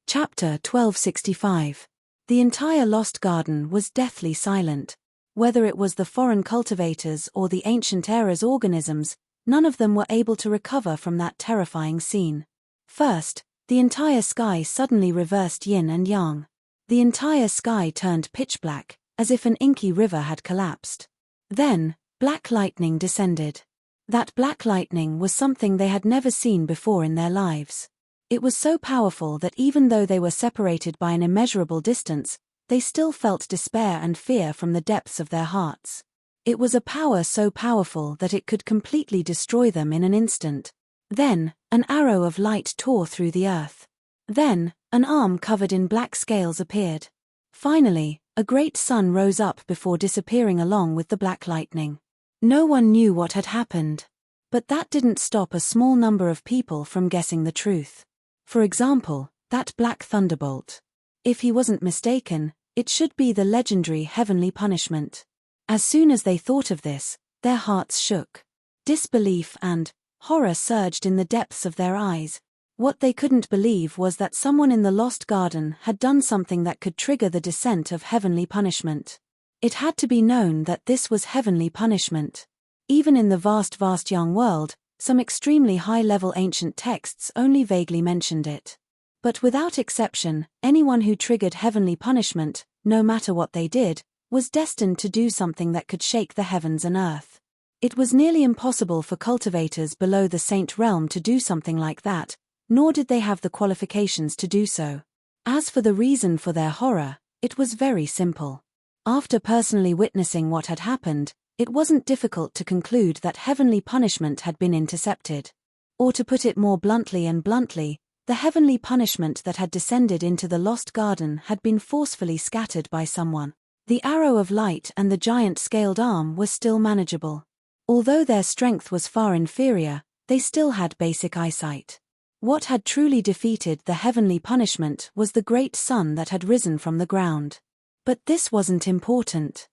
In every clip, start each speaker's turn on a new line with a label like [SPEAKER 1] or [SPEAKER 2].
[SPEAKER 1] Chapter 1265. The entire Lost Garden was deathly silent. Whether it was the foreign cultivators or the ancient era's organisms, none of them were able to recover from that terrifying scene. First, the entire sky suddenly reversed yin and yang. The entire sky turned pitch black, as if an inky river had collapsed. Then, black lightning descended. That black lightning was something they had never seen before in their lives. It was so powerful that even though they were separated by an immeasurable distance, they still felt despair and fear from the depths of their hearts. It was a power so powerful that it could completely destroy them in an instant. Then, an arrow of light tore through the earth. Then, an arm covered in black scales appeared. Finally, a great sun rose up before disappearing along with the black lightning. No one knew what had happened. But that didn't stop a small number of people from guessing the truth. For example, that black thunderbolt. If he wasn't mistaken, it should be the legendary heavenly punishment. As soon as they thought of this, their hearts shook. Disbelief and horror surged in the depths of their eyes. What they couldn't believe was that someone in the Lost Garden had done something that could trigger the descent of heavenly punishment. It had to be known that this was heavenly punishment. Even in the vast young world, some extremely high-level ancient texts only vaguely mentioned it. But without exception, anyone who triggered heavenly punishment, no matter what they did, was destined to do something that could shake the heavens and earth. It was nearly impossible for cultivators below the saint realm to do something like that, nor did they have the qualifications to do so. As for the reason for their horror, it was very simple. After personally witnessing what had happened, it wasn't difficult to conclude that heavenly punishment had been intercepted. Or to put it more bluntly, the heavenly punishment that had descended into the Lost Garden had been forcefully scattered by someone. The arrow of light and the giant scaled arm were still manageable. Although their strength was far inferior, they still had basic eyesight. What had truly defeated the heavenly punishment was the great sun that had risen from the ground. But this wasn't important.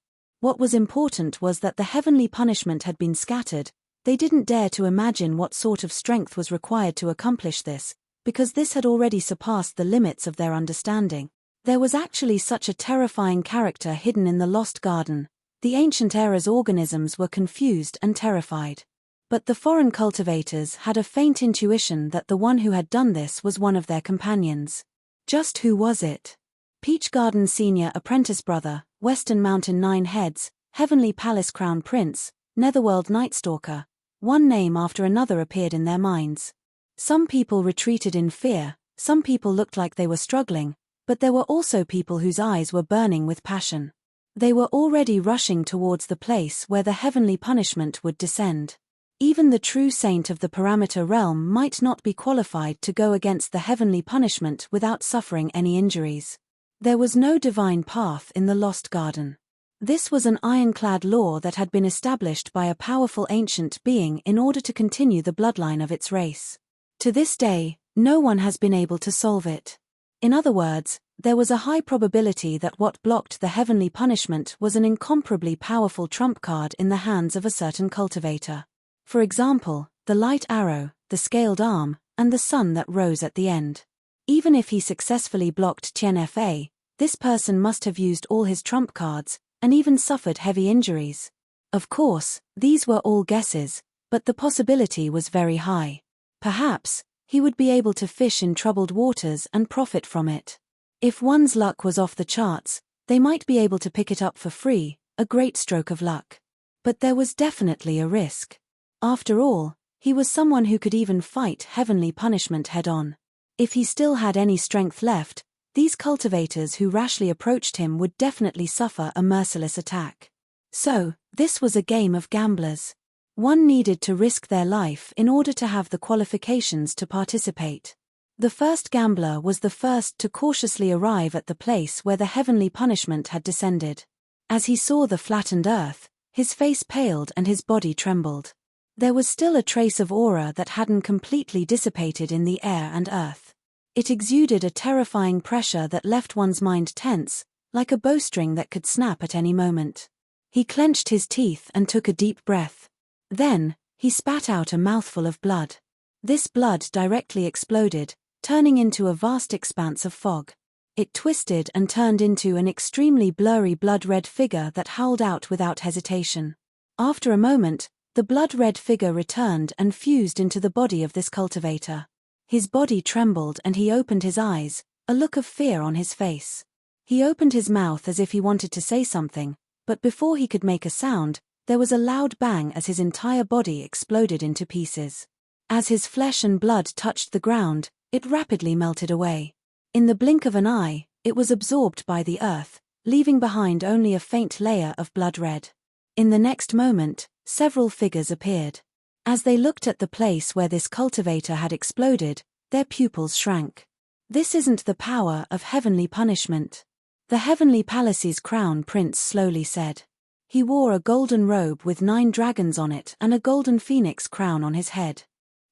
[SPEAKER 1] What was important was that the heavenly punishment had been scattered. They didn't dare to imagine what sort of strength was required to accomplish this, because this had already surpassed the limits of their understanding. There was actually such a terrifying character hidden in the Lost Garden. The ancient era's organisms were confused and terrified. But the foreign cultivators had a faint intuition that the one who had done this was one of their companions. Just who was it? Peach Garden Senior Apprentice Brother, Western Mountain Nine Heads, Heavenly Palace Crown Prince, Netherworld Nightstalker. One name after another appeared in their minds. Some people retreated in fear, some people looked like they were struggling, but there were also people whose eyes were burning with passion. They were already rushing towards the place where the heavenly punishment would descend. Even the true saint of the parameter realm might not be qualified to go against the heavenly punishment without suffering any injuries. There was no divine path in the Lost Garden. This was an ironclad law that had been established by a powerful ancient being in order to continue the bloodline of its race. To this day, no one has been able to solve it. In other words, there was a high probability that what blocked the heavenly punishment was an incomparably powerful trump card in the hands of a certain cultivator. For example, the light arrow, the scaled arm, and the sun that rose at the end. Even if he successfully blocked Tianfa, this person must have used all his trump cards, and even suffered heavy injuries. Of course, these were all guesses, but the possibility was very high. Perhaps, he would be able to fish in troubled waters and profit from it. If one's luck was off the charts, they might be able to pick it up for free, a great stroke of luck. But there was definitely a risk. After all, he was someone who could even fight heavenly punishment head-on. If he still had any strength left, these cultivators who rashly approached him would definitely suffer a merciless attack. So, this was a game of gamblers. One needed to risk their life in order to have the qualifications to participate. The first gambler was the first to cautiously arrive at the place where the heavenly punishment had descended. As he saw the flattened earth, his face paled and his body trembled. There was still a trace of aura that hadn't completely dissipated in the air and earth. It exuded a terrifying pressure that left one's mind tense, like a bowstring that could snap at any moment. He clenched his teeth and took a deep breath. Then, he spat out a mouthful of blood. This blood directly exploded, turning into a vast expanse of fog. It twisted and turned into an extremely blurry blood-red figure that howled out without hesitation. After a moment, the blood-red figure returned and fused into the body of this cultivator. His body trembled and he opened his eyes, a look of fear on his face. He opened his mouth as if he wanted to say something, but before he could make a sound, there was a loud bang as his entire body exploded into pieces. As his flesh and blood touched the ground, it rapidly melted away. In the blink of an eye, it was absorbed by the earth, leaving behind only a faint layer of blood red. In the next moment, several figures appeared. As they looked at the place where this cultivator had exploded, their pupils shrank. This isn't the power of heavenly punishment. The heavenly palace's crown prince slowly said. He wore a golden robe with 9 dragons on it and a golden phoenix crown on his head.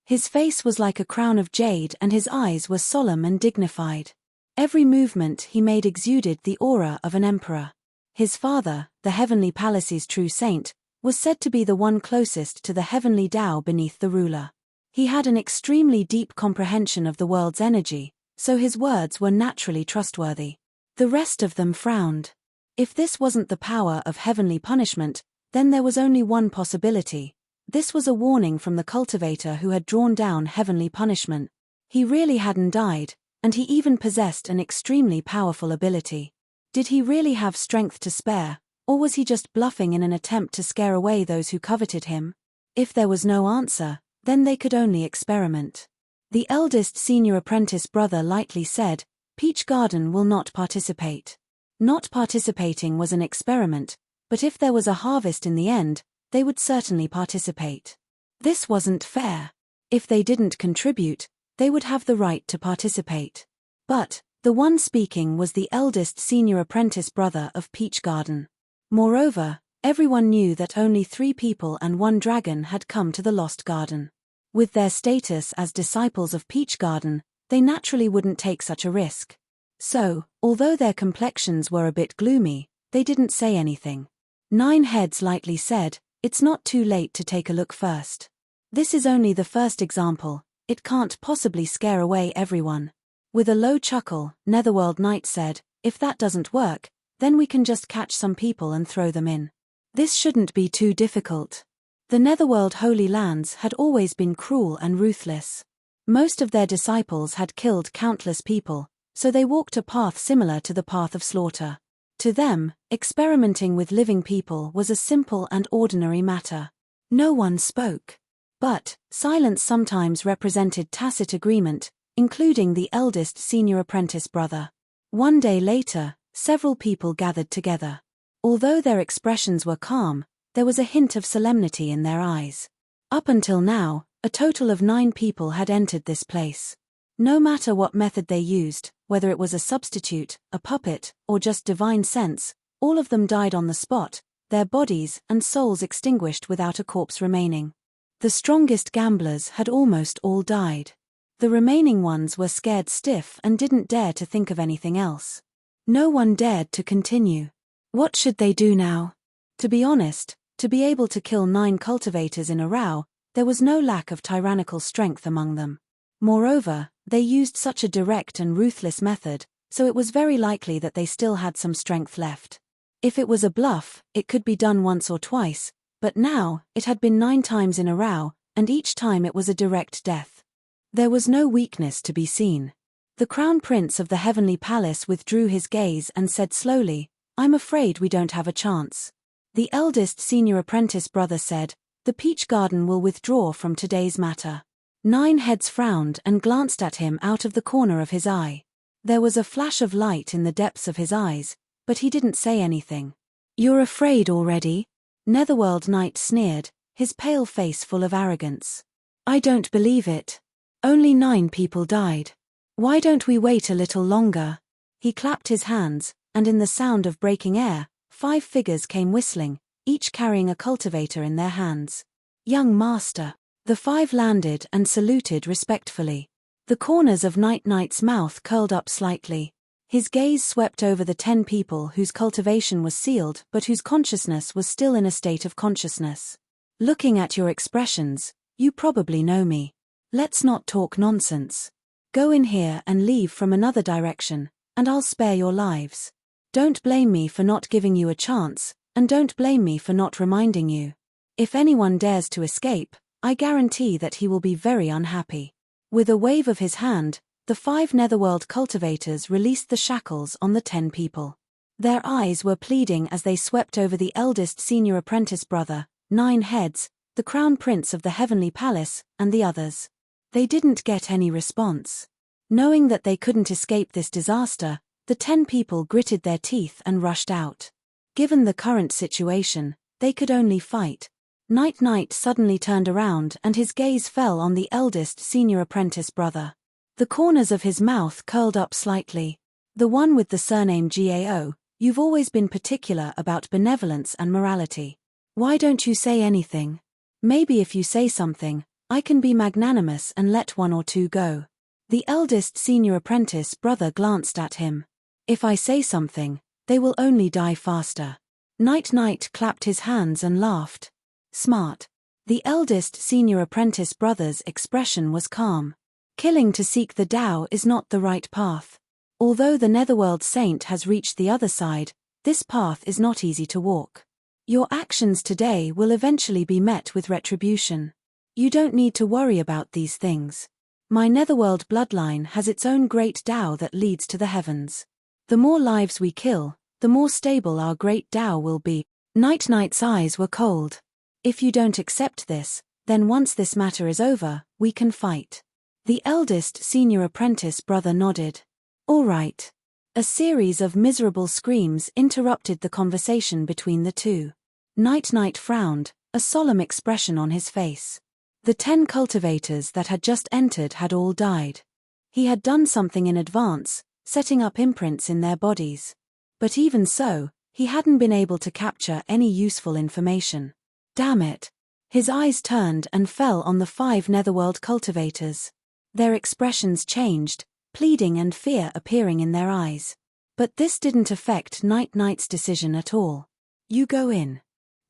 [SPEAKER 1] His face was like a crown of jade and his eyes were solemn and dignified. Every movement he made exuded the aura of an emperor. His father, the heavenly palace's true saint, was said to be the one closest to the heavenly Tao beneath the ruler. He had an extremely deep comprehension of the world's energy, so his words were naturally trustworthy. The rest of them frowned. If this wasn't the power of heavenly punishment, then there was only one possibility. This was a warning from the cultivator who had drawn down heavenly punishment. He really hadn't died, and he even possessed an extremely powerful ability. Did he really have strength to spare, or was he just bluffing in an attempt to scare away those who coveted him? If there was no answer, then they could only experiment. The eldest senior apprentice brother lightly said, "Peach Garden will not participate." Not participating was an experiment, but if there was a harvest in the end, they would certainly participate. This wasn't fair. If they didn't contribute, they would have the right to participate. But the one speaking was the eldest senior apprentice brother of Peach Garden. Moreover, everyone knew that only 3 people and 1 dragon had come to the Lost Garden. With their status as disciples of Peach Garden, they naturally wouldn't take such a risk. So, although their complexions were a bit gloomy, they didn't say anything. 9 heads lightly said, "It's not too late to take a look first. This is only the first example, it can't possibly scare away everyone." With a low chuckle, Netherworld Knight said, "If that doesn't work, then we can just catch some people and throw them in. This shouldn't be too difficult." The Netherworld Holy Lands had always been cruel and ruthless. Most of their disciples had killed countless people, so they walked a path similar to the path of slaughter. To them, experimenting with living people was a simple and ordinary matter. No one spoke. But silence sometimes represented tacit agreement, including the eldest senior apprentice brother. One day later, several people gathered together. Although their expressions were calm, there was a hint of solemnity in their eyes. Up until now, a total of 9 people had entered this place. No matter what method they used, whether it was a substitute, a puppet, or just divine sense, all of them died on the spot, their bodies and souls extinguished without a corpse remaining. The strongest gamblers had almost all died. The remaining ones were scared stiff and didn't dare to think of anything else. No one dared to continue. What should they do now? To be honest, to be able to kill 9 cultivators in a row, there was no lack of tyrannical strength among them. Moreover, they used such a direct and ruthless method, so it was very likely that they still had some strength left. If it was a bluff, it could be done once or twice, but now, it had been 9 times in a row, and each time it was a direct death. There was no weakness to be seen. The Crown Prince of the Heavenly Palace withdrew his gaze and said slowly, "I'm afraid we don't have a chance." The eldest senior apprentice brother said, "The Peach Garden will withdraw from today's matter." 9 heads frowned and glanced at him out of the corner of his eye. There was a flash of light in the depths of his eyes, but he didn't say anything. "You're afraid already?" Netherworld Knight sneered, his pale face full of arrogance. "I don't believe it. Only 9 people died. Why don't we wait a little longer?" He clapped his hands, and in the sound of breaking air, 5 figures came whistling, each carrying a cultivator in their hands. "Young master." The 5 landed and saluted respectfully. The corners of Night Knight's mouth curled up slightly. His gaze swept over the 10 people whose cultivation was sealed but whose consciousness was still in a state of consciousness. "Looking at your expressions, you probably know me. Let's not talk nonsense. Go in here and leave from another direction, and I'll spare your lives. Don't blame me for not giving you a chance, and don't blame me for not reminding you. If anyone dares to escape, I guarantee that he will be very unhappy." With a wave of his hand, the 5 netherworld cultivators released the shackles on the 10 people. Their eyes were pleading as they swept over the eldest senior apprentice brother, 9 heads, the crown prince of the heavenly palace, and the others. They didn't get any response. Knowing that they couldn't escape this disaster, the 10 people gritted their teeth and rushed out. Given the current situation, they could only fight. Night suddenly turned around and his gaze fell on the eldest senior apprentice brother. The corners of his mouth curled up slightly. "The one with the surname Gao, you've always been particular about benevolence and morality. Why don't you say anything? Maybe if you say something, I can be magnanimous and let 1 or 2 go." The eldest senior apprentice brother glanced at him. "If I say something, they will only die faster." Night clapped his hands and laughed. "Smart." The eldest senior apprentice brother's expression was calm. "Killing to seek the Tao is not the right path. Although the netherworld saint has reached the other side, this path is not easy to walk. Your actions today will eventually be met with retribution. You don't need to worry about these things. My netherworld bloodline has its own great Tao that leads to the heavens. The more lives we kill, the more stable our great Tao will be." Night's eyes were cold. "If you don't accept this, then once this matter is over, we can fight." The eldest senior apprentice brother nodded. "All right." A series of miserable screams interrupted the conversation between the two. Night frowned, a solemn expression on his face. The 10 cultivators that had just entered had all died. He had done something in advance, setting up imprints in their bodies. But even so, he hadn't been able to capture any useful information. Damn it. His eyes turned and fell on the 5 netherworld cultivators. Their expressions changed, pleading and fear appearing in their eyes. But this didn't affect Night's decision at all. "You go in."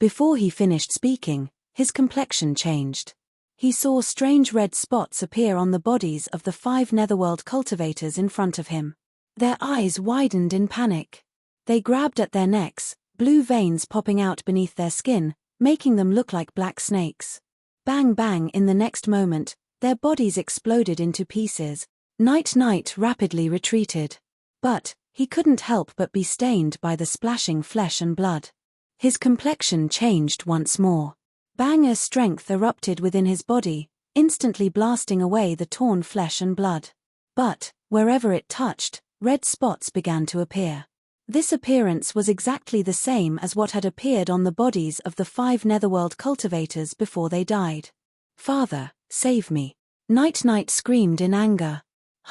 [SPEAKER 1] Before he finished speaking, his complexion changed. He saw strange red spots appear on the bodies of the 5 netherworld cultivators in front of him. Their eyes widened in panic. They grabbed at their necks, blue veins popping out beneath their skin, making them look like black snakes. Bang bang, in the next moment, their bodies exploded into pieces. Night rapidly retreated. But he couldn't help but be stained by the splashing flesh and blood. His complexion changed once more. Bang's strength erupted within his body, instantly blasting away the torn flesh and blood. But, wherever it touched, red spots began to appear. This appearance was exactly the same as what had appeared on the bodies of the 5 netherworld cultivators before they died. "Father, save me." Night screamed in anger.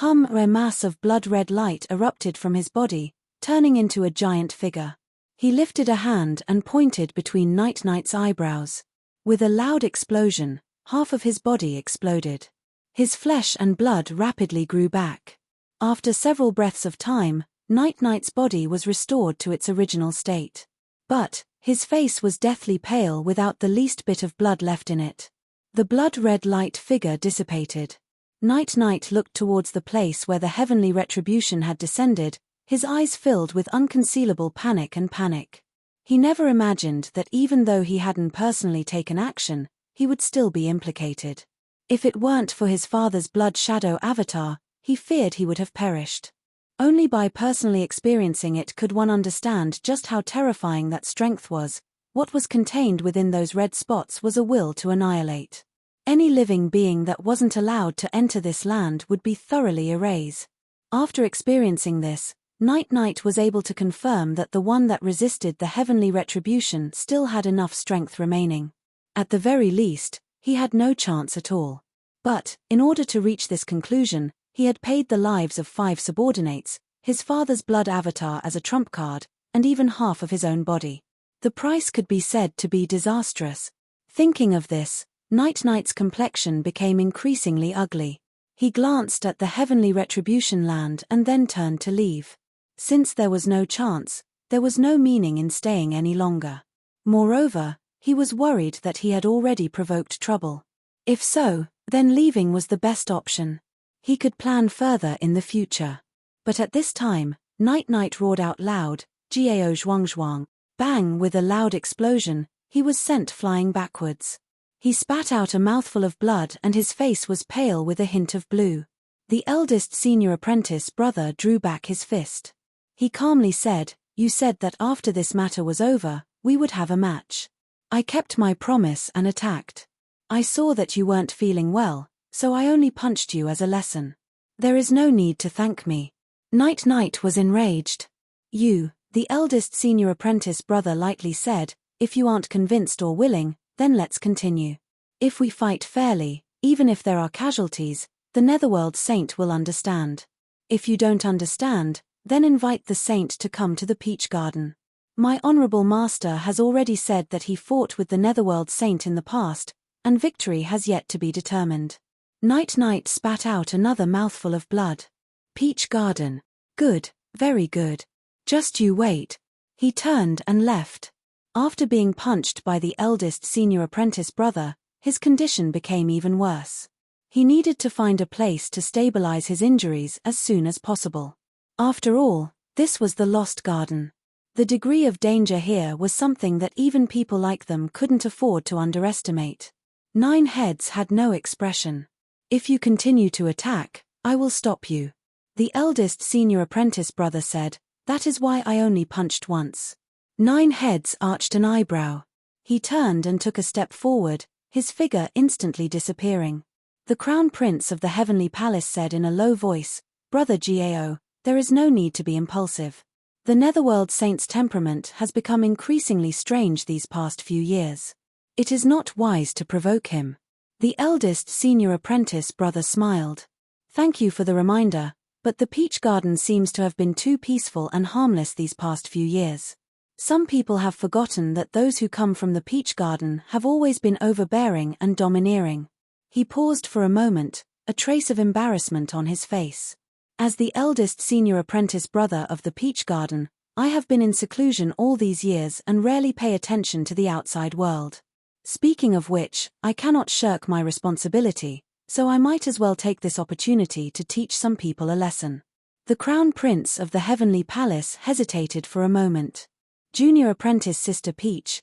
[SPEAKER 1] A mass of blood-red light erupted from his body, turning into a giant figure. He lifted a hand and pointed between Night's eyebrows. With a loud explosion, half of his body exploded. His flesh and blood rapidly grew back. After several breaths of time, Night's body was restored to its original state. But his face was deathly pale without the least bit of blood left in it. The blood-red light figure dissipated. Night looked towards the place where the heavenly retribution had descended, his eyes filled with unconcealable panic. He never imagined that even though he hadn't personally taken action, he would still be implicated. If it weren't for his father's blood shadow avatar, he feared he would have perished. Only by personally experiencing it could one understand just how terrifying that strength was. What was contained within those red spots was a will to annihilate. Any living being that wasn't allowed to enter this land would be thoroughly erased. After experiencing this, Night was able to confirm that the one that resisted the heavenly retribution still had enough strength remaining. At the very least, he had no chance at all. But, in order to reach this conclusion, he had paid the lives of 5 subordinates, his father's blood avatar as a trump card, and even half of his own body. The price could be said to be disastrous. Thinking of this, Night's complexion became increasingly ugly. He glanced at the heavenly retribution land and then turned to leave. Since there was no chance, there was no meaning in staying any longer. Moreover, he was worried that he had already provoked trouble. If so, then leaving was the best option. He could plan further in the future. But at this time, Night roared out loud, "Gao zhuang zhuang." Bang! With a loud explosion, he was sent flying backwards. He spat out a mouthful of blood and his face was pale with a hint of blue. The eldest senior apprentice brother drew back his fist. He calmly said, "You said that after this matter was over, we would have a match. I kept my promise and attacked. I saw that you weren't feeling well, so I only punched you as a lesson. There is no need to thank me." Night was enraged. "You," the eldest senior apprentice brother lightly said, "if you aren't convinced or willing, then let's continue. If we fight fairly, even if there are casualties, the Netherworld Saint will understand. If you don't understand, then invite the Saint to come to the Peach Garden. My honorable master has already said that he fought with the Netherworld Saint in the past, and victory has yet to be determined." Night spat out another mouthful of blood. "Peach Garden. Good, very good. Just you wait." He turned and left. After being punched by the eldest senior apprentice brother, his condition became even worse. He needed to find a place to stabilize his injuries as soon as possible. After all, this was the Lost Garden. The degree of danger here was something that even people like them couldn't afford to underestimate. 9 Heads had no expression. "If you continue to attack, I will stop you," the eldest senior apprentice brother said. "That is why I only punched once." 9 Heads arched an eyebrow. He turned and took a step forward, his figure instantly disappearing. The Crown Prince of the Heavenly Palace said in a low voice, "Brother Gao, there is no need to be impulsive. The Netherworld Saint's temperament has become increasingly strange these past few years. It is not wise to provoke him." The eldest senior apprentice brother smiled. "Thank you for the reminder, but the Peach Garden seems to have been too peaceful and harmless these past few years. Some people have forgotten that those who come from the Peach Garden have always been overbearing and domineering." He paused for a moment, a trace of embarrassment on his face. "As the eldest senior apprentice brother of the Peach Garden, I have been in seclusion all these years and rarely pay attention to the outside world. Speaking of which, I cannot shirk my responsibility, so I might as well take this opportunity to teach some people a lesson." The Crown Prince of the Heavenly Palace hesitated for a moment. Junior apprentice Sister Peach,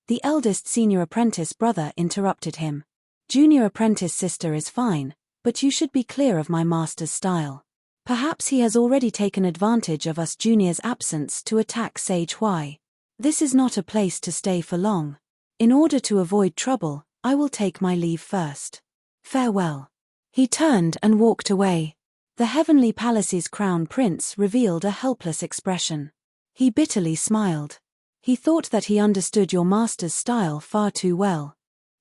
[SPEAKER 1] the eldest senior apprentice brother interrupted him. "Junior apprentice sister is fine, but you should be clear of my master's style. Perhaps he has already taken advantage of us juniors' absence to attack Sage Hui. This is not a place to stay for long. In order to avoid trouble, I will take my leave first. Farewell." He turned and walked away. The Heavenly Palace's Crown Prince revealed a helpless expression. He bitterly smiled. "He thought that he understood your master's style far too well.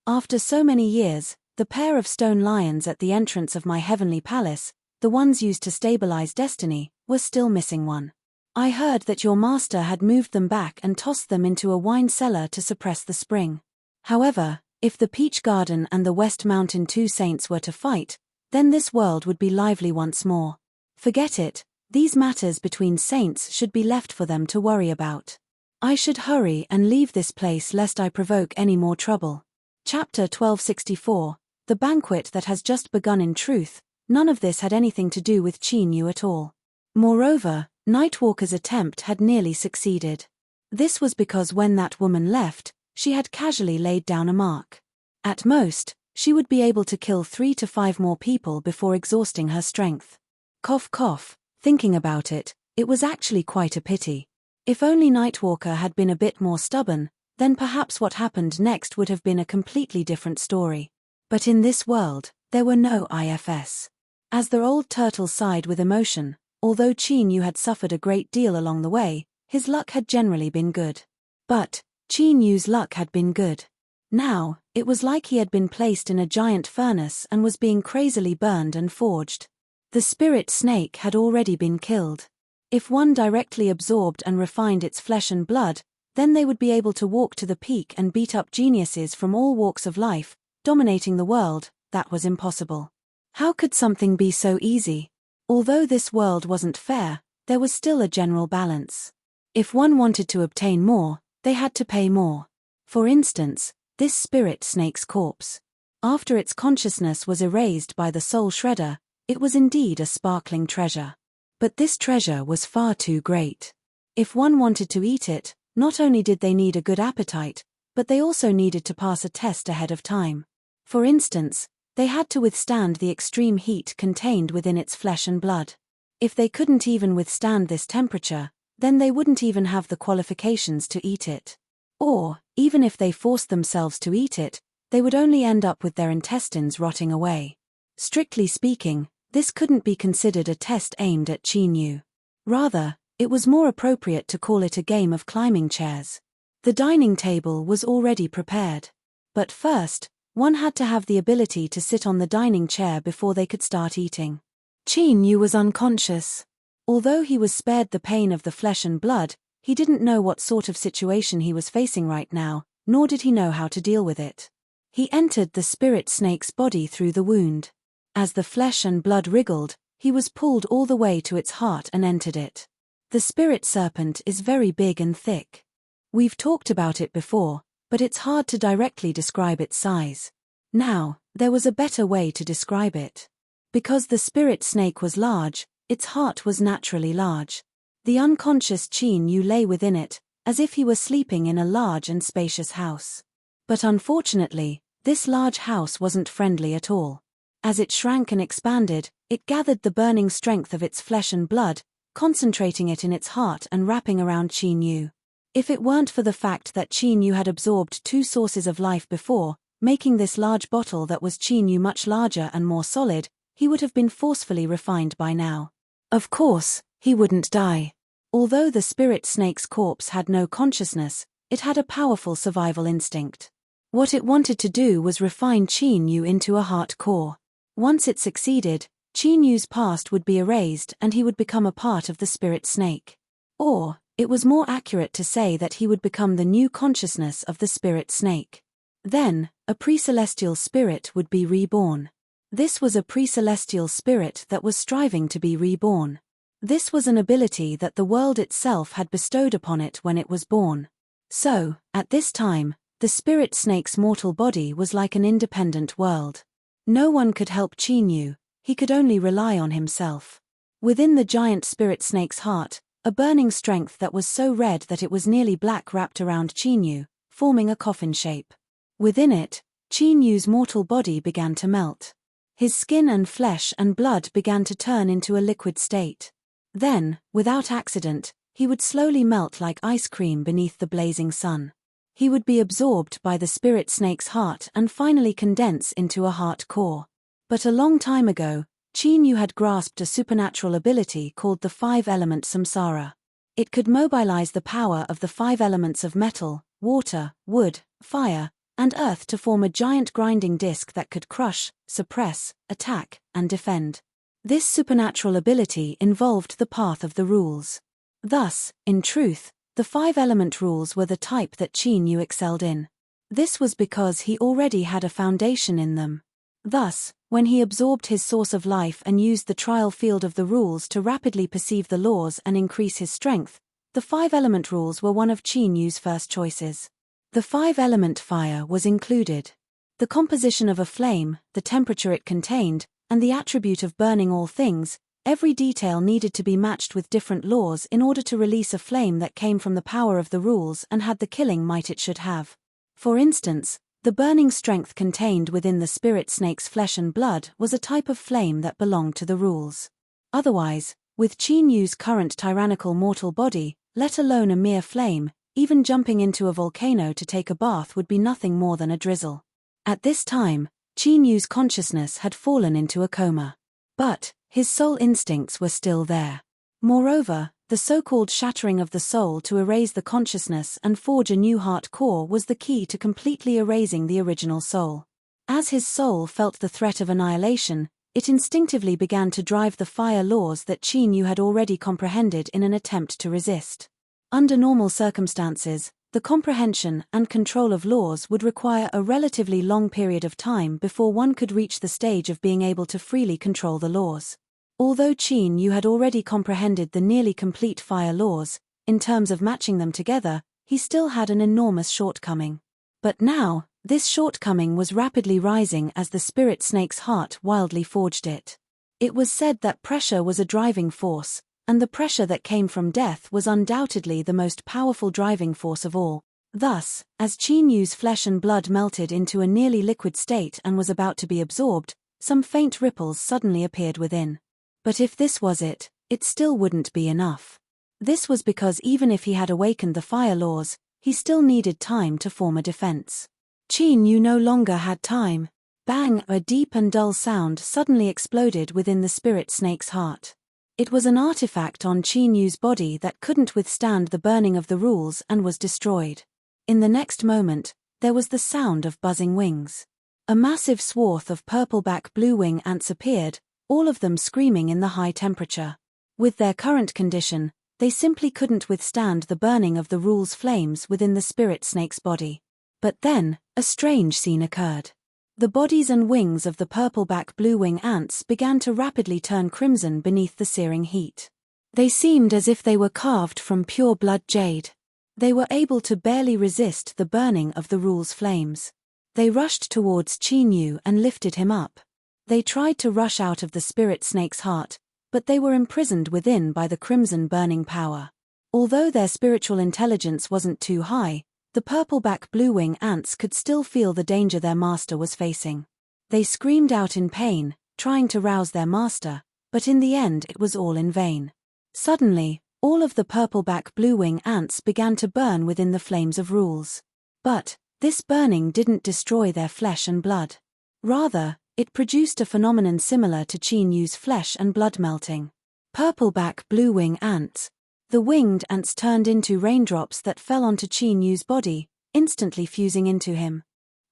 [SPEAKER 1] After so many years, the pair of stone lions at the entrance of my Heavenly Palace, the ones used to stabilize destiny, were still missing one. I heard that your master had moved them back and tossed them into a wine cellar to suppress the spring. However, if the Peach Garden and the West Mountain Two Saints were to fight, then this world would be lively once more. Forget it, these matters between saints should be left for them to worry about. I should hurry and leave this place lest I provoke any more trouble." Chapter 1264, The Banquet That Has Just Begun. In truth, none of this had anything to do with Qin Yu at all. Moreover, Nightwalker's attempt had nearly succeeded. This was because when that woman left, she had casually laid down a mark. At most, she would be able to kill 3 to 5 more people before exhausting her strength. Cough cough, thinking about it, it was actually quite a pity. If only Nightwalker had been a bit more stubborn, then perhaps what happened next would have been a completely different story. But in this world, there were no IFS. As the old turtle sighed with emotion, although Qin Yu had suffered a great deal along the way, his luck had generally been good. But Qin Yu's luck had been good. Now, it was like he had been placed in a giant furnace and was being crazily burned and forged. The spirit snake had already been killed. If one directly absorbed and refined its flesh and blood, then they would be able to walk to the peak and beat up geniuses from all walks of life, dominating the world. That was impossible. How could something be so easy? Although this world wasn't fair, there was still a general balance. If one wanted to obtain more, they had to pay more. For instance, this spirit snake's corpse. After its consciousness was erased by the soul shredder, It was indeed a sparkling treasure. But this treasure was far too great. If one wanted to eat it, not only did they need a good appetite, but they also needed to pass a test ahead of time. For instance, they had to withstand the extreme heat contained within its flesh and blood. If they couldn't even withstand this temperature, then they wouldn't even have the qualifications to eat it. Or, even if they forced themselves to eat it, they would only end up with their intestines rotting away. Strictly speaking, this couldn't be considered a test aimed at Qin Yu. Rather, it was more appropriate to call it a game of climbing chairs. The dining table was already prepared. But first, one had to have the ability to sit on the dining chair before they could start eating. Qin Yu was unconscious. Although he was spared the pain of the flesh and blood, he didn't know what sort of situation he was facing right now, nor did he know how to deal with it. He entered the spirit snake's body through the wound. As the flesh and blood wriggled, he was pulled all the way to its heart and entered it. The spirit serpent is very big and thick. We've talked about it before, but it's hard to directly describe its size. Now, there was a better way to describe it. Because the spirit snake was large, its heart was naturally large. The unconscious Qin Yu lay within it, as if he were sleeping in a large and spacious house. But unfortunately, this large house wasn't friendly at all. As it shrank and expanded, it gathered the burning strength of its flesh and blood, concentrating it in its heart and wrapping around Qin Yu. If it weren't for the fact that Qin Yu had absorbed 2 sources of life before, making this large bottle that was Qin Yu much larger and more solid, he would have been forcefully refined by now. Of course, he wouldn't die. Although the spirit snake's corpse had no consciousness, it had a powerful survival instinct. What it wanted to do was refine Qin Yu into a heart core. Once it succeeded, Qin Yu's past would be erased and he would become a part of the spirit snake. Or, it was more accurate to say that he would become the new consciousness of the spirit snake. Then, a pre-celestial spirit would be reborn. This was a pre-celestial spirit that was striving to be reborn. This was an ability that the world itself had bestowed upon it when it was born. So, at this time, the spirit snake's mortal body was like an independent world. No one could help Qin Yu, he could only rely on himself. Within the giant spirit snake's heart, a burning strength that was so red that it was nearly black wrapped around Qin Yu, forming a coffin shape. Within it, Qin Yu's mortal body began to melt. His skin and flesh and blood began to turn into a liquid state. Then, without accident, he would slowly melt like ice cream beneath the blazing sun. He would be absorbed by the spirit snake's heart and finally condense into a heart core. But a long time ago, Qin Yu had grasped a supernatural ability called the 5-element samsara. It could mobilize the power of the 5 elements of metal, water, wood, fire, and earth to form a giant grinding disc that could crush, suppress, attack, and defend. This supernatural ability involved the path of the rules. Thus, in truth, the 5-element rules were the type that Qin Yu excelled in. This was because he already had a foundation in them. Thus, when he absorbed his source of life and used the trial field of the rules to rapidly perceive the laws and increase his strength, the 5-element rules were one of Qin Yu's first choices. The 5-element fire was included. The composition of a flame, the temperature it contained, and the attribute of burning all things, every detail needed to be matched with different laws in order to release a flame that came from the power of the rules and had the killing might it should have. For instance, the burning strength contained within the spirit snake's flesh and blood was a type of flame that belonged to the rules. Otherwise, with Qin Yu's current tyrannical mortal body, let alone a mere flame, even jumping into a volcano to take a bath would be nothing more than a drizzle. At this time, Qin Yu's consciousness had fallen into a coma. But his soul instincts were still there. Moreover, the so-called shattering of the soul to erase the consciousness and forge a new heart core was the key to completely erasing the original soul. As his soul felt the threat of annihilation, it instinctively began to drive the fire laws that Qin Yu had already comprehended in an attempt to resist. Under normal circumstances, the comprehension and control of laws would require a relatively long period of time before one could reach the stage of being able to freely control the laws. Although Qin Yu had already comprehended the nearly complete fire laws, in terms of matching them together, he still had an enormous shortcoming. But now, this shortcoming was rapidly rising as the spirit snake's heart wildly forged it. It was said that pressure was a driving force, and the pressure that came from death was undoubtedly the most powerful driving force of all. Thus, as Qin Yu's flesh and blood melted into a nearly liquid state and was about to be absorbed, some faint ripples suddenly appeared within. But if this was it still wouldn't be enough. This was because even if he had awakened the fire laws, he still needed time to form a defense. Qin Yu no longer had time. Bang! A deep and dull sound suddenly exploded within the spirit snake's heart. It was an artifact on Qin Yu's body that couldn't withstand the burning of the rules and was destroyed. In the next moment, there was the sound of buzzing wings. A massive swath of purple-back blue-wing ants appeared, all of them screaming in the high temperature. With their current condition, they simply couldn't withstand the burning of the rule's flames within the spirit snake's body. But then, a strange scene occurred. The bodies and wings of the purple-back blue-wing ants began to rapidly turn crimson beneath the searing heat. They seemed as if they were carved from pure blood jade. They were able to barely resist the burning of the rule's flames. They rushed towards Qin Yu and lifted him up. They tried to rush out of the spirit snake's heart, but they were imprisoned within by the crimson burning power. Although their spiritual intelligence wasn't too high, the purple-back blue-wing ants could still feel the danger their master was facing. They screamed out in pain, trying to rouse their master, but in the end it was all in vain. Suddenly, all of the purple-back blue-wing ants began to burn within the flames of rules. But this burning didn't destroy their flesh and blood. Rather, it produced a phenomenon similar to Qin Yu's flesh and blood melting. Purple-back blue-wing ants. The winged ants turned into raindrops that fell onto Qin Yu's body, instantly fusing into him.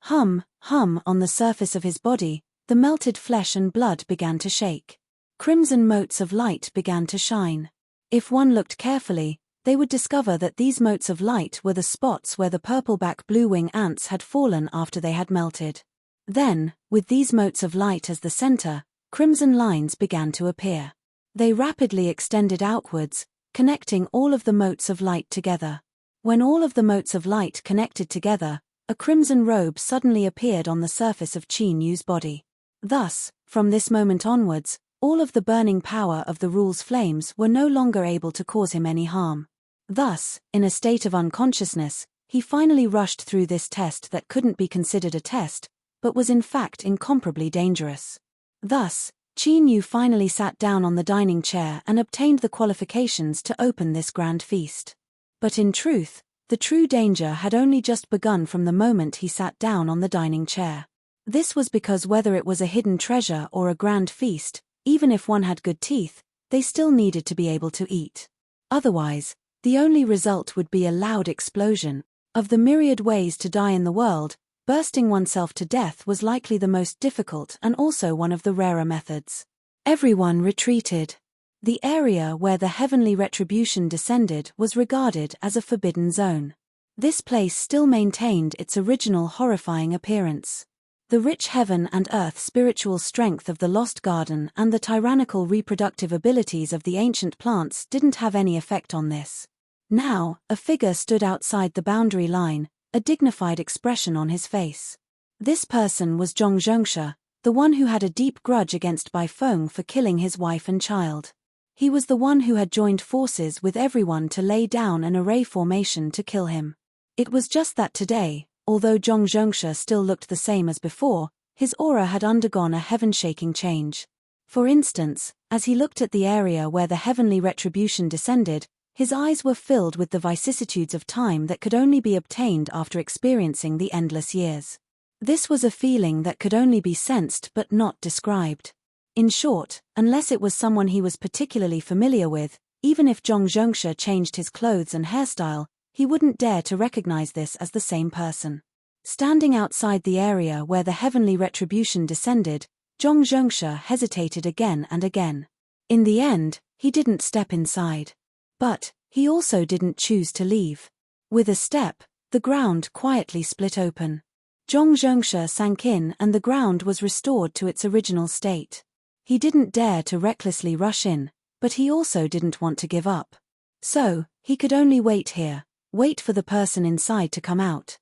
[SPEAKER 1] Hum, on the surface of his body, the melted flesh and blood began to shake. Crimson motes of light began to shine. If one looked carefully, they would discover that these motes of light were the spots where the purple-back blue-wing ants had fallen after they had melted. Then, with these motes of light as the center, crimson lines began to appear. They rapidly extended outwards, connecting all of the motes of light together. When all of the motes of light connected together, a crimson robe suddenly appeared on the surface of Qin Yu's body. Thus, from this moment onwards, all of the burning power of the rule's flames were no longer able to cause him any harm. Thus, in a state of unconsciousness, he finally rushed through this test that couldn't be considered a test, but was in fact incomparably dangerous. Thus, Qin Yu finally sat down on the dining chair and obtained the qualifications to open this grand feast. But in truth, the true danger had only just begun from the moment he sat down on the dining chair. This was because whether it was a hidden treasure or a grand feast, even if one had good teeth, they still needed to be able to eat. Otherwise, the only result would be a loud explosion. Of the myriad ways to die in the world, bursting oneself to death was likely the most difficult and also one of the rarer methods. Everyone retreated. The area where the heavenly retribution descended was regarded as a forbidden zone. This place still maintained its original horrifying appearance. The rich heaven and earth spiritual strength of the lost garden and the tyrannical reproductive abilities of the ancient plants didn't have any effect on this. Now, a figure stood outside the boundary line, a dignified expression on his face. This person was Zhong Zhongsha, the one who had a deep grudge against Bai Feng for killing his wife and child. He was the one who had joined forces with everyone to lay down an array formation to kill him. It was just that today, although Zhong Zhongsha still looked the same as before, his aura had undergone a heaven-shaking change. For instance, as he looked at the area where the heavenly retribution descended, his eyes were filled with the vicissitudes of time that could only be obtained after experiencing the endless years. This was a feeling that could only be sensed but not described. In short, unless it was someone he was particularly familiar with, even if Zhong Zhongsha changed his clothes and hairstyle, he wouldn't dare to recognize this as the same person. Standing outside the area where the heavenly retribution descended, Zhong Zhongsha hesitated again and again. In the end, he didn't step inside. But he also didn't choose to leave. With a step, the ground quietly split open. Zhong Zhongsha sank in and the ground was restored to its original state. He didn't dare to recklessly rush in, but he also didn't want to give up. So, he could only wait here, wait for the person inside to come out.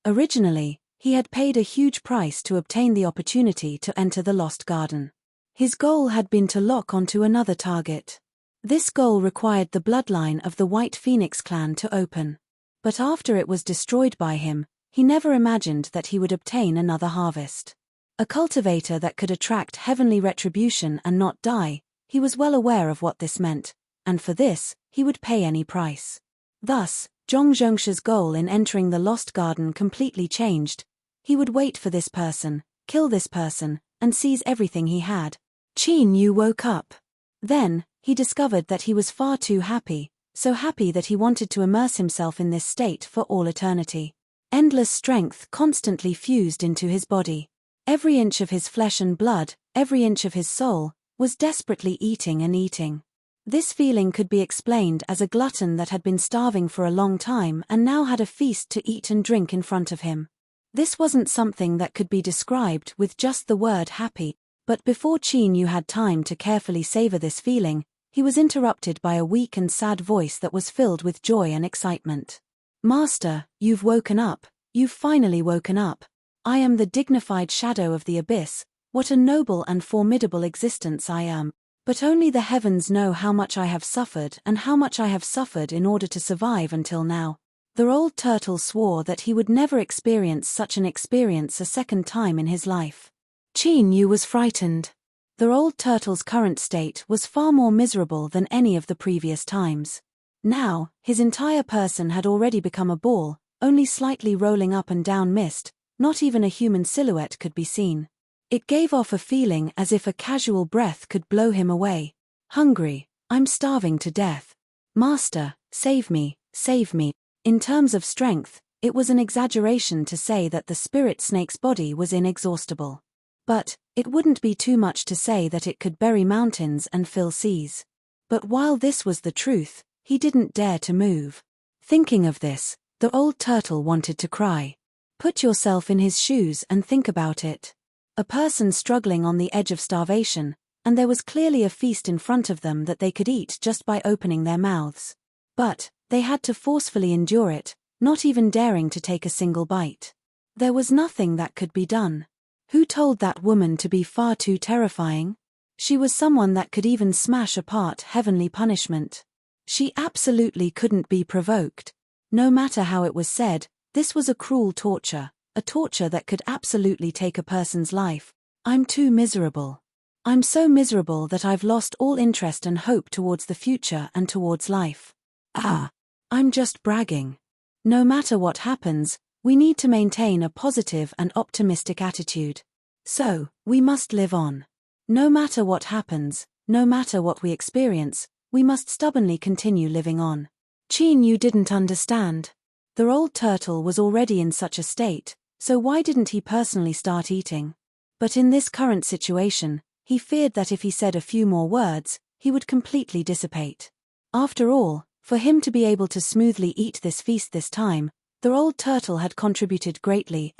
[SPEAKER 1] Originally, he had paid a huge price to obtain the opportunity to enter the Lost Garden. His goal had been to lock onto another target. This goal required the bloodline of the White Phoenix clan to open. But after it was destroyed by him, he never imagined that he would obtain another harvest. A cultivator that could attract heavenly retribution and not die, he was well aware of what this meant, and for this, he would pay any price. Thus, Zhong Zhongsha's goal in entering the Lost Garden completely changed. He would wait for this person, kill this person, and seize everything he had. Qin Yu woke up. Then, he discovered that he was far too happy, so happy that he wanted to immerse himself in this state for all eternity. Endless strength constantly fused into his body. Every inch of his flesh and blood, every inch of his soul, was desperately eating and eating. This feeling could be explained as a glutton that had been starving for a long time and now had a feast to eat and drink in front of him. This wasn't something that could be described with just the word happy. But before Qin Yu had time to carefully savor this feeling, he was interrupted by a weak and sad voice that was filled with joy and excitement. "Master, you've woken up, you've finally woken up. I am the dignified shadow of the abyss, what a noble and formidable existence I am. But only the heavens know how much I have suffered and how much I have suffered in order to survive until now." The old turtle swore that he would never experience such an experience a second time in his life. Qin Yu was frightened. The old turtle's current state was far more miserable than any of the previous times. Now, his entire person had already become a ball, only slightly rolling up and down mist, not even a human silhouette could be seen. It gave off a feeling as if a casual breath could blow him away. "Hungry, I'm starving to death. Master, save me, save me." In terms of strength, it was an exaggeration to say that the spirit snake's body was inexhaustible. But, it wouldn't be too much to say that it could bury mountains and fill seas. But while this was the truth, he didn't dare to move. Thinking of this, the old turtle wanted to cry. Put yourself in his shoes and think about it. A person struggling on the edge of starvation, and there was clearly a feast in front of them that they could eat just by opening their mouths. But, they had to forcefully endure it, not even daring to take a single bite. There was nothing that could be done. Who told that woman to be far too terrifying? She was someone that could even smash apart heavenly punishment. She absolutely couldn't be provoked. No matter how it was said, this was a cruel torture, a torture that could absolutely take a person's life. "I'm too miserable. I'm so miserable that I've lost all interest and hope towards the future and towards life. I'm just bragging. No matter what happens, we need to maintain a positive and optimistic attitude. So, we must live on. No matter what happens, no matter what we experience, we must stubbornly continue living on." Qin Yu didn't understand. The old turtle was already in such a state, so why didn't he personally start eating? But in this current situation, he feared that if he said a few more words, he would completely dissipate. After all, for him to be able to smoothly eat this feast this time, the old turtle had contributed greatly.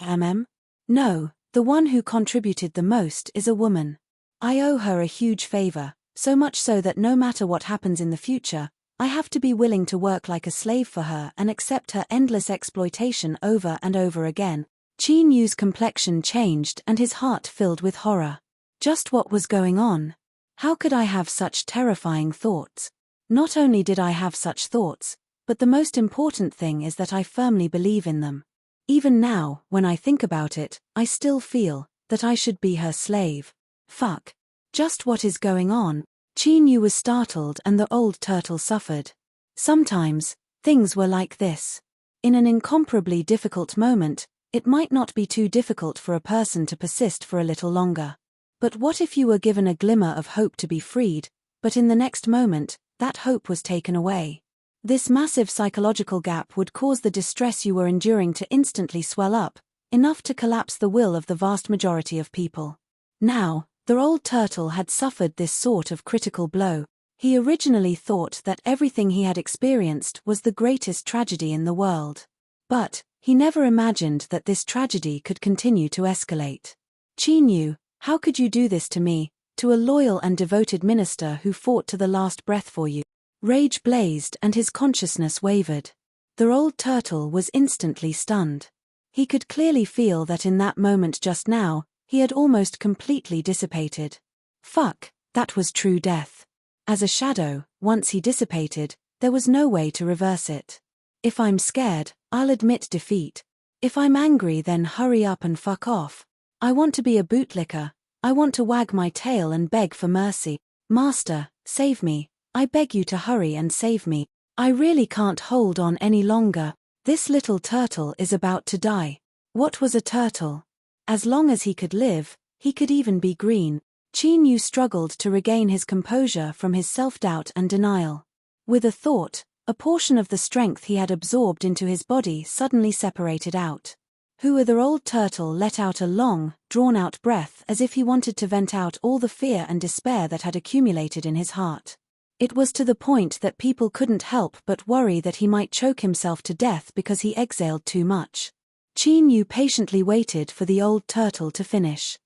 [SPEAKER 1] No, the one who contributed the most is a woman. I owe her a huge favor, so much so that no matter what happens in the future, I have to be willing to work like a slave for her and accept her endless exploitation over and over again. Qin Yu's complexion changed and his heart filled with horror. Just what was going on? How could I have such terrifying thoughts? Not only did I have such thoughts, but the most important thing is that I firmly believe in them. Even now, when I think about it, I still feel that I should be her slave. Fuck. Just what is going on? Qin Yu was startled and the old turtle suffered. Sometimes, things were like this. In an incomparably difficult moment, it might not be too difficult for a person to persist for a little longer. But what if you were given a glimmer of hope to be freed, but in the next moment, that hope was taken away? This massive psychological gap would cause the distress you were enduring to instantly swell up, enough to collapse the will of the vast majority of people. Now, the old turtle had suffered this sort of critical blow. He originally thought that everything he had experienced was the greatest tragedy in the world. But, he never imagined that this tragedy could continue to escalate. Qin Yu, how could you do this to me, to a loyal and devoted minister who fought to the last breath for you? Rage blazed and his consciousness wavered. The old turtle was instantly stunned. He could clearly feel that in that moment just now, he had almost completely dissipated. Fuck, that was true death. As a shadow, once he dissipated, there was no way to reverse it. If I'm scared, I'll admit defeat. If I'm angry, then hurry up and fuck off. I want to be a bootlicker. I want to wag my tail and beg for mercy. Master, save me. I beg you to hurry and save me. I really can't hold on any longer. This little turtle is about to die. What was a turtle? As long as he could live, he could even be green. Qin Yu struggled to regain his composure from his self-doubt and denial. With a thought, a portion of the strength he had absorbed into his body suddenly separated out. The old turtle let out a long, drawn-out breath as if he wanted to vent out all the fear and despair that had accumulated in his heart. It was to the point that people couldn't help but worry that he might choke himself to death because he exhaled too much. Qin Yu patiently waited for the old turtle to finish.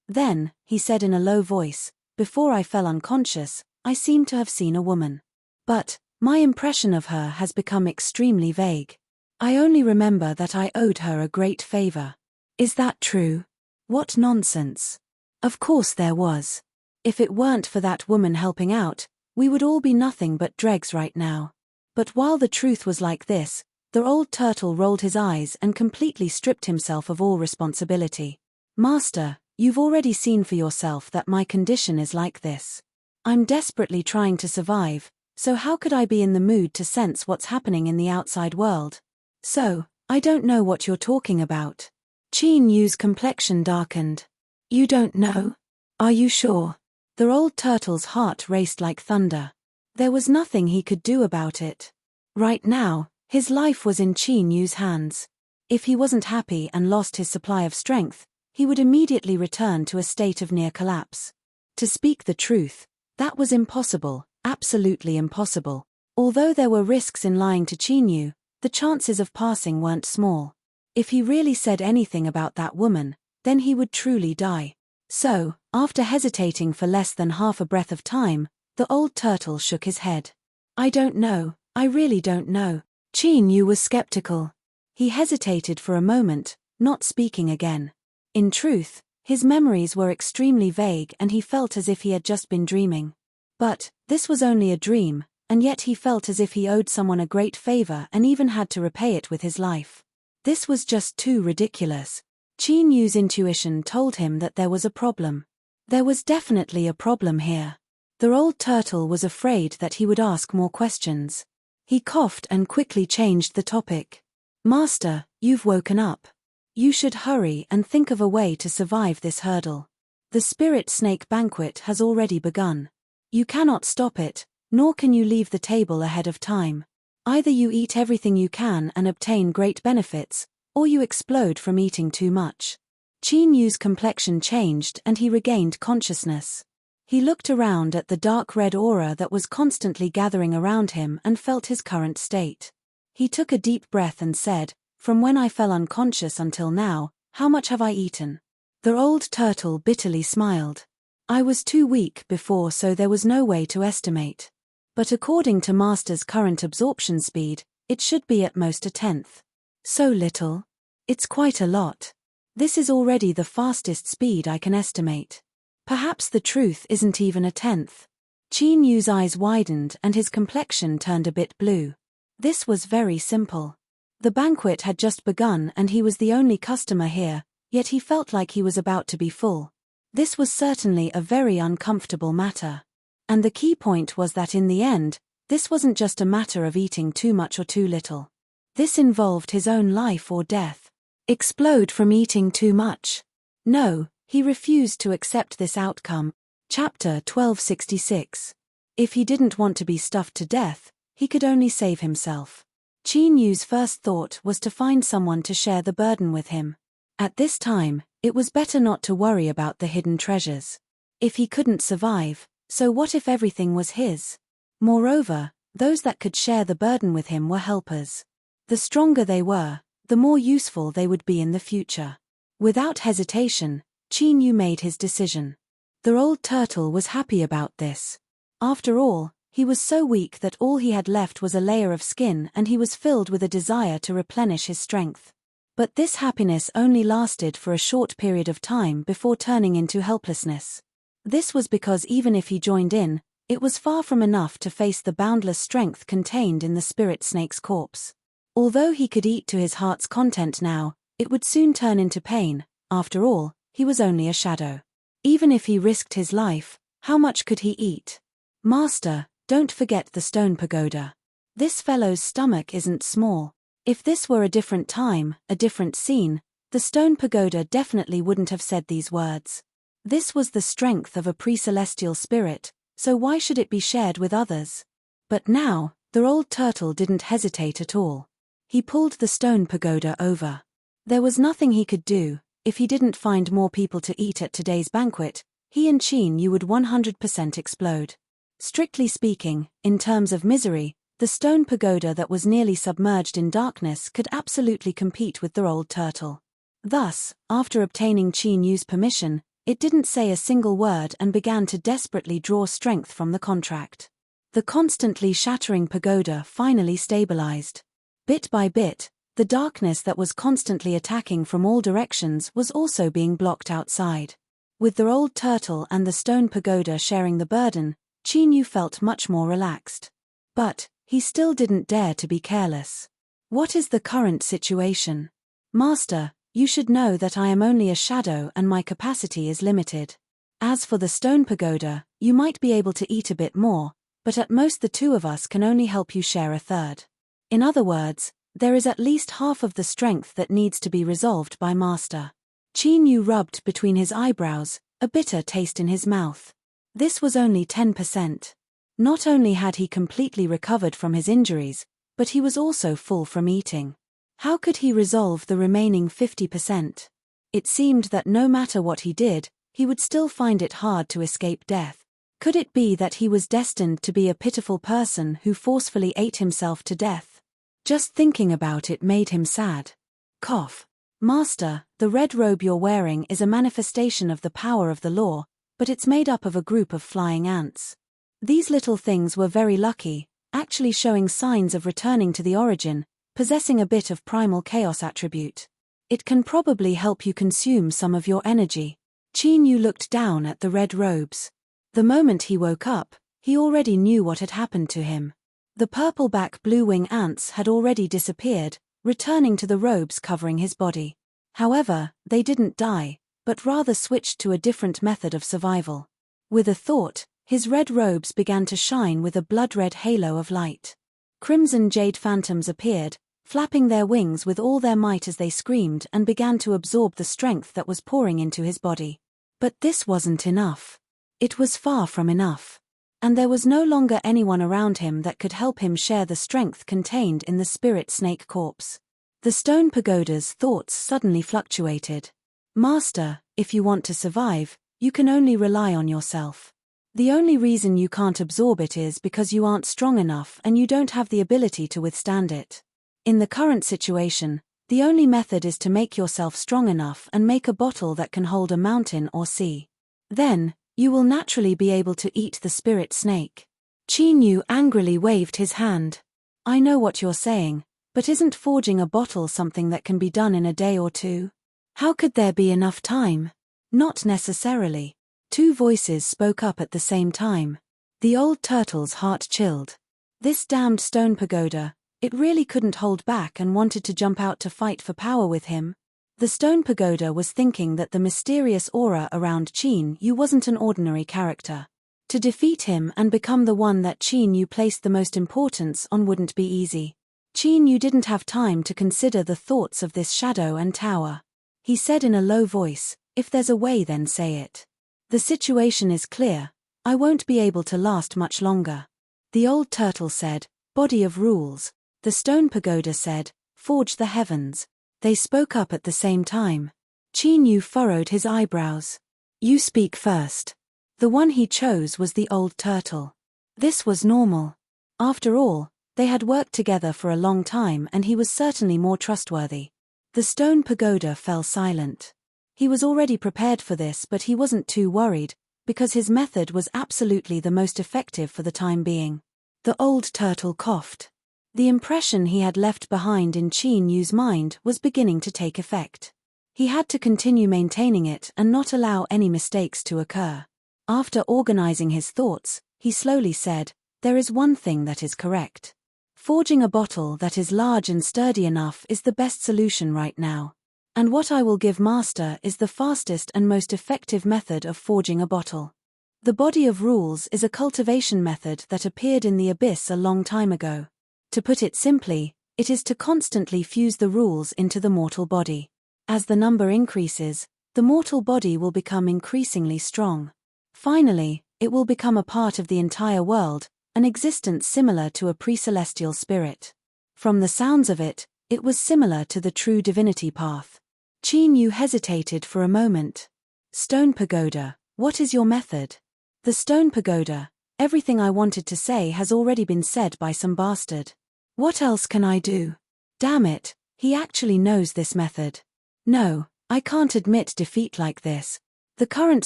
[SPEAKER 1] Then, he said in a low voice, "Before I fell unconscious, I seemed to have seen a woman. But my impression of her has become extremely vague. I only remember that I owed her a great favor. Is that true?" What nonsense. Of course there was. If it weren't for that woman helping out, we would all be nothing but dregs right now. But while the truth was like this, the old turtle rolled his eyes and completely stripped himself of all responsibility. "Master, you've already seen for yourself that my condition is like this. I'm desperately trying to survive, so how could I be in the mood to sense what's happening in the outside world? So, I don't know what you're talking about." Qin Yu's complexion darkened. "You don't know? Are you sure?" The old turtle's heart raced like thunder. There was nothing he could do about it. Right now, his life was in Qin Yu's hands. If he wasn't happy and lost his supply of strength, he would immediately return to a state of near collapse. To speak the truth, that was impossible, absolutely impossible. Although there were risks in lying to Qin Yu, the chances of passing weren't small. If he really said anything about that woman, then he would truly die. So, after hesitating for less than half a breath of time, the old turtle shook his head. "I don't know, I really don't know." Qin Yu was skeptical. He hesitated for a moment, not speaking again. In truth, his memories were extremely vague and he felt as if he had just been dreaming. But, this was only a dream, and yet he felt as if he owed someone a great favor and even had to repay it with his life. This was just too ridiculous. Qin Yu's intuition told him that there was a problem. There was definitely a problem here. The old turtle was afraid that he would ask more questions. He coughed and quickly changed the topic. "Master, you've woken up. You should hurry and think of a way to survive this hurdle. The spirit snake banquet has already begun. You cannot stop it, nor can you leave the table ahead of time. Either you eat everything you can and obtain great benefits, or you explode from eating too much." Qin Yu's complexion changed and he regained consciousness. He looked around at the dark red aura that was constantly gathering around him and felt his current state. He took a deep breath and said, "From when I fell unconscious until now, how much have I eaten?" The old turtle bitterly smiled. "I was too weak before, so there was no way to estimate. But according to Master's current absorption speed, it should be at most a tenth." "So little? It's quite a lot. This is already the fastest speed I can estimate. Perhaps the truth isn't even a tenth." Qin Yu's eyes widened and his complexion turned a bit blue. This was very simple. The banquet had just begun and he was the only customer here, yet he felt like he was about to be full. This was certainly a very uncomfortable matter. And the key point was that in the end, this wasn't just a matter of eating too much or too little. This involved his own life or death. Explode from eating too much? No, he refused to accept this outcome. Chapter 1266. If he didn't want to be stuffed to death, he could only save himself. Qin Yu's first thought was to find someone to share the burden with him. At this time, it was better not to worry about the hidden treasures. If he couldn't survive, so what if everything was his? Moreover, those that could share the burden with him were helpers. The stronger they were, the more useful they would be in the future. Without hesitation, Qin Yu made his decision. The old turtle was happy about this. After all, he was so weak that all he had left was a layer of skin and he was filled with a desire to replenish his strength. But this happiness only lasted for a short period of time before turning into helplessness. This was because even if he joined in, it was far from enough to face the boundless strength contained in the spirit snake's corpse. Although he could eat to his heart's content now, it would soon turn into pain. After all, he was only a shadow. Even if he risked his life, how much could he eat? Master, don't forget the stone pagoda. This fellow's stomach isn't small. If this were a different time, a different scene, the stone pagoda definitely wouldn't have said these words. This was the strength of a pre-celestial spirit, so why should it be shared with others? But now, the old turtle didn't hesitate at all. He pulled the stone pagoda over. There was nothing he could do. If he didn't find more people to eat at today's banquet, he and Qin Yu would 100% explode. Strictly speaking, in terms of misery, the stone pagoda that was nearly submerged in darkness could absolutely compete with the old turtle. Thus, after obtaining Qin Yu's permission, it didn't say a single word and began to desperately draw strength from the contract. The constantly shattering pagoda finally stabilized. Bit by bit, the darkness that was constantly attacking from all directions was also being blocked outside. With the old turtle and the stone pagoda sharing the burden, Qin Yu felt much more relaxed. But he still didn't dare to be careless. What is the current situation? Master, you should know that I am only a shadow and my capacity is limited. As for the stone pagoda, you might be able to eat a bit more, but at most the two of us can only help you share a third. In other words, there is at least half of the strength that needs to be resolved by Master. Qin Yu rubbed between his eyebrows, a bitter taste in his mouth. This was only 10%. Not only had he completely recovered from his injuries, but he was also full from eating. How could he resolve the remaining 50%? It seemed that no matter what he did, he would still find it hard to escape death. Could it be that he was destined to be a pitiful person who forcefully ate himself to death? Just thinking about it made him sad. Cough. Master, the red robe you're wearing is a manifestation of the power of the law, but it's made up of a group of flying ants. These little things were very lucky, actually showing signs of returning to the origin, possessing a bit of primal chaos attribute. It can probably help you consume some of your energy. Qin Yu looked down at the red robes. The moment he woke up, he already knew what had happened to him. The purple-back blue-wing ants had already disappeared, returning to the robes covering his body. However, they didn't die, but rather switched to a different method of survival. With a thought, his red robes began to shine with a blood-red halo of light. Crimson jade phantoms appeared, flapping their wings with all their might as they screamed and began to absorb the strength that was pouring into his body. But this wasn't enough. It was far from enough. And there was no longer anyone around him that could help him share the strength contained in the spirit snake corpse. The stone pagoda's thoughts suddenly fluctuated. Master, if you want to survive, you can only rely on yourself. The only reason you can't absorb it is because you aren't strong enough and you don't have the ability to withstand it. In the current situation, the only method is to make yourself strong enough and make a bottle that can hold a mountain or sea. Then, you will naturally be able to eat the spirit snake. Qin Yu angrily waved his hand. I know what you're saying, but isn't forging a bottle something that can be done in a day or two? How could there be enough time? Not necessarily. Two voices spoke up at the same time. The old turtle's heart chilled. This damned stone pagoda, it really couldn't hold back and wanted to jump out to fight for power with him. The stone pagoda was thinking that the mysterious aura around Qin Yu wasn't an ordinary character. To defeat him and become the one that Qin Yu placed the most importance on wouldn't be easy. Qin Yu didn't have time to consider the thoughts of this shadow and tower. He said in a low voice, if there's a way then say it. The situation is clear, I won't be able to last much longer. The old turtle said, body of rules. The stone pagoda said, forge the heavens. They spoke up at the same time. Qin Yu furrowed his eyebrows. You speak first. The one he chose was the old turtle. This was normal. After all, they had worked together for a long time and he was certainly more trustworthy. The stone pagoda fell silent. He was already prepared for this, but he wasn't too worried, because his method was absolutely the most effective for the time being. The old turtle coughed. The impression he had left behind in Qin Yu's mind was beginning to take effect. He had to continue maintaining it and not allow any mistakes to occur. After organizing his thoughts, he slowly said, "There is one thing that is correct. Forging a bottle that is large and sturdy enough is the best solution right now. And what I will give Master is the fastest and most effective method of forging a bottle. The body of rules is a cultivation method that appeared in the abyss a long time ago. To put it simply, it is to constantly fuse the rules into the mortal body. As the number increases, the mortal body will become increasingly strong. Finally, it will become a part of the entire world, an existence similar to a pre-celestial spirit. From the sounds of it, it was similar to the true divinity path." Qin Yu hesitated for a moment. "Stone pagoda, what is your method?" "The stone pagoda, everything I wanted to say has already been said by some bastard. What else can I do? Damn it, he actually knows this method. No, I can't admit defeat like this." The current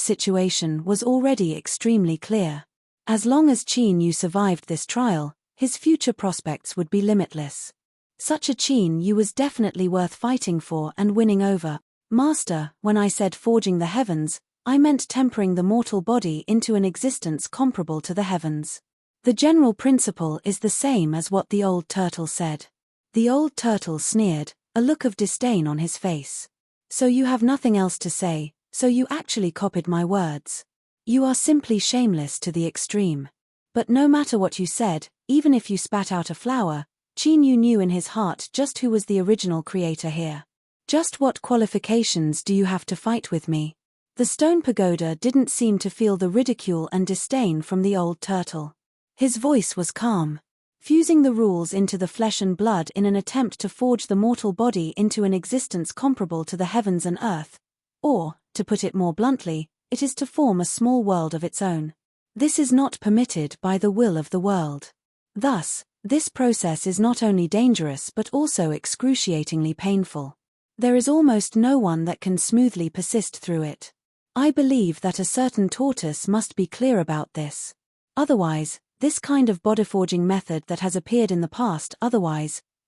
[SPEAKER 1] situation was already extremely clear. As long as Qin Yu survived this trial, his future prospects would be limitless. Such a Qin Yu was definitely worth fighting for and winning over. "Master, when I said forging the heavens, I meant tempering the mortal body into an existence comparable to the heavens. The general principle is the same as what the old turtle said." The old turtle sneered, a look of disdain on his face. "So you have nothing else to say, so you actually copied my words. You are simply shameless to the extreme. But no matter what you said, even if you spat out a flower, Qin Yu knew in his heart just who was the original creator here. Just what qualifications do you have to fight with me?" The stone pagoda didn't seem to feel the ridicule and disdain from the old turtle. His voice was calm. "Fusing the rules into the flesh and blood in an attempt to forge the mortal body into an existence comparable to the heavens and earth. Or, to put it more bluntly, it is to form a small world of its own. This is not permitted by the will of the world. Thus, this process is not only dangerous but also excruciatingly painful. There is almost no one that can smoothly persist through it. I believe that a certain tortoise must be clear about this. Otherwise, this kind of body forging method that has appeared in the past,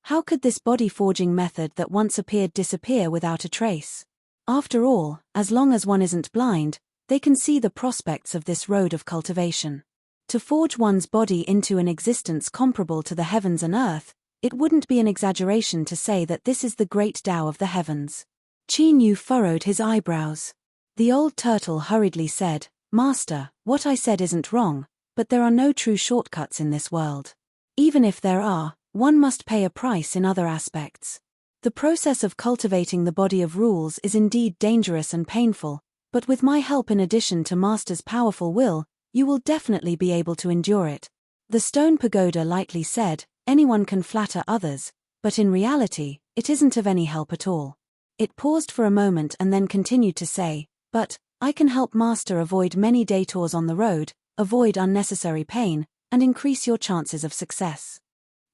[SPEAKER 1] how could this body forging method that once appeared disappear without a trace? After all, as long as one isn't blind, they can see the prospects of this road of cultivation. To forge one's body into an existence comparable to the heavens and earth, it wouldn't be an exaggeration to say that this is the great Tao of the heavens." Qin Yu furrowed his eyebrows. The old turtle hurriedly said, "Master, what I said isn't wrong, but there are no true shortcuts in this world. Even if there are, one must pay a price in other aspects. The process of cultivating the body of rules is indeed dangerous and painful, but with my help in addition to Master's powerful will, you will definitely be able to endure it." The stone pagoda lightly said, "Anyone can flatter others, but in reality, it isn't of any help at all." It paused for a moment and then continued to say, "But, I can help Master avoid many detours on the road, avoid unnecessary pain, and increase your chances of success.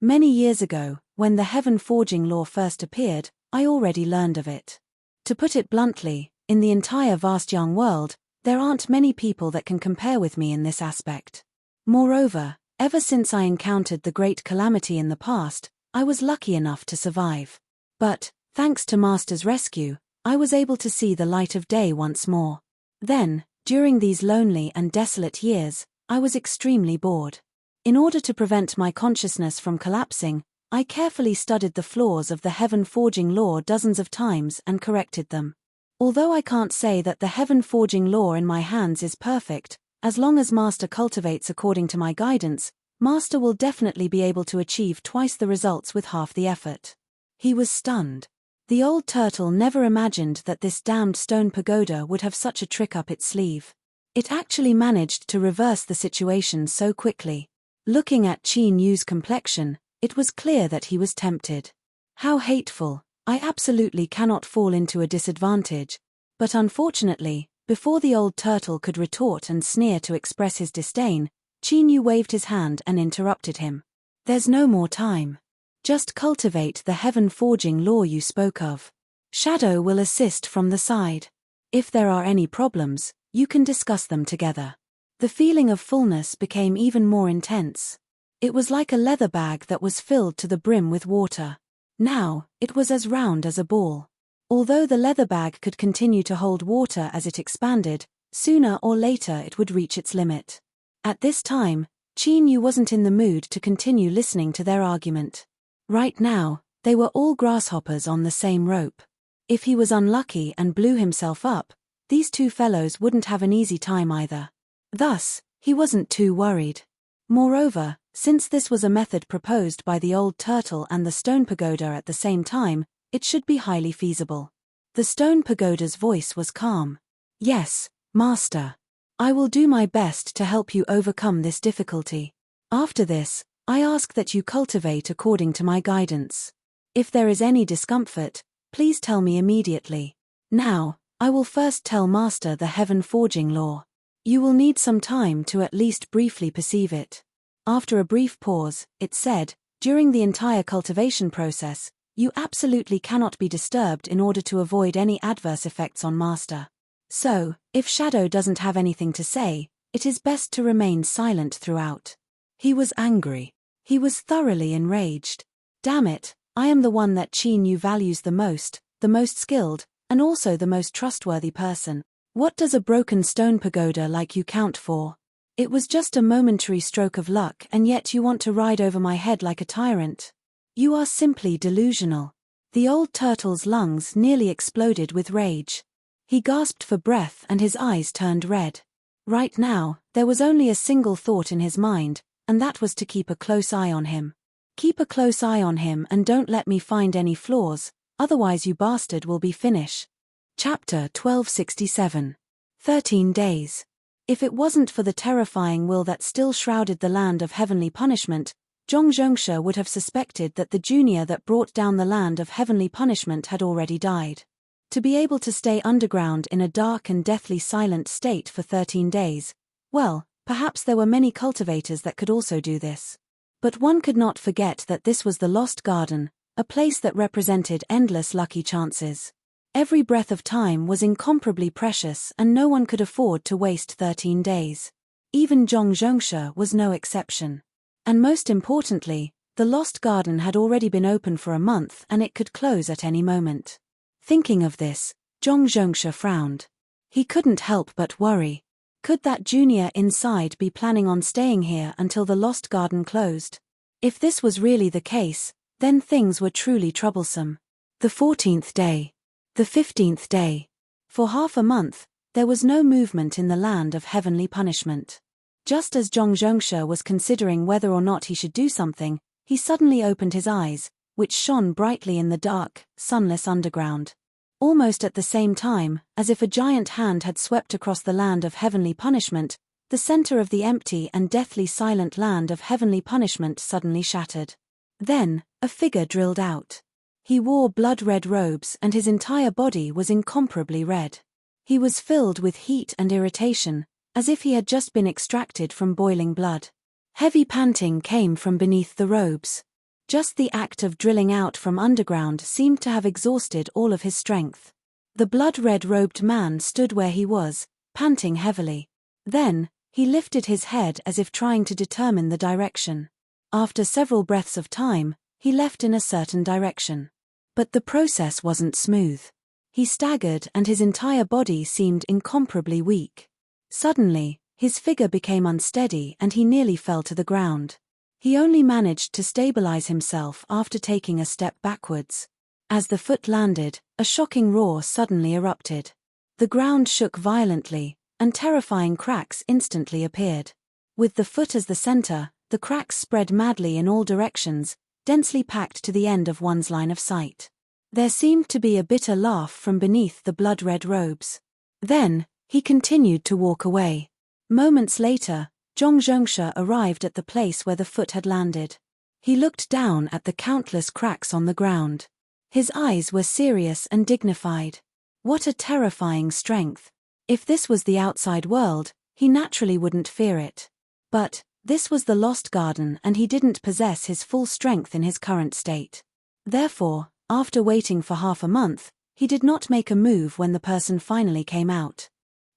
[SPEAKER 1] Many years ago, when the heaven forging law first appeared, I already learned of it. To put it bluntly, in the entire vast young world, there aren't many people that can compare with me in this aspect. Moreover, ever since I encountered the great calamity in the past, I was lucky enough to survive. But, thanks to Master's rescue, I was able to see the light of day once more. Then, during these lonely and desolate years, I was extremely bored. In order to prevent my consciousness from collapsing, I carefully studied the flaws of the heaven forging law dozens of times and corrected them. Although I can't say that the heaven forging law in my hands is perfect, as long as Master cultivates according to my guidance, Master will definitely be able to achieve twice the results with half the effort." He was stunned. The old turtle never imagined that this damned stone pagoda would have such a trick up its sleeve. It actually managed to reverse the situation so quickly. Looking at Qin Yu's complexion, it was clear that he was tempted. How hateful! I absolutely cannot fall into a disadvantage. But unfortunately, before the old turtle could retort and sneer to express his disdain, Qin Yu waved his hand and interrupted him. "There's no more time. Just cultivate the heaven forging law you spoke of. Shadow will assist from the side. If there are any problems, you can discuss them together." The feeling of fullness became even more intense. It was like a leather bag that was filled to the brim with water. Now, it was as round as a ball. Although the leather bag could continue to hold water as it expanded, Sooner or later it would reach its limit. At this time, Qin Yu wasn't in the mood to continue listening to their argument. Right now, they were all grasshoppers on the same rope. If he was unlucky and blew himself up, these two fellows wouldn't have an easy time either. Thus, he wasn't too worried. Moreover, since this was a method proposed by the old turtle and the stone pagoda at the same time, it should be highly feasible. The stone pagoda's voice was calm. "Yes, Master. I will do my best to help you overcome this difficulty. After this, I ask that you cultivate according to my guidance. If there is any discomfort, please tell me immediately. Now, I will first tell Master the heaven forging law. You will need some time to at least briefly perceive it." After a brief pause, it said, "During the entire cultivation process, you absolutely cannot be disturbed in order to avoid any adverse effects on Master. So, if Shadow doesn't have anything to say, it is best to remain silent throughout." He was angry. He was thoroughly enraged. Damn it, I am the one that Qin Yu values the most skilled, and also the most trustworthy person. What does a broken stone pagoda like you count for? It was just a momentary stroke of luck, and yet you want to ride over my head like a tyrant. You are simply delusional. The old turtle's lungs nearly exploded with rage. He gasped for breath and his eyes turned red. Right now, there was only a single thought in his mind, and that was to keep a close eye on him. Keep a close eye on him and don't let me find any flaws, otherwise you bastard will be finished. Chapter 1267. 13 Days. If it wasn't for the terrifying will that still shrouded the land of heavenly punishment, Zhongzhongshe would have suspected that the junior that brought down the land of heavenly punishment had already died. To be able to stay underground in a dark and deathly silent state for 13 days, well, perhaps there were many cultivators that could also do this. But one could not forget that this was the Lost Garden, a place that represented endless lucky chances. Every breath of time was incomparably precious and no one could afford to waste 13 days. Even Zhongzhongshe was no exception. And most importantly, the Lost Garden had already been open for a month and it could close at any moment. Thinking of this, Zhongzhongshe frowned. He couldn't help but worry. Could that junior inside be planning on staying here until the Lost Garden closed? If this was really the case, then things were truly troublesome. The 14th day. The 15th day. For half a month, there was no movement in the land of heavenly punishment. Just as Zhongzhongshe was considering whether or not he should do something, he suddenly opened his eyes, which shone brightly in the dark, sunless underground. Almost at the same time, as if a giant hand had swept across the land of heavenly punishment, the center of the empty and deathly silent land of heavenly punishment suddenly shattered. Then, a figure drilled out. He wore blood-red robes and his entire body was incomparably red. He was filled with heat and irritation, as if he had just been extracted from boiling blood. Heavy panting came from beneath the robes. Just the act of drilling out from underground seemed to have exhausted all of his strength. The blood-red-robed man stood where he was, panting heavily. Then, he lifted his head as if trying to determine the direction. After several breaths of time, he left in a certain direction. But the process wasn't smooth. He staggered and his entire body seemed incomparably weak. Suddenly, his figure became unsteady and he nearly fell to the ground. He only managed to stabilize himself after taking a step backwards. As the foot landed, a shocking roar suddenly erupted. The ground shook violently, and terrifying cracks instantly appeared. With the foot as the center, the cracks spread madly in all directions, densely packed to the end of one's line of sight. There seemed to be a bitter laugh from beneath the blood-red robes. Then, he continued to walk away. Moments later, Zhongzhongshe arrived at the place where the foot had landed. He looked down at the countless cracks on the ground. His eyes were serious and dignified. What a terrifying strength. If this was the outside world, he naturally wouldn't fear it. But, this was the Lost Garden and he didn't possess his full strength in his current state. Therefore, after waiting for half a month, he did not make a move when the person finally came out.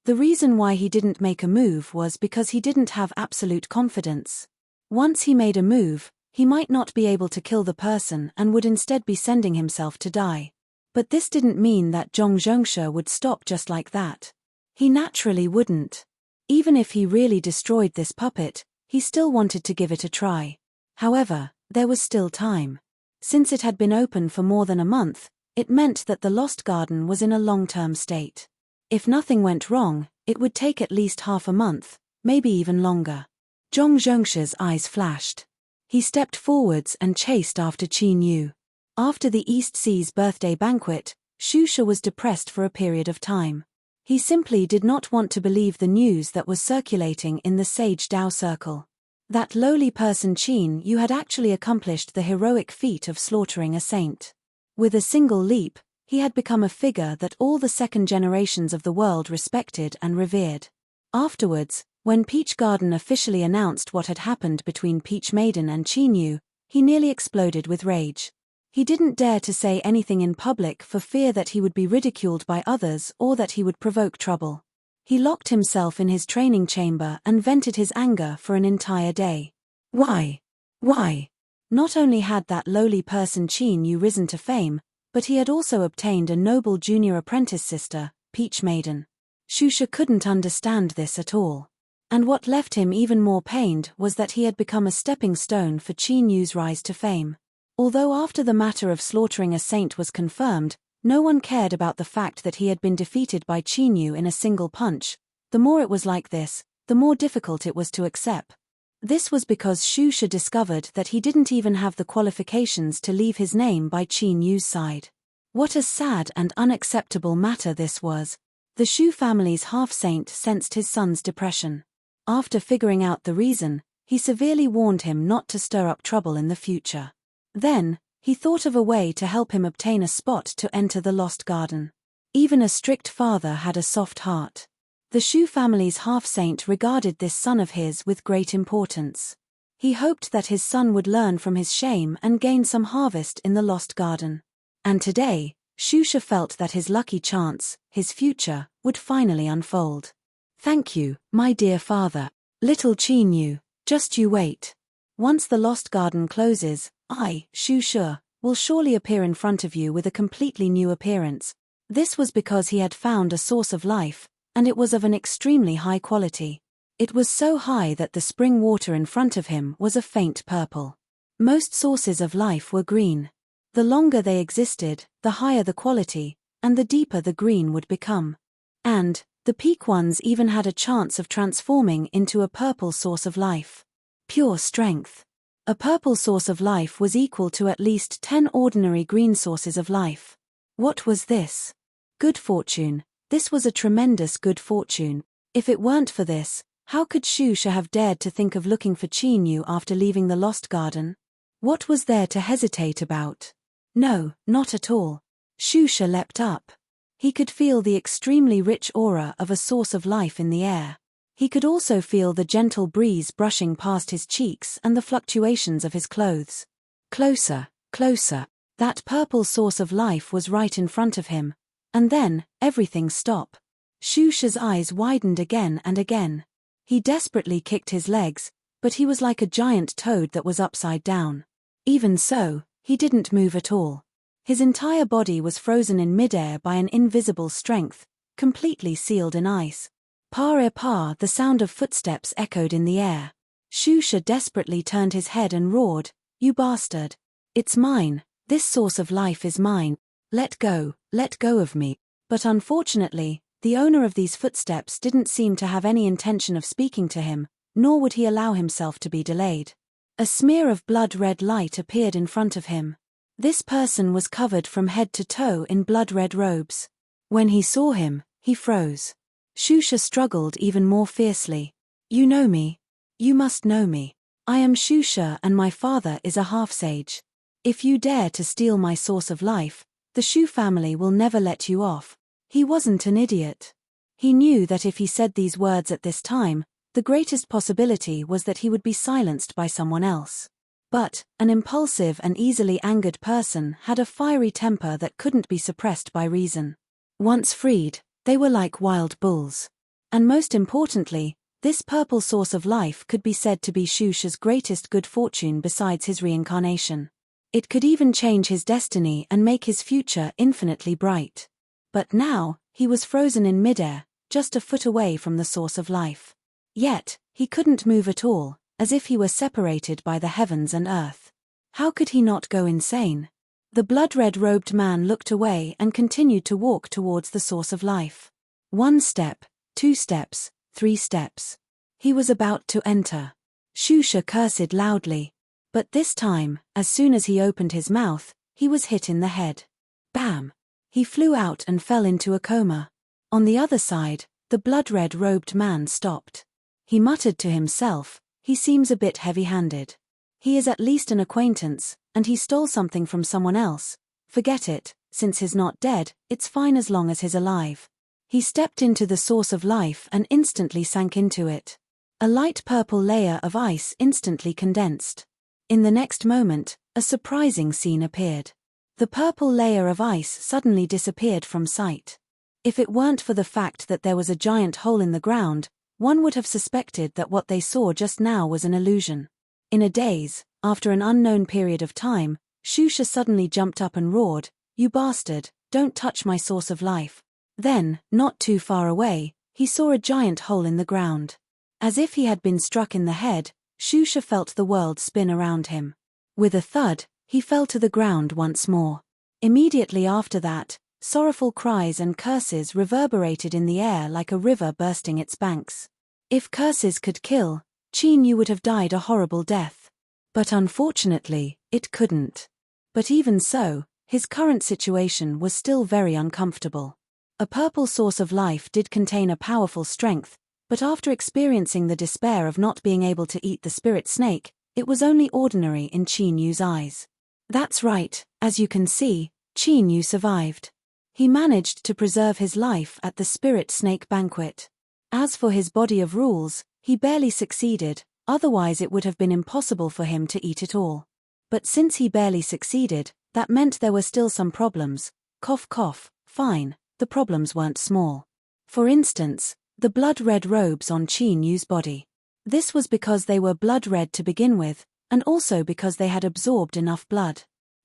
[SPEAKER 1] The reason why he didn't make a move was because he didn't have absolute confidence. Once he made a move, he might not be able to kill the person and would instead be sending himself to die. But this didn't mean that Zhongzhongshe would stop just like that. He naturally wouldn't. Even if he really destroyed this puppet, he still wanted to give it a try. However, there was still time. Since it had been open for more than a month, it meant that the lost garden was in a long-term state. If nothing went wrong, it would take at least half a month, maybe even longer. Zhong Zhongsha's eyes flashed. He stepped forwards and chased after Qin Yu. After the East Sea's birthday banquet, Shusha was depressed for a period of time. He simply did not want to believe the news that was circulating in the Sage Dao Circle. That lowly person Qin Yu had actually accomplished the heroic feat of slaughtering a saint. With a single leap, he had become a figure that all the second generations of the world respected and revered. Afterwards, when Peach Garden officially announced what had happened between Peach Maiden and Qin Yu, he nearly exploded with rage. He didn't dare to say anything in public for fear that he would be ridiculed by others or that he would provoke trouble. He locked himself in his training chamber and vented his anger for an entire day. Why? Why? Not only had that lowly person Qin Yu risen to fame, but he had also obtained a noble junior apprentice sister, Peach Maiden. Shusha couldn't understand this at all. And what left him even more pained was that he had become a stepping stone for Qin Yu's rise to fame. Although after the matter of slaughtering a saint was confirmed, no one cared about the fact that he had been defeated by Qin Yu in a single punch. The more it was like this, the more difficult it was to accept. This was because Shusha discovered that he didn't even have the qualifications to leave his name by Qin Yu's side. What a sad and unacceptable matter this was. The Shu family's half-saint sensed his son's depression. After figuring out the reason, he severely warned him not to stir up trouble in the future. Then, he thought of a way to help him obtain a spot to enter the Lost Garden. Even a strict father had a soft heart. The Shu family's half-saint regarded this son of his with great importance. He hoped that his son would learn from his shame and gain some harvest in the Lost Garden. And today, Shusha felt that his lucky chance, his future, would finally unfold. Thank you, my dear father. Little Qin Yu, just you wait. Once the Lost Garden closes, I, Shusha, will surely appear in front of you with a completely new appearance. This was because he had found a source of life, and it was of an extremely high quality. It was so high that the spring water in front of him was a faint purple. Most sources of life were green. The longer they existed, the higher the quality, and the deeper the green would become. And, the peak ones even had a chance of transforming into a purple source of life. Pure strength. A purple source of life was equal to at least 10 ordinary green sources of life. What was this? Good fortune. This was a tremendous good fortune. If it weren't for this, how could Shusha have dared to think of looking for Qin Yu after leaving the Lost Garden? What was there to hesitate about? No, not at all. Shusha leapt up. He could feel the extremely rich aura of a source of life in the air. He could also feel the gentle breeze brushing past his cheeks and the fluctuations of his clothes. Closer, closer. That purple source of life was right in front of him. And then, everything stopped. Shusha's eyes widened again and again. He desperately kicked his legs, but he was like a giant toad that was upside down. Even so, he didn't move at all. His entire body was frozen in midair by an invisible strength, completely sealed in ice. Pa, the sound of footsteps echoed in the air. Shusha desperately turned his head and roared, "You bastard! It's mine, this source of life is mine. Let go of me." But unfortunately, the owner of these footsteps didn't seem to have any intention of speaking to him, nor would he allow himself to be delayed. A smear of blood-red light appeared in front of him. This person was covered from head to toe in blood-red robes. When he saw him, he froze. Shusha struggled even more fiercely. "You know me. You must know me. I am Shusha and my father is a half-sage. If you dare to steal my source of life, the Shu family will never let you off." He wasn't an idiot. He knew that if he said these words at this time, the greatest possibility was that he would be silenced by someone else. But, an impulsive and easily angered person had a fiery temper that couldn't be suppressed by reason. Once freed, they were like wild bulls. And most importantly, this purple source of life could be said to be Shusha's greatest good fortune besides his reincarnation. It could even change his destiny and make his future infinitely bright. But now, he was frozen in midair, just a foot away from the source of life. Yet, he couldn't move at all, as if he were separated by the heavens and earth. How could he not go insane? The blood-red-robed man looked away and continued to walk towards the source of life. 1 step, 2 steps, 3 steps. He was about to enter. Shusha cursed loudly. But this time, as soon as he opened his mouth, he was hit in the head. Bam! He flew out and fell into a coma. On the other side, the blood-red-robed man stopped. He muttered to himself, "He seems a bit heavy-handed. He is at least an acquaintance, and he stole something from someone else. Forget it, since he's not dead, it's fine as long as he's alive." He stepped into the source of life and instantly sank into it. A light purple layer of ice instantly condensed. In the next moment, a surprising scene appeared. The purple layer of ice suddenly disappeared from sight. If it weren't for the fact that there was a giant hole in the ground, one would have suspected that what they saw just now was an illusion. In a daze, after an unknown period of time, Shusha suddenly jumped up and roared, "You bastard, don't touch my source of life." Then, not too far away, he saw a giant hole in the ground. As if he had been struck in the head, Shusha felt the world spin around him. With a thud, he fell to the ground once more. Immediately after that, sorrowful cries and curses reverberated in the air like a river bursting its banks. If curses could kill, Chinyu would have died a horrible death. But unfortunately, it couldn't. But even so, his current situation was still very uncomfortable. A purple source of life did contain a powerful strength, but after experiencing the despair of not being able to eat the spirit snake, it was only ordinary in Chinyu's eyes. That's right, as you can see, Chinyu survived. He managed to preserve his life at the spirit snake banquet. As for his body of rules, he barely succeeded, otherwise it would have been impossible for him to eat it all. But since he barely succeeded, that meant there were still some problems. Cough cough, fine, the problems weren't small. For instance, the blood-red robes on Chinyu's body. This was because they were blood-red to begin with, and also because they had absorbed enough blood.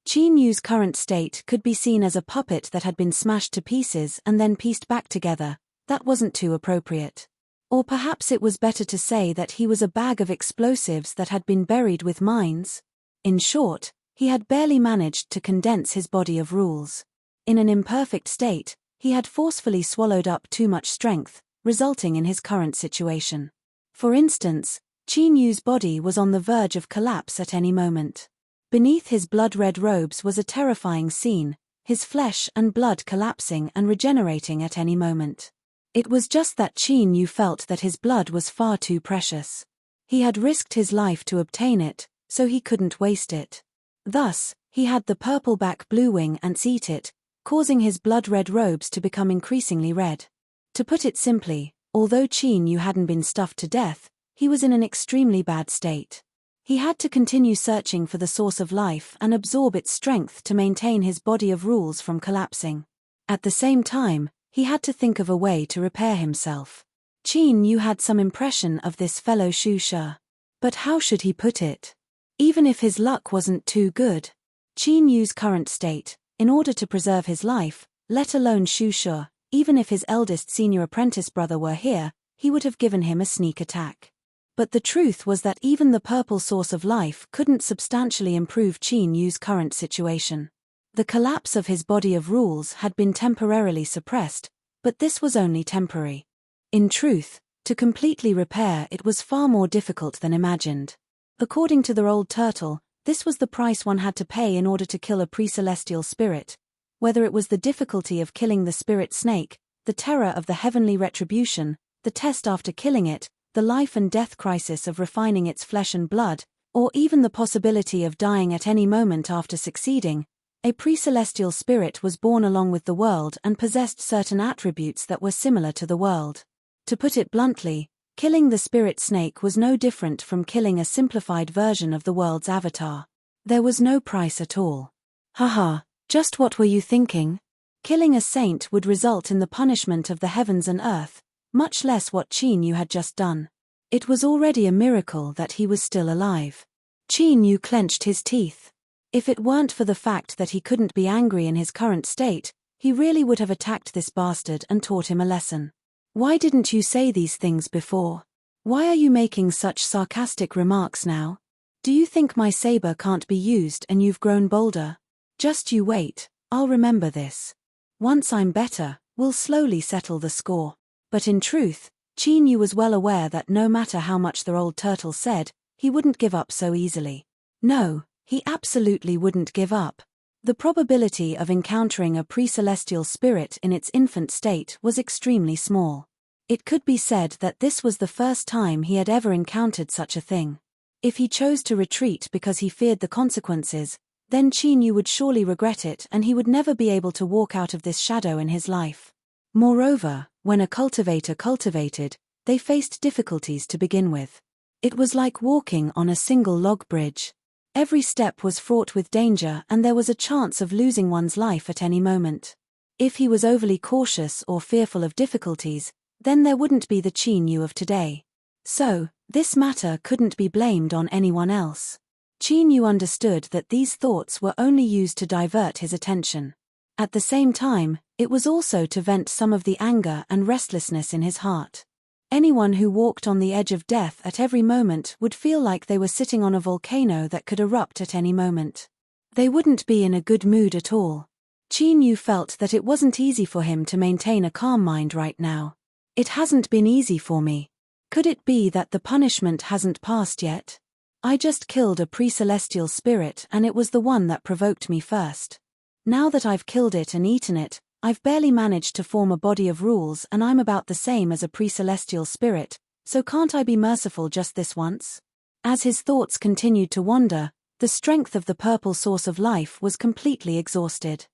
[SPEAKER 1] Chinyu's current state could be seen as a puppet that had been smashed to pieces and then pieced back together. That wasn't too appropriate. Or perhaps it was better to say that he was a bag of explosives that had been buried with mines. In short, he had barely managed to condense his body of rules. In an imperfect state, he had forcefully swallowed up too much strength, resulting in his current situation. For instance, Chinyu's body was on the verge of collapse at any moment. Beneath his blood-red robes was a terrifying scene, his flesh and blood collapsing and regenerating at any moment. It was just that Chinyu felt that his blood was far too precious. He had risked his life to obtain it, so he couldn't waste it. Thus, he had the purple-back blue wing ants eat it, causing his blood-red robes to become increasingly red. To put it simply, although Chinyu hadn't been stuffed to death, he was in an extremely bad state. He had to continue searching for the source of life and absorb its strength to maintain his body of rules from collapsing. At the same time, he had to think of a way to repair himself. Chinyu had some impression of this fellow Shusha. But how should he put it? Even if his luck wasn't too good, Chinyu's current state, in order to preserve his life, let alone Shusha, even if his eldest senior apprentice brother were here, he would have given him a sneak attack. But the truth was that even the purple source of life couldn't substantially improve Chinyu's current situation. The collapse of his body of rules had been temporarily suppressed, but this was only temporary. In truth, to completely repair it was far more difficult than imagined. According to the old turtle, this was the price one had to pay in order to kill a pre-celestial spirit, whether it was the difficulty of killing the spirit snake, the terror of the heavenly retribution, the test after killing it, the life and death crisis of refining its flesh and blood, or even the possibility of dying at any moment after succeeding. A pre-celestial spirit was born along with the world and possessed certain attributes that were similar to the world. To put it bluntly, killing the spirit snake was no different from killing a simplified version of the world's avatar. There was no price at all. Haha, just what were you thinking? Killing a saint would result in the punishment of the heavens and earth, much less what Chinyu had just done. It was already a miracle that he was still alive. Chinyu clenched his teeth. If it weren't for the fact that he couldn't be angry in his current state, he really would have attacked this bastard and taught him a lesson. Why didn't you say these things before? Why are you making such sarcastic remarks now? Do you think my saber can't be used and you've grown bolder? Just you wait, I'll remember this. Once I'm better, we'll slowly settle the score. But in truth, Qin Yu was well aware that no matter how much the old turtle said, he wouldn't give up so easily. No, he absolutely wouldn't give up. The probability of encountering a pre-celestial spirit in its infant state was extremely small. It could be said that this was the first time he had ever encountered such a thing. If he chose to retreat because he feared the consequences, then Qin Yu would surely regret it and he would never be able to walk out of this shadow in his life. Moreover, when a cultivator cultivated, they faced difficulties to begin with. It was like walking on a single log bridge. Every step was fraught with danger and there was a chance of losing one's life at any moment. If he was overly cautious or fearful of difficulties, then there wouldn't be the Qin Yu of today. So, this matter couldn't be blamed on anyone else. Qin Yu understood that these thoughts were only used to divert his attention. At the same time, it was also to vent some of the anger and restlessness in his heart. Anyone who walked on the edge of death at every moment would feel like they were sitting on a volcano that could erupt at any moment. They wouldn't be in a good mood at all. Qin Yu felt that it wasn't easy for him to maintain a calm mind right now. It hasn't been easy for me. Could it be that the punishment hasn't passed yet? I just killed a pre-celestial spirit and it was the one that provoked me first. Now that I've killed it and eaten it, I've barely managed to form a body of rules and I'm about the same as a pre-celestial spirit, so can't I be merciful just this once? As his thoughts continued to wander, the strength of the purple source of life was completely exhausted.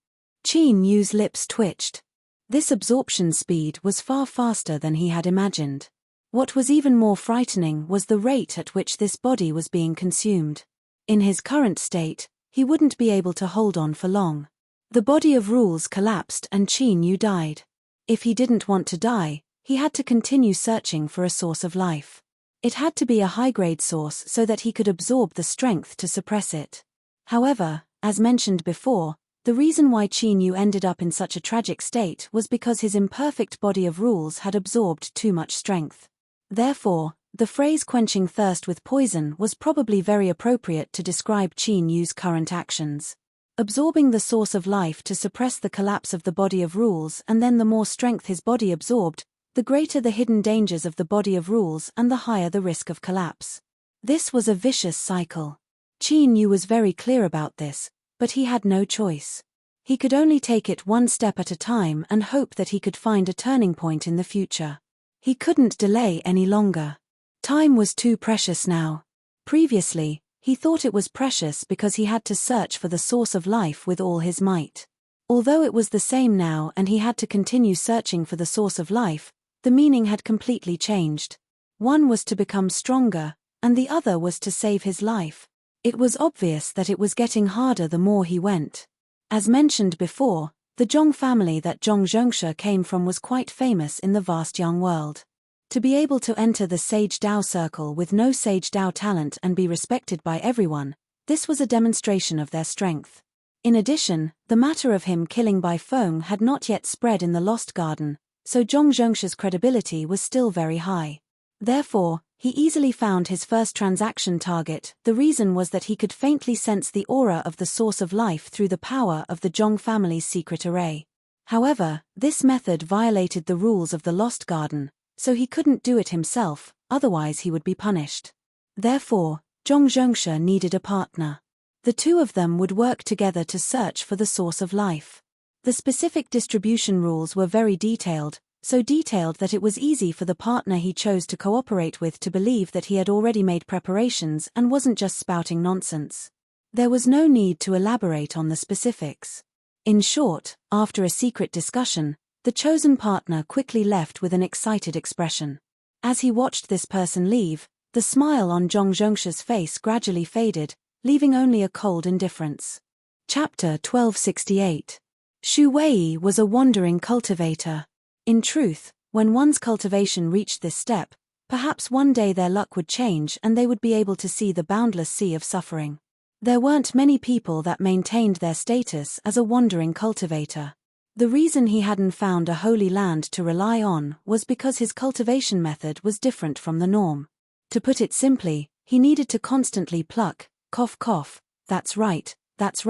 [SPEAKER 1] Qin Yu's lips twitched. This absorption speed was far faster than he had imagined. What was even more frightening was the rate at which this body was being consumed. In his current state, he wouldn't be able to hold on for long. The body of rules collapsed and Qin Yu died. If he didn't want to die, he had to continue searching for a source of life. It had to be a high-grade source so that he could absorb the strength to suppress it. However, as mentioned before, the reason why Qin Yu ended up in such a tragic state was because his imperfect body of rules had absorbed too much strength. Therefore, the phrase quenching thirst with poison was probably very appropriate to describe Qin Yu's current actions. Absorbing the source of life to suppress the collapse of the body of rules, and then the more strength his body absorbed, the greater the hidden dangers of the body of rules and the higher the risk of collapse. This was a vicious cycle. Qin Yu was very clear about this, but he had no choice. He could only take it one step at a time and hope that he could find a turning point in the future. He couldn't delay any longer. Time was too precious now. Previously, he thought it was precious because he had to search for the source of life with all his might. Although it was the same now and he had to continue searching for the source of life, the meaning had completely changed. One was to become stronger, and the other was to save his life. It was obvious that it was getting harder the more he went. As mentioned before, the Zhong family that Zhong Zhongshe came from was quite famous in the vast young world. To be able to enter the Sage Dao circle with no Sage Dao talent and be respected by everyone, this was a demonstration of their strength. In addition, the matter of him killing by Feng had not yet spread in the Lost Garden, so Zhong Zhongshe's credibility was still very high. Therefore, he easily found his first transaction target. The reason was that he could faintly sense the aura of the source of life through the power of the Zhong family's secret array. However, this method violated the rules of the Lost Garden, so he couldn't do it himself, otherwise he would be punished. Therefore, Zhong Zhongshe needed a partner. The two of them would work together to search for the source of life. The specific distribution rules were very detailed, so detailed that it was easy for the partner he chose to cooperate with to believe that he had already made preparations and wasn't just spouting nonsense. There was no need to elaborate on the specifics. In short, after a secret discussion, the chosen partner quickly left with an excited expression. As he watched this person leave, the smile on Zhong Zhongshe's face gradually faded, leaving only a cold indifference. Chapter 1268. Xu Wei was a wandering cultivator. In truth, when one's cultivation reached this step, perhaps one day their luck would change and they would be able to see the boundless sea of suffering. There weren't many people that maintained their status as a wandering cultivator. The reason he hadn't found a holy land to rely on was because his cultivation method was different from the norm. To put it simply, he needed to constantly pluck, cough cough, that's right, that's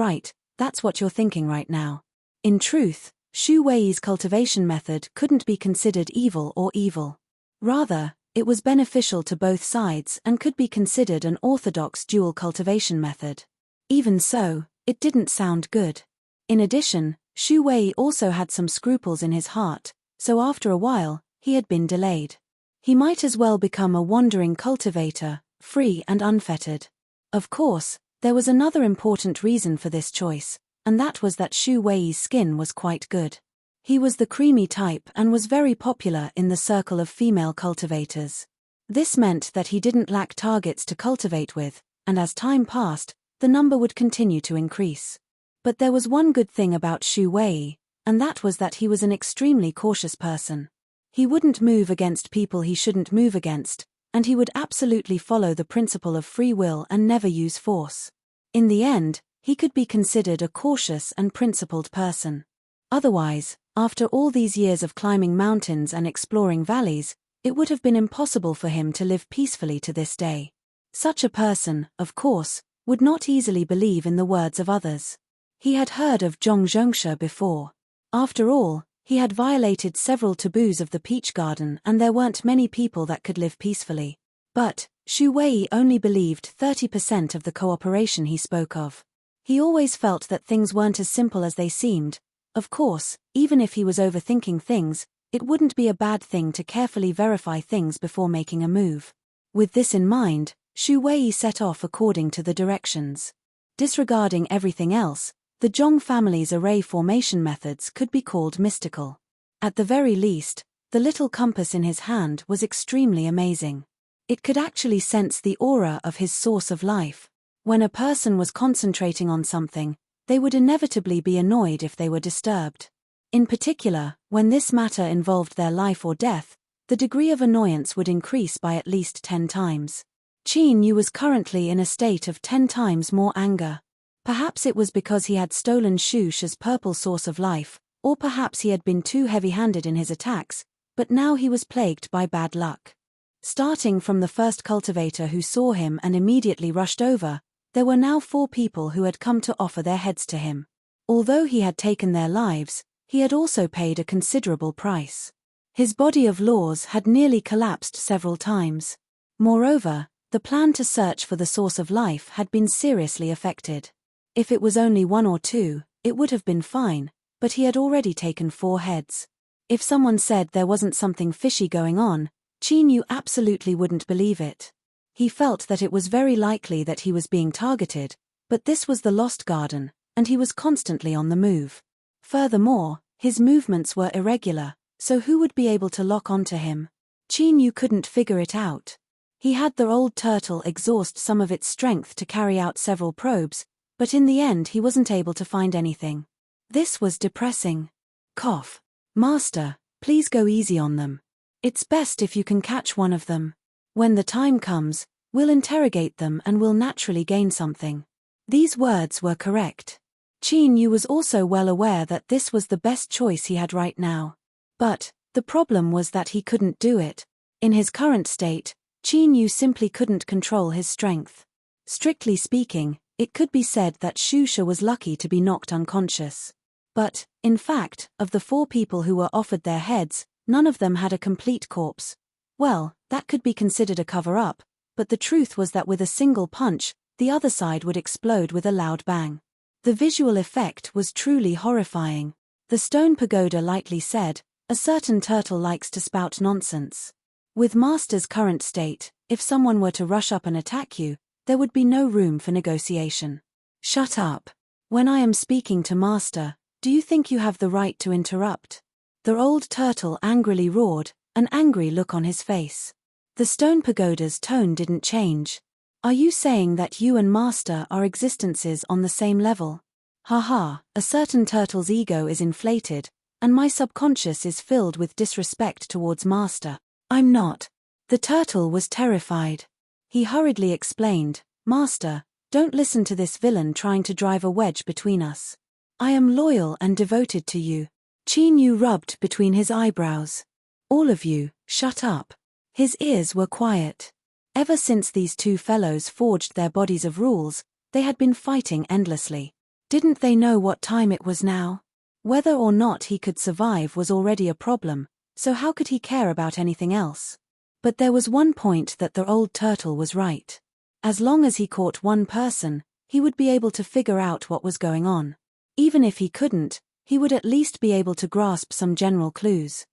[SPEAKER 1] what you're thinking right now. In truth, Shu Wei's cultivation method couldn't be considered evil or evil. Rather, it was beneficial to both sides and could be considered an orthodox dual cultivation method. Even so, it didn't sound good. In addition, Shu Wei also had some scruples in his heart, so after a while, he had been delayed. He might as well become a wandering cultivator, free and unfettered. Of course, there was another important reason for this choice, and that was that Shu Wei's skin was quite good. He was the creamy type and was very popular in the circle of female cultivators. This meant that he didn't lack targets to cultivate with, and as time passed, the number would continue to increase. But there was one good thing about Shu Wei, and that was that he was an extremely cautious person. He wouldn't move against people he shouldn't move against, and he would absolutely follow the principle of free will and never use force. In the end, he could be considered a cautious and principled person. Otherwise, after all these years of climbing mountains and exploring valleys, it would have been impossible for him to live peacefully to this day. Such a person, of course, would not easily believe in the words of others. He had heard of Zhongzhongshe before. After all, he had violated several taboos of the peach garden and there weren't many people that could live peacefully. But, Shu Wei only believed 30% of the cooperation he spoke of. He always felt that things weren't as simple as they seemed. Of course, even if he was overthinking things, it wouldn't be a bad thing to carefully verify things before making a move. With this in mind, Shu Wei set off according to the directions. Disregarding everything else, the Zhong family's array formation methods could be called mystical. At the very least, the little compass in his hand was extremely amazing. It could actually sense the aura of his source of life. When a person was concentrating on something, they would inevitably be annoyed if they were disturbed. In particular, when this matter involved their life or death, the degree of annoyance would increase by at least 10 times. Qin Yu was currently in a state of 10 times more anger. Perhaps it was because he had stolen Shu She's purple source of life, or perhaps he had been too heavy-handed in his attacks, but now he was plagued by bad luck. Starting from the first cultivator who saw him and immediately rushed over, there were now 4 people who had come to offer their heads to him. Although he had taken their lives, he had also paid a considerable price. His body of laws had nearly collapsed several times. Moreover, the plan to search for the source of life had been seriously affected. If it was only 1 or 2, it would have been fine, but he had already taken 4 heads. If someone said there wasn't something fishy going on, Qin Yu absolutely wouldn't believe it. He felt that it was very likely that he was being targeted, but this was the Lost Garden, and he was constantly on the move. Furthermore, his movements were irregular, so who would be able to lock onto him? Qin Yu couldn't figure it out. He had the old turtle exhaust some of its strength to carry out several probes, but in the end he wasn't able to find anything. This was depressing. Cough. Master, please go easy on them. It's best if you can catch one of them. When the time comes, we'll interrogate them and we'll naturally gain something. These words were correct. Qin Yu was also well aware that this was the best choice he had right now. But, the problem was that he couldn't do it. In his current state, Qin Yu simply couldn't control his strength. Strictly speaking, it could be said that Shu She was lucky to be knocked unconscious. But, in fact, of the 4 people who were offered their heads, none of them had a complete corpse. Well, that could be considered a cover-up, but the truth was that with a single punch, the other side would explode with a loud bang. The visual effect was truly horrifying. The stone pagoda lightly said, "A certain turtle likes to spout nonsense." With Master's current state, if someone were to rush up and attack you, there would be no room for negotiation. Shut up. When I am speaking to Master, do you think you have the right to interrupt? The old turtle angrily roared, an angry look on his face. The stone pagoda's tone didn't change. Are you saying that you and Master are existences on the same level? Haha, a certain turtle's ego is inflated, and my subconscious is filled with disrespect towards Master. I'm not. The turtle was terrified. He hurriedly explained, "Master, don't listen to this villain trying to drive a wedge between us. I am loyal and devoted to you. Qin Yu rubbed between his eyebrows. All of you, shut up. His ears were quiet. Ever since these two fellows forged their bodies of rules, they had been fighting endlessly. Didn't they know what time it was now? Whether or not he could survive was already a problem, so how could he care about anything else? But there was one point that the old turtle was right. As long as he caught one person, he would be able to figure out what was going on. Even if he couldn't, he would at least be able to grasp some general clues.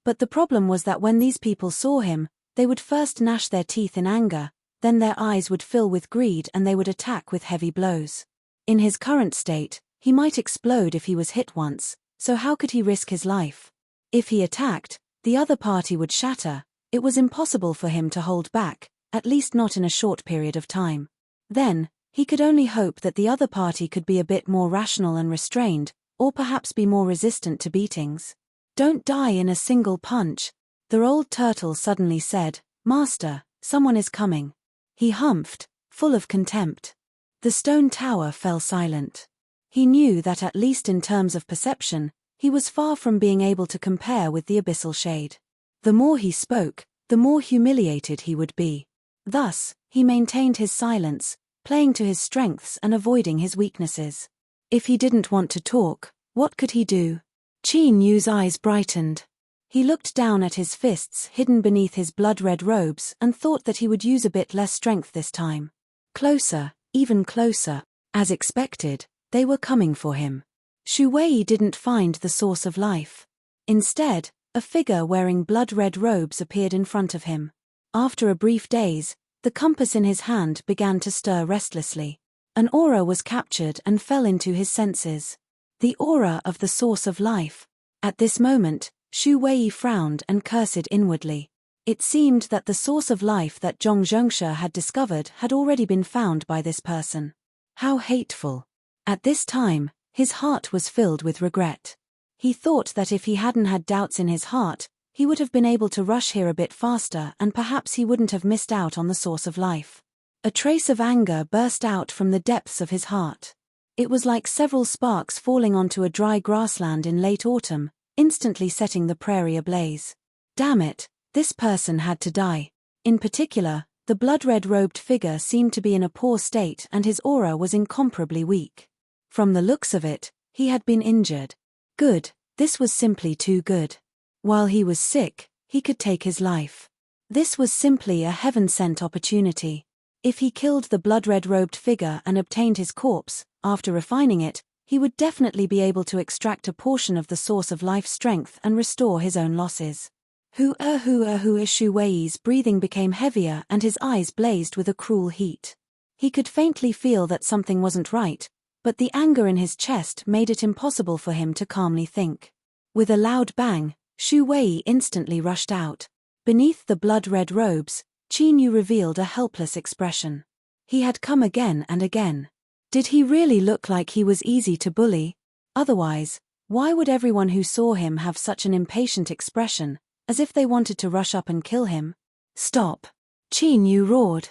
[SPEAKER 1] But the problem was that when these people saw him, they would first gnash their teeth in anger, then their eyes would fill with greed and they would attack with heavy blows. In his current state, he might explode if he was hit once, so how could he risk his life? If he attacked, the other party would shatter. It was impossible for him to hold back, at least not in a short period of time. Then, he could only hope that the other party could be a bit more rational and restrained, or perhaps be more resistant to beatings. Don't die in a single punch, the old turtle suddenly said. Master, someone is coming. He humphed, full of contempt. The stone tower fell silent. He knew that at least in terms of perception, he was far from being able to compare with the abyssal shade. The more he spoke, the more humiliated he would be. Thus, he maintained his silence, playing to his strengths and avoiding his weaknesses. If he didn't want to talk, what could he do? Qin Yu's eyes brightened. He looked down at his fists hidden beneath his blood-red robes and thought that he would use a bit less strength this time. Closer, even closer. As expected, they were coming for him. Shu Wei didn't find the source of life. Instead, a figure wearing blood-red robes appeared in front of him. After a brief daze, the compass in his hand began to stir restlessly. An aura was captured and fell into his senses. The aura of the source of life. At this moment, Shu Wei frowned and cursed inwardly. It seemed that the source of life that Zhong Zhongshe had discovered had already been found by this person. How hateful. At this time, his heart was filled with regret. He thought that if he hadn't had doubts in his heart, he would have been able to rush here a bit faster and perhaps he wouldn't have missed out on the source of life. A trace of anger burst out from the depths of his heart. It was like several sparks falling onto a dry grassland in late autumn, instantly setting the prairie ablaze. Damn it, this person had to die. In particular, the blood-red robed figure seemed to be in a poor state and his aura was incomparably weak. From the looks of it, he had been injured. Good, this was simply too good. While he was sick, he could take his life. This was simply a heaven-sent opportunity. If he killed the blood-red robed figure and obtained his corpse, after refining it, he would definitely be able to extract a portion of the source of life strength and restore his own losses. Shu Wei's breathing became heavier and his eyes blazed with a cruel heat. He could faintly feel that something wasn't right, but the anger in his chest made it impossible for him to calmly think. With a loud bang, Shu Wei instantly rushed out. Beneath the blood-red robes, Qin Yu revealed a helpless expression. He had come again and again. Did he really look like he was easy to bully? Otherwise, why would everyone who saw him have such an impatient expression, as if they wanted to rush up and kill him? Stop! Qin Yu roared.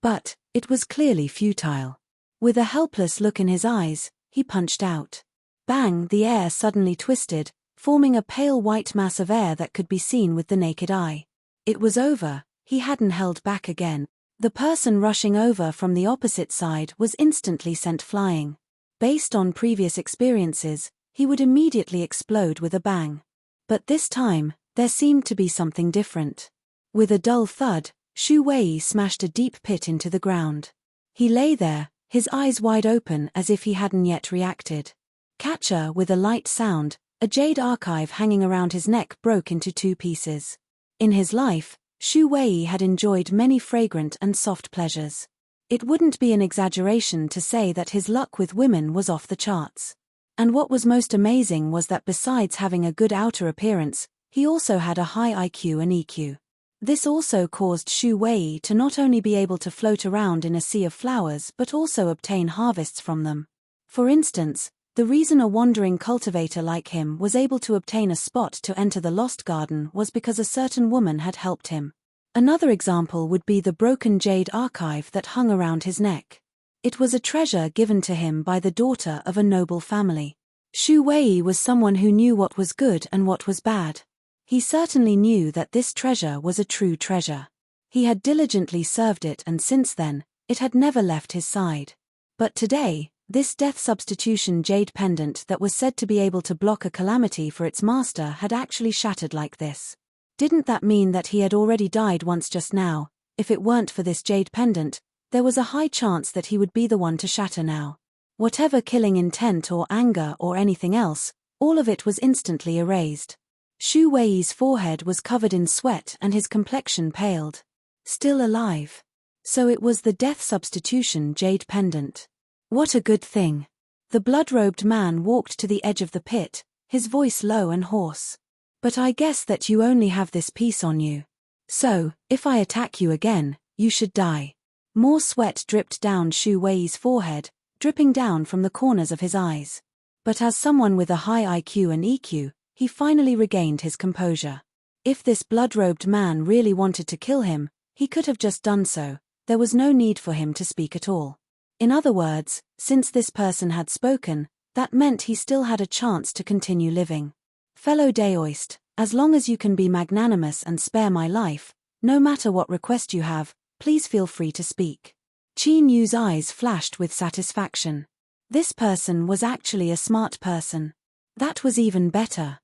[SPEAKER 1] But, it was clearly futile. With a helpless look in his eyes, he punched out. Bang! The air suddenly twisted, forming a pale white mass of air that could be seen with the naked eye. It was over. He hadn't held back again. The person rushing over from the opposite side was instantly sent flying. Based on previous experiences, he would immediately explode with a bang. But this time, there seemed to be something different. With a dull thud, Shu Wei smashed a deep pit into the ground. He lay there, his eyes wide open as if he hadn't yet reacted. Catcher, with a light sound, a jade archive hanging around his neck broke into two pieces. In his life, Shu Wei had enjoyed many fragrant and soft pleasures. It wouldn't be an exaggeration to say that his luck with women was off the charts. And what was most amazing was that besides having a good outer appearance, he also had a high IQ and EQ. This also caused Shu Wei to not only be able to float around in a sea of flowers but also obtain harvests from them. For instance, the reason a wandering cultivator like him was able to obtain a spot to enter the Lost Garden was because a certain woman had helped him. Another example would be the broken jade archive that hung around his neck. It was a treasure given to him by the daughter of a noble family. Shu Wei was someone who knew what was good and what was bad. He certainly knew that this treasure was a true treasure. He had diligently served it, and since then, it had never left his side. But today, this death substitution jade pendant that was said to be able to block a calamity for its master had actually shattered like this. Didn't that mean that he had already died once just now? If it weren't for this jade pendant, there was a high chance that he would be the one to shatter now. Whatever killing intent or anger or anything else, all of it was instantly erased. Shu Wei's forehead was covered in sweat and his complexion paled. Still alive. So it was the death substitution jade pendant. What a good thing. The blood-robed man walked to the edge of the pit, his voice low and hoarse. But I guess that you only have this piece on you. So, if I attack you again, you should die. More sweat dripped down Shu Wei's forehead, dripping down from the corners of his eyes. But as someone with a high IQ and EQ, he finally regained his composure. If this blood-robed man really wanted to kill him, he could have just done so. There was no need for him to speak at all. In other words, since this person had spoken, that meant he still had a chance to continue living. Fellow Daoist, as long as you can be magnanimous and spare my life, no matter what request you have, please feel free to speak. Qin Yu's eyes flashed with satisfaction. This person was actually a smart person. That was even better.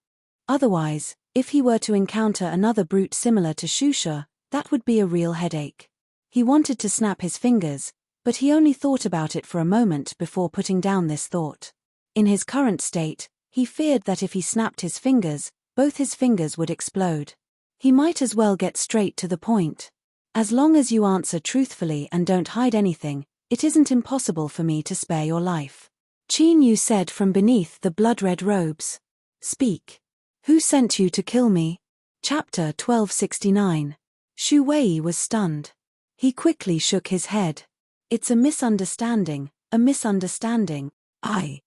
[SPEAKER 1] Otherwise, if he were to encounter another brute similar to Shusha, that would be a real headache. He wanted to snap his fingers, but he only thought about it for a moment before putting down this thought. In his current state, he feared that if he snapped his fingers, both his fingers would explode. He might as well get straight to the point. As long as you answer truthfully and don't hide anything, it isn't impossible for me to spare your life. Qin Yu said from beneath the blood-red robes. Speak. Who sent you to kill me? Chapter 1269. Shu Wei was stunned. He quickly shook his head. It's a misunderstanding, a misunderstanding. I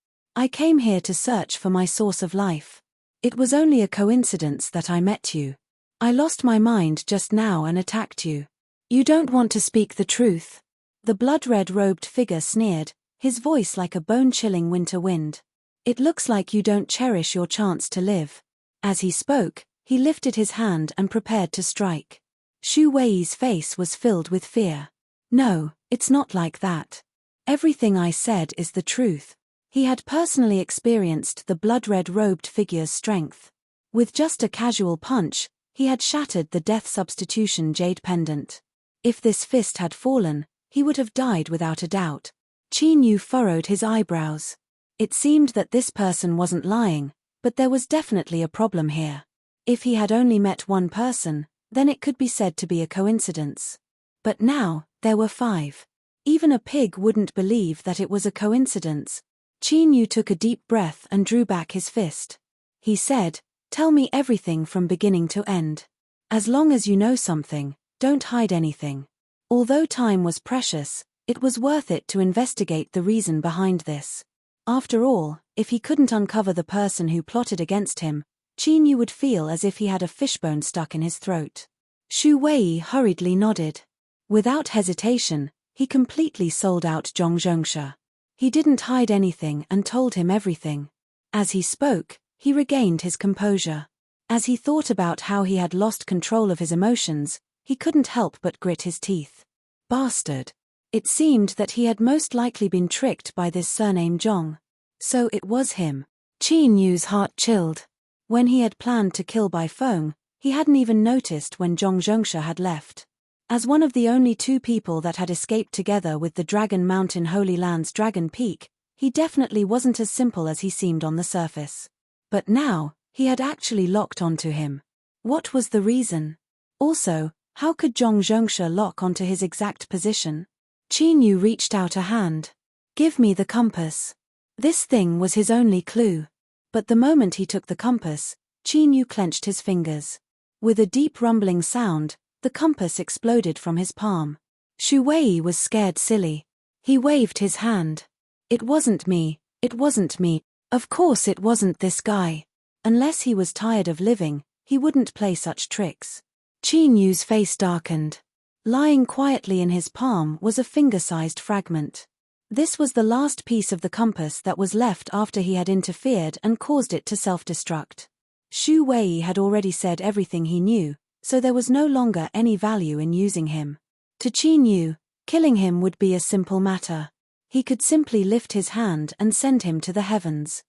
[SPEAKER 1] came here to search for my source of life. It was only a coincidence that I met you. I lost my mind just now and attacked you. You don't want to speak the truth. The blood-red robed figure sneered, his voice like a bone-chilling winter wind. It looks like you don't cherish your chance to live. As he spoke, he lifted his hand and prepared to strike. Shu Wei's face was filled with fear. No, it's not like that. Everything I said is the truth. He had personally experienced the blood-red robed figure's strength. With just a casual punch, he had shattered the death substitution jade pendant. If this fist had fallen, he would have died without a doubt. Qin Yu furrowed his eyebrows. It seemed that this person wasn't lying, but there was definitely a problem here. If he had only met one person, then it could be said to be a coincidence. But now, there were 5. Even a pig wouldn't believe that it was a coincidence. Qin Yu took a deep breath and drew back his fist. He said, "Tell me everything from beginning to end. As long as you know something, don't hide anything." Although time was precious, it was worth it to investigate the reason behind this. After all, if he couldn't uncover the person who plotted against him, Qin Yu would feel as if he had a fishbone stuck in his throat. Shu Wei hurriedly nodded. Without hesitation, he completely sold out Zhongzhongsha. He didn't hide anything and told him everything. As he spoke, he regained his composure. As he thought about how he had lost control of his emotions, he couldn't help but grit his teeth. Bastard. It seemed that he had most likely been tricked by this surname Zhong. So it was him. Qin Yu's heart chilled. When he had planned to kill by phone, he hadn't even noticed when Zhongzhongsha had left. As one of the only 2 people that had escaped together with the Dragon Mountain Holy Land's Dragon Peak, he definitely wasn't as simple as he seemed on the surface. But now, he had actually locked onto him. What was the reason? Also, how could Zhongzhongsha lock onto his exact position? Qin Yu reached out a hand. Give me the compass. This thing was his only clue. But the moment he took the compass, Qin Yu clenched his fingers. With a deep rumbling sound, the compass exploded from his palm. Shu Wei was scared silly. He waved his hand. It wasn't me, it wasn't me. Of course it wasn't this guy. Unless he was tired of living, he wouldn't play such tricks. Qin Yu's face darkened. Lying quietly in his palm was a finger-sized fragment. This was the last piece of the compass that was left after he had interfered and caused it to self-destruct. Shu Wei had already said everything he knew, so there was no longer any value in using him. To Qin Yu, killing him would be a simple matter. He could simply lift his hand and send him to the heavens.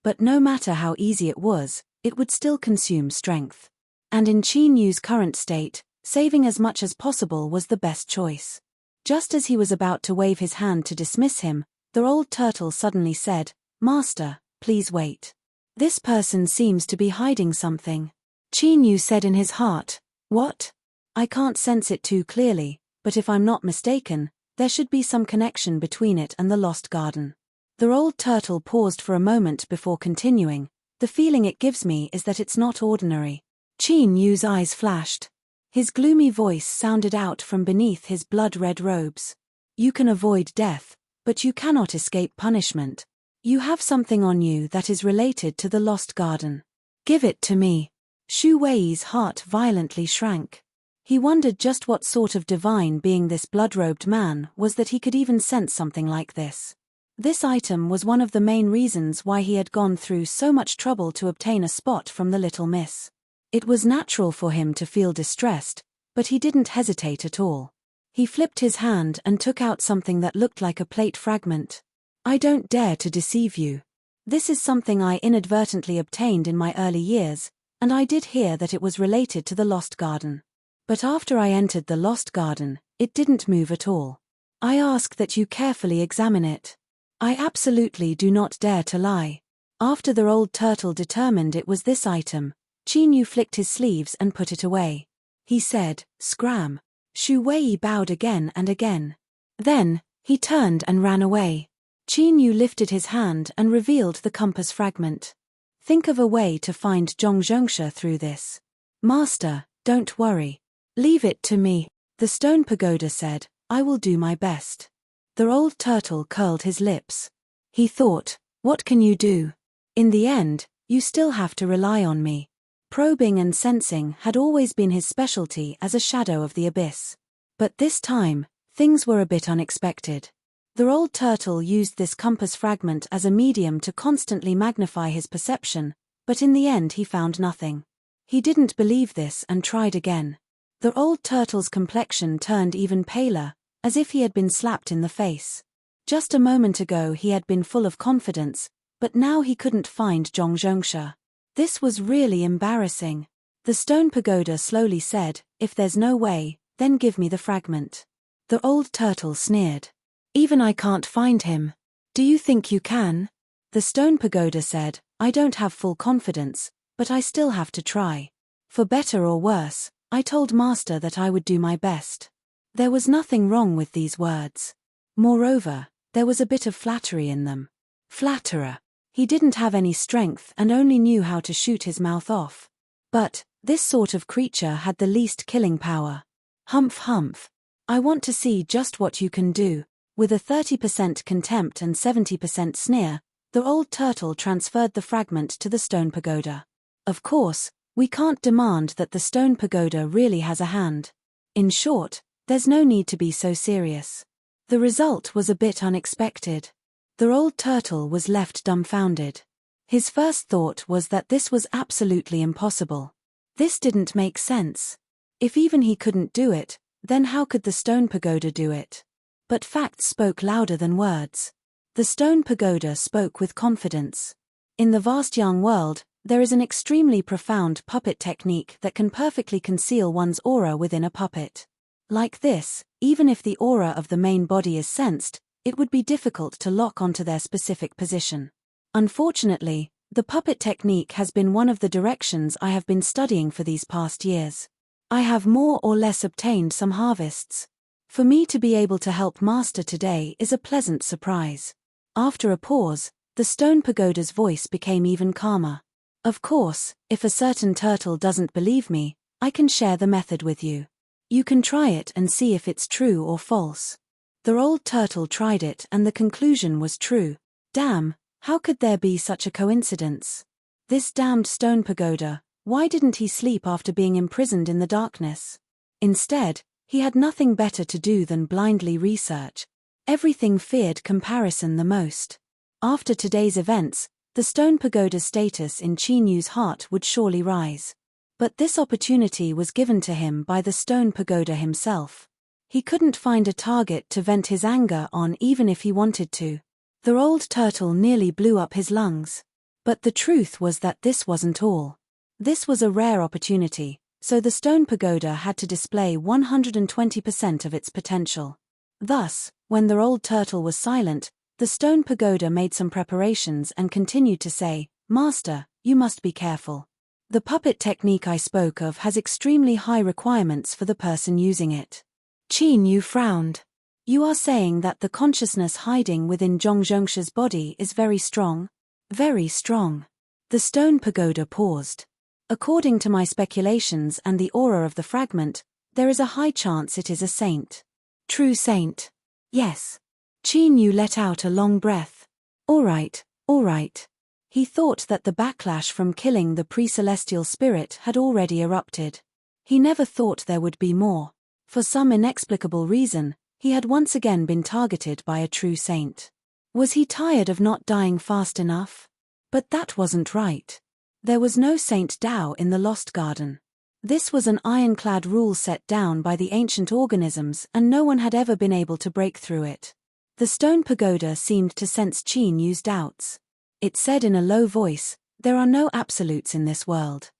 [SPEAKER 1] But no matter how easy it would still consume strength. And in Qin Yu's current state, saving as much as possible was the best choice. Just as he was about to wave his hand to dismiss him, the old turtle suddenly said, "Master, please wait. This person seems to be hiding something." Qin Yu said in his heart, "What? I can't sense it too clearly, but if I'm not mistaken, there should be some connection between it and the lost garden." The old turtle paused for a moment before continuing, "The feeling it gives me is that it's not ordinary." Qin Yu's eyes flashed. His gloomy voice sounded out from beneath his blood-red robes. "You can avoid death, but you cannot escape punishment. You have something on you that is related to the lost garden. Give it to me." Shu Wei's heart violently shrank. He wondered just what sort of divine being this blood-robed man was that he could even sense something like this. This item was one of the main reasons why he had gone through so much trouble to obtain a spot from the little miss. It was natural for him to feel distressed, but he didn't hesitate at all. He flipped his hand and took out something that looked like a plate fragment. "I don't dare to deceive you. This is something I inadvertently obtained in my early years, and I did hear that it was related to the lost garden. But after I entered the lost garden, it didn't move at all. I ask that you carefully examine it. I absolutely do not dare to lie." After the old turtle determined it was this item, Qin Yu flicked his sleeves and put it away. He said, "Scram." Shu Wei bowed again and again. Then, he turned and ran away. Qin Yu lifted his hand and revealed the compass fragment. "Think of a way to find Zhongzhongsha through this. Master, don't worry. Leave it to me," the stone pagoda said. "I will do my best." The old turtle curled his lips. He thought, "What can you do? In the end, you still have to rely on me." Probing and sensing had always been his specialty as a shadow of the abyss. But this time, things were a bit unexpected. The old turtle used this compass fragment as a medium to constantly magnify his perception, but in the end he found nothing. He didn't believe this and tried again. The old turtle's complexion turned even paler, as if he had been slapped in the face. Just a moment ago he had been full of confidence, but now he couldn't find Zhongzhongsha. This was really embarrassing. The stone pagoda slowly said, "If there's no way, then give me the fragment." The old turtle sneered. "Even I can't find him. Do you think you can?" The stone pagoda said, "I don't have full confidence, but I still have to try. For better or worse, I told Master that I would do my best." There was nothing wrong with these words. Moreover, there was a bit of flattery in them. Flatterer. He didn't have any strength and only knew how to shoot his mouth off. But, this sort of creature had the least killing power. Humph humph. "I want to see just what you can do." With a 30% contempt and 70% sneer, the old turtle transferred the fragment to the stone pagoda. Of course, we can't demand that the stone pagoda really has a hand. In short, there's no need to be so serious. The result was a bit unexpected. The old turtle was left dumbfounded. His first thought was that this was absolutely impossible. This didn't make sense. If even he couldn't do it, then how could the stone pagoda do it? But facts spoke louder than words. The stone pagoda spoke with confidence. In the vast young world, there is an extremely profound puppet technique that can perfectly conceal one's aura within a puppet. Like this, even if the aura of the main body is sensed, it would be difficult to lock onto their specific position. Unfortunately, the puppet technique has been one of the directions I have been studying for these past years. I have more or less obtained some harvests. For me to be able to help Master today is a pleasant surprise. After a pause, the stone pagoda's voice became even calmer. Of course, if a certain turtle doesn't believe me, I can share the method with you. You can try it and see if it's true or false. The old turtle tried it and the conclusion was true. Damn, how could there be such a coincidence? This damned stone pagoda, why didn't he sleep after being imprisoned in the darkness? Instead, he had nothing better to do than blindly research. Everything feared comparison the most. After today's events, the stone pagoda's status in Qin Yu's heart would surely rise. But this opportunity was given to him by the stone pagoda himself. He couldn't find a target to vent his anger on even if he wanted to. The old turtle nearly blew up his lungs. But the truth was that this wasn't all. This was a rare opportunity, so the stone pagoda had to display 120% of its potential. Thus, when the old turtle was silent, the stone pagoda made some preparations and continued to say, "Master, you must be careful. The puppet technique I spoke of has extremely high requirements for the person using it." Qin Yu frowned. "You are saying that the consciousness hiding within Zhongzhongsha's body is very strong?" "Very strong." The stone pagoda paused. "According to my speculations and the aura of the fragment, there is a high chance it is a saint." "True saint?" "Yes." Qin Yu let out a long breath. All right. He thought that the backlash from killing the pre-celestial spirit had already erupted. He never thought there would be more. For some inexplicable reason, he had once again been targeted by a true saint. Was he tired of not dying fast enough? But that wasn't right. There was no Saint Dao in the Lost Garden. This was an ironclad rule set down by the ancient organisms, and no one had ever been able to break through it. The stone pagoda seemed to sense Qin Yu's doubts. It said in a low voice, "There are no absolutes in this world.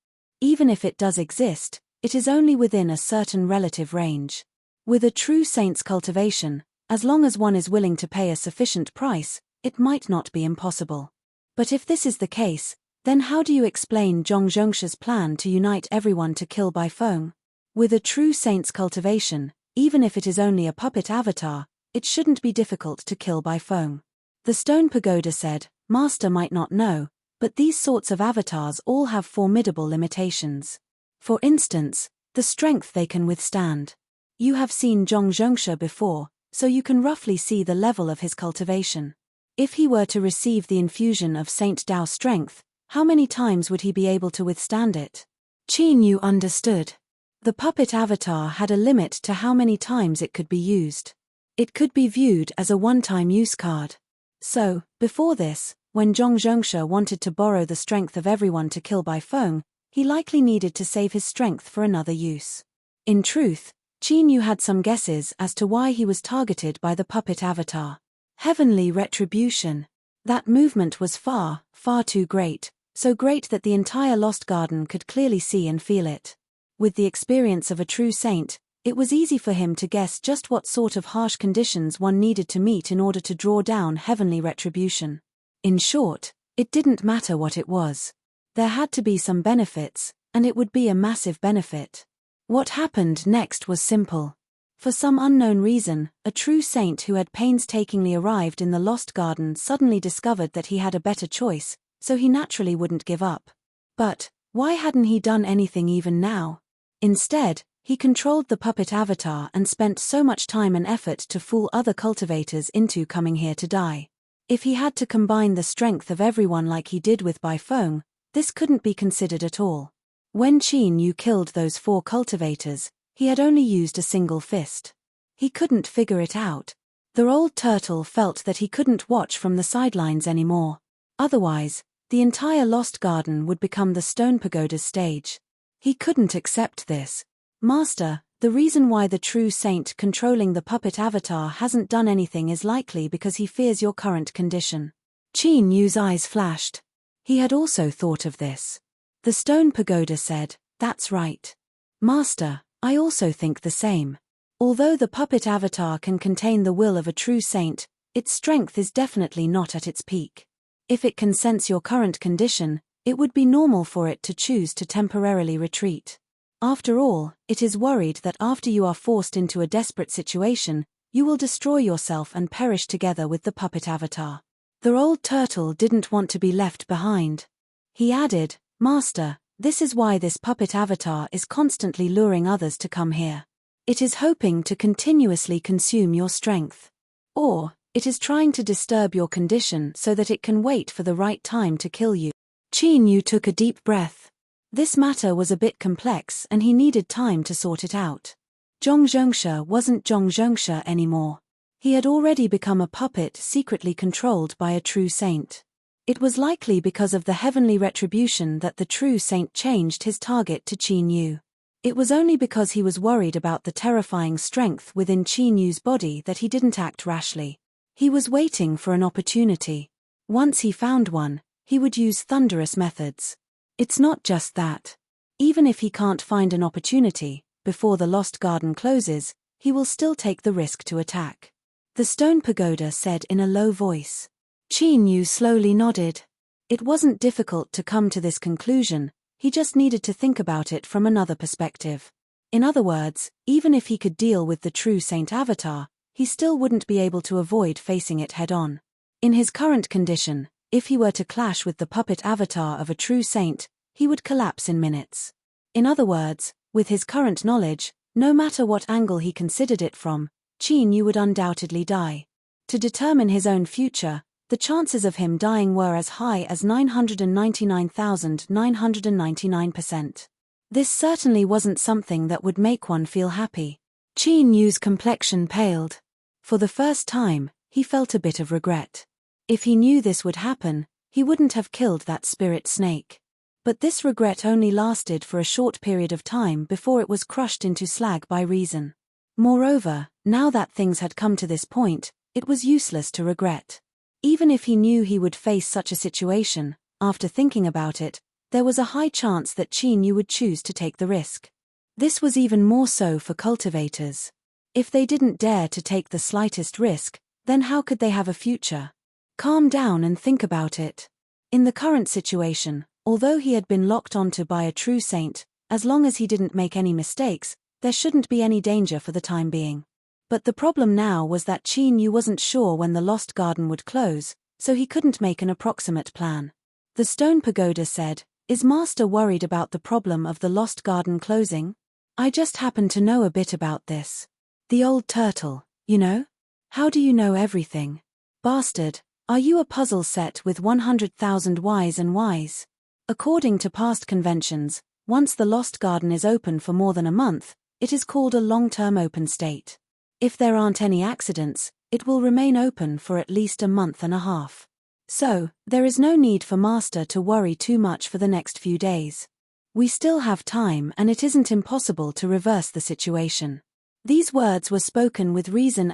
[SPEAKER 1] Even if it does exist, it is only within a certain relative range. With a true saint's cultivation, as long as one is willing to pay a sufficient price, it might not be impossible. But if this is the case, then how do you explain Zhongzhongsha's plan to unite everyone to kill by phone? With a true saint's cultivation, even if it is only a puppet avatar, it shouldn't be difficult to kill by phone." The stone pagoda said, "Master might not know, but these sorts of avatars all have formidable limitations. For instance, the strength they can withstand. You have seen Zhongzhongsha before, so you can roughly see the level of his cultivation. If he were to receive the infusion of Saint Dao strength, how many times would he be able to withstand it?" Qin Yu understood. The puppet avatar had a limit to how many times it could be used. It could be viewed as a one-time use card. So, before this, when Zhongzhongsha wanted to borrow the strength of everyone to kill by phone, he likely needed to save his strength for another use. In truth, Qin Yu had some guesses as to why he was targeted by the puppet avatar. Heavenly retribution. That movement was far too great, so great that the entire Lost Garden could clearly see and feel it. With the experience of a true saint, it was easy for him to guess just what sort of harsh conditions one needed to meet in order to draw down heavenly retribution. In short, it didn't matter what it was. There had to be some benefits, and it would be a massive benefit. What happened next was simple. For some unknown reason, a true saint who had painstakingly arrived in the Lost Garden suddenly discovered that he had a better choice, so he naturally wouldn't give up. But why hadn't he done anything even now? Instead, he controlled the puppet avatar and spent so much time and effort to fool other cultivators into coming here to die. If he had to combine the strength of everyone like he did with Baifeng, this couldn't be considered at all. When Qin Yu killed those 4 cultivators, he had only used a single fist. He couldn't figure it out. The old turtle felt that he couldn't watch from the sidelines anymore. Otherwise, the entire Lost Garden would become the stone pagoda's stage. He couldn't accept this. "Master, the reason why the true saint controlling the puppet avatar hasn't done anything is likely because he fears your current condition." Qin Yu's eyes flashed. He had also thought of this. The stone pagoda said, "That's right. Master, I also think the same. Although the puppet avatar can contain the will of a true saint, its strength is definitely not at its peak. If it can sense your current condition, it would be normal for it to choose to temporarily retreat. After all, it is worried that after you are forced into a desperate situation, you will destroy yourself and perish together with the puppet avatar." The old turtle didn't want to be left behind. He added, "Master, this is why this puppet avatar is constantly luring others to come here. It is hoping to continuously consume your strength. Or, it is trying to disturb your condition so that it can wait for the right time to kill you." Qin Yu took a deep breath. This matter was a bit complex and he needed time to sort it out. Zhongzhongsha wasn't Zhongzhongsha anymore. He had already become a puppet secretly controlled by a true saint. It was likely because of the heavenly retribution that the true saint changed his target to Qin Yu. It was only because he was worried about the terrifying strength within Qin Yu's body that he didn't act rashly. He was waiting for an opportunity. Once he found one, he would use thunderous methods. It's not just that. Even if he can't find an opportunity, before the Lost Garden closes, he will still take the risk to attack. The stone pagoda said in a low voice. Qin Yu slowly nodded. It wasn't difficult to come to this conclusion, he just needed to think about it from another perspective. In other words, even if he could deal with the true saint avatar, he still wouldn't be able to avoid facing it head-on. In his current condition, if he were to clash with the puppet avatar of a true saint, he would collapse in minutes. In other words, with his current knowledge, no matter what angle he considered it from, Qin Yu would undoubtedly die. To determine his own future, the chances of him dying were as high as 999,999%. This certainly wasn't something that would make one feel happy. Qin Yu's complexion paled. For the first time, he felt a bit of regret. If he knew this would happen, he wouldn't have killed that spirit snake. But this regret only lasted for a short period of time before it was crushed into slag by reason. Moreover, now that things had come to this point, it was useless to regret. Even if he knew he would face such a situation, after thinking about it, there was a high chance that Qin Yu would choose to take the risk. This was even more so for cultivators. If they didn't dare to take the slightest risk, then how could they have a future? Calm down and think about it. In the current situation, although he had been locked onto by a true saint, as long as he didn't make any mistakes, there shouldn't be any danger for the time being. But the problem now was that Qin Yu wasn't sure when the Lost Garden would close, so he couldn't make an approximate plan. The stone pagoda said, "Is Master worried about the problem of the Lost Garden closing? I just happen to know a bit about this. The old turtle, you know? How do you know everything? Bastard, are you a puzzle set with 100,000 whys and whys? According to past conventions, once the Lost Garden is open for more than a month, it is called a long-term open state. If there aren't any accidents, it will remain open for at least a month and a half. So, there is no need for Master to worry too much for the next few days. We still have time and it isn't impossible to reverse the situation." These words were spoken with reason,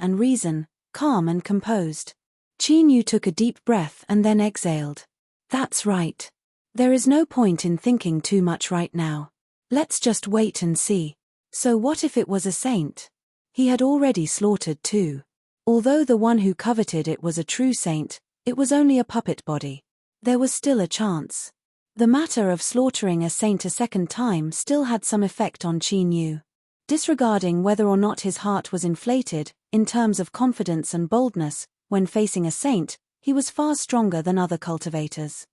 [SPEAKER 1] calm and composed. Qin Yu took a deep breath and then exhaled. That's right. There is no point in thinking too much right now. Let's just wait and see. So what if it was a saint? He had already slaughtered two. Although the one who coveted it was a true saint, it was only a puppet body. There was still a chance. The matter of slaughtering a saint a second time still had some effect on Qin Yu. Disregarding whether or not his heart was inflated, in terms of confidence and boldness, when facing a saint, he was far stronger than other cultivators.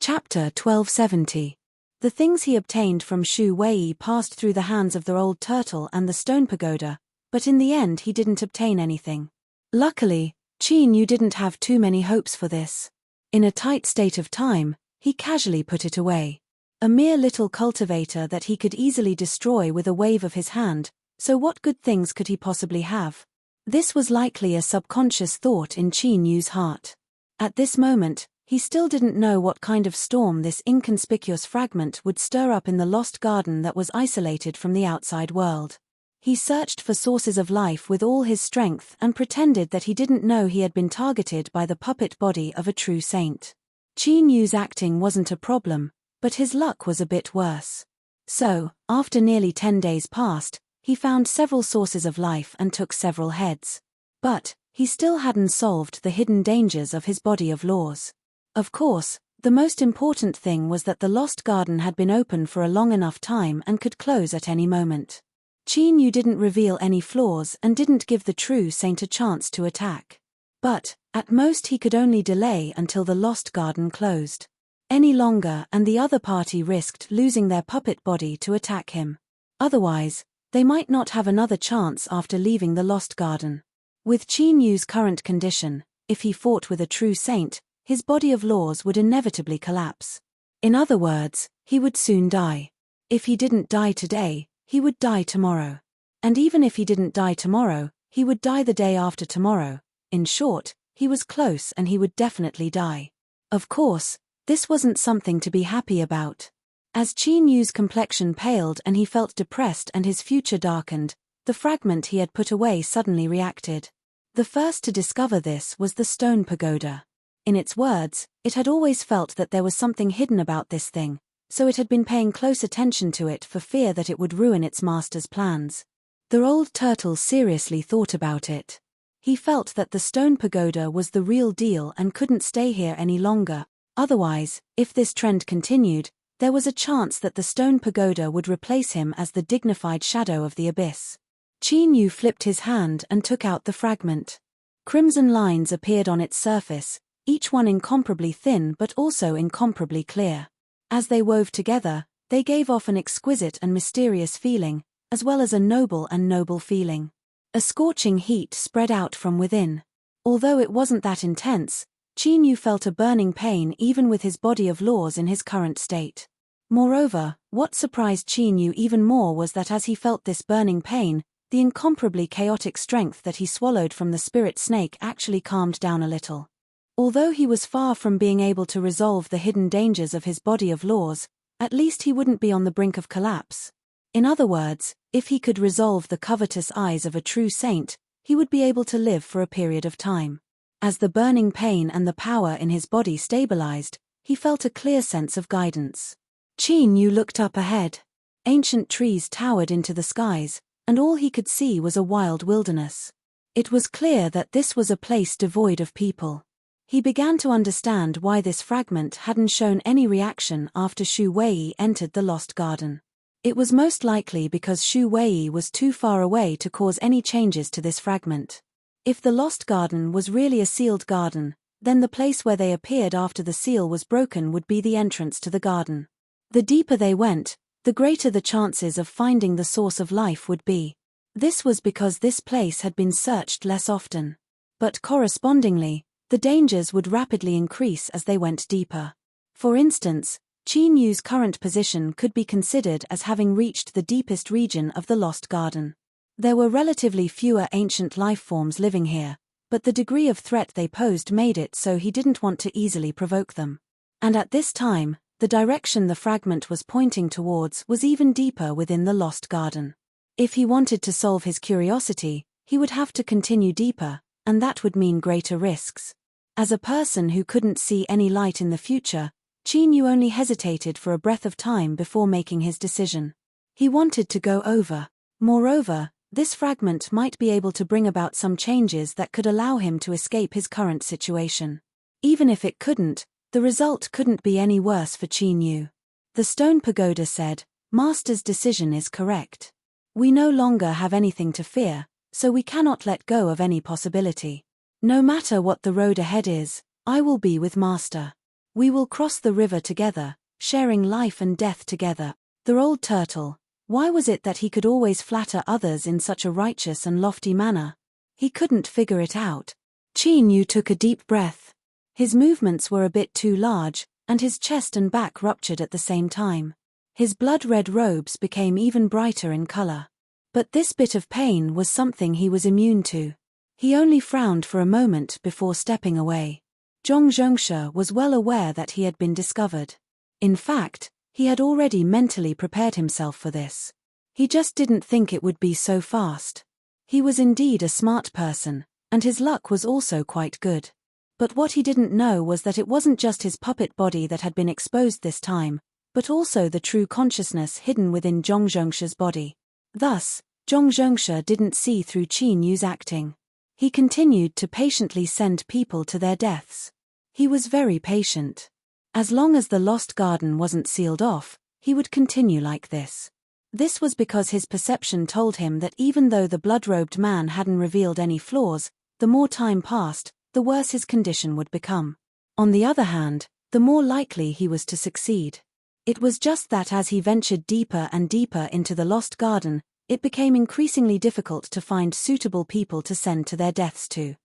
[SPEAKER 1] Chapter 1270. The things he obtained from Shu Wei passed through the hands of the old turtle and the stone pagoda, but in the end he didn't obtain anything. Luckily, Qin Yu didn't have too many hopes for this. In a tight state of time, he casually put it away. A mere little cultivator that he could easily destroy with a wave of his hand, so what good things could he possibly have? This was likely a subconscious thought in Qin Yu's heart. At this moment, he still didn't know what kind of storm this inconspicuous fragment would stir up in the Lost Garden that was isolated from the outside world. He searched for sources of life with all his strength and pretended that he didn't know he had been targeted by the puppet body of a true saint. Qin Yu's acting wasn't a problem, but his luck was a bit worse. So, after nearly 10 days passed, he found several sources of life and took several heads. But, he still hadn't solved the hidden dangers of his body of laws. Of course, the most important thing was that the Lost Garden had been open for a long enough time and could close at any moment. Qin Yu didn't reveal any flaws and didn't give the true saint a chance to attack. But, at most he could only delay until the Lost Garden closed. Any longer and the other party risked losing their puppet body to attack him. Otherwise, they might not have another chance after leaving the Lost Garden. With Qin Yu's current condition, if he fought with a true saint, his body of laws would inevitably collapse. In other words, he would soon die. If he didn't die today, he would die tomorrow. And even if he didn't die tomorrow, He would die the day after tomorrow. In short, he was close and he would definitely die. Of course, this wasn't something to be happy about. As Qin Yu's complexion paled and he felt depressed and his future darkened, the fragment he had put away suddenly reacted. The first to discover this was the stone pagoda. In its words, it had always felt that there was something hidden about this thing, so it had been paying close attention to it for fear that it would ruin its master's plans. The old turtle seriously thought about it. He felt that the stone pagoda was the real deal and couldn't stay here any longer. Otherwise, if this trend continued, there was a chance that the stone pagoda would replace him as the dignified shadow of the abyss. Qin Yu flipped his hand and took out the fragment. Crimson lines appeared on its surface, each one incomparably thin but also incomparably clear. As they wove together, they gave off an exquisite and mysterious feeling, as well as a noble feeling. A scorching heat spread out from within. Although it wasn't that intense, Qin Yu felt a burning pain even with his body of laws in his current state. Moreover, what surprised Qin Yu even more was that as he felt this burning pain, the incomparably chaotic strength that he swallowed from the spirit snake actually calmed down a little. Although he was far from being able to resolve the hidden dangers of his body of laws, at least he wouldn't be on the brink of collapse. In other words, if he could resolve the covetous eyes of a true saint, he would be able to live for a period of time. As the burning pain and the power in his body stabilized, he felt a clear sense of guidance. Qin Yu looked up ahead. Ancient trees towered into the skies, and all he could see was a wild wilderness. It was clear that this was a place devoid of people. He began to understand why this fragment hadn't shown any reaction after Shu Wei entered the Lost Garden. It was most likely because Shu Wei was too far away to cause any changes to this fragment. If the Lost Garden was really a sealed garden, then the place where they appeared after the seal was broken would be the entrance to the garden. The deeper they went, the greater the chances of finding the source of life would be. This was because this place had been searched less often. But correspondingly, the dangers would rapidly increase as they went deeper. For instance, Qin Yu's current position could be considered as having reached the deepest region of the Lost Garden. There were relatively fewer ancient life forms living here, but the degree of threat they posed made it so he didn't want to easily provoke them. And at this time, the direction the fragment was pointing towards was even deeper within the Lost Garden. If he wanted to solve his curiosity, he would have to continue deeper, and that would mean greater risks. As a person who couldn't see any light in the future, Qin Yu only hesitated for a breath of time before making his decision. He wanted to go over. Moreover, this fragment might be able to bring about some changes that could allow him to escape his current situation. Even if it couldn't, the result couldn't be any worse for Qin Yu. The stone pagoda said, "Master's decision is correct. We no longer have anything to fear, so we cannot let go of any possibility. No matter what the road ahead is, I will be with Master. We will cross the river together, sharing life and death together." The old turtle, why was it that he could always flatter others in such a righteous and lofty manner? He couldn't figure it out. Qin Yu took a deep breath. His movements were a bit too large, and his chest and back ruptured at the same time. His blood-red robes became even brighter in color. But this bit of pain was something he was immune to. He only frowned for a moment before stepping away. Zhong Zhongshe was well aware that he had been discovered. In fact, he had already mentally prepared himself for this. He just didn't think it would be so fast. He was indeed a smart person, and his luck was also quite good. But what he didn't know was that it wasn't just his puppet body that had been exposed this time, but also the true consciousness hidden within Zhong Zhongshe's body. Thus, Zhong Zhongshe didn't see through Qin Yu's acting. He continued to patiently send people to their deaths. He was very patient. As long as the Lost Garden wasn't sealed off, he would continue like this. This was because his perception told him that even though the blood-robed man hadn't revealed any flaws, the more time passed, the worse his condition would become. On the other hand, the more likely he was to succeed. It was just that as he ventured deeper and deeper into the Lost Garden, it became increasingly difficult to find suitable people to send to their deaths to.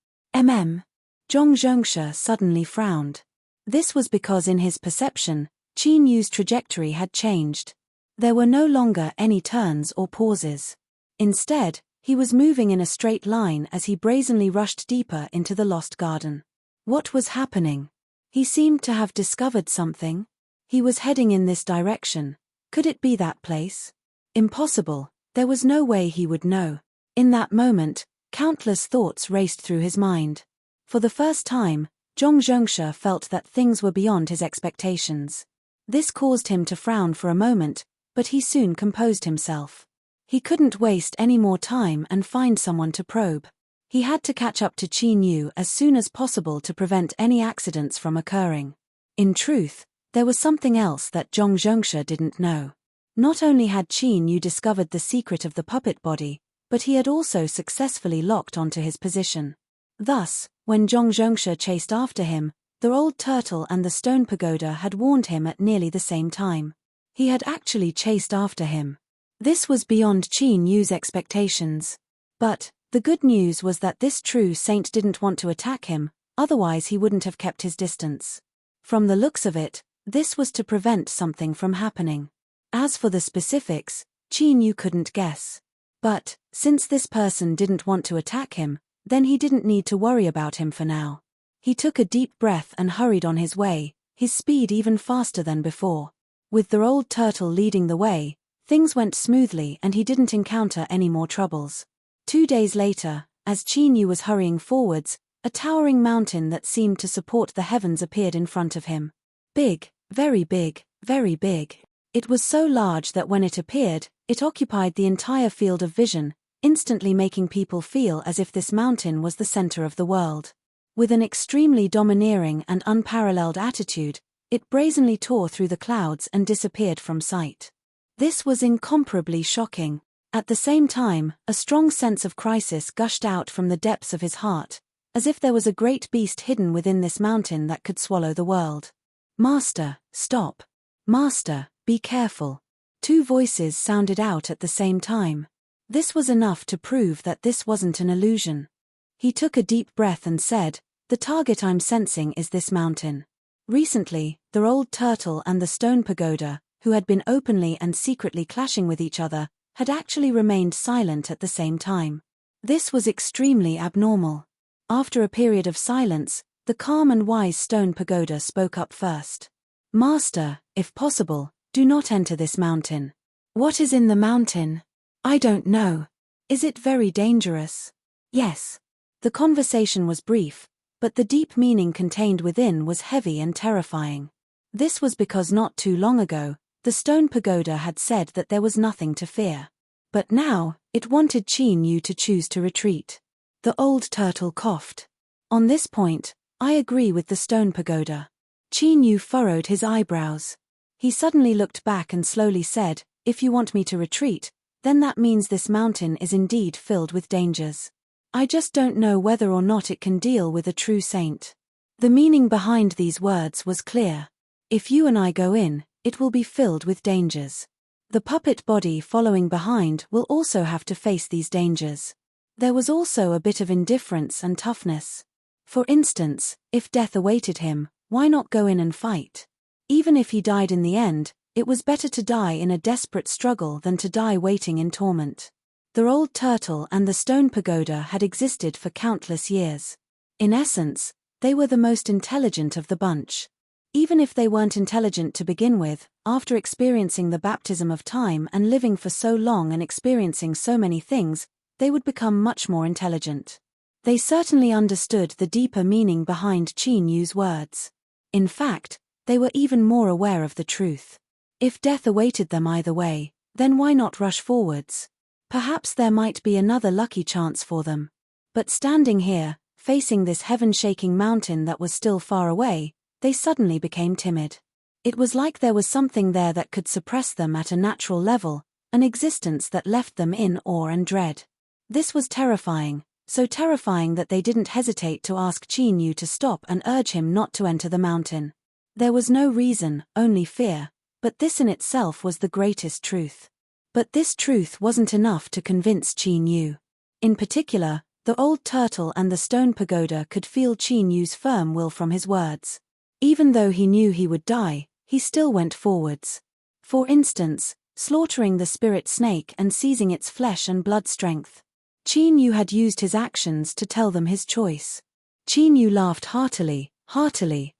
[SPEAKER 1] Zhong Zhongshe suddenly frowned. This was because in his perception, Qin Yu's trajectory had changed. There were no longer any turns or pauses. Instead, He was moving in a straight line as he brazenly rushed deeper into the lost garden. What was happening? He seemed to have discovered something. He was heading in this direction. Could it be that place? Impossible. There was no way he would know. In that moment, countless thoughts raced through his mind. For the first time, Zhong Zhongsha felt that things were beyond his expectations. This caused him to frown for a moment, but he soon composed himself. He couldn't waste any more time and find someone to probe. He had to catch up to Qin Yu as soon as possible to prevent any accidents from occurring. In truth, there was something else that Zhong Zhongsha didn't know. Not only had Qin Yu discovered the secret of the puppet body, but he had also successfully locked onto his position. Thus, when Zhong Zhongsha chased after him, the old turtle and the stone pagoda had warned him at nearly the same time. He had actually chased after him. This was beyond Qin Yu's expectations. But the good news was that this true saint didn't want to attack him, otherwise he wouldn't have kept his distance. From the looks of it, this was to prevent something from happening. As for the specifics, Qin Yu couldn't guess. But, since this person didn't want to attack him, then he didn't need to worry about him for now. He took a deep breath and hurried on his way, his speed even faster than before. With the old turtle leading the way, things went smoothly and he didn't encounter any more troubles. 2 days later, as Qin Yu was hurrying forwards, a towering mountain that seemed to support the heavens appeared in front of him. Big, very big, very big. It was so large that when it appeared, it occupied the entire field of vision, instantly making people feel as if this mountain was the center of the world. With an extremely domineering and unparalleled attitude, it brazenly tore through the clouds and disappeared from sight. This was incomparably shocking. At the same time, a strong sense of crisis gushed out from the depths of his heart, as if there was a great beast hidden within this mountain that could swallow the world. "Master, stop. Master, be careful." 2 voices sounded out at the same time. This was enough to prove that this wasn't an illusion. He took a deep breath and said, "The target I'm sensing is this mountain." Recently, the old turtle and the stone pagoda, who had been openly and secretly clashing with each other, had actually remained silent at the same time. This was extremely abnormal. After a period of silence, the calm and wise stone pagoda spoke up first. "Master, if possible, do not enter this mountain." "What is in the mountain?" "I don't know." "Is it very dangerous?" "Yes." The conversation was brief, but the deep meaning contained within was heavy and terrifying. This was because not too long ago, the stone pagoda had said that there was nothing to fear. But now, it wanted Qin Yu to choose to retreat. The old turtle coughed. "On this point, I agree with the stone pagoda." Qin Yu furrowed his eyebrows. He suddenly looked back and slowly said, "If you want me to retreat, then that means this mountain is indeed filled with dangers. I just don't know whether or not it can deal with a true saint." The meaning behind these words was clear. If you and I go in, it will be filled with dangers. The puppet body following behind will also have to face these dangers. There was also a bit of indifference and toughness. For instance, if death awaited him, why not go in and fight? Even if he died in the end, it was better to die in a desperate struggle than to die waiting in torment. The old turtle and the stone pagoda had existed for countless years. In essence, they were the most intelligent of the bunch. Even if they weren't intelligent to begin with, after experiencing the baptism of time and living for so long and experiencing so many things, they would become much more intelligent. They certainly understood the deeper meaning behind Qin Yu's words. In fact, they were even more aware of the truth. If death awaited them either way, then why not rush forwards? Perhaps there might be another lucky chance for them. But standing here, facing this heaven-shaking mountain that was still far away, they suddenly became timid. It was like there was something there that could suppress them at a natural level, an existence that left them in awe and dread. This was terrifying, so terrifying that they didn't hesitate to ask Qin Yu to stop and urge him not to enter the mountain. There was no reason, only fear, but this in itself was the greatest truth. But this truth wasn't enough to convince Qin Yu. In particular, the old turtle and the stone pagoda could feel Qin Yu's firm will from his words. Even though he knew he would die, he still went forwards. For instance, slaughtering the spirit snake and seizing its flesh and blood strength. Qin Yu had used his actions to tell them his choice. Qin Yu laughed heartily,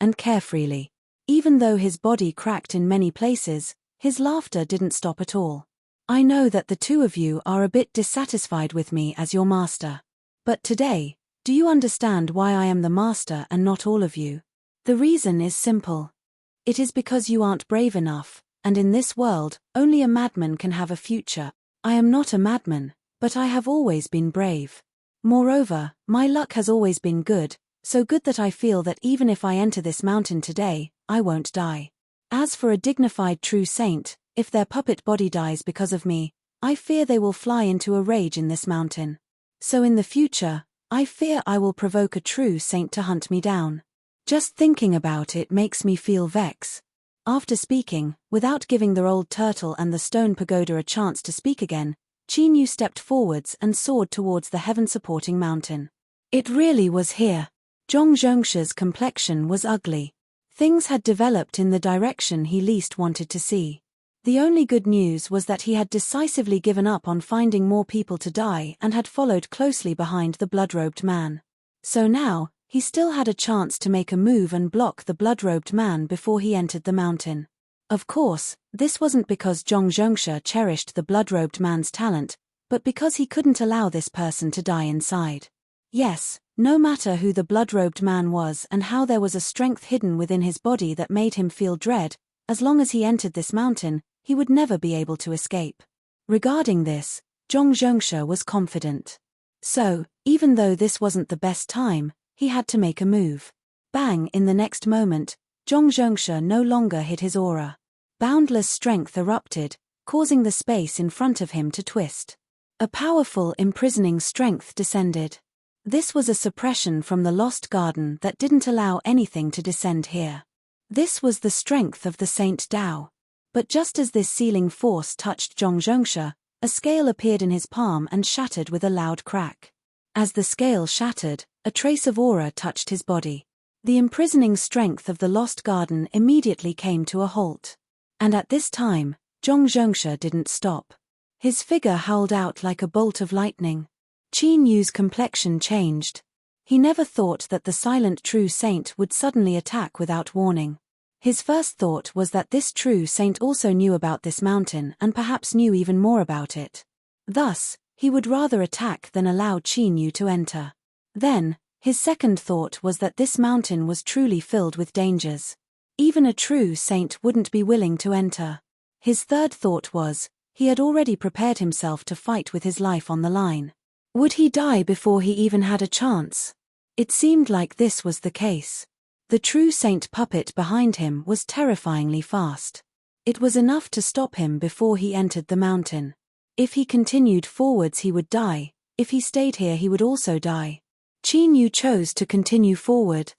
[SPEAKER 1] and carefreely. Even though his body cracked in many places, his laughter didn't stop at all. I know that the two of you are a bit dissatisfied with me as your master. But today, do you understand why I am the master and not all of you? The reason is simple. It is because you aren't brave enough, and in this world, only a madman can have a future. I am not a madman, but I have always been brave. Moreover, my luck has always been good, so good that I feel that even if I enter this mountain today, I won't die. As for a dignified true saint, if their puppet body dies because of me, I fear they will fly into a rage in this mountain. So in the future, I fear I will provoke a true saint to hunt me down. Just thinking about it makes me feel vex. After speaking, without giving the old turtle and the stone pagoda a chance to speak again, Qin Yu stepped forwards and soared towards the heaven-supporting mountain. It really was here. Zhong Zhongsha's complexion was ugly. Things had developed in the direction he least wanted to see. The only good news was that he had decisively given up on finding more people to die and had followed closely behind the blood-robed man. So now, he still had a chance to make a move and block the blood-robed man before he entered the mountain. Of course, this wasn't because Zhong Zhongsha cherished the blood-robed man's talent, but because he couldn't allow this person to die inside. Yes, no matter who the blood-robed man was and how there was a strength hidden within his body that made him feel dread, as long as he entered this mountain, he would never be able to escape. Regarding this, Zhong Zhongsha was confident. So, even though this wasn't the best time, he had to make a move. Bang! In the next moment, Zhong Zhongsha no longer hid his aura. Boundless strength erupted, causing the space in front of him to twist. A powerful imprisoning strength descended. This was a suppression from the lost garden that didn't allow anything to descend here. This was the strength of the Saint Dao. But just as this sealing force touched Zhong Zhongsha, a scale appeared in his palm and shattered with a loud crack. As the scale shattered, a trace of aura touched his body. The imprisoning strength of the lost garden immediately came to a halt. And at this time, Zhong Zhongsha didn't stop. His figure howled out like a bolt of lightning. Qin Yu's complexion changed. He never thought that the silent true saint would suddenly attack without warning. His first thought was that this true saint also knew about this mountain and perhaps knew even more about it. Thus, he would rather attack than allow Qin Yu to enter. Then, his second thought was that this mountain was truly filled with dangers. Even a true saint wouldn't be willing to enter. His third thought was, he had already prepared himself to fight with his life on the line. Would he die before he even had a chance? It seemed like this was the case. The true saint puppet behind him was terrifyingly fast. It was enough to stop him before he entered the mountain. If he continued forwards he would die, if he stayed here he would also die. Qin Yu chose to continue forward.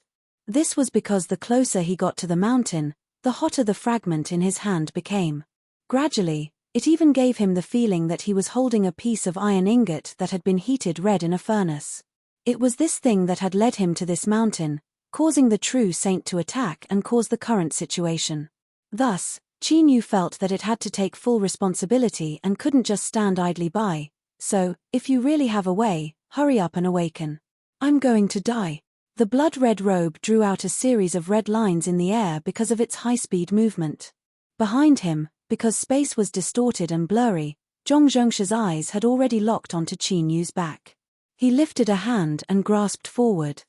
[SPEAKER 1] This was because the closer he got to the mountain, the hotter the fragment in his hand became. Gradually, it even gave him the feeling that he was holding a piece of iron ingot that had been heated red in a furnace. It was this thing that had led him to this mountain, causing the true saint to attack and cause the current situation. Thus, Qin Yu felt that it had to take full responsibility and couldn't just stand idly by. So, if you really have a way, hurry up and awaken. I'm going to die. The blood-red robe drew out a series of red lines in the air because of its high-speed movement. Behind him, because space was distorted and blurry, Zhong Zhongsha's eyes had already locked onto Qin Yu's back. He lifted a hand and grasped forward.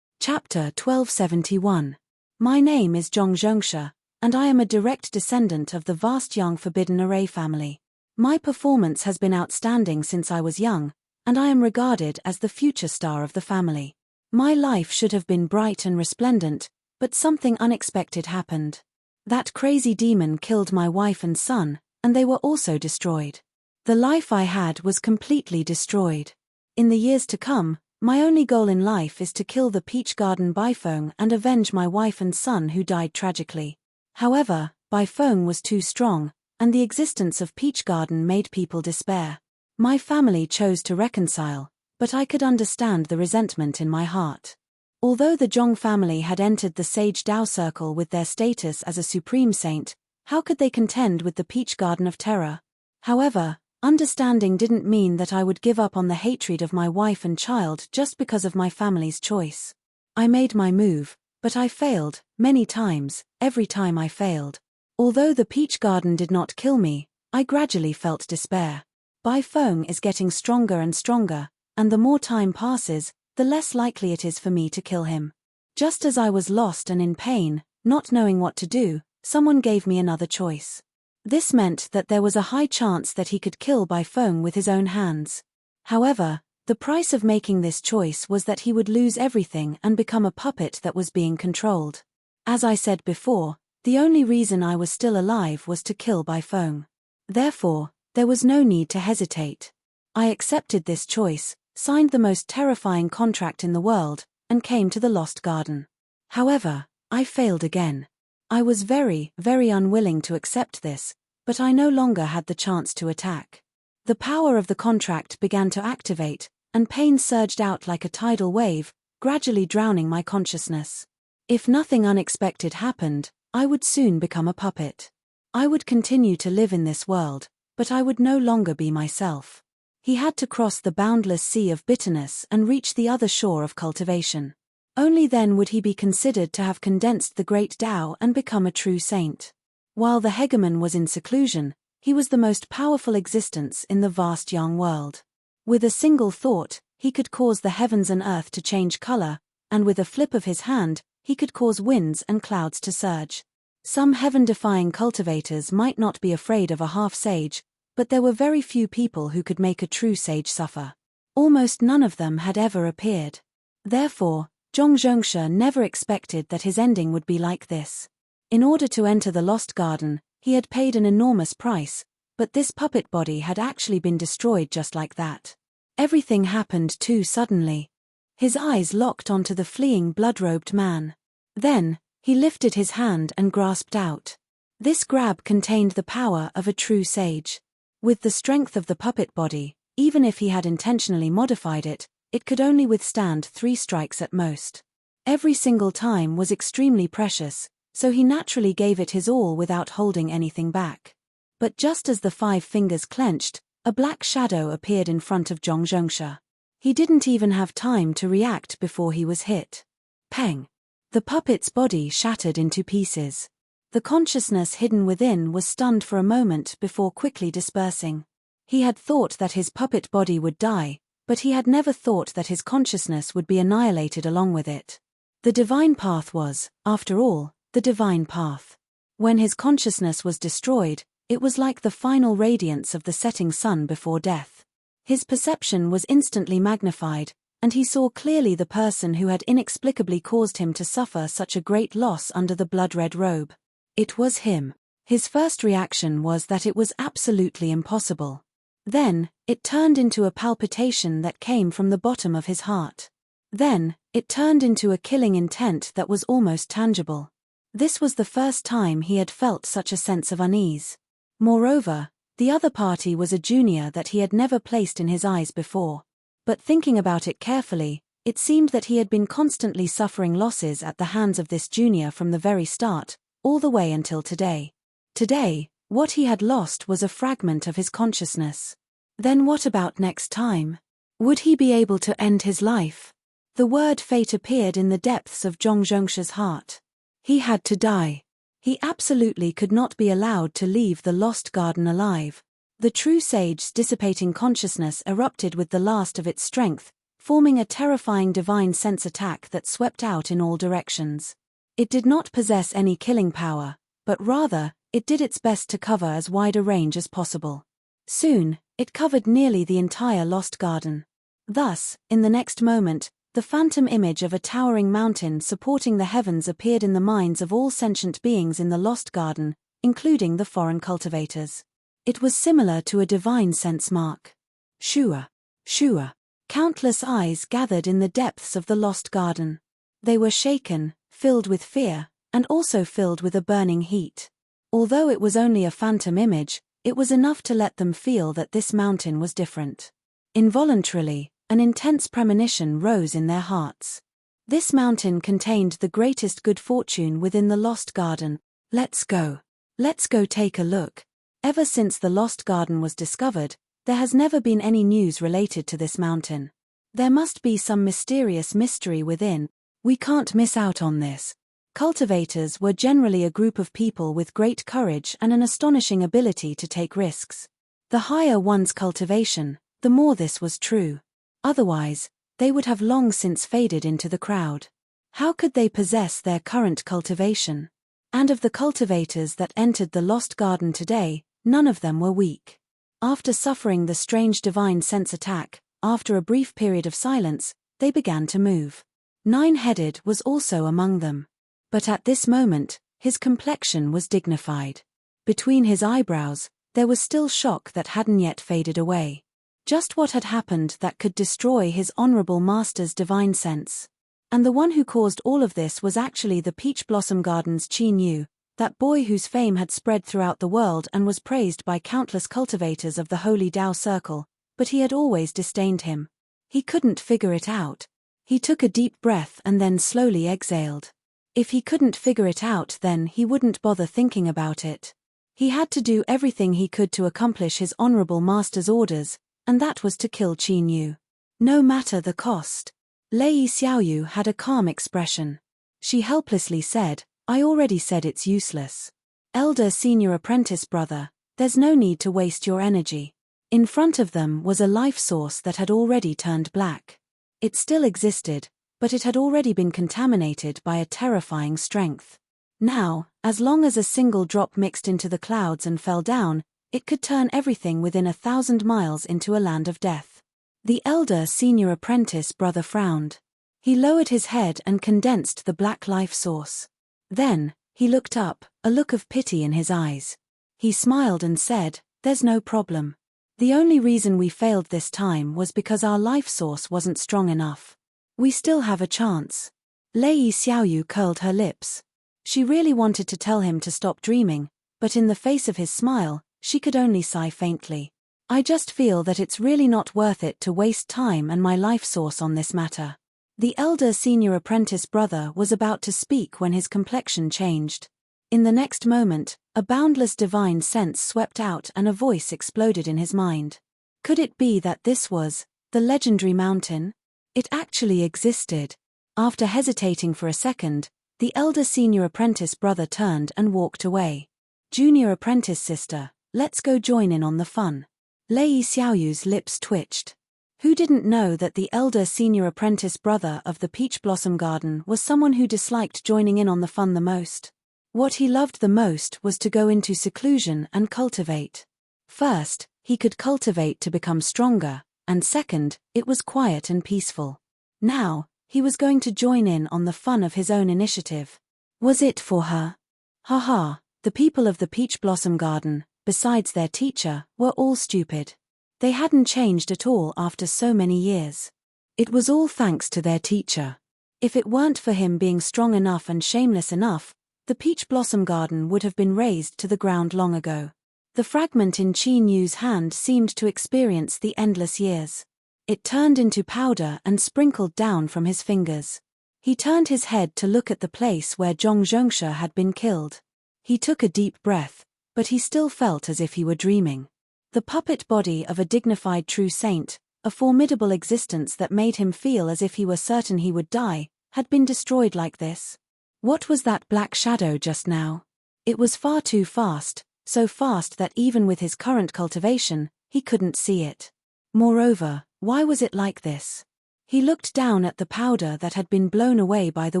[SPEAKER 1] Chapter 1271. My name is Zhong Zhongsha, and I am a direct descendant of the vast young Forbidden Array family. My performance has been outstanding since I was young, and I am regarded as the future star of the family. My life should have been bright and resplendent, but something unexpected happened. That crazy demon killed my wife and son, and they were also destroyed. The life I had was completely destroyed. In the years to come, my only goal in life is to kill the Peach Garden Baifeng and avenge my wife and son who died tragically. However, Baifeng was too strong, and the existence of Peach Garden made people despair. My family chose to reconcile, but I could understand the resentment in my heart. Although the Zhong family had entered the Sage Dao Circle with their status as a supreme saint, how could they contend with the Peach Garden of Terror? However, Understanding didn't mean that I would give up on the hatred of my wife and child just because of my family's choice. I made my move, but I failed, many times, every time I failed. Although the peach garden did not kill me, I gradually felt despair. Bifeng is getting stronger and stronger, and the more time passes, the less likely it is for me to kill him. Just as I was lost and in pain, not knowing what to do, someone gave me another choice. This meant that there was a high chance that he could kill Bifeng with his own hands. However, the price of making this choice was that he would lose everything and become a puppet that was being controlled. As I said before, the only reason I was still alive was to kill Bifeng. Therefore, there was no need to hesitate. I accepted this choice, signed the most terrifying contract in the world, and came to the Lost Garden. However, I failed again. I was very, very unwilling to accept this, but I no longer had the chance to attack. The power of the contract began to activate, and pain surged out like a tidal wave, gradually drowning my consciousness. If nothing unexpected happened, I would soon become a puppet. I would continue to live in this world, but I would no longer be myself. He had to cross the boundless sea of bitterness and reach the other shore of cultivation. Only then would he be considered to have condensed the great Tao and become a true saint. While the hegemon was in seclusion, he was the most powerful existence in the vast young world. With a single thought, he could cause the heavens and earth to change color, and with a flip of his hand, he could cause winds and clouds to surge. Some heaven-defying cultivators might not be afraid of a half-sage, but there were very few people who could make a true sage suffer. Almost none of them had ever appeared. Therefore, Zhongzhongsha never expected that his ending would be like this. In order to enter the Lost Garden, he had paid an enormous price, but this puppet body had actually been destroyed just like that. Everything happened too suddenly. His eyes locked onto the fleeing blood-robed man. Then, he lifted his hand and grasped out. This grab contained the power of a true sage. With the strength of the puppet body, even if he had intentionally modified it, it could only withstand 3 strikes at most. Every single time was extremely precious, so he naturally gave it his all without holding anything back. But just as the 5 fingers clenched, a black shadow appeared in front of Zhongzhongsha. He didn't even have time to react before he was hit. Peng! The puppet's body shattered into pieces. The consciousness hidden within was stunned for a moment before quickly dispersing. He had thought that his puppet body would die, but he had never thought that his consciousness would be annihilated along with it. The divine path was, after all, the divine path. When his consciousness was destroyed, it was like the final radiance of the setting sun before death. His perception was instantly magnified, and he saw clearly the person who had inexplicably caused him to suffer such a great loss under the blood-red robe. It was him. His first reaction was that it was absolutely impossible. Then, it turned into a palpitation that came from the bottom of his heart. Then, it turned into a killing intent that was almost tangible. This was the first time he had felt such a sense of unease. Moreover, the other party was a junior that he had never placed in his eyes before. But thinking about it carefully, it seemed that he had been constantly suffering losses at the hands of this junior from the very start, all the way until today. Today, what he had lost was a fragment of his consciousness. Then what about next time? Would he be able to end his life? The word fate appeared in the depths of Zhongzhongsha's heart. He had to die. He absolutely could not be allowed to leave the Lost Garden alive. The true sage's dissipating consciousness erupted with the last of its strength, forming a terrifying divine sense attack that swept out in all directions. It did not possess any killing power, but rather, it did its best to cover as wide a range as possible. Soon, it covered nearly the entire Lost Garden. Thus, in the next moment, the phantom image of a towering mountain supporting the heavens appeared in the minds of all sentient beings in the Lost Garden, including the foreign cultivators. It was similar to a divine sense mark. Shua! Shua! Countless eyes gathered in the depths of the Lost Garden. They were shaken, filled with fear, and also filled with a burning heat. Although it was only a phantom image, it was enough to let them feel that this mountain was different. Involuntarily, an intense premonition rose in their hearts. This mountain contained the greatest good fortune within the Lost Garden. Let's go. Let's go take a look. Ever since the Lost Garden was discovered, There has never been any news related to this mountain. There must be some mysterious mystery within. We can't miss out on this. Cultivators were generally a group of people with great courage and an astonishing ability to take risks. The higher one's cultivation, the more this was true. Otherwise, they would have long since faded into the crowd. How could they possess their current cultivation? And of the cultivators that entered the Lost Garden today, none of them were weak. After suffering the strange divine sense attack, after a brief period of silence, they began to move. Nine-Headed was also among them. But at this moment, his complexion was dignified. Between his eyebrows, there was still shock that hadn't yet faded away. Just what had happened that could destroy his honorable master's divine sense? And the one who caused all of this was actually the Peach Blossom Garden's Qin Yu, that boy whose fame had spread throughout the world and was praised by countless cultivators of the Holy Tao Circle, but he had always disdained him. He couldn't figure it out. He took a deep breath and then slowly exhaled. If he couldn't figure it out, then he wouldn't bother thinking about it. He had to do everything he could to accomplish his honorable master's orders, and that was to kill Qin Yu. No matter the cost. Lei Xiaoyu had a calm expression. She helplessly said, "I already said it's useless. Elder senior apprentice brother, there's no need to waste your energy." In front of them was a life source that had already turned black. It still existed, but it had already been contaminated by a terrifying strength. Now, as long as a single drop mixed into the clouds and fell down, it could turn everything within 1,000 miles into a land of death. The elder senior apprentice brother frowned. He lowered his head and condensed the black life source. Then, he looked up, a look of pity in his eyes. He smiled and said, "There's no problem. The only reason we failed this time was because our life source wasn't strong enough. We still have a chance." Lei Xiaoyu curled her lips. She really wanted to tell him to stop dreaming, but in the face of his smile, she could only sigh faintly. "I just feel that it's really not worth it to waste time and my life source on this matter." The elder senior apprentice brother was about to speak when his complexion changed. In the next moment, a boundless divine sense swept out and a voice exploded in his mind. Could it be that this was the legendary mountain? It actually existed. After hesitating for a second, the elder senior apprentice brother turned and walked away. "Junior apprentice sister, let's go join in on the fun." Lei Xiaoyu's lips twitched. Who didn't know that the elder senior apprentice brother of the Peach Blossom Garden was someone who disliked joining in on the fun the most? What he loved the most was to go into seclusion and cultivate. First, he could cultivate to become stronger, and second, it was quiet and peaceful. Now, he was going to join in on the fun of his own initiative. Was it for her? Haha, the people of the Peach Blossom Garden, besides their teacher, were all stupid. They hadn't changed at all after so many years. It was all thanks to their teacher. If it weren't for him being strong enough and shameless enough, the Peach Blossom Garden would have been razed to the ground long ago. The fragment in Qin Yu's hand seemed to experience the endless years. It turned into powder and sprinkled down from his fingers. He turned his head to look at the place where Zhong Zhongsha had been killed. He took a deep breath, but he still felt as if he were dreaming. The puppet body of a dignified true saint, a formidable existence that made him feel as if he were certain he would die, had been destroyed like this. What was that black shadow just now? It was far too fast, so fast that even with his current cultivation, he couldn't see it. Moreover, why was it like this? He looked down at the powder that had been blown away by the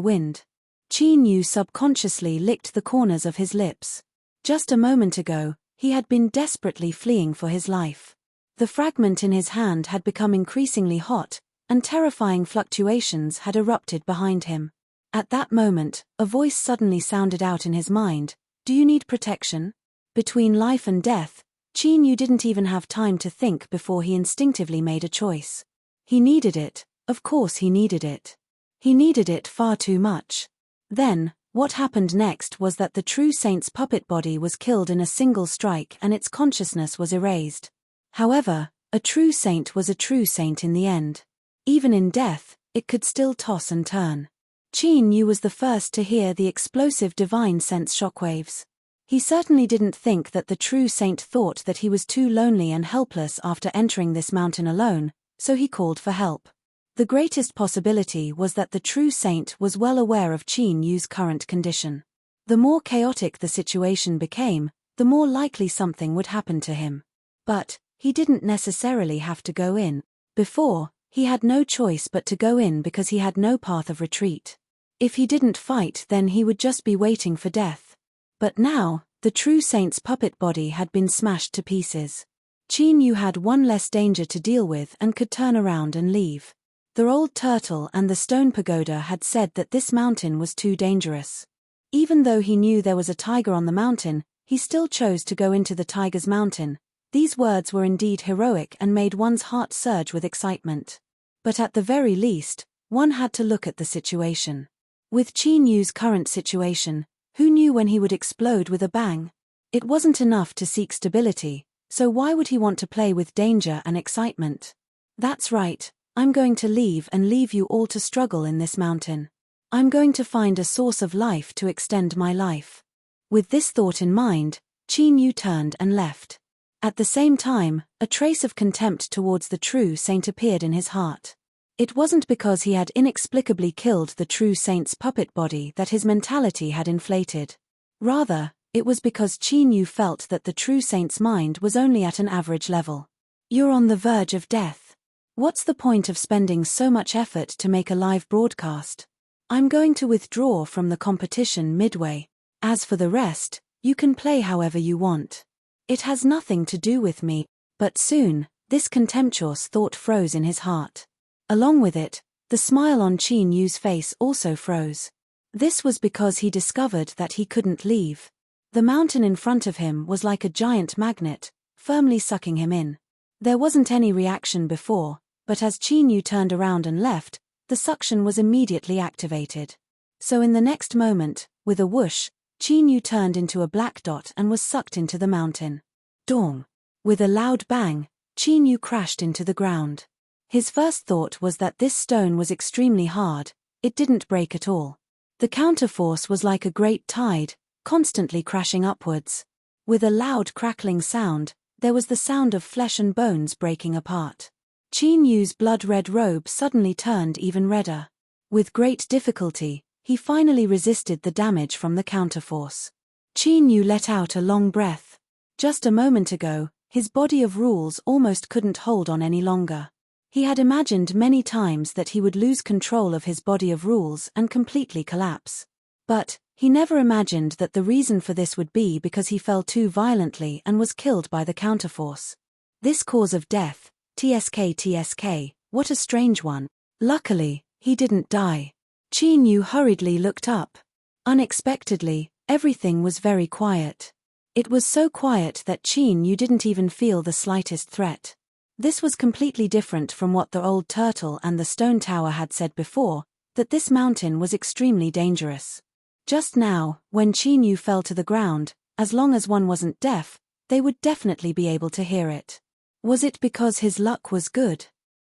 [SPEAKER 1] wind. Qin Yu subconsciously licked the corners of his lips. Just a moment ago, he had been desperately fleeing for his life. The fragment in his hand had become increasingly hot, and terrifying fluctuations had erupted behind him. At that moment, a voice suddenly sounded out in his mind, "Do you need protection?" Between life and death, Qin Yu didn't even have time to think before he instinctively made a choice. He needed it, of course he needed it. He needed it far too much. Then, what happened next was that the true saint's puppet body was killed in a single strike and its consciousness was erased. However, a true saint was a true saint in the end. Even in death, it could still toss and turn. Qin Yu was the first to hear the explosive divine sense shockwaves. He certainly didn't think that the true saint thought that he was too lonely and helpless after entering this mountain alone, so he called for help. The greatest possibility was that the true saint was well aware of Qin Yu's current condition. The more chaotic the situation became, the more likely something would happen to him. But he didn't necessarily have to go in. Before, he had no choice but to go in because he had no path of retreat. If he didn't fight, then he would just be waiting for death. But now, the true saint's puppet body had been smashed to pieces. Qin Yu had one less danger to deal with and could turn around and leave. The old turtle and the stone pagoda had said that this mountain was too dangerous. Even though he knew there was a tiger on the mountain, he still chose to go into the tiger's mountain. These words were indeed heroic and made one's heart surge with excitement. But at the very least, one had to look at the situation. With Qin Yu's current situation, who knew when he would explode with a bang? It wasn't enough to seek stability, so why would he want to play with danger and excitement? That's right, I'm going to leave and leave you all to struggle in this mountain. I'm going to find a source of life to extend my life. With this thought in mind, Qin Yu turned and left. At the same time, a trace of contempt towards the true saint appeared in his heart. It wasn't because he had inexplicably killed the true saint's puppet body that his mentality had inflated. Rather, it was because Qin Yu felt that the true saint's mind was only at an average level. You're on the verge of death. What's the point of spending so much effort to make a live broadcast? I'm going to withdraw from the competition midway. As for the rest, you can play however you want. It has nothing to do with me. But soon, this contemptuous thought froze in his heart. Along with it, the smile on Qin Yu's face also froze. This was because he discovered that he couldn't leave. The mountain in front of him was like a giant magnet, firmly sucking him in. There wasn't any reaction before, but as Qin Yu turned around and left, the suction was immediately activated. So in the next moment, with a whoosh, Qin Yu turned into a black dot and was sucked into the mountain. Dong! With a loud bang, Qin Yu crashed into the ground. His first thought was that this stone was extremely hard. It didn't break at all. The counterforce was like a great tide, constantly crashing upwards. With a loud crackling sound, there was the sound of flesh and bones breaking apart. Qin Yu's blood-red robe suddenly turned even redder. With great difficulty, he finally resisted the damage from the counterforce. Qin Yu let out a long breath. Just a moment ago, his body of rules almost couldn't hold on any longer. He had imagined many times that he would lose control of his body of rules and completely collapse. But he never imagined that the reason for this would be because he fell too violently and was killed by the counterforce. This cause of death, TSK, what a strange one. Luckily, he didn't die. Qin Yu hurriedly looked up. Unexpectedly, everything was very quiet. It was so quiet that Qin Yu didn't even feel the slightest threat. This was completely different from what the old turtle and the stone tower had said before, that this mountain was extremely dangerous. Just now, when Qin Yu fell to the ground, as long as one wasn't deaf, they would definitely be able to hear it. Was it because his luck was good?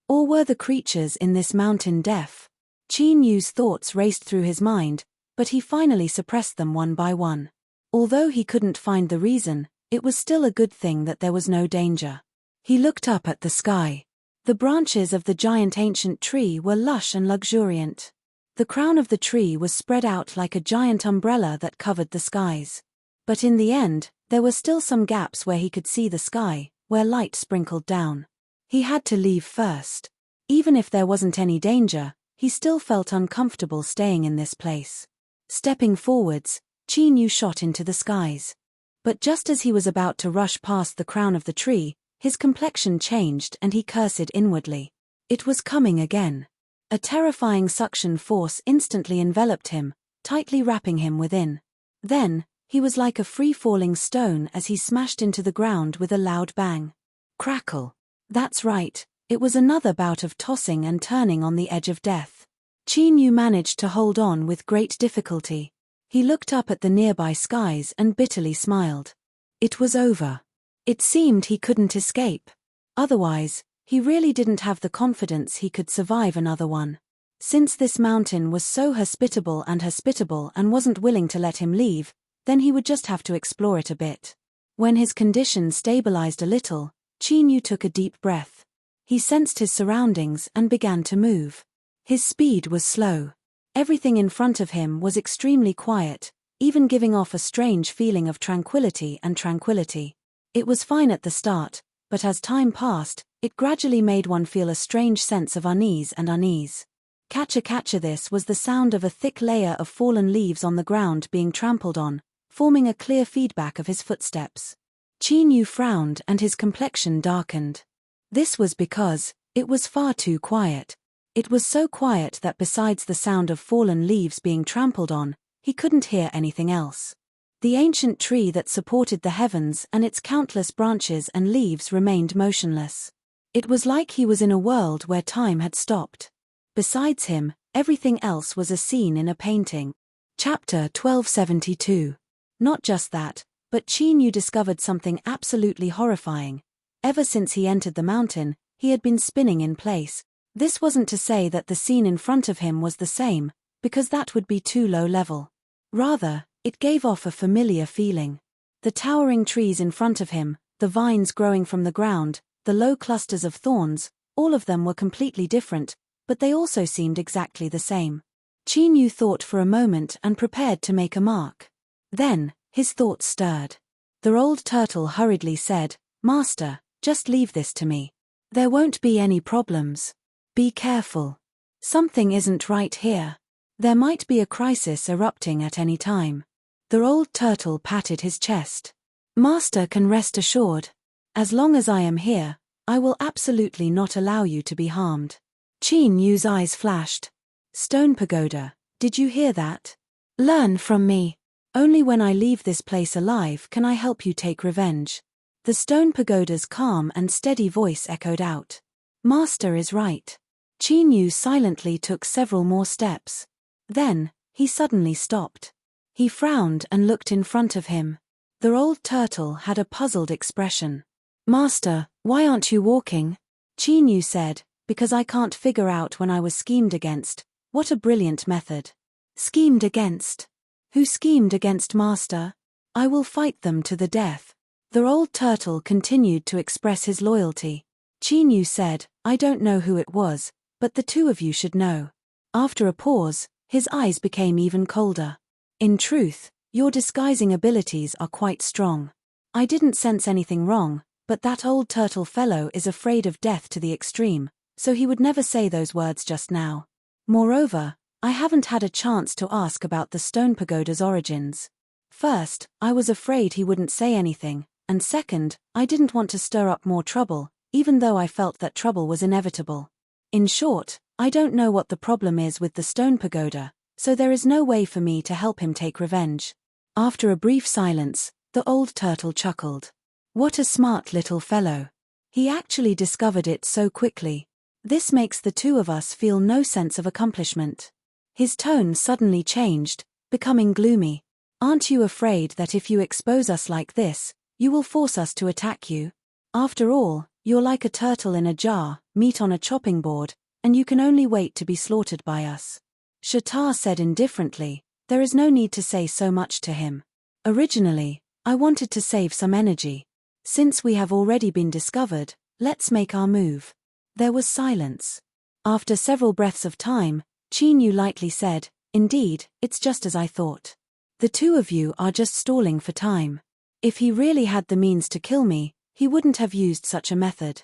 [SPEAKER 1] Or were the creatures in this mountain deaf? Qin Yu's thoughts raced through his mind, but he finally suppressed them one by one. Although he couldn't find the reason, it was still a good thing that there was no danger. He looked up at the sky. The branches of the giant ancient tree were lush and luxuriant. The crown of the tree was spread out like a giant umbrella that covered the skies. But in the end, there were still some gaps where he could see the sky, where light sprinkled down. He had to leave first. Even if there wasn't any danger, he still felt uncomfortable staying in this place. Stepping forwards, Qin Yu shot into the skies. But just as he was about to rush past the crown of the tree, his complexion changed and he cursed inwardly. It was coming again. A terrifying suction force instantly enveloped him, tightly wrapping him within. Then, he was like a free-falling stone as he smashed into the ground with a loud bang. Crackle. That's right, it was another bout of tossing and turning on the edge of death. Qin Yu managed to hold on with great difficulty. He looked up at the nearby skies and bitterly smiled. It was over. It seemed he couldn't escape. Otherwise, he really didn't have the confidence he could survive another one. Since this mountain was so hospitable and wasn't willing to let him leave, Then he would just have to explore it a bit. When his condition stabilized a little, Chinyu took a deep breath. He sensed his surroundings and began to move. His speed was slow. Everything in front of him was extremely quiet, even giving off a strange feeling of tranquility and tranquility. It was fine at the start, but as time passed, it gradually made one feel a strange sense of unease and unease. Catcha this was the sound of a thick layer of fallen leaves on the ground being trampled on, forming a clear feedback of his footsteps. Chinyu frowned and his complexion darkened. This was because it was far too quiet. It was so quiet that besides the sound of fallen leaves being trampled on, he couldn't hear anything else. The ancient tree that supported the heavens and its countless branches and leaves remained motionless. It was like he was in a world where time had stopped. Besides him, everything else was a scene in a painting. Chapter 1272. Not just that, but Chinyu discovered something absolutely horrifying. Ever since he entered the mountain, he had been spinning in place. This wasn't to say that the scene in front of him was the same, because that would be too low level. Rather, it gave off a familiar feeling. The towering trees in front of him, the vines growing from the ground, the low clusters of thorns, all of them were completely different, but they also seemed exactly the same. Chinyu thought for a moment and prepared to make a mark. Then, his thoughts stirred. The old turtle hurriedly said, "Master, just leave this to me. There won't be any problems. Be careful. Something isn't right here. There might be a crisis erupting at any time." The old turtle patted his chest. "Master can rest assured. As long as I am here, I will absolutely not allow you to be harmed." Chinyu's eyes flashed. "Stone pagoda, did you hear that? Learn from me. Only when I leave this place alive can I help you take revenge." The stone pagoda's calm and steady voice echoed out. "Master is right." Chinyu silently took several more steps. Then, he suddenly stopped. He frowned and looked in front of him. The old turtle had a puzzled expression. "Master, why aren't you walking?" Chinyu said, "Because I can't figure out when I was schemed against." What a brilliant method. Schemed against? Who schemed against Master? I will fight them to the death. The old turtle continued to express his loyalty. Chinyu said, "I don't know who it was, but the two of you should know." After a pause, his eyes became even colder. "In truth, your disguising abilities are quite strong. I didn't sense anything wrong, but that old turtle fellow is afraid of death to the extreme, so he would never say those words just now. Moreover, I haven't had a chance to ask about the stone pagoda's origins. First, I was afraid he wouldn't say anything, and second, I didn't want to stir up more trouble, even though I felt that trouble was inevitable. In short, I don't know what the problem is with the stone pagoda, so there is no way for me to help him take revenge." After a brief silence, the old turtle chuckled. "What a smart little fellow. He actually discovered it so quickly. This makes the two of us feel no sense of accomplishment." His tone suddenly changed, becoming gloomy. "Aren't you afraid that if you expose us like this, you will force us to attack you? After all, you're like a turtle in a jar, meat on a chopping board, and you can only wait to be slaughtered by us." Shatar said indifferently, "There is no need to say so much to him. Originally, I wanted to save some energy. Since we have already been discovered, let's make our move." There was silence. After several breaths of time, Chinyu lightly said, "Indeed, it's just as I thought. The two of you are just stalling for time. If he really had the means to kill me, he wouldn't have used such a method."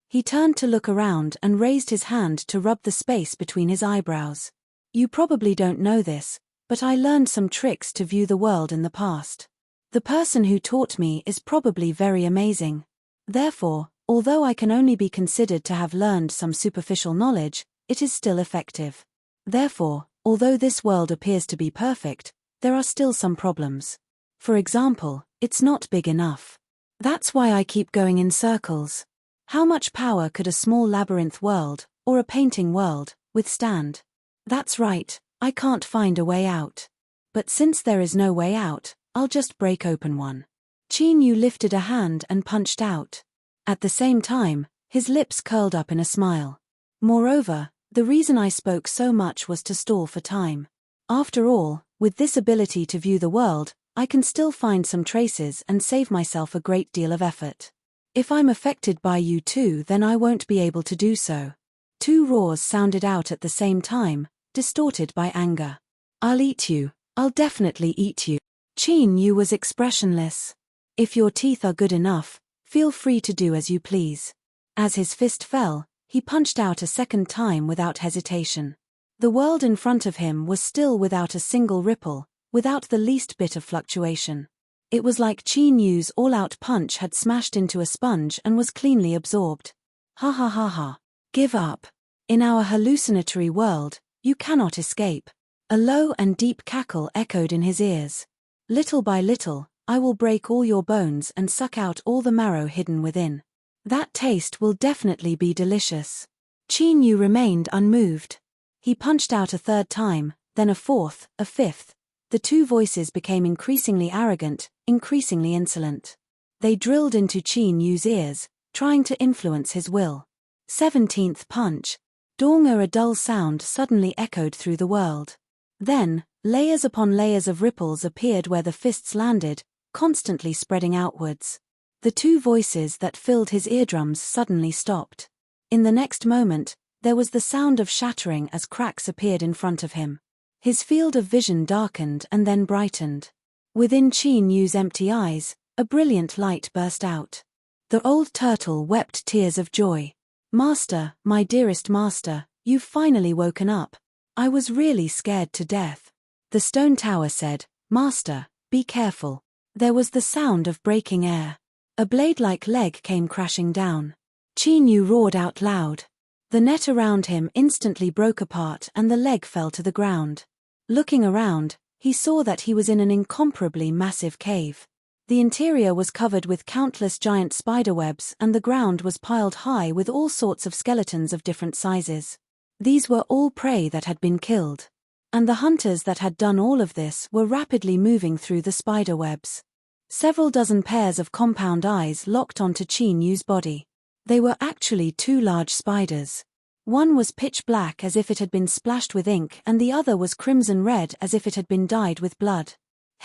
[SPEAKER 1] He turned to look around and raised his hand to rub the space between his eyebrows. "You probably don't know this, but I learned some tricks to view the world in the past. The person who taught me is probably very amazing. Therefore, although I can only be considered to have learned some superficial knowledge, it is still effective. Therefore, although this world appears to be perfect, there are still some problems. For example, it's not big enough. That's why I keep going in circles. How much power could a small labyrinth world, or a painting world, withstand? That's right, I can't find a way out. But since there is no way out, I'll just break open one." Chinyu lifted a hand and punched out. At the same time, his lips curled up in a smile. "Moreover, the reason I spoke so much was to stall for time. After all, with this ability to view the world, I can still find some traces and save myself a great deal of effort. If I'm affected by you too, then I won't be able to do so. Two roars sounded out at the same time, distorted by anger. I'll eat you. I'll definitely eat you. Qin Yu was expressionless. If your teeth are good enough, feel free to do as you please. As his fist fell, he punched out a second time without hesitation. The world in front of him was still without a single ripple, without the least bit of fluctuation. It was like Qin Yu's all-out punch had smashed into a sponge and was cleanly absorbed. Ha ha ha ha. Give up. In our hallucinatory world, you cannot escape. A low and deep cackle echoed in his ears. Little by little, I will break all your bones and suck out all the marrow hidden within. That taste will definitely be delicious. Qin Yu remained unmoved. He punched out a third time, then a fourth, a fifth. The two voices became increasingly arrogant, increasingly insolent. They drilled into Qin Yu's ears, trying to influence his will. 17th punch. Donga, a dull sound suddenly echoed through the world. Then, layers upon layers of ripples appeared where the fists landed, constantly spreading outwards. The two voices that filled his eardrums suddenly stopped. In the next moment, there was the sound of shattering as cracks appeared in front of him. His field of vision darkened and then brightened. Within Qin Yu's empty eyes, a brilliant light burst out. The old turtle wept tears of joy. Master, my dearest master, you've finally woken up. I was really scared to death. The stone tower said, Master, be careful. There was the sound of breaking air. A blade-like leg came crashing down. Qin Yu roared out loud. The net around him instantly broke apart and the leg fell to the ground. Looking around, he saw that he was in an incomparably massive cave. The interior was covered with countless giant spiderwebs and the ground was piled high with all sorts of skeletons of different sizes. These were all prey that had been killed. And the hunters that had done all of this were rapidly moving through the spiderwebs. Several dozen pairs of compound eyes locked onto Qin Yu's body. They were actually two large spiders. One was pitch black as if it had been splashed with ink and the other was crimson red as if it had been dyed with blood.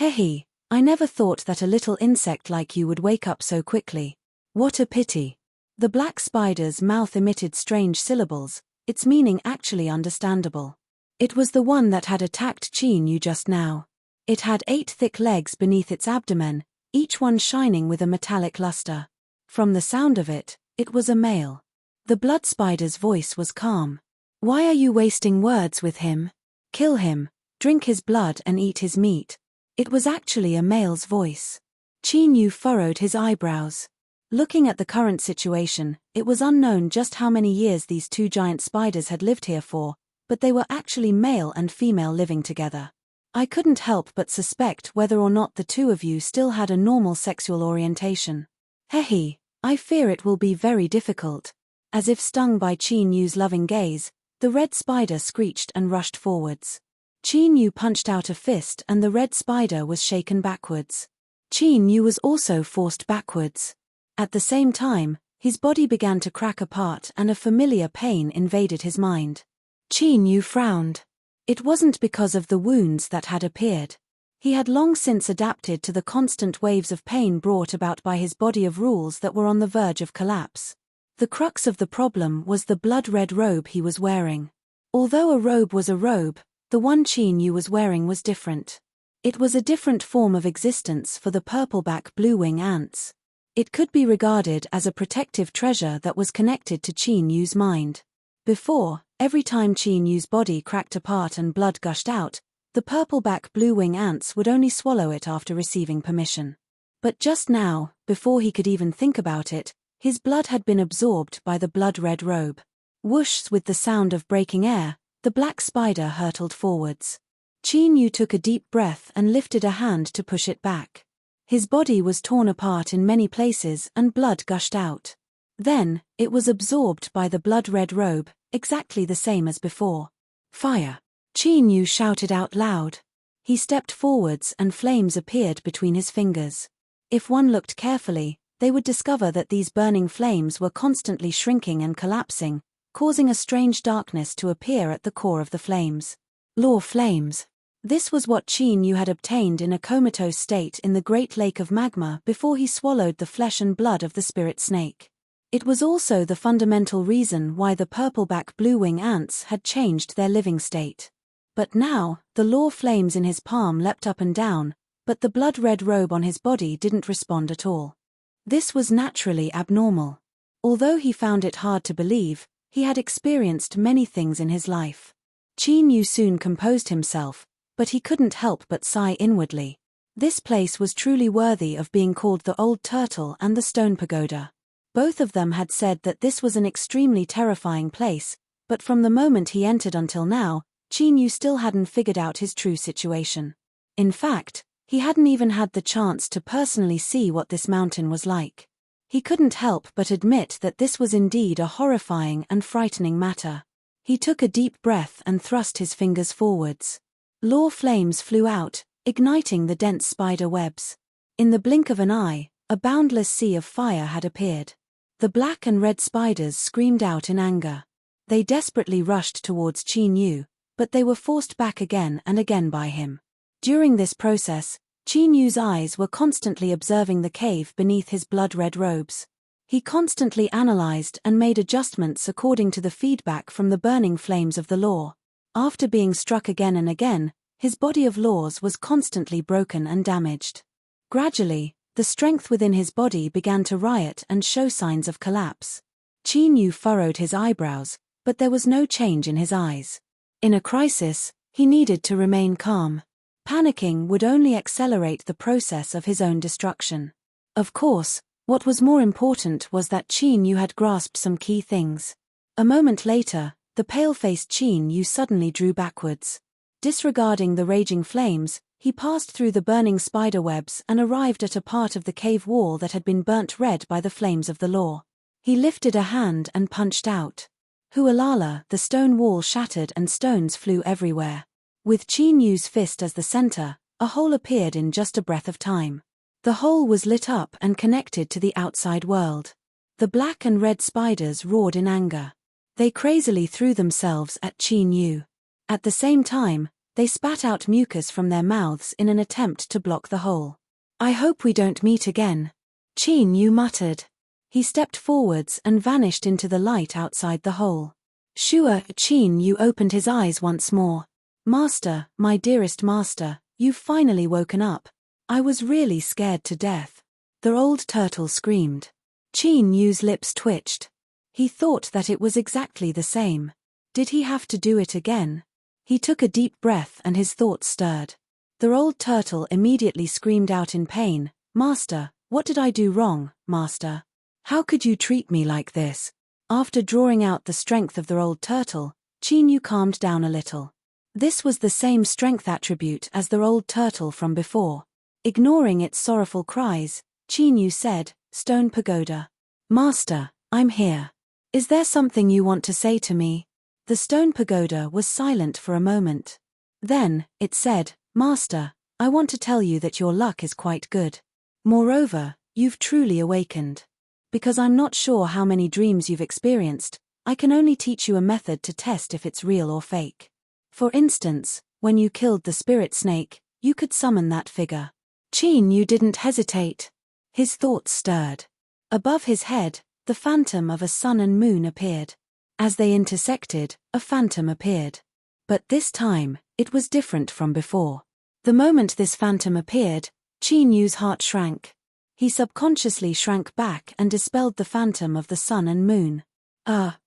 [SPEAKER 1] Hehe, I never thought that a little insect like you would wake up so quickly. What a pity. The black spider's mouth emitted strange syllables, its meaning actually understandable. It was the one that had attacked Qin Yu just now. It had 8 thick legs beneath its abdomen, each one shining with a metallic luster. From the sound of it, it was a male. The blood spider's voice was calm. Why are you wasting words with him? Kill him, drink his blood and eat his meat. It was actually a male's voice. Qin Yu furrowed his eyebrows. Looking at the current situation, it was unknown just how many years these two giant spiders had lived here for, but they were actually male and female living together. I couldn't help but suspect whether or not the two of you still had a normal sexual orientation. Hehe, I fear it will be very difficult. As if stung by Qin Yu's loving gaze, the red spider screeched and rushed forwards. Qin Yu punched out a fist and the red spider was shaken backwards. Qin Yu was also forced backwards. At the same time, his body began to crack apart and a familiar pain invaded his mind. Qin Yu frowned. It wasn't because of the wounds that had appeared. He had long since adapted to the constant waves of pain brought about by his body of rules that were on the verge of collapse. The crux of the problem was the blood-red robe he was wearing. Although a robe was a robe, the one Qin Yu was wearing was different. It was a different form of existence for the purple-back blue-wing ants. It could be regarded as a protective treasure that was connected to Qin Yu's mind. Before, every time Qin Yu's body cracked apart and blood gushed out, the purple-back blue-wing ants would only swallow it after receiving permission. But just now, before he could even think about it, his blood had been absorbed by the blood-red robe. Whoosh! With the sound of breaking air, the black spider hurtled forwards. Qin Yu took a deep breath and lifted a hand to push it back. His body was torn apart in many places and blood gushed out. Then, it was absorbed by the blood-red robe, exactly the same as before. Fire! Qin Yu shouted out loud. He stepped forwards and flames appeared between his fingers. If one looked carefully, they would discover that these burning flames were constantly shrinking and collapsing, causing a strange darkness to appear at the core of the flames. Law flames. This was what Qin Yu had obtained in a comatose state in the Great Lake of Magma before he swallowed the flesh and blood of the spirit snake. It was also the fundamental reason why the purpleback bluewing ants had changed their living state. But now, the law flames in his palm leapt up and down, but the blood-red robe on his body didn't respond at all. This was naturally abnormal. Although he found it hard to believe, he had experienced many things in his life. Qin Yu soon composed himself, but he couldn't help but sigh inwardly. This place was truly worthy of being called the Old Turtle and the Stone Pagoda. Both of them had said that this was an extremely terrifying place, but from the moment he entered until now, Qin Yu still hadn't figured out his true situation. In fact, he hadn't even had the chance to personally see what this mountain was like. He couldn't help but admit that this was indeed a horrifying and frightening matter. He took a deep breath and thrust his fingers forwards. Law flames flew out, igniting the dense spider webs. In the blink of an eye, a boundless sea of fire had appeared. The black and red spiders screamed out in anger. They desperately rushed towards Qin Yu, but they were forced back again and again by him. During this process, Qin Yu's eyes were constantly observing the cave beneath his blood-red robes. He constantly analyzed and made adjustments according to the feedback from the burning flames of the law. After being struck again and again, his body of laws was constantly broken and damaged. Gradually, the strength within his body began to riot and show signs of collapse. Qin Yu furrowed his eyebrows, but there was no change in his eyes. In a crisis, he needed to remain calm. Panicking would only accelerate the process of his own destruction. Of course, what was more important was that Qin Yu had grasped some key things. A moment later, the pale-faced Qin Yu suddenly drew backwards. Disregarding the raging flames, he passed through the burning spider webs and arrived at a part of the cave wall that had been burnt red by the flames of the law. He lifted a hand and punched out. Hualala, the stone wall shattered and stones flew everywhere. With Qin Yu's fist as the center, a hole appeared in just a breath of time. The hole was lit up and connected to the outside world. The black and red spiders roared in anger. They crazily threw themselves at Qin Yu. At the same time, they spat out mucus from their mouths in an attempt to block the hole. "I hope we don't meet again," Qin Yu muttered. He stepped forwards and vanished into the light outside the hole. Qin Yu opened his eyes once more. "Master, my dearest master, you've finally woken up. I was really scared to death," the old turtle screamed. Qin Yu's lips twitched. He thought that it was exactly the same. Did he have to do it again? He took a deep breath and his thoughts stirred. The old turtle immediately screamed out in pain, "Master, what did I do wrong, master? How could you treat me like this?" After drawing out the strength of the old turtle, Qin Yu calmed down a little. This was the same strength attribute as the old turtle from before. Ignoring its sorrowful cries, Qin Yu said, "Stone Pagoda. Master, I'm here. Is there something you want to say to me?" The stone pagoda was silent for a moment. Then, it said, "Master, I want to tell you that your luck is quite good. Moreover, you've truly awakened. Because I'm not sure how many dreams you've experienced, I can only teach you a method to test if it's real or fake. For instance, when you killed the spirit snake, you could summon that figure." Qin Yu didn't hesitate. His thoughts stirred. Above his head, the phantom of a sun and moon appeared. As they intersected, a phantom appeared. But this time, it was different from before. The moment this phantom appeared, Qin Yu's heart shrank. He subconsciously shrank back and dispelled the phantom of the sun and moon.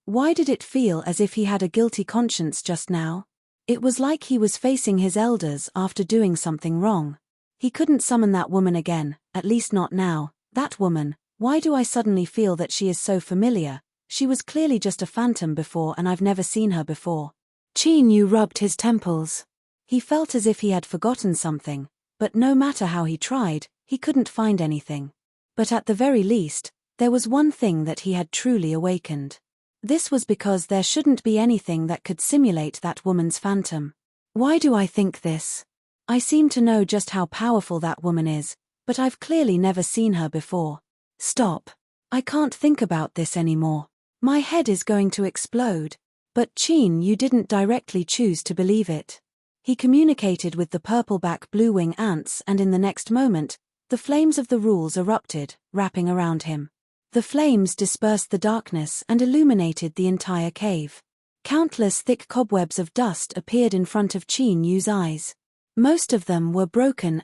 [SPEAKER 1] Why did it feel as if he had a guilty conscience just now? It was like he was facing his elders after doing something wrong. He couldn't summon that woman again, at least not now. That woman, why do I suddenly feel that she is so familiar? She was clearly just a phantom before and I've never seen her before. Qin Yu rubbed his temples. He felt as if he had forgotten something, but no matter how he tried, he couldn't find anything. But at the very least, there was one thing that he had truly awakened. This was because there shouldn't be anything that could simulate that woman's phantom. Why do I think this? I seem to know just how powerful that woman is, but I've clearly never seen her before. Stop. I can't think about this anymore. My head is going to explode. But Qin Yu didn't directly choose to believe it. He communicated with the purple-back blue-wing ants, and in the next moment, the flames of the rules erupted, wrapping around him. The flames dispersed the darkness and illuminated the entire cave. Countless thick cobwebs of dust appeared in front of Qin Yu's eyes. Most of them were broken.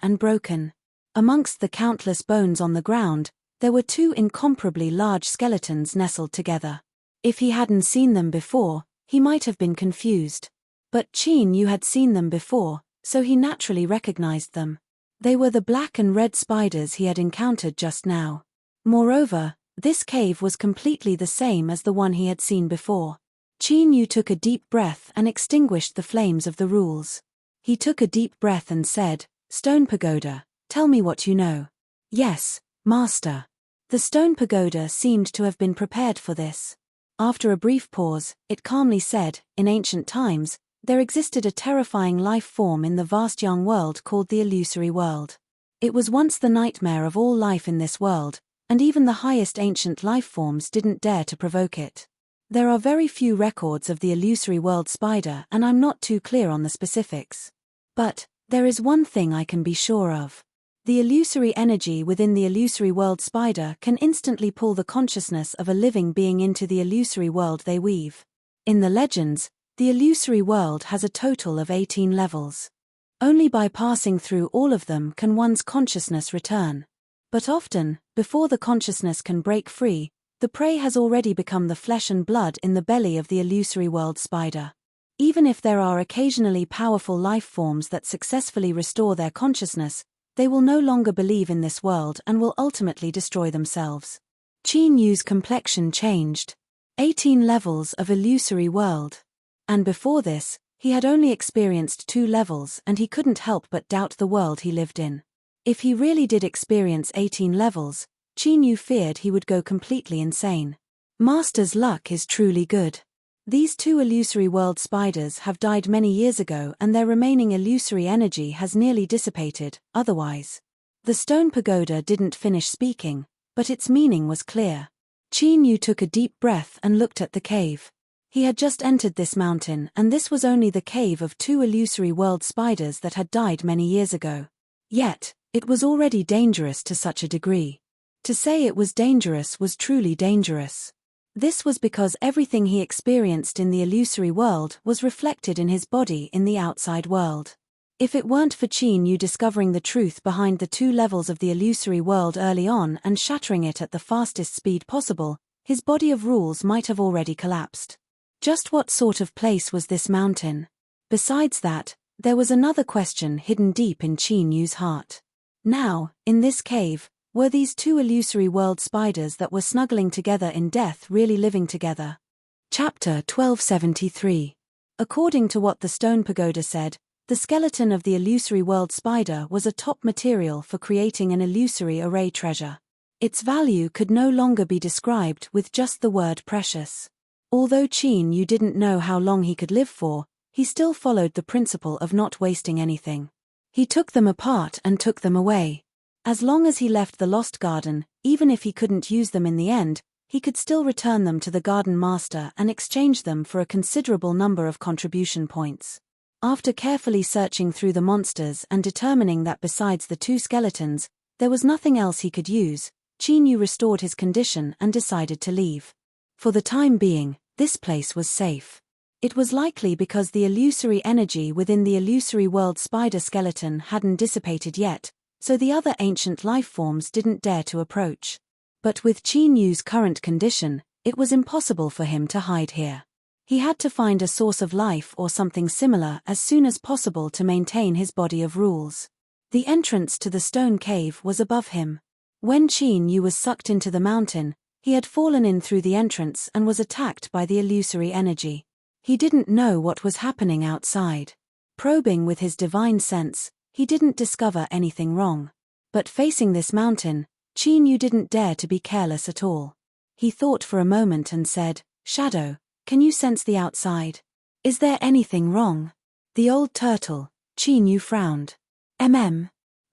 [SPEAKER 1] Amongst the countless bones on the ground, there were two incomparably large skeletons nestled together. If he hadn't seen them before, he might have been confused. But Qin Yu had seen them before, so he naturally recognized them. They were the black and red spiders he had encountered just now. Moreover, this cave was completely the same as the one he had seen before. Qin Yu took a deep breath and extinguished the flames of the rules. He took a deep breath and said, "Stone Pagoda, tell me what you know." "Yes, Master." The Stone Pagoda seemed to have been prepared for this. After a brief pause, it calmly said, "In ancient times, there existed a terrifying life form in the vast young world called the illusory world. It was once the nightmare of all life in this world, and even the highest ancient life forms didn't dare to provoke it. There are very few records of the illusory world spider, and I'm not too clear on the specifics. But there is one thing I can be sure of. The illusory energy within the illusory world spider can instantly pull the consciousness of a living being into the illusory world they weave. In the legends, the illusory world has a total of 18 levels. Only by passing through all of them can one's consciousness return. But often, before the consciousness can break free, the prey has already become the flesh and blood in the belly of the illusory world spider. Even if there are occasionally powerful life forms that successfully restore their consciousness, they will no longer believe in this world and will ultimately destroy themselves. Qin Yu's complexion changed. 18 levels of illusory world. And before this, he had only experienced 2 levels, and he couldn't help but doubt the world he lived in. If he really did experience 18 levels, Qin Yu feared he would go completely insane. Master's luck is truly good. These 2 illusory world spiders have died many years ago, and their remaining illusory energy has nearly dissipated, otherwise. The Stone Pagoda didn't finish speaking, but its meaning was clear. Qin Yu took a deep breath and looked at the cave. He had just entered this mountain, and this was only the cave of 2 illusory world spiders that had died many years ago. Yet, it was already dangerous to such a degree. To say it was dangerous was truly dangerous. This was because everything he experienced in the illusory world was reflected in his body in the outside world. If it weren't for Qin Yu discovering the truth behind the 2 levels of the illusory world early on and shattering it at the fastest speed possible, his body of rules might have already collapsed. Just what sort of place was this mountain? Besides that, there was another question hidden deep in Qin Yu's heart. Now, in this cave, were these 2 illusory world spiders that were snuggling together in death really living together? Chapter 1273. According to what the Stone Pagoda said, the skeleton of the illusory world spider was a top material for creating an illusory array treasure. Its value could no longer be described with just the word precious. Although Qin Yu didn't know how long he could live for, he still followed the principle of not wasting anything. He took them apart and took them away. As long as he left the Lost Garden, even if he couldn't use them in the end, he could still return them to the Garden Master and exchange them for a considerable number of contribution points. After carefully searching through the monsters and determining that besides the 2 skeletons, there was nothing else he could use, Qin Yu restored his condition and decided to leave. For the time being, this place was safe. It was likely because the illusory energy within the illusory world spider skeleton hadn't dissipated yet, so the other ancient life forms didn't dare to approach. But with Qin Yu's current condition, it was impossible for him to hide here. He had to find a source of life or something similar as soon as possible to maintain his body of rules. The entrance to the stone cave was above him. When Qin Yu was sucked into the mountain, he had fallen in through the entrance and was attacked by the illusory energy. He didn't know what was happening outside. Probing with his divine sense, he didn't discover anything wrong. But facing this mountain, Qin Yu didn't dare to be careless at all. He thought for a moment and said, "Shadow, can you sense the outside? Is there anything wrong?" The old turtle, Qin Yu frowned.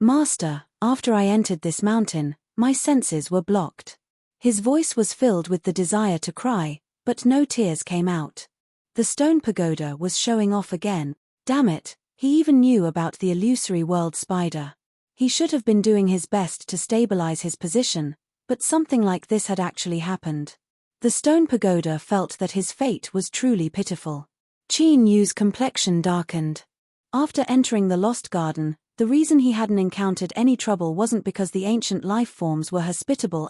[SPEAKER 1] Master, after I entered this mountain, my senses were blocked." His voice was filled with the desire to cry, but no tears came out. The Stone Pagoda was showing off again. "Damn it, He even knew about the illusory world spider. He should have been doing his best to stabilize his position, but something like this had actually happened. The stone pagoda felt that his fate was truly pitiful. Qin Yu's complexion darkened. After entering the Lost Garden, the reason he hadn't encountered any trouble wasn't because the ancient life forms were hospitable,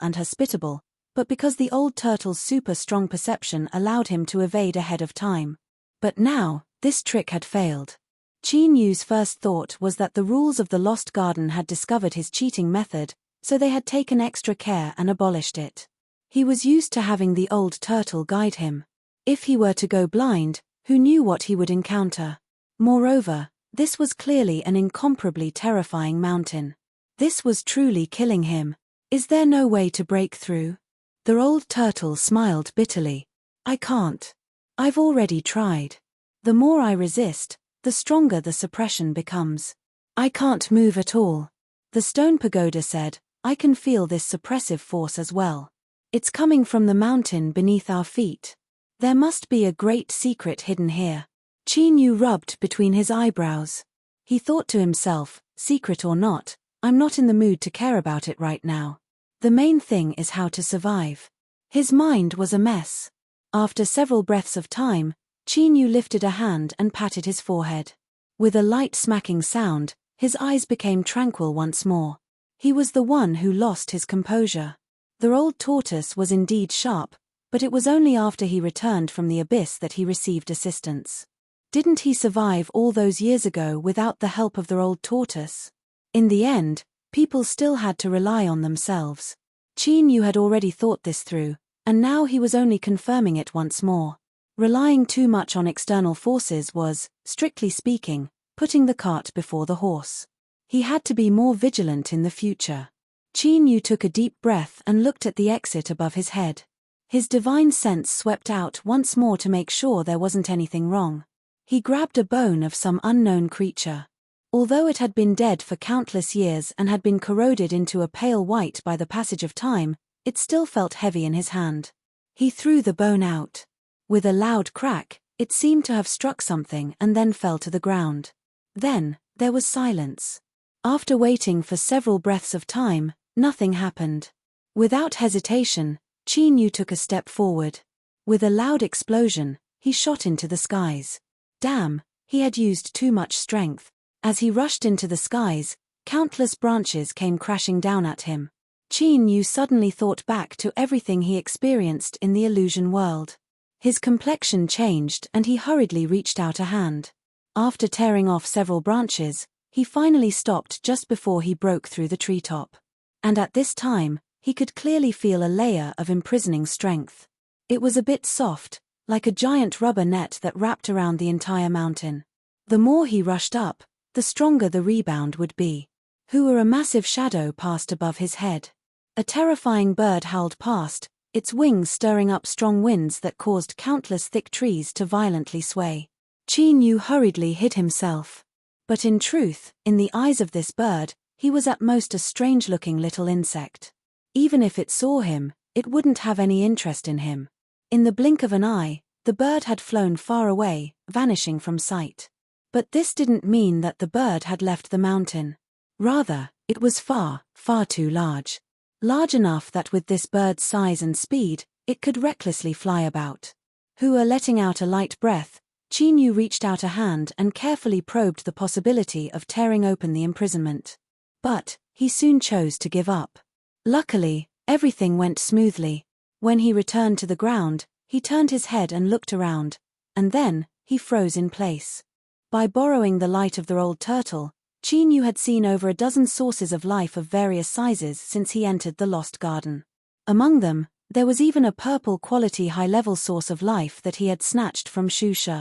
[SPEAKER 1] but because the old turtle's super strong perception allowed him to evade ahead of time. But now, this trick had failed. Qin Yu's first thought was that the rules of the Lost Garden had discovered his cheating method, so they had taken extra care and abolished it. He was used to having the old turtle guide him. If he were to go blind, who knew what he would encounter? Moreover, this was clearly an incomparably terrifying mountain. This was truly killing him. Is there no way to break through? The old turtle smiled bitterly. I can't. I've already tried. The more I resist, the stronger the suppression becomes. I can't move at all. The stone pagoda said, I can feel this suppressive force as well. It's coming from the mountain beneath our feet. There must be a great secret hidden here. Qin Yu rubbed between his eyebrows. He thought to himself, secret or not, I'm not in the mood to care about it right now. The main thing is how to survive. His mind was a mess. After several breaths of time, Qin Yu lifted a hand and patted his forehead. With a light smacking sound, his eyes became tranquil once more. He was the one who lost his composure. The old tortoise was indeed sharp, but it was only after he returned from the abyss that he received assistance. Didn't he survive all those years ago without the help of the old tortoise? In the end, people still had to rely on themselves. Qin Yu had already thought this through, and now he was only confirming it once more. Relying too much on external forces was, strictly speaking, putting the cart before the horse. He had to be more vigilant in the future. Qin Yu took a deep breath and looked at the exit above his head. His divine sense swept out once more to make sure there wasn't anything wrong. He grabbed a bone of some unknown creature. Although it had been dead for countless years and had been corroded into a pale white by the passage of time, it still felt heavy in his hand. He threw the bone out. With a loud crack, it seemed to have struck something and then fell to the ground. Then, there was silence. After waiting for several breaths of time, nothing happened. Without hesitation, Qin Yu took a step forward. With a loud explosion, he shot into the skies. Damn, he had used too much strength. As he rushed into the skies, countless branches came crashing down at him. Qin Yu suddenly thought back to everything he experienced in the illusion world. His complexion changed and he hurriedly reached out a hand. After tearing off several branches, he finally stopped just before he broke through the treetop. And at this time, he could clearly feel a layer of imprisoning strength. It was a bit soft, like a giant rubber net that wrapped around the entire mountain. The more he rushed up, the stronger the rebound would be. A massive shadow passed above his head. A terrifying bird howled past, its wings stirring up strong winds that caused countless thick trees to violently sway. Qin Yu hurriedly hid himself. But in truth, in the eyes of this bird, he was at most a strange-looking little insect. Even if it saw him, it wouldn't have any interest in him. In the blink of an eye, the bird had flown far away, vanishing from sight. But this didn't mean that the bird had left the mountain. Rather, it was far, far too large. Large enough that with this bird's size and speed, it could recklessly fly about. Letting out a light breath, Qin Yu reached out a hand and carefully probed the possibility of tearing open the imprisonment. But, he soon chose to give up. Luckily, everything went smoothly. When he returned to the ground, he turned his head and looked around, and then, he froze in place. By borrowing the light of the old turtle, Qin Yu had seen over a dozen sources of life of various sizes since he entered the Lost Garden. Among them, there was even a purple-quality high-level source of life that he had snatched from Shu She.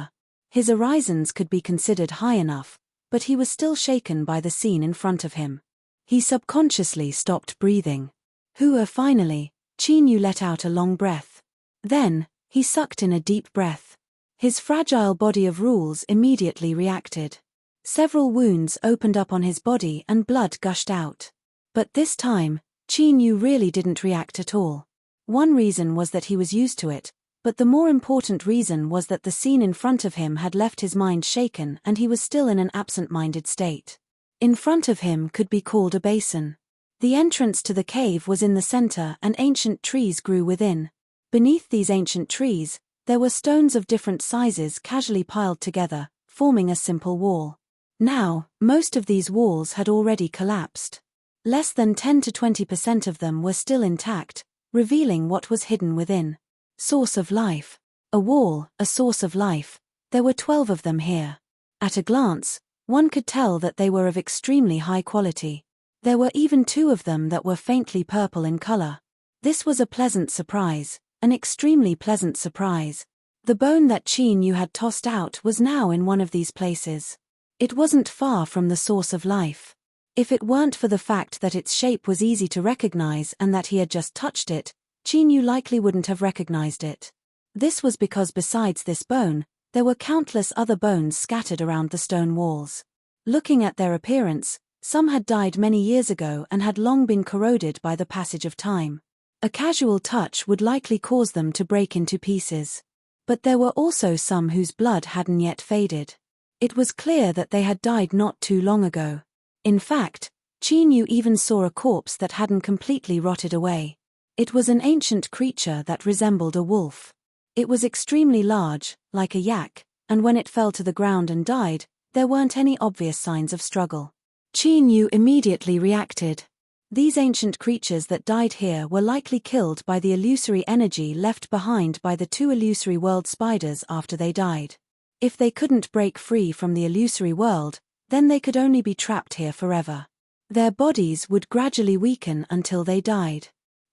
[SPEAKER 1] His horizons could be considered high enough, but he was still shaken by the scene in front of him. He subconsciously stopped breathing. Finally, Qin Yu let out a long breath. Then, he sucked in a deep breath. His fragile body of rules immediately reacted. Several wounds opened up on his body and blood gushed out. But this time, Qin Yu really didn't react at all. One reason was that he was used to it, But the more important reason was that the scene in front of him had left his mind shaken and he was still in an absent-minded state. In front of him could be called a basin. The entrance to the cave was in the center and ancient trees grew within. Beneath these ancient trees, there were stones of different sizes casually piled together, forming a simple wall. Now, most of these walls had already collapsed. Less than 10 to 20% of them were still intact, revealing what was hidden within. Source of life. A wall, a source of life. There were 12 of them here. At a glance, one could tell that they were of extremely high quality. There were even 2 of them that were faintly purple in color. This was a pleasant surprise, an extremely pleasant surprise. The bone that Qin Yu had tossed out was now in one of these places. It wasn't far from the source of life. If it weren't for the fact that its shape was easy to recognize and that he had just touched it, Qin Yu likely wouldn't have recognized it. This was because besides this bone, there were countless other bones scattered around the stone walls. Looking at their appearance, some had died many years ago and had long been corroded by the passage of time. A casual touch would likely cause them to break into pieces. But there were also some whose blood hadn't yet faded. It was clear that they had died not too long ago. In fact, Qin Yu even saw a corpse that hadn't completely rotted away. It was an ancient creature that resembled a wolf. It was extremely large, like a yak, and when it fell to the ground and died, there weren't any obvious signs of struggle. Qin Yu immediately reacted. These ancient creatures that died here were likely killed by the illusory energy left behind by the 2 illusory world spiders after they died. If they couldn't break free from the illusory world, then they could only be trapped here forever. Their bodies would gradually weaken until they died.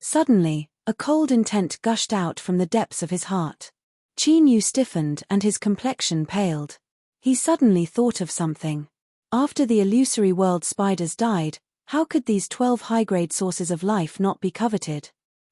[SPEAKER 1] Suddenly, a cold intent gushed out from the depths of his heart. Qin Yu stiffened and his complexion paled. He suddenly thought of something. After the illusory world spiders died, how could these 12 high-grade sources of life not be coveted?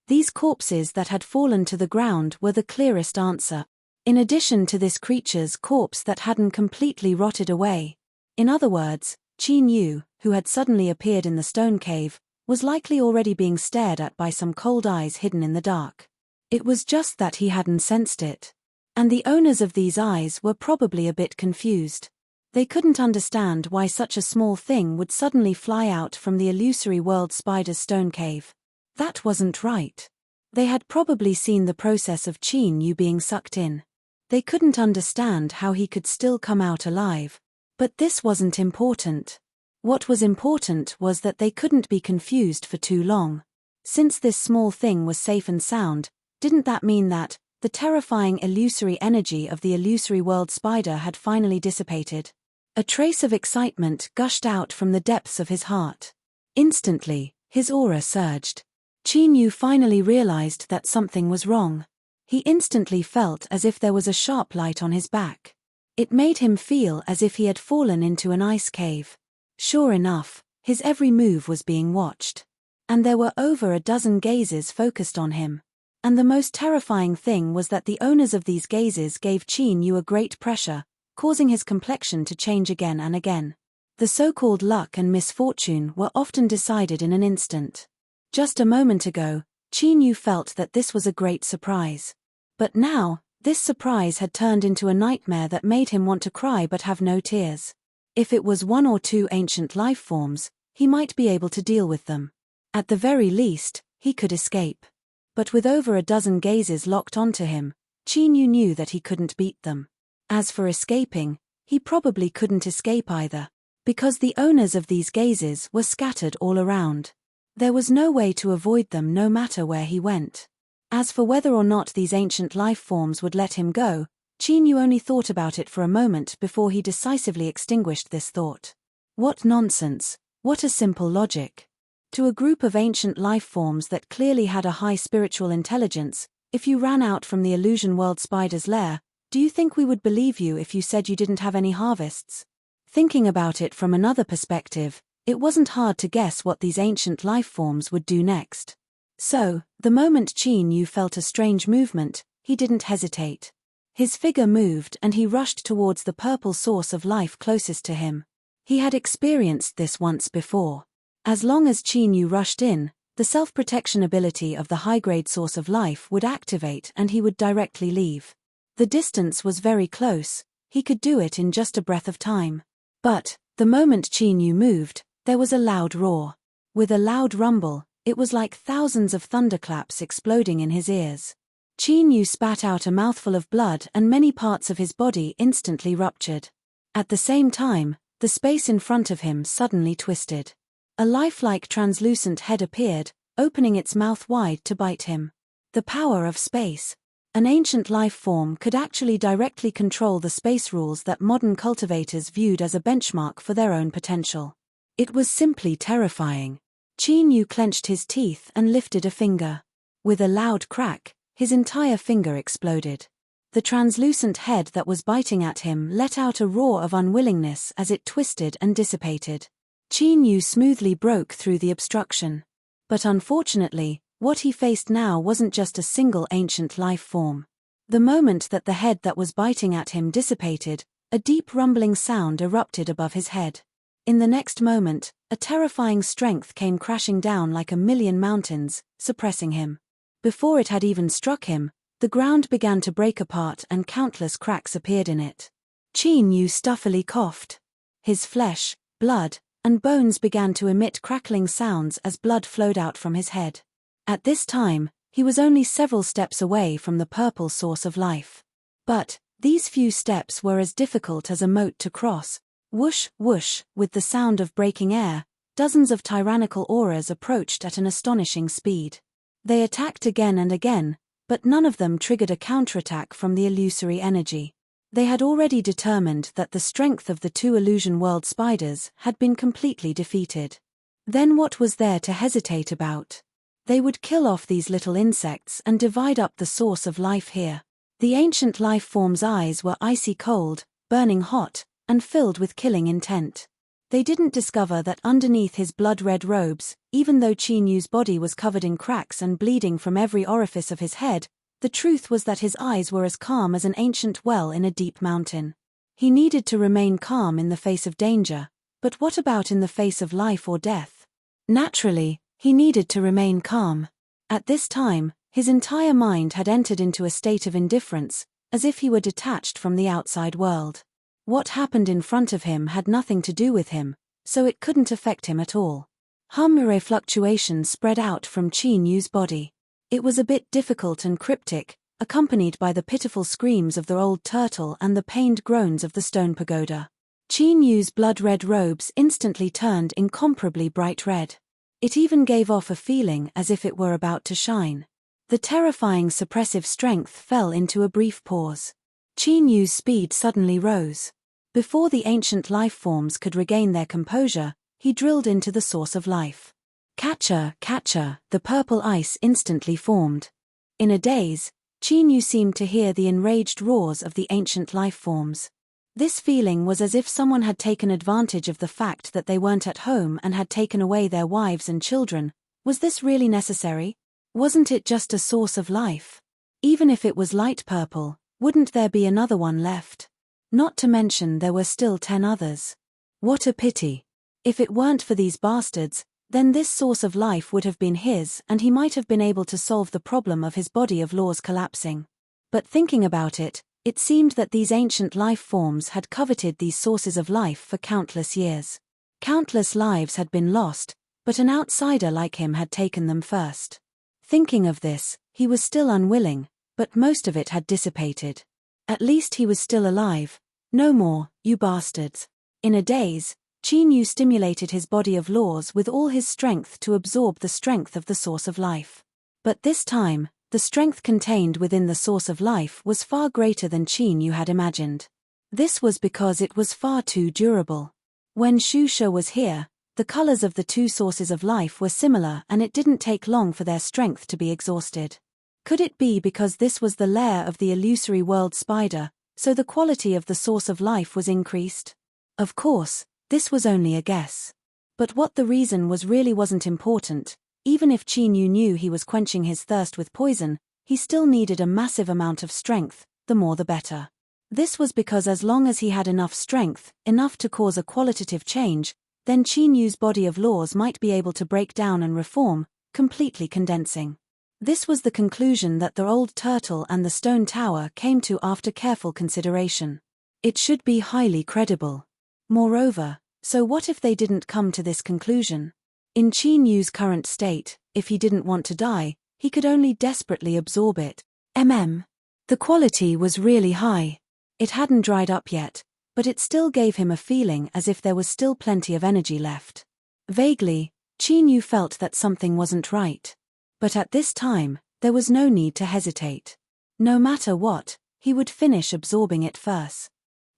[SPEAKER 1] These corpses that had fallen to the ground were the clearest answer. In addition to this creature's corpse that hadn't completely rotted away. In other words, Qin Yu, who had suddenly appeared in the stone cave, was likely already being stared at by some cold eyes hidden in the dark. It was just that he hadn't sensed it. And the owners of these eyes were probably a bit confused. They couldn't understand why such a small thing would suddenly fly out from the illusory world spider's stone cave. That wasn't right. They had probably seen the process of Qin Yu being sucked in. They couldn't understand how he could still come out alive. But this wasn't important. What was important was that they couldn't be confused for too long. Since this small thing was safe and sound, didn't that mean that the terrifying illusory energy of the illusory world spider had finally dissipated? A trace of excitement gushed out from the depths of his heart. Instantly, his aura surged. Qin Yu finally realized that something was wrong. He instantly felt as if there was a sharp light on his back. It made him feel as if he had fallen into an ice cave. Sure enough, his every move was being watched. And there were over a dozen gazes focused on him. And the most terrifying thing was that the owners of these gazes gave Qin Yu a great pressure, causing his complexion to change again and again. The so-called luck and misfortune were often decided in an instant. Just a moment ago, Qin Yu felt that this was a great surprise. But now, this surprise had turned into a nightmare that made him want to cry but have no tears. If it was 1 or 2 ancient life forms, he might be able to deal with them. At the very least, he could escape. But with over a dozen gazes locked onto him, Qin Yu knew that he couldn't beat them. As for escaping, he probably couldn't escape either, because the owners of these gazes were scattered all around. There was no way to avoid them no matter where he went. As for whether or not these ancient life forms would let him go, Qin Yu only thought about it for a moment before he decisively extinguished this thought. What nonsense, what a simple logic. To a group of ancient life forms that clearly had a high spiritual intelligence, if you ran out from the illusion world spider's lair, do you think we would believe you if you said you didn't have any harvests? Thinking about it from another perspective, it wasn't hard to guess what these ancient life forms would do next. So, the moment Qin Yu felt a strange movement, he didn't hesitate. His figure moved and he rushed towards the purple source of life closest to him. He had experienced this once before. As long as Qin Yu rushed in, The self-protection ability of the high-grade source of life would activate and he would directly leave. The distance was very close, he could do it in just a breath of time. But, the moment Qin Yu moved, there was a loud roar. With a loud rumble, it was like thousands of thunderclaps exploding in his ears. Qin Yu spat out a mouthful of blood and many parts of his body instantly ruptured. At the same time, the space in front of him suddenly twisted. A lifelike translucent head appeared, opening its mouth wide to bite him. The power of space. An ancient life form could actually directly control the space rules that modern cultivators viewed as a benchmark for their own potential. It was simply terrifying. Qin Yu clenched his teeth and lifted a finger. With a loud crack, his entire finger exploded. The translucent head that was biting at him let out a roar of unwillingness as it twisted and dissipated. Qin Yu smoothly broke through the obstruction. But unfortunately, what he faced now wasn't just a single ancient life form. The moment that the head that was biting at him dissipated, a deep rumbling sound erupted above his head. In the next moment, a terrifying strength came crashing down like a million mountains, suppressing him. Before it had even struck him, the ground began to break apart and countless cracks appeared in it. Qin Yu stuffily coughed. His flesh, blood, and bones began to emit crackling sounds as blood flowed out from his head. At this time, he was only several steps away from the purple source of life. But, these few steps were as difficult as a moat to cross. Whoosh, whoosh, with the sound of breaking air, dozens of tyrannical auras approached at an astonishing speed. They attacked again and again, but none of them triggered a counterattack from the illusory energy. They had already determined that the strength of the two illusion world spiders had been completely defeated. Then what was there to hesitate about? They would kill off these little insects and divide up the source of life here. The ancient life form's eyes were icy cold, burning hot, and filled with killing intent. They didn't discover that underneath his blood-red robes, even though Qin Yu's body was covered in cracks and bleeding from every orifice of his head, the truth was that his eyes were as calm as an ancient well in a deep mountain. He needed to remain calm in the face of danger, but what about in the face of life or death? Naturally, he needed to remain calm. At this time, his entire mind had entered into a state of indifference, as if he were detached from the outside world. What happened in front of him had nothing to do with him, so it couldn't affect him at all. Hum-re fluctuations spread out from Qin Yu's body. It was a bit difficult and cryptic, accompanied by the pitiful screams of the old turtle and the pained groans of the stone pagoda. Qin Yu's blood-red robes instantly turned incomparably bright red. It even gave off a feeling as if it were about to shine. The terrifying suppressive strength fell into a brief pause. Qin Yu's speed suddenly rose. Before the ancient life forms could regain their composure, he drilled into the source of life. Catcher, catcher, the purple ice instantly formed. In a daze, Qin Yu seemed to hear the enraged roars of the ancient life forms. This feeling was as if someone had taken advantage of the fact that they weren't at home and had taken away their wives and children. Was this really necessary? Wasn't it just a source of life? Even if it was light purple, wouldn't there be another one left? Not to mention there were still 10 others. What a pity. If it weren't for these bastards, then this source of life would have been his and he might have been able to solve the problem of his body of laws collapsing. But thinking about it, it seemed that these ancient life forms had coveted these sources of life for countless years. Countless lives had been lost, but an outsider like him had taken them first. Thinking of this, he was still unwilling, but most of it had dissipated. At least he was still alive. No more, you bastards. In a daze, Qin Yu stimulated his body of laws with all his strength to absorb the strength of the source of life. But this time, the strength contained within the source of life was far greater than Qin Yu had imagined. This was because it was far too durable. When Shu Shu was here, the colors of the two sources of life were similar and it didn't take long for their strength to be exhausted. Could it be because this was the lair of the illusory world spider, so the quality of the source of life was increased? Of course, this was only a guess. But what the reason was really wasn't important. Even if Qin Yu knew he was quenching his thirst with poison, he still needed a massive amount of strength, the more the better. This was because as long as he had enough strength, enough to cause a qualitative change, then Qin Yu's body of laws might be able to break down and reform, completely condensing. This was the conclusion that the old turtle and the stone tower came to after careful consideration. It should be highly credible. Moreover, so what if they didn't come to this conclusion? In Qin Yu's current state, if he didn't want to die, he could only desperately absorb it. The quality was really high. It hadn't dried up yet, but it still gave him a feeling as if there was still plenty of energy left. Vaguely, Qin Yu felt that something wasn't right. But at this time, there was no need to hesitate. No matter what, he would finish absorbing it first.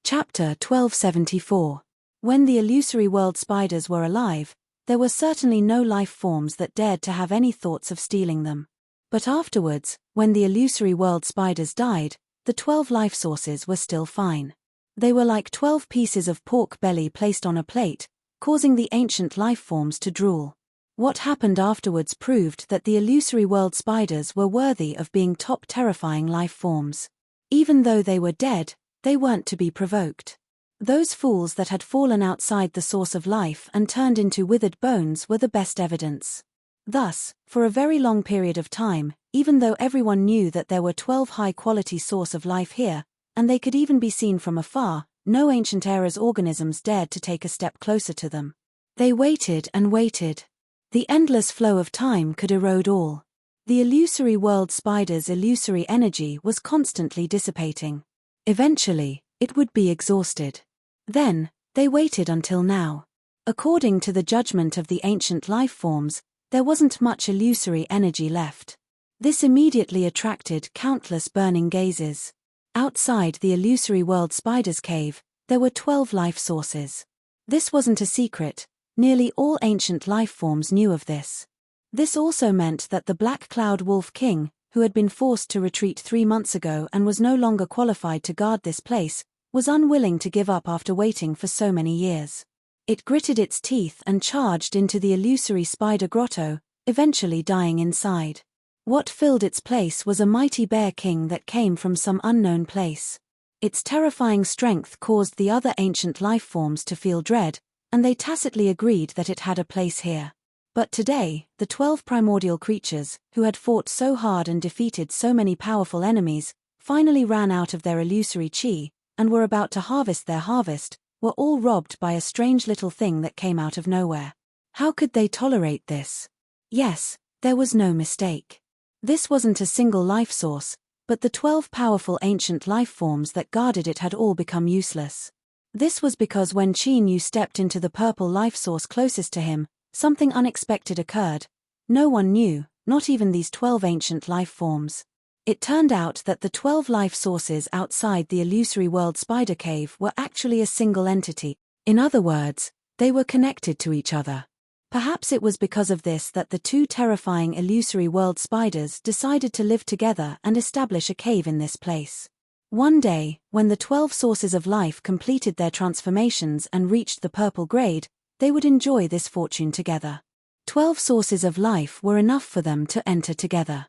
[SPEAKER 1] Chapter 1274. When the illusory world spiders were alive, there were certainly no life forms that dared to have any thoughts of stealing them. But afterwards, when the illusory world spiders died, the 12 life sources were still fine. They were like 12 pieces of pork belly placed on a plate, causing the ancient life forms to drool. What happened afterwards proved that the illusory world spiders were worthy of being top terrifying life forms. Even though they were dead, they weren't to be provoked. Those fools that had fallen outside the source of life and turned into withered bones were the best evidence. Thus, for a very long period of time, even though everyone knew that there were 12 high-quality source of life here, and they could even be seen from afar, no ancient era's organisms dared to take a step closer to them. They waited and waited. The endless flow of time could erode all. The illusory world spider's illusory energy was constantly dissipating. Eventually, it would be exhausted. Then, they waited until now. According to the judgment of the ancient life forms, there wasn't much illusory energy left. This immediately attracted countless burning gazes. Outside the illusory world spider's cave, there were 12 life sources. This wasn't a secret. Nearly all ancient life forms knew of this. This also meant that the Black Cloud Wolf King, who had been forced to retreat 3 months ago and was no longer qualified to guard this place, was unwilling to give up after waiting for so many years. It gritted its teeth and charged into the illusory spider grotto, eventually dying inside. What filled its place was a mighty bear king that came from some unknown place. Its terrifying strength caused the other ancient life forms to feel dread, and they tacitly agreed that it had a place here. But today, the 12 primordial creatures, who had fought so hard and defeated so many powerful enemies, finally ran out of their illusory chi, and were about to harvest their harvest, were all robbed by a strange little thing that came out of nowhere. How could they tolerate this? Yes, there was no mistake. This wasn't a single life source, but the 12 powerful ancient life forms that guarded it had all become useless. This was because when Qin Yu stepped into the purple life source closest to him, something unexpected occurred. No one knew, not even these 12 ancient life forms. It turned out that the 12 life sources outside the illusory world spider cave were actually a single entity. In other words, they were connected to each other. Perhaps it was because of this that the 2 terrifying illusory world spiders decided to live together and establish a cave in this place. One day, when the 12 sources of life completed their transformations and reached the purple grade, they would enjoy this fortune together. 12 sources of life were enough for them to enter together.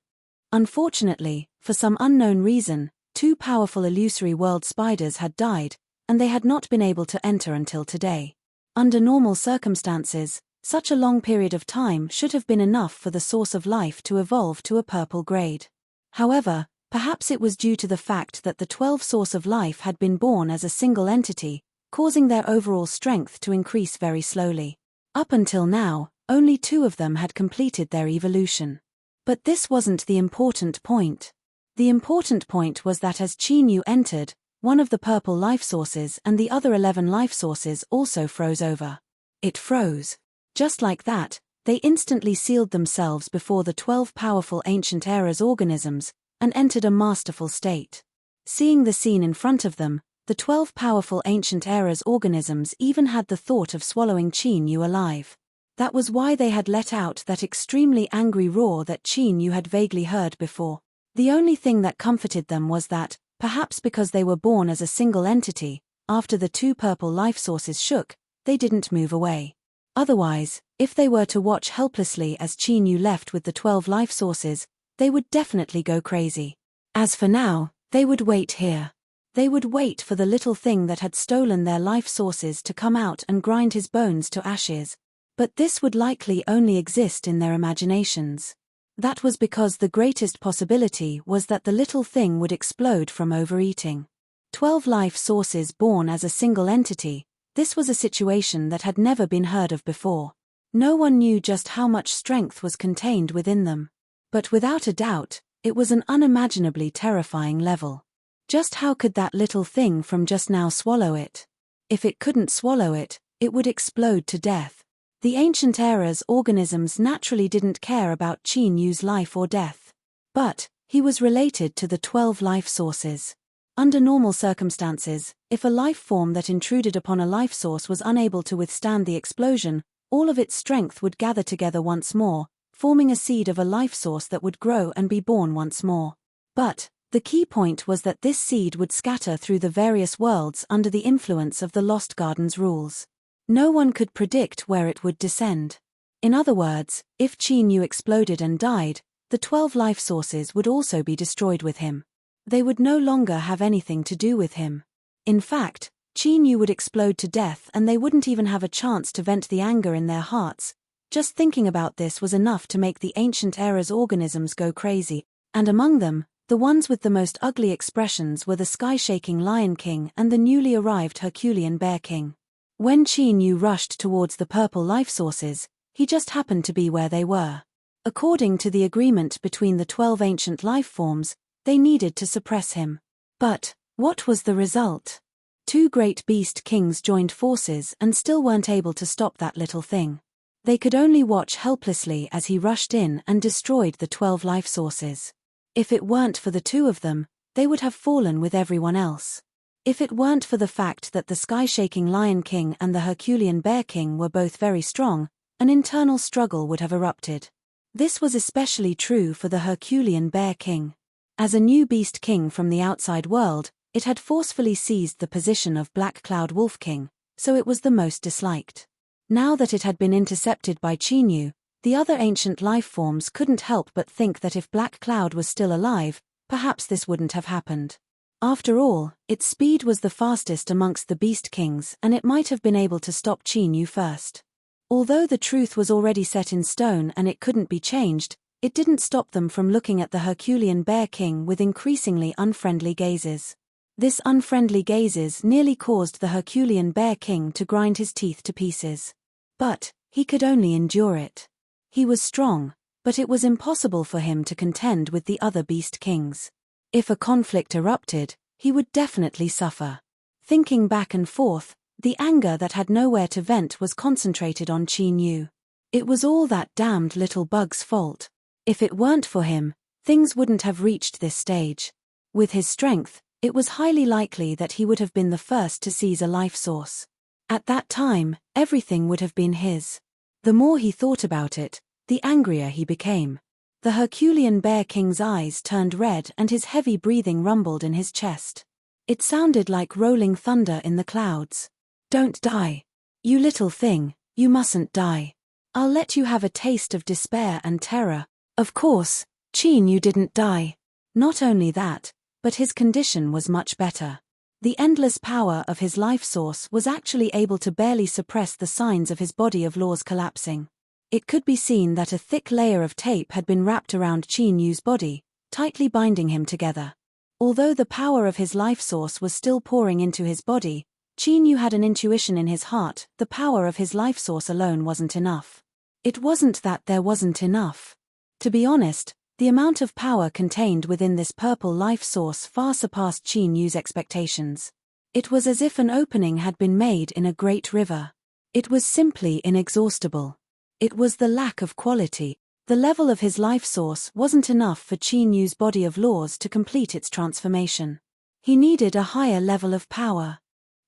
[SPEAKER 1] Unfortunately, for some unknown reason, 2 powerful illusory world spiders had died, and they had not been able to enter until today. Under normal circumstances, such a long period of time should have been enough for the source of life to evolve to a purple grade. However, perhaps it was due to the fact that the 12 source of life had been born as a single entity, causing their overall strength to increase very slowly. Up until now, only 2 of them had completed their evolution. But this wasn't the important point. The important point was that as Qin Yu entered, one of the purple life sources and the other 11 life sources also froze over. It froze. Just like that, they instantly sealed themselves before the 12 powerful ancient era's organisms, and entered a masterful state. Seeing the scene in front of them, the 12 powerful ancient era's organisms even had the thought of swallowing Qin Yu alive. That was why they had let out that extremely angry roar that Qin Yu had vaguely heard before. The only thing that comforted them was that, perhaps because they were born as a single entity, after the 2 purple life sources shook, they didn't move away. Otherwise, if they were to watch helplessly as Qin Yu left with the 12 life sources, they would definitely go crazy. As for now, they would wait here. They would wait for the little thing that had stolen their life sources to come out and grind his bones to ashes. But this would likely only exist in their imaginations. That was because the greatest possibility was that the little thing would explode from overeating. 12 life sources born as a single entity, this was a situation that had never been heard of before. No one knew just how much strength was contained within them. But without a doubt, it was an unimaginably terrifying level. Just how could that little thing from just now swallow it? If it couldn't swallow it, it would explode to death. The ancient era's organisms naturally didn't care about Qin Yu's life or death. But he was related to the 12 life sources. Under normal circumstances, if a life form that intruded upon a life source was unable to withstand the explosion, all of its strength would gather together once more, forming a seed of a life source that would grow and be born once more. But the key point was that this seed would scatter through the various worlds under the influence of the Lost Garden's rules. No one could predict where it would descend. In other words, if Qin Yu exploded and died, the 12 life sources would also be destroyed with him. They would no longer have anything to do with him. In fact, Qin Yu would explode to death and they wouldn't even have a chance to vent the anger in their hearts. Just thinking about this was enough to make the ancient era's organisms go crazy, and among them, the ones with the most ugly expressions were the sky-shaking Lion King and the newly arrived Herculean Bear King. When Qin Yu rushed towards the purple life sources, he just happened to be where they were. According to the agreement between the 12 ancient life forms, they needed to suppress him. But what was the result? 2 great beast kings joined forces and still weren't able to stop that little thing. They could only watch helplessly as he rushed in and destroyed the 12 life sources. If it weren't for the 2 of them, they would have fallen with everyone else. If it weren't for the fact that the sky-shaking Lion King and the Herculean Bear King were both very strong, an internal struggle would have erupted. This was especially true for the Herculean Bear King. As a new beast king from the outside world, it had forcefully seized the position of Black Cloud Wolf King, so it was the most disliked. Now that it had been intercepted by Qin Yu, the other ancient life forms couldn't help but think that if Black Cloud was still alive, perhaps this wouldn't have happened. After all, its speed was the fastest amongst the beast kings and it might have been able to stop Qin Yu first. Although the truth was already set in stone and it couldn't be changed, it didn't stop them from looking at the Herculean Bear King with increasingly unfriendly gazes. This unfriendly gazes nearly caused the Herculean Bear King to grind his teeth to pieces. But he could only endure it. He was strong, but it was impossible for him to contend with the other beast kings. If a conflict erupted, he would definitely suffer. Thinking back and forth, the anger that had nowhere to vent was concentrated on Qin Yu. It was all that damned little bug's fault. If it weren't for him, things wouldn't have reached this stage. With his strength, it was highly likely that he would have been the first to seize a life source. At that time, everything would have been his. The more he thought about it, the angrier he became. The Herculean Bear King's eyes turned red and his heavy breathing rumbled in his chest. It sounded like rolling thunder in the clouds. "Don't die. You little thing, you mustn't die. I'll let you have a taste of despair and terror." Of course, Qin Yu didn't die. Not only that, but his condition was much better. The endless power of his life source was actually able to barely suppress the signs of his body of laws collapsing. It could be seen that a thick layer of tape had been wrapped around Qin Yu's body, tightly binding him together. Although the power of his life source was still pouring into his body, Qin Yu had an intuition in his heart: the power of his life source alone wasn't enough. It wasn't that there wasn't enough. To be honest, the amount of power contained within this purple life source far surpassed Qin Yu's expectations. It was as if an opening had been made in a great river. It was simply inexhaustible. It was the lack of quality. The level of his life source wasn't enough for Qin Yu's body of laws to complete its transformation. He needed a higher level of power.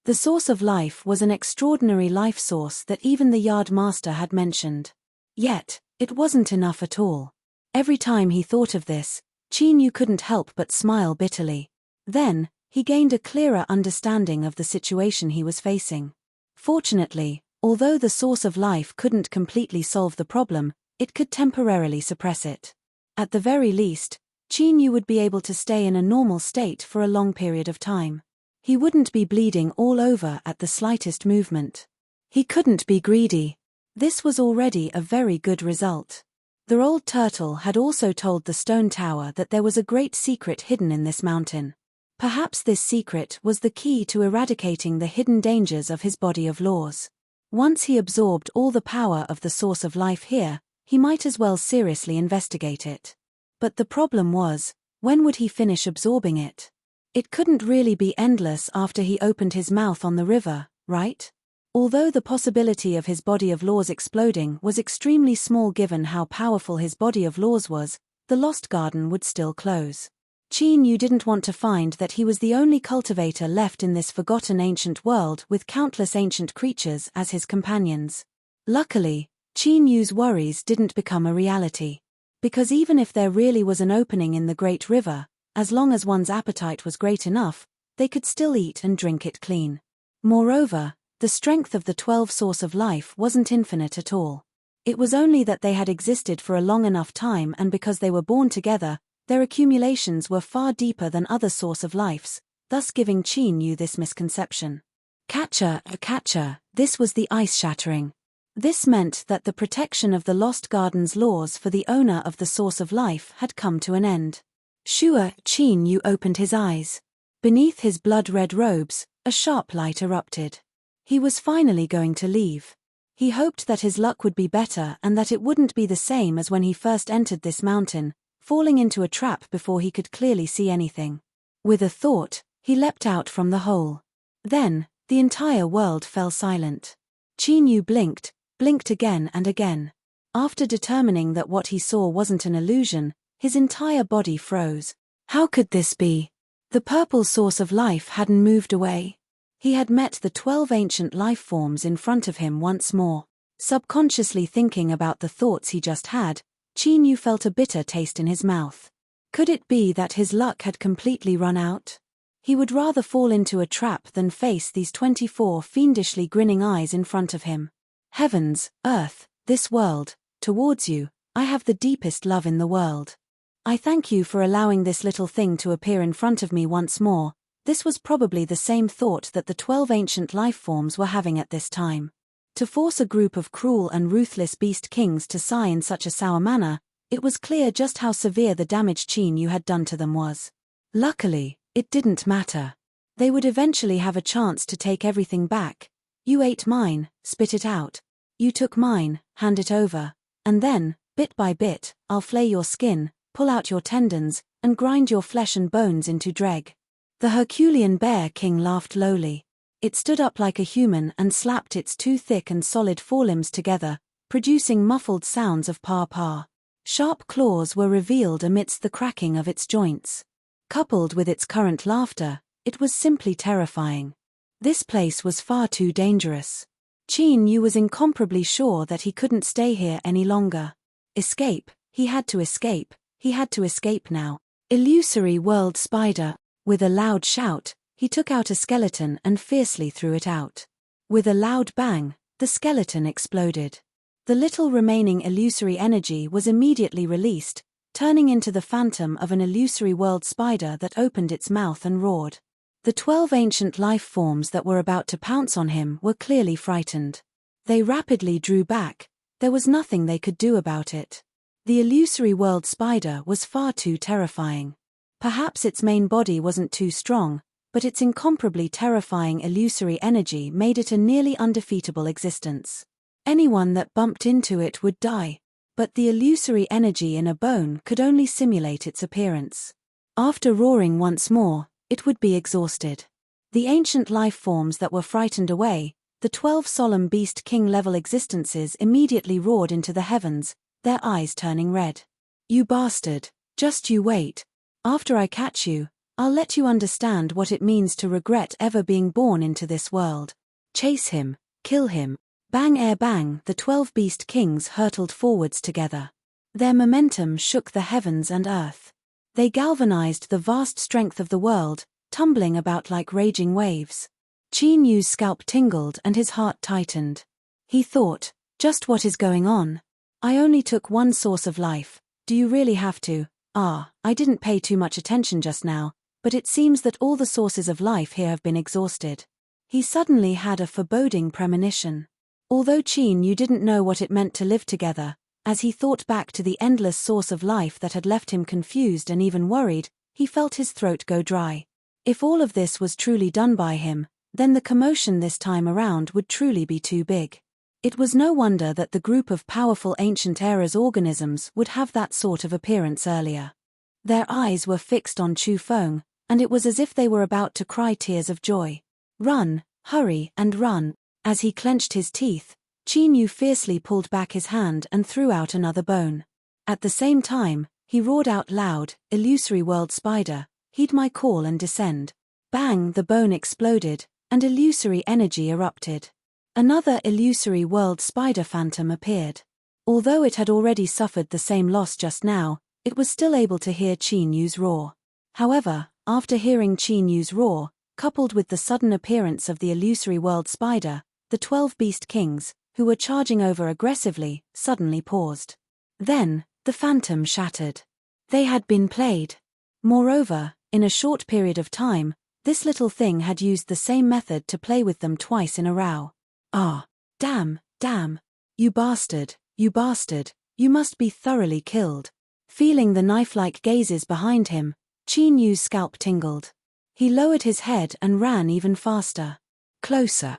[SPEAKER 1] The source of life was an extraordinary life source that even the Yard Master had mentioned. Yet, it wasn't enough at all. Every time he thought of this, Qin Yu couldn't help but smile bitterly. Then, he gained a clearer understanding of the situation he was facing. Fortunately, although the source of life couldn't completely solve the problem, it could temporarily suppress it. At the very least, Qin Yu would be able to stay in a normal state for a long period of time. He wouldn't be bleeding all over at the slightest movement. He couldn't be greedy. This was already a very good result. The old turtle had also told the stone tower that there was a great secret hidden in this mountain. Perhaps this secret was the key to eradicating the hidden dangers of his body of laws. Once he absorbed all the power of the source of life here, he might as well seriously investigate it. But the problem was, when would he finish absorbing it? It couldn't really be endless after he opened his mouth on the river, right? Although the possibility of his body of laws exploding was extremely small given how powerful his body of laws was, the Lost Garden would still close. Qin Yu didn't want to find that he was the only cultivator left in this forgotten ancient world with countless ancient creatures as his companions. Luckily, Qin Yu's worries didn't become a reality. Because even if there really was an opening in the Great River, as long as one's appetite was great enough, they could still eat and drink it clean. Moreover, the strength of the 12 source of life wasn't infinite at all. It was only that they had existed for a long enough time, and because they were born together, their accumulations were far deeper than other source of life's, thus giving Qin Yu this misconception. Catcher, a catcher, this was the ice shattering. This meant that the protection of the Lost Garden's laws for the owner of the source of life had come to an end. Sure, Qin Yu opened his eyes. Beneath his blood-red robes, a sharp light erupted. He was finally going to leave. He hoped that his luck would be better and that it wouldn't be the same as when he first entered this mountain, falling into a trap before he could clearly see anything. With a thought, he leapt out from the hole. Then, the entire world fell silent. Qin Yu blinked again and again. After determining that what he saw wasn't an illusion, his entire body froze. How could this be? The purple source of life hadn't moved away. He had met the 12 ancient life forms in front of him once more. Subconsciously thinking about the thoughts he just had, Qin Yu felt a bitter taste in his mouth. Could it be that his luck had completely run out? He would rather fall into a trap than face these 24 fiendishly grinning eyes in front of him. Heavens, earth, this world, towards you, I have the deepest love in the world. I thank you for allowing this little thing to appear in front of me once more. This was probably the same thought that the 12 ancient life forms were having at this time. To force a group of cruel and ruthless beast kings to sigh in such a sour manner, it was clear just how severe the damage Qin Yu had done to them was. Luckily, it didn't matter. They would eventually have a chance to take everything back. You ate mine, spit it out. You took mine, hand it over. And then, bit by bit, I'll flay your skin, pull out your tendons, and grind your flesh and bones into dregs. The Herculean bear king laughed lowly. It stood up like a human and slapped its two thick and solid forelimbs together, producing muffled sounds of paa-paa. Sharp claws were revealed amidst the cracking of its joints. Coupled with its current laughter, it was simply terrifying. This place was far too dangerous. Qin Yu was incomparably sure that he couldn't stay here any longer. Escape, he had to escape now. Illusory world spider. With a loud shout, he took out a skeleton and fiercely threw it out. With a loud bang, the skeleton exploded. The little remaining illusory energy was immediately released, turning into the phantom of an illusory world spider that opened its mouth and roared. The 12 ancient life forms that were about to pounce on him were clearly frightened. They rapidly drew back. There was nothing they could do about it. The illusory world spider was far too terrifying. Perhaps its main body wasn't too strong, but its incomparably terrifying illusory energy made it a nearly undefeatable existence. Anyone that bumped into it would die, but the illusory energy in a bone could only simulate its appearance. After roaring once more, it would be exhausted. The ancient life forms that were frightened away, the 12 solemn beast king-level existences immediately roared into the heavens, their eyes turning red. You bastard, just you wait. After I catch you, I'll let you understand what it means to regret ever being born into this world. Chase him, kill him. Bang ere bang, the 12 beast kings hurtled forwards together. Their momentum shook the heavens and earth. They galvanized the vast strength of the world, tumbling about like raging waves. Qin Yu's scalp tingled and his heart tightened. He thought, just what is going on? I only took one source of life. Do you really have to? I didn't pay too much attention just now, but it seems that all the sources of life here have been exhausted. He suddenly had a foreboding premonition. Although Qin Yu didn't know what it meant to live together, as he thought back to the endless source of life that had left him confused and even worried, he felt his throat go dry. If all of this was truly done by him, then the commotion this time around would truly be too big. It was no wonder that the group of powerful ancient era's organisms would have that sort of appearance earlier. Their eyes were fixed on Chu Feng, and it was as if they were about to cry tears of joy. Run, hurry, and run. As he clenched his teeth, Qin Yu fiercely pulled back his hand and threw out another bone. At the same time, he roared out loud, "Illusory world spider, heed my call and descend." Bang, the bone exploded, and illusory energy erupted. Another illusory world spider phantom appeared. Although it had already suffered the same loss just now, it was still able to hear Qin Yu's roar. However, after hearing Qin Yu's roar, coupled with the sudden appearance of the illusory world spider, the 12 beast kings, who were charging over aggressively, suddenly paused. Then, the phantom shattered. They had been played. Moreover, in a short period of time, this little thing had used the same method to play with them twice in a row. Ah! Damn! You bastard, you must be thoroughly killed. Feeling the knife-like gazes behind him, Qin Yu's scalp tingled. He lowered his head and ran even faster. Closer.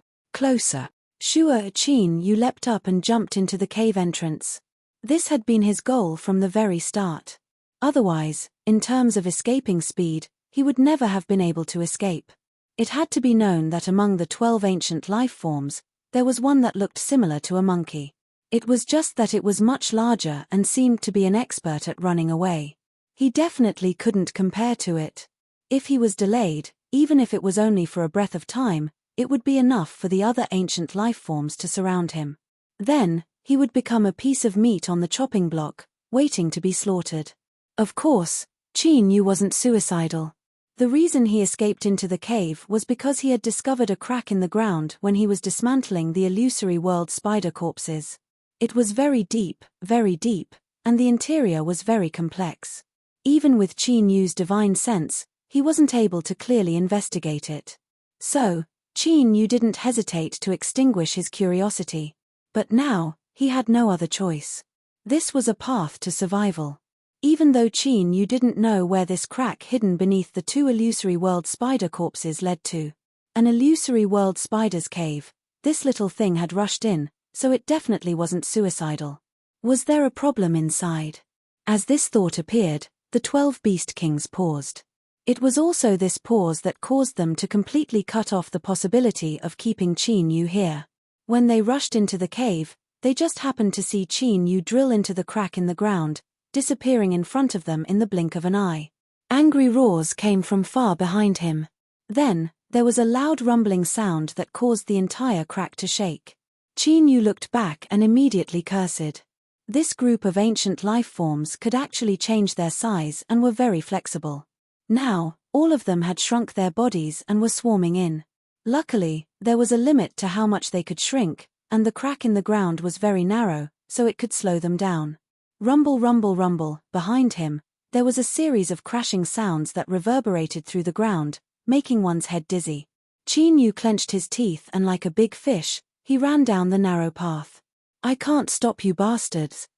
[SPEAKER 1] Shua Qin Yu leapt up and jumped into the cave entrance. This had been his goal from the very start. Otherwise, in terms of escaping speed, he would never have been able to escape. It had to be known that among the 12 ancient life forms, there was one that looked similar to a monkey. It was just that it was much larger and seemed to be an expert at running away. He definitely couldn't compare to it. If he was delayed, even if it was only for a breath of time, it would be enough for the other ancient life forms to surround him. Then, he would become a piece of meat on the chopping block, waiting to be slaughtered. Of course, Qin Yu wasn't suicidal. The reason he escaped into the cave was because he had discovered a crack in the ground when he was dismantling the illusory world spider corpses. It was very deep, and the interior was very complex. Even with Qin Yu's divine sense, he wasn't able to clearly investigate it. So, Qin Yu didn't hesitate to extinguish his curiosity. But now, he had no other choice. This was a path to survival. Even though Qin Yu didn't know where this crack hidden beneath the 2 illusory world spider corpses led to. An illusory world spider's cave, this little thing had rushed in, so it definitely wasn't suicidal. Was there a problem inside? As this thought appeared, the 12 beast kings paused. It was also this pause that caused them to completely cut off the possibility of keeping Qin Yu here. When they rushed into the cave, they just happened to see Qin Yu drill into the crack in the ground, disappearing in front of them in the blink of an eye. Angry roars came from far behind him. Then, there was a loud rumbling sound that caused the entire crack to shake. Qin Yu looked back and immediately cursed. This group of ancient life forms could actually change their size and were very flexible. Now, all of them had shrunk their bodies and were swarming in. Luckily, there was a limit to how much they could shrink, and the crack in the ground was very narrow, so it could slow them down. Rumble, behind him, there was a series of crashing sounds that reverberated through the ground, making one's head dizzy. Qin Yu clenched his teeth and like a big fish, he ran down the narrow path. I can't stop you bastards.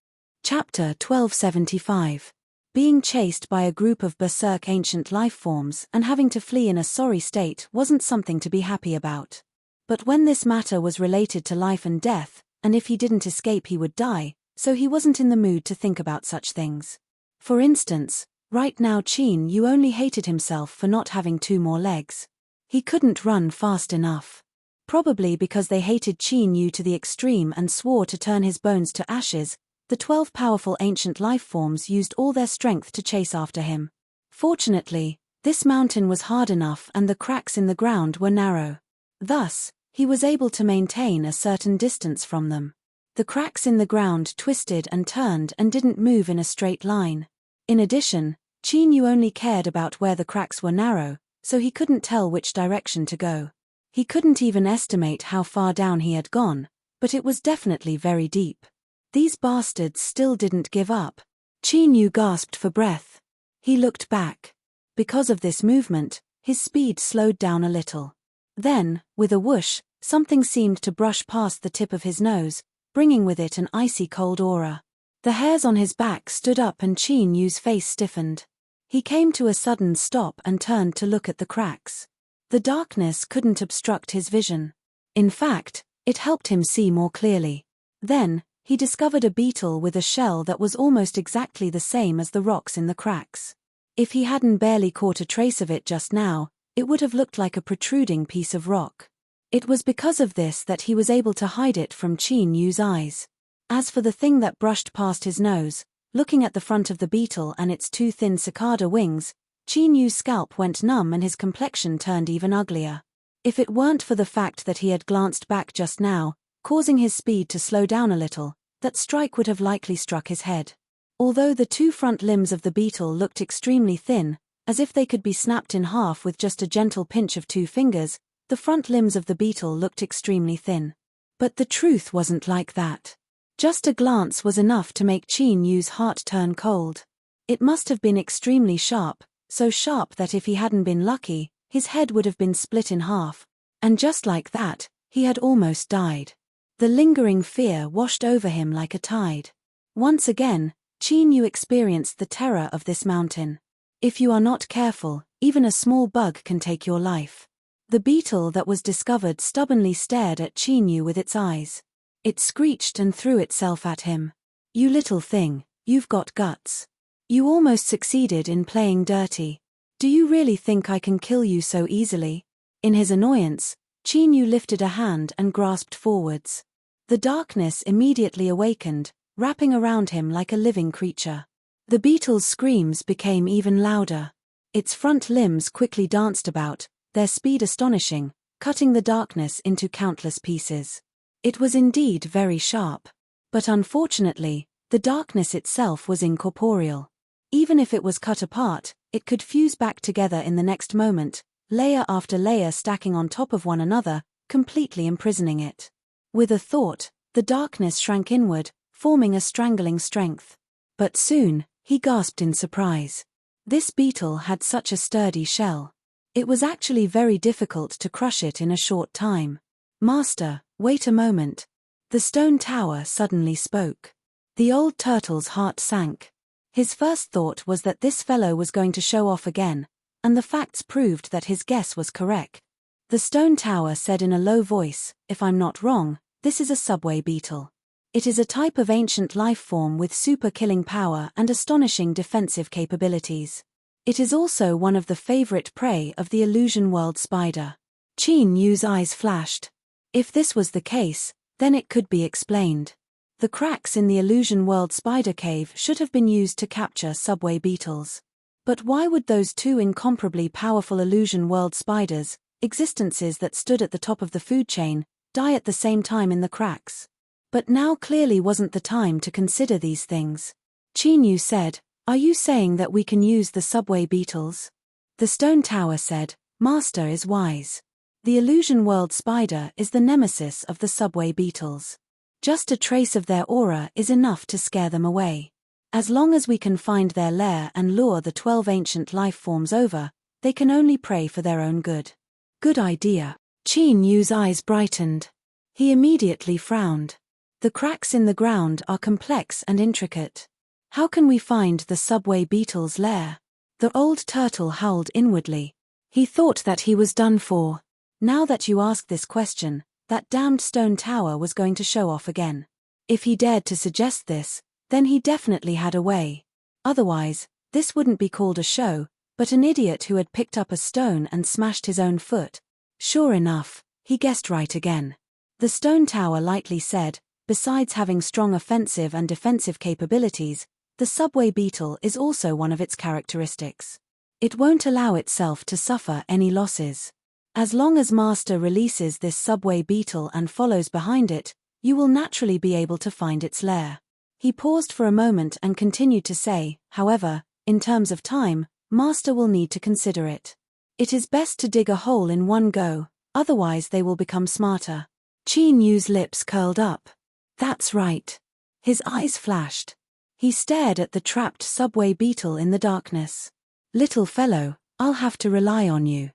[SPEAKER 1] Chapter 1275. Being chased by a group of berserk ancient life forms and having to flee in a sorry state wasn't something to be happy about. But when this matter was related to life and death, and if he didn't escape he would die, so he wasn't in the mood to think about such things. For instance, right now Qin Yu only hated himself for not having 2 more legs. He couldn't run fast enough. Probably because they hated Qin Yu to the extreme and swore to turn his bones to ashes, the 12 powerful ancient life forms used all their strength to chase after him. Fortunately, this mountain was hard enough and the cracks in the ground were narrow. Thus, he was able to maintain a certain distance from them. The cracks in the ground twisted and turned and didn't move in a straight line. In addition, Qin Yu only cared about where the cracks were narrow, so he couldn't tell which direction to go. He couldn't even estimate how far down he had gone, but it was definitely very deep. These bastards still didn't give up. Qin Yu gasped for breath. He looked back. Because of this movement, his speed slowed down a little. Then, with a whoosh, Something seemed to brush past the tip of his nose, bringing with it an icy cold aura. The hairs on his back stood up and Qin Yu's face stiffened. He came to a sudden stop and turned to look at the cracks. The darkness couldn't obstruct his vision. In fact, it helped him see more clearly. Then, he discovered a beetle with a shell that was almost exactly the same as the rocks in the cracks. If he hadn't barely caught a trace of it just now, it would have looked like a protruding piece of rock. It was because of this that he was able to hide it from Qin Yu's eyes. As for the thing that brushed past his nose, looking at the front of the beetle and its two thin cicada wings, Qin Yu's scalp went numb and his complexion turned even uglier. If it weren't for the fact that he had glanced back just now, causing his speed to slow down a little, that strike would have likely struck his head. Although the two front limbs of the beetle looked extremely thin, as if they could be snapped in half with just a gentle pinch of two fingers, the front limbs of the beetle looked extremely thin. But the truth wasn't like that. Just a glance was enough to make Qin Yu's heart turn cold. It must have been extremely sharp, so sharp that if he hadn't been lucky, his head would have been split in half. And just like that, he had almost died. The lingering fear washed over him like a tide. Once again, Qin Yu experienced the terror of this mountain. If you are not careful, even a small bug can take your life. The beetle that was discovered stubbornly stared at Qin Yu with its eyes. It screeched and threw itself at him. "You little thing, you've got guts. You almost succeeded in playing dirty. Do you really think I can kill you so easily?" In his annoyance, Qin Yu lifted a hand and grasped forwards. The darkness immediately awakened, wrapping around him like a living creature. The beetle's screams became even louder. Its front limbs quickly danced about, their speed astonishing, cutting the darkness into countless pieces. It was indeed very sharp. But unfortunately, the darkness itself was incorporeal. Even if it was cut apart, it could fuse back together in the next moment, layer after layer stacking on top of one another, completely imprisoning it. With a thought, the darkness shrank inward, forming a strangling strength. But soon, he gasped in surprise. This beetle had such a sturdy shell. It was actually very difficult to crush it in a short time. "Master, wait a moment." The stone tower suddenly spoke. The old turtle's heart sank. His first thought was that this fellow was going to show off again, and the facts proved that his guess was correct. The stone tower said in a low voice, "If I'm not wrong, this is a subway beetle. It is a type of ancient life form with super killing power and astonishing defensive capabilities. It is also one of the favorite prey of the illusion world spider." Qin Yu's eyes flashed. If this was the case, then it could be explained. The cracks in the illusion world spider cave should have been used to capture subway beetles. But why would those two incomparably powerful illusion world spiders, existences that stood at the top of the food chain, die at the same time in the cracks? But now clearly wasn't the time to consider these things. Qin Yu said, "Are you saying that we can use the subway beetles?" The stone tower said, "Master is wise. The illusion world spider is the nemesis of the subway beetles. Just a trace of their aura is enough to scare them away. As long as we can find their lair and lure the 12 ancient life forms over, they can only pray for their own good." "Good idea." Qin Yu's eyes brightened. He immediately frowned. "The cracks in the ground are complex and intricate. How can we find the subway beetle's lair?" The old turtle howled inwardly. He thought that he was done for. Now that you ask this question, that damned stone tower was going to show off again. If he dared to suggest this, then he definitely had a way. Otherwise, this wouldn't be called a show, but an idiot who had picked up a stone and smashed his own foot. Sure enough, he guessed right again. The stone tower lightly said, "Besides having strong offensive and defensive capabilities, the subway beetle is also one of its characteristics. It won't allow itself to suffer any losses. As long as Master releases this subway beetle and follows behind it, you will naturally be able to find its lair." He paused for a moment and continued to say, "However, in terms of time, Master will need to consider it. It is best to dig a hole in one go, otherwise they will become smarter." Qin Yu's lips curled up. "That's right." His eyes flashed. He stared at the trapped subway beetle in the darkness. "Little fellow, I'll have to rely on you."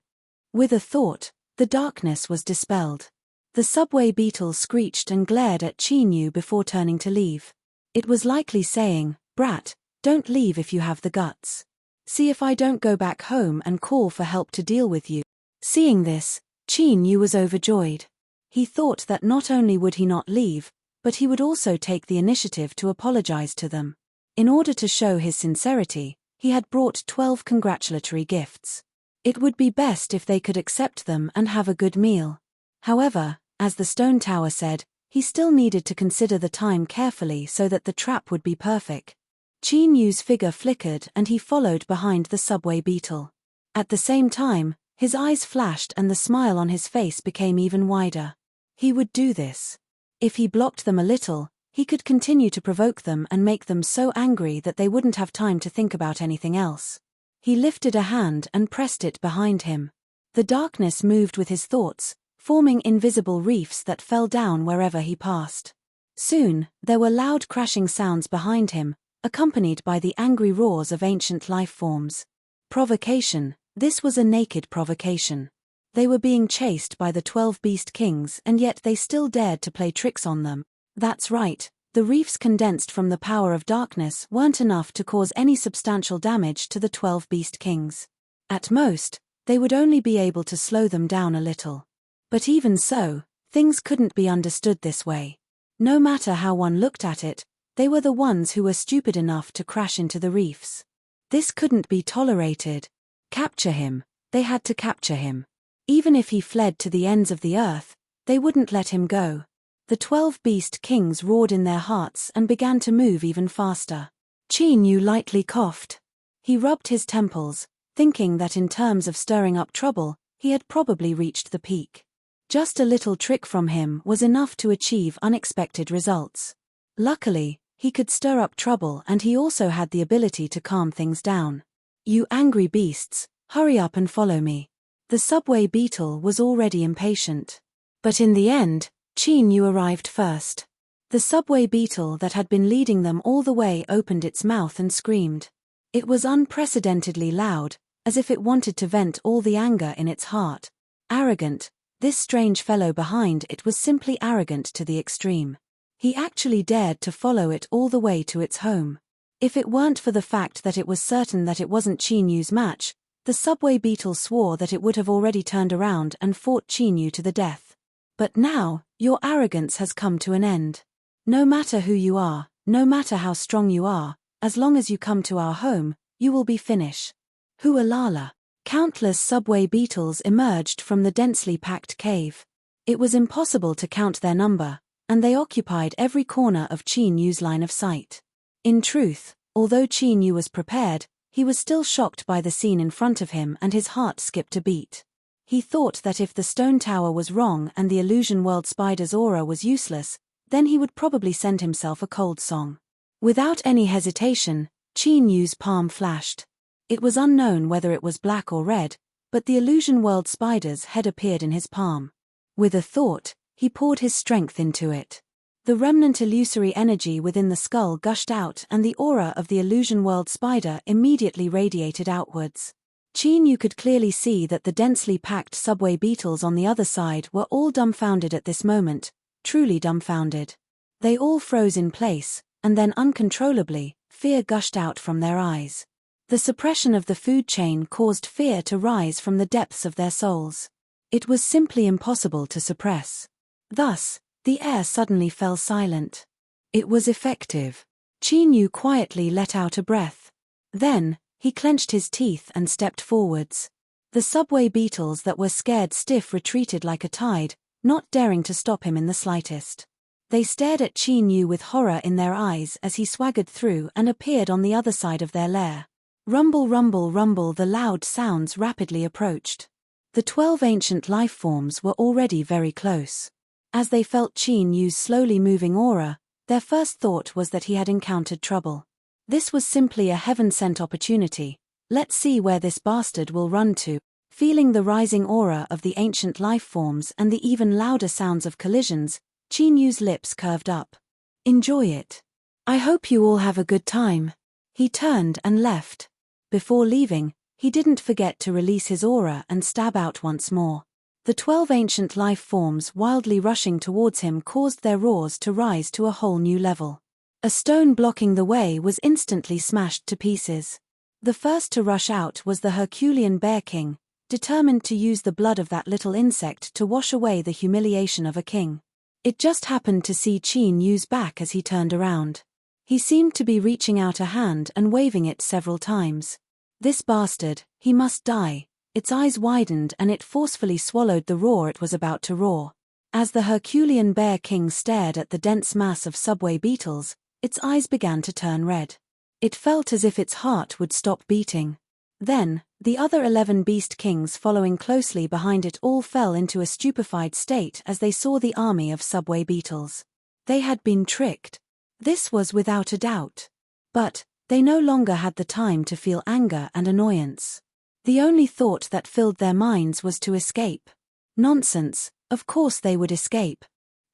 [SPEAKER 1] With a thought, the darkness was dispelled. The subway beetle screeched and glared at Chinyu before turning to leave. It was likely saying, "Brat, don't leave if you have the guts. See if I don't go back home and call for help to deal with you." Seeing this, Chinyu was overjoyed. He thought that not only would he not leave, but he would also take the initiative to apologize to them. In order to show his sincerity, he had brought 12 congratulatory gifts. It would be best if they could accept them and have a good meal. However, as the stone tower said, he still needed to consider the time carefully so that the trap would be perfect. Chinyu's figure flickered and he followed behind the subway beetle. At the same time, his eyes flashed and the smile on his face became even wider. He would do this. If he blocked them a little, he could continue to provoke them and make them so angry that they wouldn't have time to think about anything else. He lifted a hand and pressed it behind him. The darkness moved with his thoughts, forming invisible reefs that fell down wherever he passed. Soon, there were loud crashing sounds behind him, accompanied by the angry roars of ancient life forms. Provocation. This was a naked provocation. They were being chased by the 12 beast kings and yet they still dared to play tricks on them. That's right, the reefs condensed from the power of darkness weren't enough to cause any substantial damage to the 12 beast kings. At most, they would only be able to slow them down a little. But even so, things couldn't be understood this way. No matter how one looked at it, they were the ones who were stupid enough to crash into the reefs. This couldn't be tolerated. Capture him. They had to capture him. Even if he fled to the ends of the earth, they wouldn't let him go. The 12 beast kings roared in their hearts and began to move even faster. Chinyu lightly coughed. He rubbed his temples, thinking that in terms of stirring up trouble, he had probably reached the peak. Just a little trick from him was enough to achieve unexpected results. Luckily, he could stir up trouble and he also had the ability to calm things down. "You angry beasts, hurry up and follow me." The subway beetle was already impatient. But in the end, Chinyu arrived first. The subway beetle that had been leading them all the way opened its mouth and screamed. It was unprecedentedly loud, as if it wanted to vent all the anger in its heart. Arrogant, this strange fellow behind it was simply arrogant to the extreme. He actually dared to follow it all the way to its home. If it weren't for the fact that it was certain that it wasn't Chinyu's match, the subway beetle swore that it would have already turned around and fought Chinyu to the death. But now, your arrogance has come to an end. No matter who you are, no matter how strong you are, as long as you come to our home, you will be finished. Hualala. Countless subway beetles emerged from the densely packed cave. It was impossible to count their number, and they occupied every corner of Chinyu's line of sight. In truth, although Chinyu was prepared, he was still shocked by the scene in front of him and his heart skipped a beat. He thought that if the stone tower was wrong and the illusion world spider's aura was useless, then he would probably send himself a cold song. Without any hesitation, Chinyu's palm flashed. It was unknown whether it was black or red, but the illusion world spider's head appeared in his palm. With a thought, he poured his strength into it. The remnant illusory energy within the skull gushed out and the aura of the illusion world spider immediately radiated outwards. Chinyu could clearly see that the densely packed subway beetles on the other side were all dumbfounded at this moment, truly dumbfounded. They all froze in place, and then uncontrollably, fear gushed out from their eyes. The suppression of the food chain caused fear to rise from the depths of their souls. It was simply impossible to suppress. Thus, the air suddenly fell silent. It was effective. Chinyu quietly let out a breath. Then, he clenched his teeth and stepped forwards. The subway beetles that were scared stiff retreated like a tide, not daring to stop him in the slightest. They stared at Chinyu with horror in their eyes as he swaggered through and appeared on the other side of their lair. Rumble, rumble, rumble, the loud sounds rapidly approached. The 12 ancient life forms were already very close. As they felt Chinyu's slowly moving aura, their first thought was that he had encountered trouble. This was simply a heaven-sent opportunity. Let's see where this bastard will run to. Feeling the rising aura of the ancient life forms and the even louder sounds of collisions, Chinyu's lips curved up. Enjoy it. I hope you all have a good time. He turned and left. Before leaving, he didn't forget to release his aura and stab out once more. The 12 ancient life forms wildly rushing towards him caused their roars to rise to a whole new level. A stone blocking the way was instantly smashed to pieces. The first to rush out was the Herculean Bear King, determined to use the blood of that little insect to wash away the humiliation of a king. It just happened to see Qin Yu's back as he turned around. He seemed to be reaching out a hand and waving it several times. This bastard, he must die. Its eyes widened and it forcefully swallowed the roar it was about to roar. As the Herculean Bear King stared at the dense mass of subway beetles, its eyes began to turn red. It felt as if its heart would stop beating. Then, the other 11 beast kings following closely behind it all fell into a stupefied state as they saw the army of subway beetles. They had been tricked. This was without a doubt. But, they no longer had the time to feel anger and annoyance. The only thought that filled their minds was to escape. Nonsense, of course they would escape.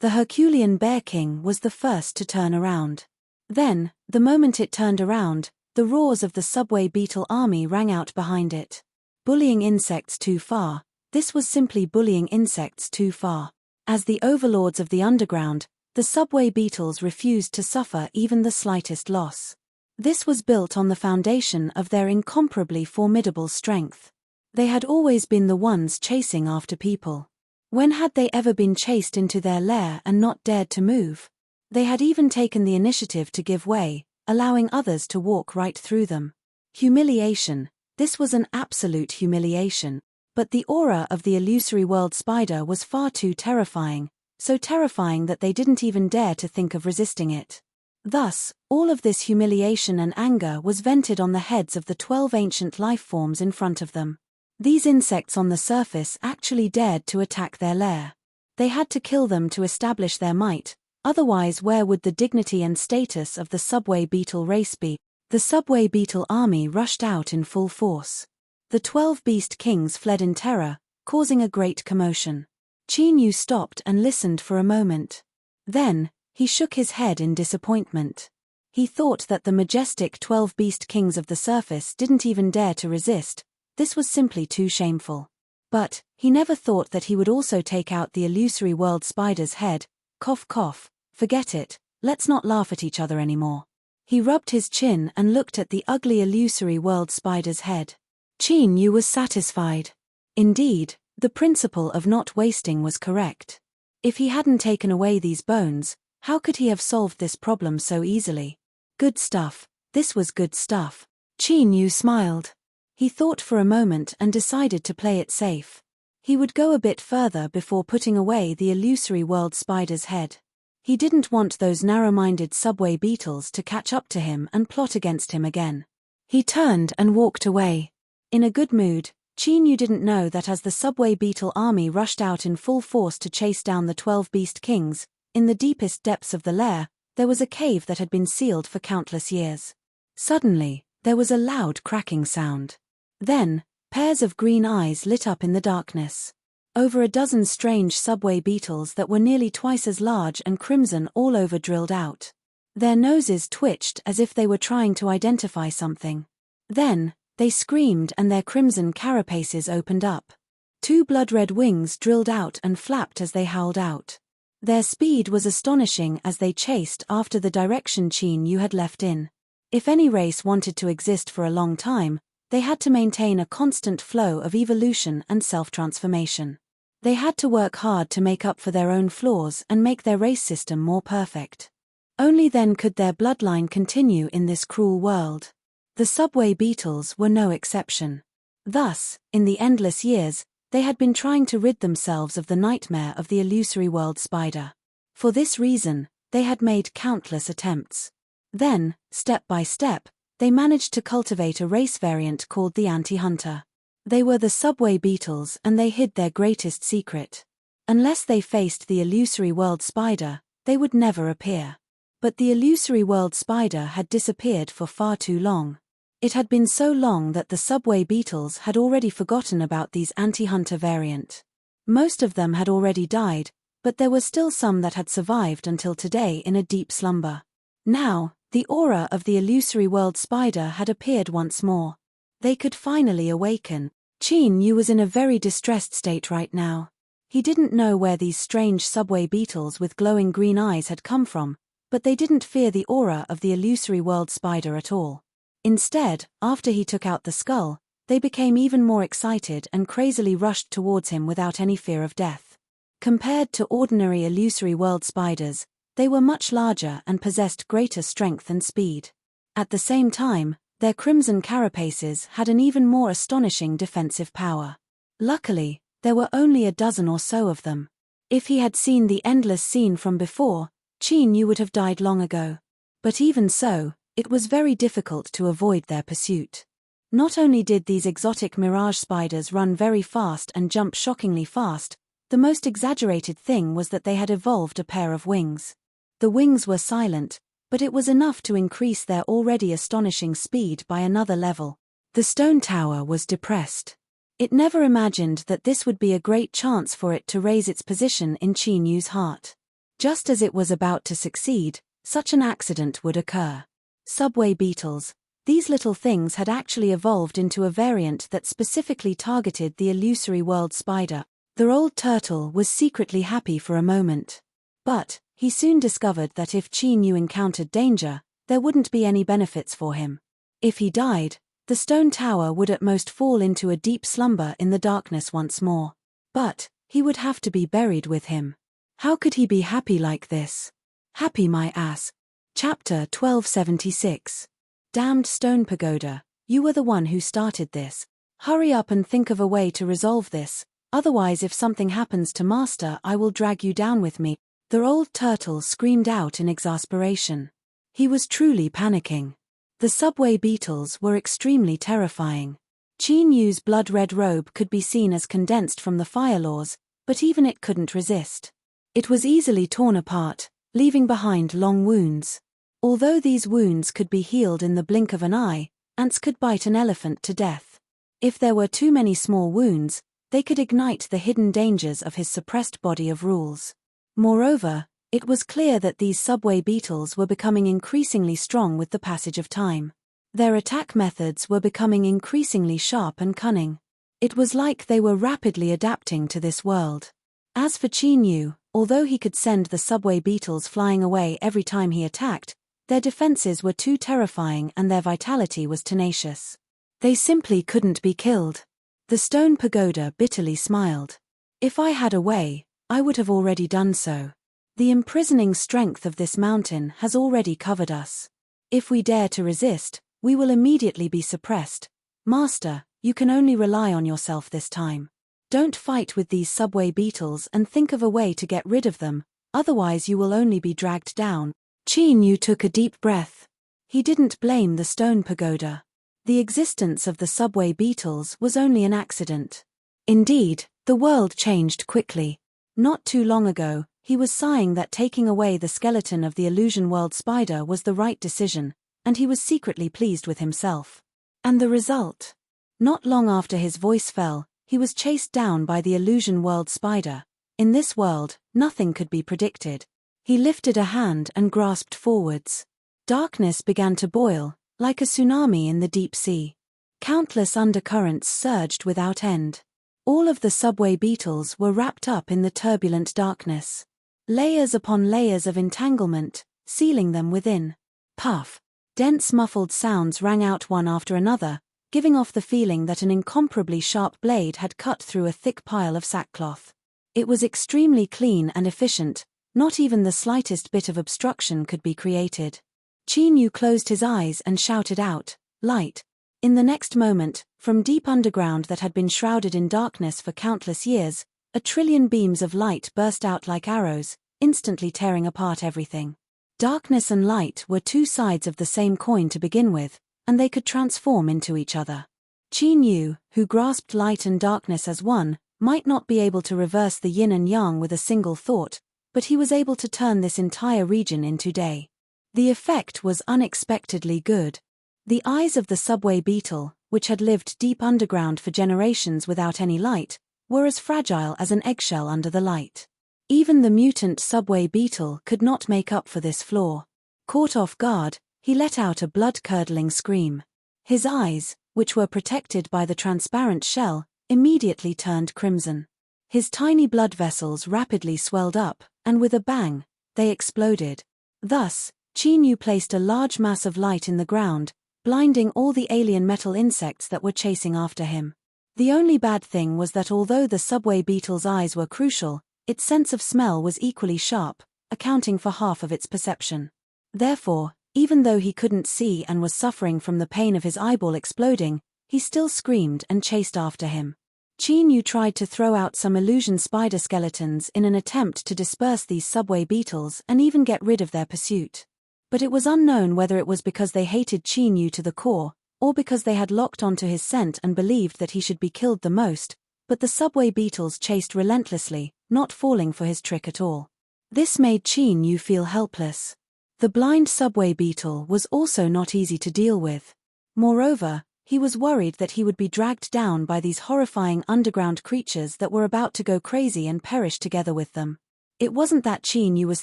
[SPEAKER 1] The Herculean Bear King was the first to turn around. Then, the moment it turned around, the roars of the subway beetle army rang out behind it. Bullying insects too far, this was simply bullying insects too far. As the overlords of the underground, the subway beetles refused to suffer even the slightest loss. This was built on the foundation of their incomparably formidable strength. They had always been the ones chasing after people. When had they ever been chased into their lair and not dared to move? They had even taken the initiative to give way, allowing others to walk right through them. Humiliation. This was an absolute humiliation. But the aura of the illusory world spider was far too terrifying, so terrifying that they didn't even dare to think of resisting it. Thus, all of this humiliation and anger was vented on the heads of the 12 ancient life forms in front of them. These insects on the surface actually dared to attack their lair. They had to kill them to establish their might, otherwise where would the dignity and status of the subway beetle race be? The subway beetle army rushed out in full force. The 12 beast kings fled in terror, causing a great commotion. Qin Yu stopped and listened for a moment. Then, he shook his head in disappointment. He thought that the majestic 12 beast kings of the surface didn't even dare to resist. This was simply too shameful. But, he never thought that he would also take out the illusory world spider's head. Cough cough, forget it, let's not laugh at each other anymore. He rubbed his chin and looked at the ugly illusory world spider's head. Qin Yu was satisfied. Indeed, the principle of not wasting was correct. If he hadn't taken away these bones, how could he have solved this problem so easily? Good stuff, this was good stuff. Qin Yu smiled. He thought for a moment and decided to play it safe. He would go a bit further before putting away the illusory world spider's head. He didn't want those narrow-minded subway beetles to catch up to him and plot against him again. He turned and walked away. In a good mood, Qin Yu didn't know that as the subway beetle army rushed out in full force to chase down the 12 beast kings, in the deepest depths of the lair, there was a cave that had been sealed for countless years. Suddenly, there was a loud cracking sound. Then, pairs of green eyes lit up in the darkness. Over a dozen strange subway beetles that were nearly twice as large and crimson all over drilled out. Their noses twitched as if they were trying to identify something. Then, they screamed and their crimson carapaces opened up. 2 blood-red wings drilled out and flapped as they howled out. Their speed was astonishing as they chased after the direction Qin Yu had left in. If any race wanted to exist for a long time, they had to maintain a constant flow of evolution and self-transformation. They had to work hard to make up for their own flaws and make their race system more perfect. Only then could their bloodline continue in this cruel world. The subway beetles were no exception. Thus, in the endless years, they had been trying to rid themselves of the nightmare of the illusory world spider. For this reason, they had made countless attempts. Then, step by step, they managed to cultivate a race variant called the anti-hunter. They were the subway beetles and they hid their greatest secret. Unless they faced the illusory world spider, they would never appear. But the illusory world spider had disappeared for far too long. It had been so long that the subway beetles had already forgotten about these anti-hunter variant. Most of them had already died, but there were still some that had survived until today in a deep slumber. Now, the aura of the illusory world spider had appeared once more. They could finally awaken. Qin Yu was in a very distressed state right now. He didn't know where these strange subway beetles with glowing green eyes had come from, but they didn't fear the aura of the illusory world spider at all. Instead, after he took out the skull, they became even more excited and crazily rushed towards him without any fear of death. Compared to ordinary illusory world spiders, they were much larger and possessed greater strength and speed. At the same time, their crimson carapaces had an even more astonishing defensive power. Luckily, there were only a dozen or so of them. If he had seen the endless scene from before, Qin Yu would have died long ago. But even so, it was very difficult to avoid their pursuit. Not only did these exotic mirage spiders run very fast and jump shockingly fast, the most exaggerated thing was that they had evolved a pair of wings. The wings were silent, but it was enough to increase their already astonishing speed by another level. The stone tower was depressed. It never imagined that this would be a great chance for it to raise its position in Qin Yu's heart. Just as it was about to succeed, such an accident would occur. Subway beetles. These little things had actually evolved into a variant that specifically targeted the illusory world spider. The old turtle was secretly happy for a moment. But he soon discovered that if Qin Yu encountered danger, there wouldn't be any benefits for him. If he died, the stone tower would at most fall into a deep slumber in the darkness once more. But he would have to be buried with him. How could he be happy like this? Happy my ass. Chapter 1276. Damned stone pagoda, you were the one who started this. Hurry up and think of a way to resolve this, otherwise if something happens to Master I will drag you down with me. The old turtle screamed out in exasperation. He was truly panicking. The subway beetles were extremely terrifying. Qin Yu's blood-red robe could be seen as condensed from the fire laws, but even it couldn't resist. It was easily torn apart, leaving behind long wounds. Although these wounds could be healed in the blink of an eye, ants could bite an elephant to death. If there were too many small wounds, they could ignite the hidden dangers of his suppressed body of rules. Moreover, it was clear that these subway beetles were becoming increasingly strong with the passage of time. Their attack methods were becoming increasingly sharp and cunning. It was like they were rapidly adapting to this world. As for Qin Yu, although he could send the subway beetles flying away every time he attacked, their defenses were too terrifying and their vitality was tenacious. They simply couldn't be killed. The stone pagoda bitterly smiled. If I had a way, I would have already done so. The imprisoning strength of this mountain has already covered us. If we dare to resist, we will immediately be suppressed. Master, you can only rely on yourself this time. Don't fight with these subway beetles and think of a way to get rid of them, otherwise you will only be dragged down. Qin Yu took a deep breath. He didn't blame the stone pagoda. The existence of the subway beetles was only an accident. Indeed, the world changed quickly. Not too long ago, he was sighing that taking away the skeleton of the illusion world spider was the right decision, and he was secretly pleased with himself. And the result? Not long after his voice fell, he was chased down by the illusion world spider. In this world, nothing could be predicted. He lifted a hand and grasped forwards. Darkness began to boil, like a tsunami in the deep sea. Countless undercurrents surged without end. All of the subway beetles were wrapped up in the turbulent darkness. Layers upon layers of entanglement, sealing them within. Puff. Dense muffled sounds rang out one after another, giving off the feeling that an incomparably sharp blade had cut through a thick pile of sackcloth. It was extremely clean and efficient, not even the slightest bit of obstruction could be created. Qin Yu closed his eyes and shouted out, "Light!" In the next moment, from deep underground that had been shrouded in darkness for countless years, a trillion beams of light burst out like arrows, instantly tearing apart everything. Darkness and light were two sides of the same coin to begin with, and they could transform into each other. Qin Yu, who grasped light and darkness as one, might not be able to reverse the yin and yang with a single thought, but he was able to turn this entire region into day. The effect was unexpectedly good. The eyes of the subway beetle, which had lived deep underground for generations without any light, were as fragile as an eggshell under the light. Even the mutant subway beetle could not make up for this flaw. Caught off guard, he let out a blood-curdling scream. His eyes, which were protected by the transparent shell, immediately turned crimson. His tiny blood vessels rapidly swelled up, and with a bang, they exploded. Thus, Qin Yu placed a large mass of light in the ground, blinding all the alien metal insects that were chasing after him. The only bad thing was that although the subway beetle's eyes were crucial, its sense of smell was equally sharp, accounting for half of its perception. Therefore, even though he couldn't see and was suffering from the pain of his eyeball exploding, he still screamed and chased after him. Qin Yu tried to throw out some illusion spider skeletons in an attempt to disperse these subway beetles and even get rid of their pursuit. But it was unknown whether it was because they hated Qin Yu to the core, or because they had locked onto his scent and believed that he should be killed the most, but the subway beetles chased relentlessly, not falling for his trick at all. This made Qin Yu feel helpless. The blind subway beetle was also not easy to deal with. Moreover, he was worried that he would be dragged down by these horrifying underground creatures that were about to go crazy and perish together with them. It wasn't that Qin Yu was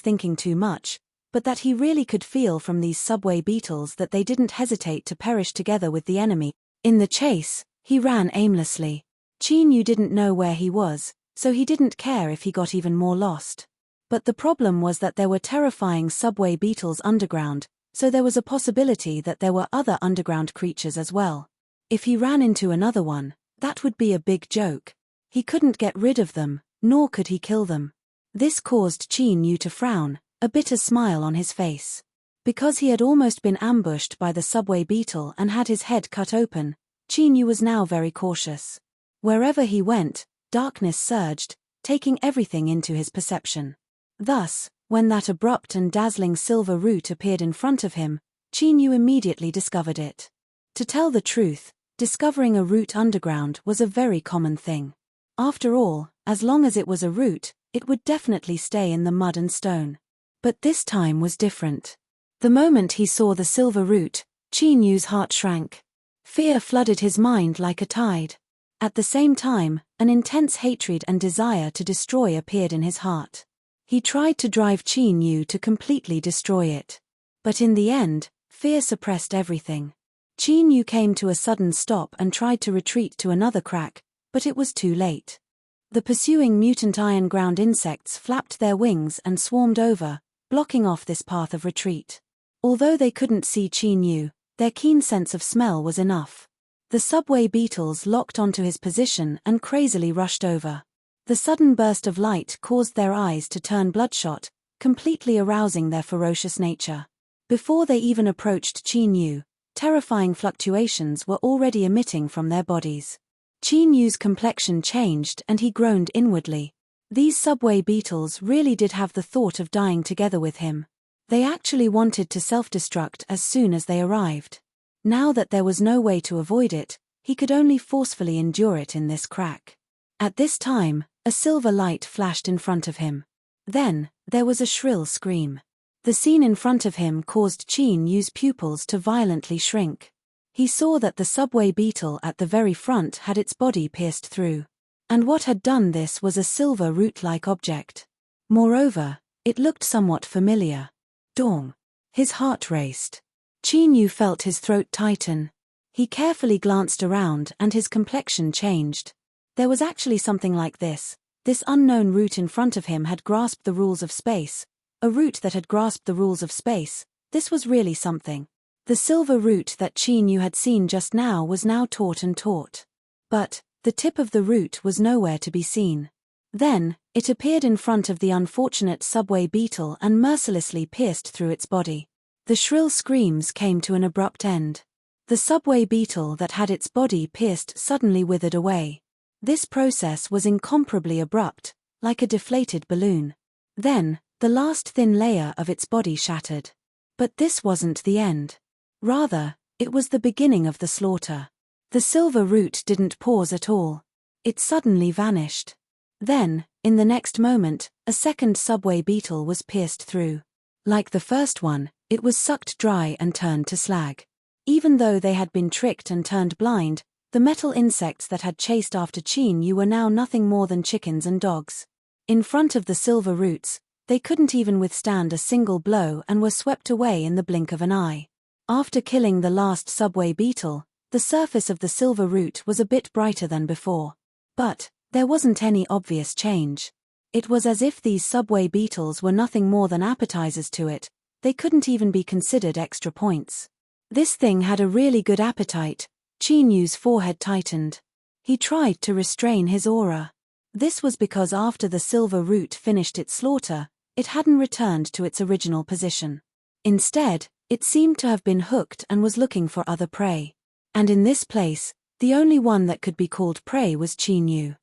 [SPEAKER 1] thinking too much, but that he really could feel from these subway beetles that they didn't hesitate to perish together with the enemy. In the chase, he ran aimlessly. Qin Yu didn't know where he was, so he didn't care if he got even more lost. But the problem was that there were terrifying subway beetles underground, so there was a possibility that there were other underground creatures as well. If he ran into another one, that would be a big joke. He couldn't get rid of them, nor could he kill them. This caused Qin Yu to frown, a bitter smile on his face. Because he had almost been ambushed by the subway beetle and had his head cut open, Qin Yu was now very cautious. Wherever he went, darkness surged, taking everything into his perception. Thus, when that abrupt and dazzling silver root appeared in front of him, Qin Yu immediately discovered it. To tell the truth, discovering a root underground was a very common thing. After all, as long as it was a root, it would definitely stay in the mud and stone. But this time was different. The moment he saw the silver root, Qin Yu's heart shrank. Fear flooded his mind like a tide. At the same time, an intense hatred and desire to destroy appeared in his heart. He tried to drive Qin Yu to completely destroy it. But in the end, fear suppressed everything. Qin Yu came to a sudden stop and tried to retreat to another crack, but it was too late. The pursuing mutant iron-ground insects flapped their wings and swarmed over, blocking off this path of retreat. Although they couldn't see Qin Yu, their keen sense of smell was enough. The subway beetles locked onto his position and crazily rushed over. The sudden burst of light caused their eyes to turn bloodshot, completely arousing their ferocious nature. Before they even approached Qin Yu, terrifying fluctuations were already emitting from their bodies. Qin Yu's complexion changed and he groaned inwardly. These subway beetles really did have the thought of dying together with him. They actually wanted to self-destruct as soon as they arrived. Now that there was no way to avoid it, he could only forcefully endure it in this crack. At this time, a silver light flashed in front of him. Then, there was a shrill scream. The scene in front of him caused Qin Yu's pupils to violently shrink. He saw that the subway beetle at the very front had its body pierced through. And what had done this was a silver root-like object. Moreover, it looked somewhat familiar. Dong. His heart raced. Qin Yu felt his throat tighten. He carefully glanced around and his complexion changed. There was actually something like this. This unknown root in front of him had grasped the rules of space. A root that had grasped the rules of space. This was really something. The silver root that Qin Yu had seen just now was now taut and taut. But the tip of the root was nowhere to be seen. Then, it appeared in front of the unfortunate subway beetle and mercilessly pierced through its body. The shrill screams came to an abrupt end. The subway beetle that had its body pierced suddenly withered away. This process was incomparably abrupt, like a deflated balloon. Then, the last thin layer of its body shattered. But this wasn't the end. Rather, it was the beginning of the slaughter. The silver root didn't pause at all. It suddenly vanished. Then, in the next moment, a second subway beetle was pierced through. Like the first one, it was sucked dry and turned to slag. Even though they had been tricked and turned blind, the metal insects that had chased after Qin Yu were now nothing more than chickens and dogs. In front of the silver roots, they couldn't even withstand a single blow and were swept away in the blink of an eye. After killing the last subway beetle, the surface of the silver root was a bit brighter than before. But, There wasn't any obvious change. It was as if these subway beetles were nothing more than appetizers to it. They couldn't even be considered extra points. This thing had a really good appetite. Qin Yu's forehead tightened. He tried to restrain his aura. This was because after the silver root finished its slaughter, it hadn't returned to its original position. Instead, it seemed to have been hooked and was looking for other prey. And in this place, the only one that could be called prey was Qin Yu.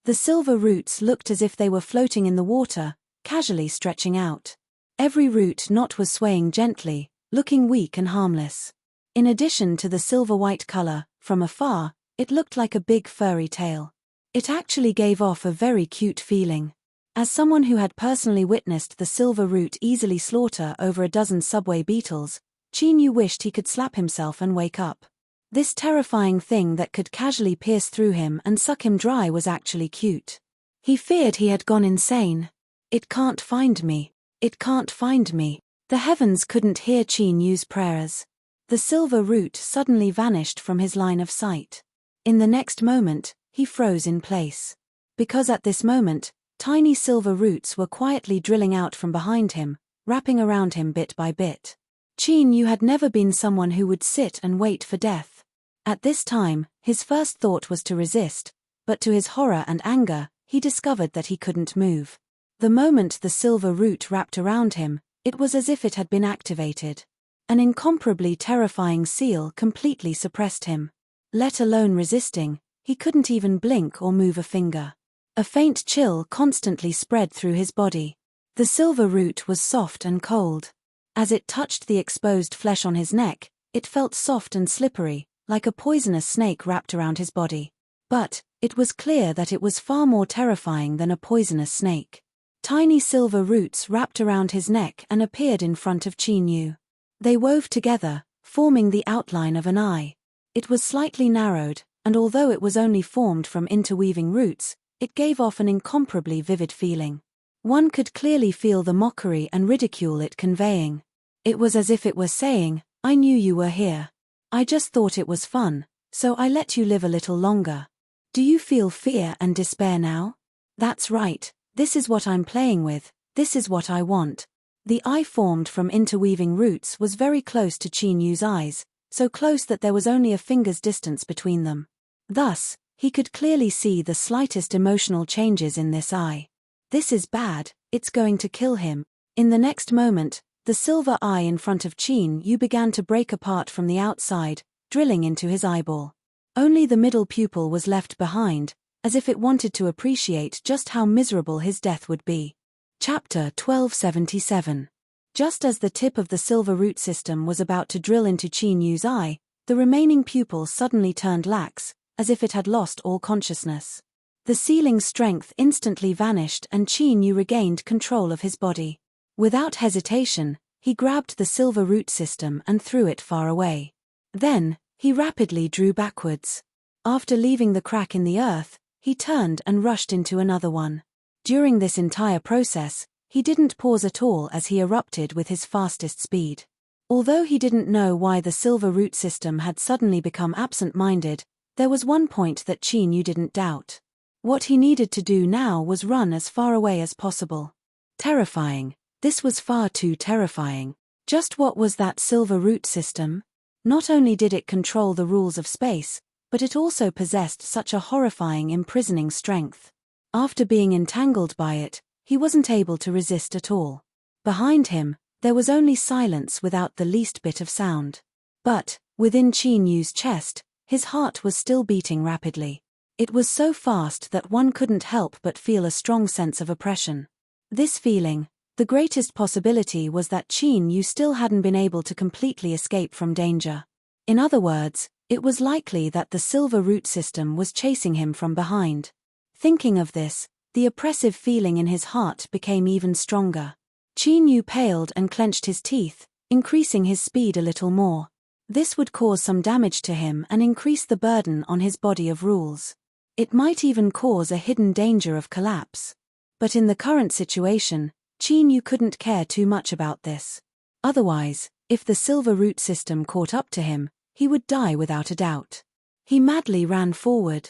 [SPEAKER 1] The silver roots looked as if they were floating in the water, casually stretching out. Every root knot was swaying gently, looking weak and harmless. In addition to the silver-white color, from afar, it looked like a big furry tail. It actually gave off a very cute feeling. As someone who had personally witnessed the silver root easily slaughter over a dozen subway beetles, Qin Yu wished he could slap himself and wake up. This terrifying thing that could casually pierce through him and suck him dry was actually cute. He feared he had gone insane. It can't find me. It can't find me. The heavens couldn't hear Qin Yu's prayers. The silver root suddenly vanished from his line of sight. In the next moment, he froze in place. Because at this moment, tiny silver roots were quietly drilling out from behind him, wrapping around him bit by bit. Qin Yu had never been someone who would sit and wait for death. At this time, his first thought was to resist, but to his horror and anger, he discovered that he couldn't move. The moment the silver root wrapped around him, it was as if it had been activated. An incomparably terrifying seal completely suppressed him. Let alone resisting, he couldn't even blink or move a finger. A faint chill constantly spread through his body. The silver root was soft and cold. As it touched the exposed flesh on his neck, it felt soft and slippery, like a poisonous snake wrapped around his body. But it was clear that it was far more terrifying than a poisonous snake. Tiny silver roots wrapped around his neck and appeared in front of Qin Yu. They wove together, forming the outline of an eye. It was slightly narrowed, and although it was only formed from interweaving roots, it gave off an incomparably vivid feeling. One could clearly feel the mockery and ridicule it conveying. It was as if it were saying, "I knew you were here. I just thought it was fun, so I let you live a little longer. Do you feel fear and despair now? That's right, this is what I'm playing with, this is what I want." The eye formed from interweaving roots was very close to Qin Yu's eyes, so close that there was only a finger's distance between them. Thus, he could clearly see the slightest emotional changes in this eye. This is bad, it's going to kill him. In the next moment, the silver eye in front of Qin Yu began to break apart from the outside, drilling into his eyeball. Only the middle pupil was left behind, as if it wanted to appreciate just how miserable his death would be. Chapter 1277. Just as the tip of the silver root system was about to drill into Qin Yu's eye, the remaining pupil suddenly turned lax, as if it had lost all consciousness. The sealing strength instantly vanished and Qin Yu regained control of his body. Without hesitation, he grabbed the silver root system and threw it far away. Then, he rapidly drew backwards. After leaving the crack in the earth, he turned and rushed into another one. During this entire process, he didn't pause at all as he erupted with his fastest speed. Although he didn't know why the silver root system had suddenly become absent-minded, there was one point that Qin Yu didn't doubt. What he needed to do now was run as far away as possible. Terrifying. This was far too terrifying. Just what was that silver root system? Not only did it control the rules of space, but it also possessed such a horrifying imprisoning strength. After being entangled by it, he wasn't able to resist at all. Behind him, there was only silence without the least bit of sound. But, within Qin Yu's chest, his heart was still beating rapidly. It was so fast that one couldn't help but feel a strong sense of oppression. This feeling, the greatest possibility was that Qin Yu still hadn't been able to completely escape from danger. In other words, it was likely that the silver root system was chasing him from behind. Thinking of this, the oppressive feeling in his heart became even stronger. Qin Yu paled and clenched his teeth, increasing his speed a little more. This would cause some damage to him and increase the burden on his body of rules. It might even cause a hidden danger of collapse. But in the current situation, Qin Yu couldn't care too much about this. Otherwise, if the silver root system caught up to him, he would die without a doubt. He madly ran forward.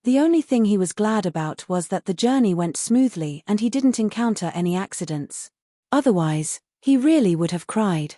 [SPEAKER 1] The only thing he was glad about was that the journey went smoothly and he didn't encounter any accidents. Otherwise, he really would have cried.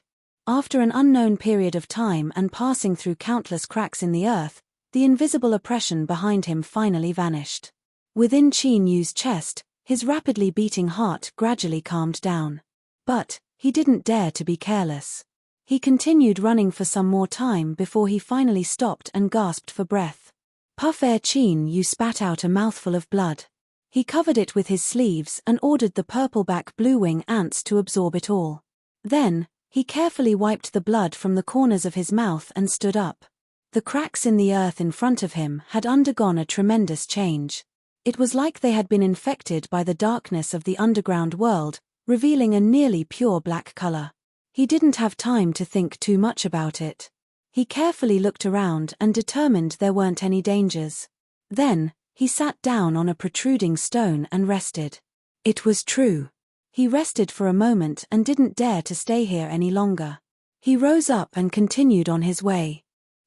[SPEAKER 1] After an unknown period of time and passing through countless cracks in the earth, the invisible oppression behind him finally vanished. Within Qin Yu's chest, his rapidly beating heart gradually calmed down. But he didn't dare to be careless. He continued running for some more time before he finally stopped and gasped for breath. Puff Air Qin Yu spat out a mouthful of blood. He covered it with his sleeves and ordered the purple-back blue-wing ants to absorb it all. Then, he carefully wiped the blood from the corners of his mouth and stood up. The cracks in the earth in front of him had undergone a tremendous change. It was like they had been infected by the darkness of the underground world, revealing a nearly pure black color. He didn't have time to think too much about it. He carefully looked around and determined there weren't any dangers. Then, he sat down on a protruding stone and rested. It was true. He rested for a moment and didn't dare to stay here any longer. He rose up and continued on his way.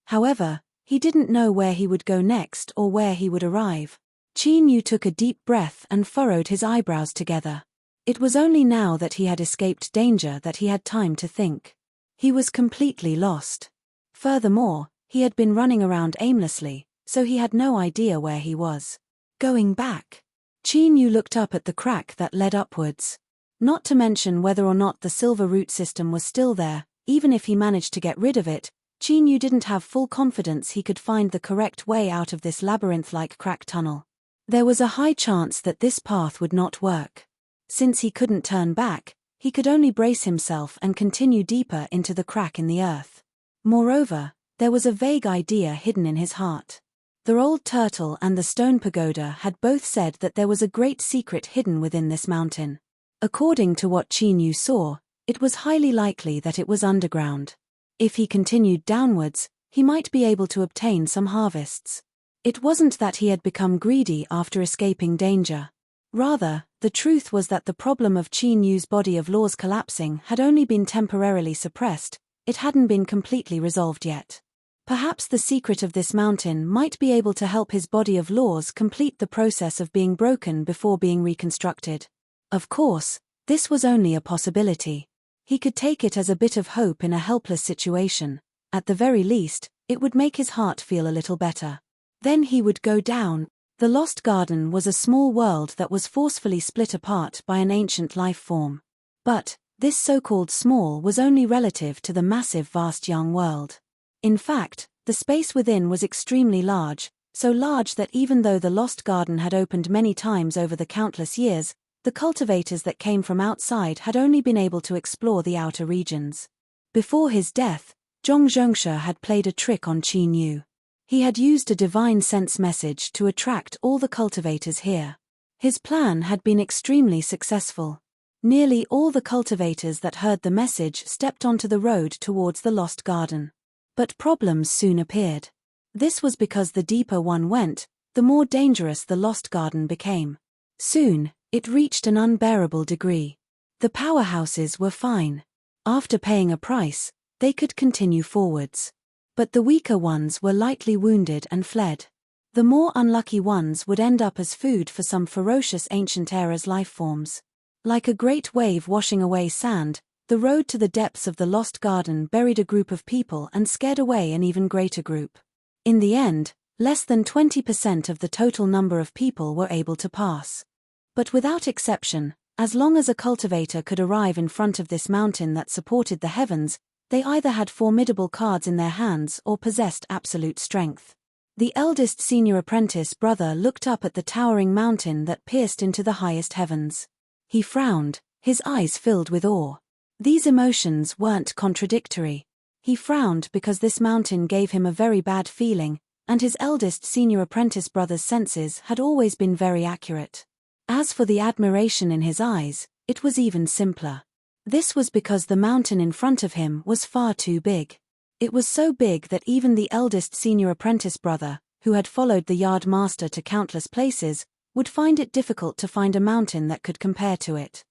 [SPEAKER 1] However, he didn't know where he would go next or where he would arrive. Qin Yu took a deep breath and furrowed his eyebrows together. It was only now that he had escaped danger that he had time to think. He was completely lost. Furthermore, he had been running around aimlessly, so he had no idea where he was. Going back. Qin Yu looked up at the crack that led upwards. Not to mention whether or not the silver root system was still there, even if he managed to get rid of it, Qin Yu didn't have full confidence he could find the correct way out of this labyrinth-like crack tunnel. There was a high chance that this path would not work. Since he couldn't turn back, he could only brace himself and continue deeper into the crack in the earth. Moreover, there was a vague idea hidden in his heart. The old turtle and the stone pagoda had both said that there was a great secret hidden within this mountain. According to what Qin Yu saw, it was highly likely that it was underground. If he continued downwards, he might be able to obtain some harvests. It wasn't that he had become greedy after escaping danger. Rather, the truth was that the problem of Qin Yu's body of laws collapsing had only been temporarily suppressed. It hadn't been completely resolved yet. Perhaps the secret of this mountain might be able to help his body of laws complete the process of being broken before being reconstructed. Of course, this was only a possibility. He could take it as a bit of hope in a helpless situation. At the very least, it would make his heart feel a little better. Then he would go down. The Lost Garden was a small world that was forcefully split apart by an ancient life form. But this so-called small was only relative to the massive vast young world. In fact, the space within was extremely large, so large that even though the Lost Garden had opened many times over the countless years, the cultivators that came from outside had only been able to explore the outer regions. Before his death, Zhong Zhongsha had played a trick on Qin Yu. He had used a divine sense message to attract all the cultivators here. His plan had been extremely successful. Nearly all the cultivators that heard the message stepped onto the road towards the Lost Garden. But problems soon appeared. This was because the deeper one went, the more dangerous the Lost Garden became. Soon, it reached an unbearable degree. The powerhouses were fine. After paying a price, they could continue forwards. But the weaker ones were lightly wounded and fled. The more unlucky ones would end up as food for some ferocious ancient era's life forms. Like a great wave washing away sand, the road to the depths of the Lost Garden buried a group of people and scared away an even greater group. In the end, less than 20% of the total number of people were able to pass. But without exception, as long as a cultivator could arrive in front of this mountain that supported the heavens, they either had formidable cards in their hands or possessed absolute strength. The eldest senior apprentice brother looked up at the towering mountain that pierced into the highest heavens. He frowned, his eyes filled with awe. These emotions weren't contradictory. He frowned because this mountain gave him a very bad feeling, and his eldest senior apprentice brother's senses had always been very accurate. As for the admiration in his eyes, it was even simpler. This was because the mountain in front of him was far too big. It was so big that even the eldest senior apprentice brother, who had followed the yard master to countless places, would find it difficult to find a mountain that could compare to it.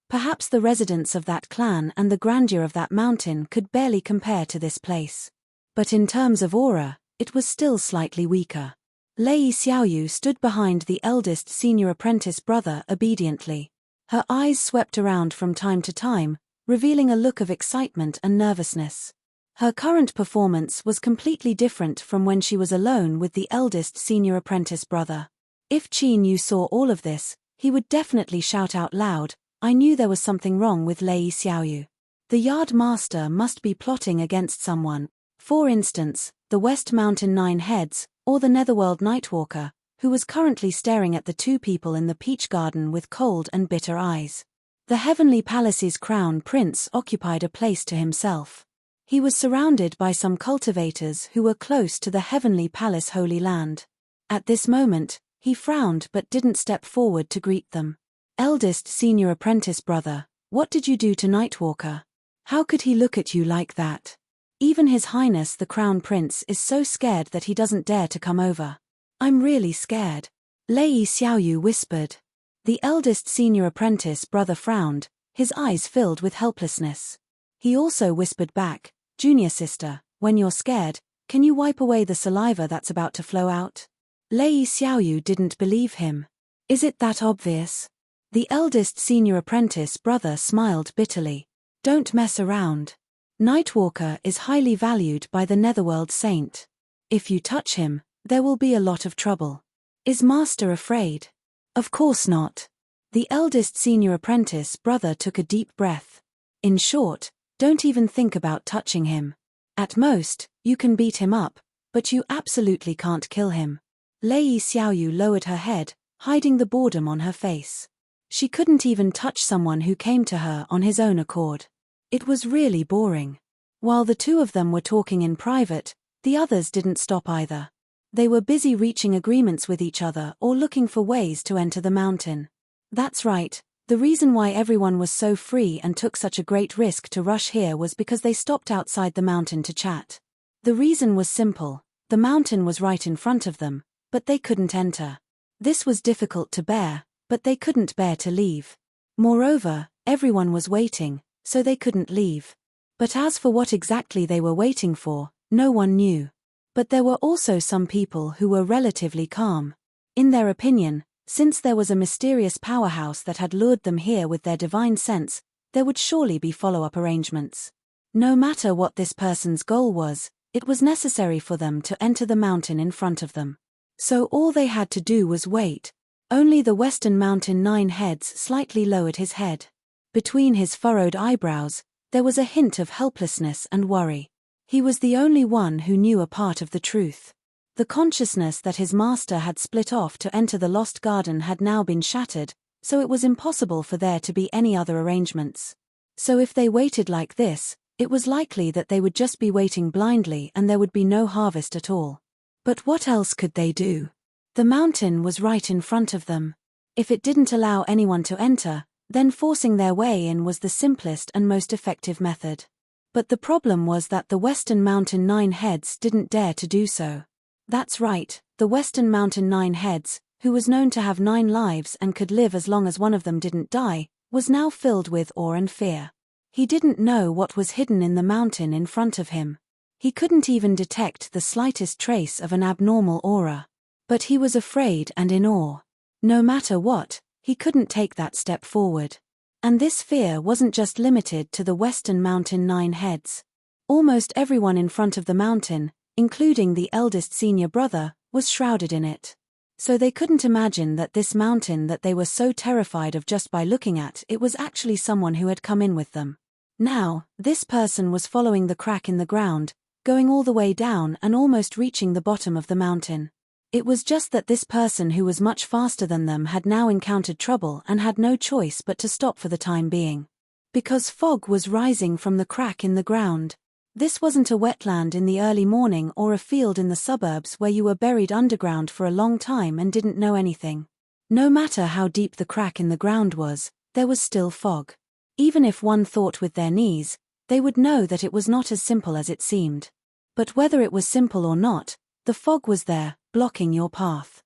[SPEAKER 1] Perhaps the residents of that clan and the grandeur of that mountain could barely compare to this place. But in terms of aura, it was still slightly weaker. Lei Xiaoyu stood behind the eldest senior apprentice brother obediently. Her eyes swept around from time to time, revealing a look of excitement and nervousness. Her current performance was completely different from when she was alone with the eldest senior apprentice brother. If Qin Yu saw all of this, he would definitely shout out loud, "I knew there was something wrong with Lei Xiaoyu. The yard master must be plotting against someone, for instance, the West Mountain Nine Heads, or the Netherworld Nightwalker, who was currently staring at the two people in the peach garden with cold and bitter eyes." The Heavenly Palace's crown prince occupied a place to himself. He was surrounded by some cultivators who were close to the Heavenly Palace Holy Land. At this moment, he frowned but didn't step forward to greet them. "Eldest senior apprentice brother, what did you do to Nightwalker? How could he look at you like that? Even His Highness the Crown Prince is so scared that he doesn't dare to come over." "I'm really scared," Lei Xiaoyu whispered. The eldest senior apprentice brother frowned, his eyes filled with helplessness. He also whispered back, "Junior sister, when you're scared, can you wipe away the saliva that's about to flow out?" Lei Xiaoyu didn't believe him. "Is it that obvious?" The eldest senior apprentice brother smiled bitterly. "Don't mess around. Nightwalker is highly valued by the Netherworld Saint. If you touch him, there will be a lot of trouble." "Is Master afraid?" "Of course not." The eldest senior apprentice brother took a deep breath. "In short, don't even think about touching him. At most, you can beat him up, but you absolutely can't kill him." Lei Xiaoyu lowered her head, hiding the boredom on her face. She couldn't even touch someone who came to her on his own accord. It was really boring. While the two of them were talking in private, the others didn't stop either. They were busy reaching agreements with each other or looking for ways to enter the mountain. That's right, the reason why everyone was so free and took such a great risk to rush here was because they stopped outside the mountain to chat. The reason was simple: the mountain was right in front of them, but they couldn't enter. This was difficult to bear, but they couldn't bear to leave. Moreover, everyone was waiting, so they couldn't leave. But as for what exactly they were waiting for, no one knew. But there were also some people who were relatively calm. In their opinion, since there was a mysterious powerhouse that had lured them here with their divine sense, there would surely be follow-up arrangements. No matter what this person's goal was, it was necessary for them to enter the mountain in front of them. So all they had to do was wait. Only the Western Mountain Nine Heads slightly lowered his head. Between his furrowed eyebrows, there was a hint of helplessness and worry. He was the only one who knew a part of the truth. The consciousness that his master had split off to enter the Lost Garden had now been shattered, so it was impossible for there to be any other arrangements. So if they waited like this, it was likely that they would just be waiting blindly and there would be no harvest at all. But what else could they do? The mountain was right in front of them. If it didn't allow anyone to enter, then forcing their way in was the simplest and most effective method. But the problem was that the Western Mountain Nine Heads didn't dare to do so. That's right, the Western Mountain Nine Heads, who was known to have 9 lives and could live as long as one of them didn't die, was now filled with awe and fear. He didn't know what was hidden in the mountain in front of him. He couldn't even detect the slightest trace of an abnormal aura. But he was afraid and in awe. No matter what, he couldn't take that step forward. And this fear wasn't just limited to the Western Mountain Nine Heads. Almost everyone in front of the mountain, including the eldest senior brother, was shrouded in it. So they couldn't imagine that this mountain that they were so terrified of just by looking at it was actually someone who had come in with them. Now, this person was following the crack in the ground, going all the way down and almost reaching the bottom of the mountain. It was just that this person who was much faster than them had now encountered trouble and had no choice but to stop for the time being. Because fog was rising from the crack in the ground. This wasn't a wetland in the early morning or a field in the suburbs where you were buried underground for a long time and didn't know anything. No matter how deep the crack in the ground was, there was still fog. Even if one thought with their knees, they would know that it was not as simple as it seemed. But whether it was simple or not, the fog was there, blocking your path.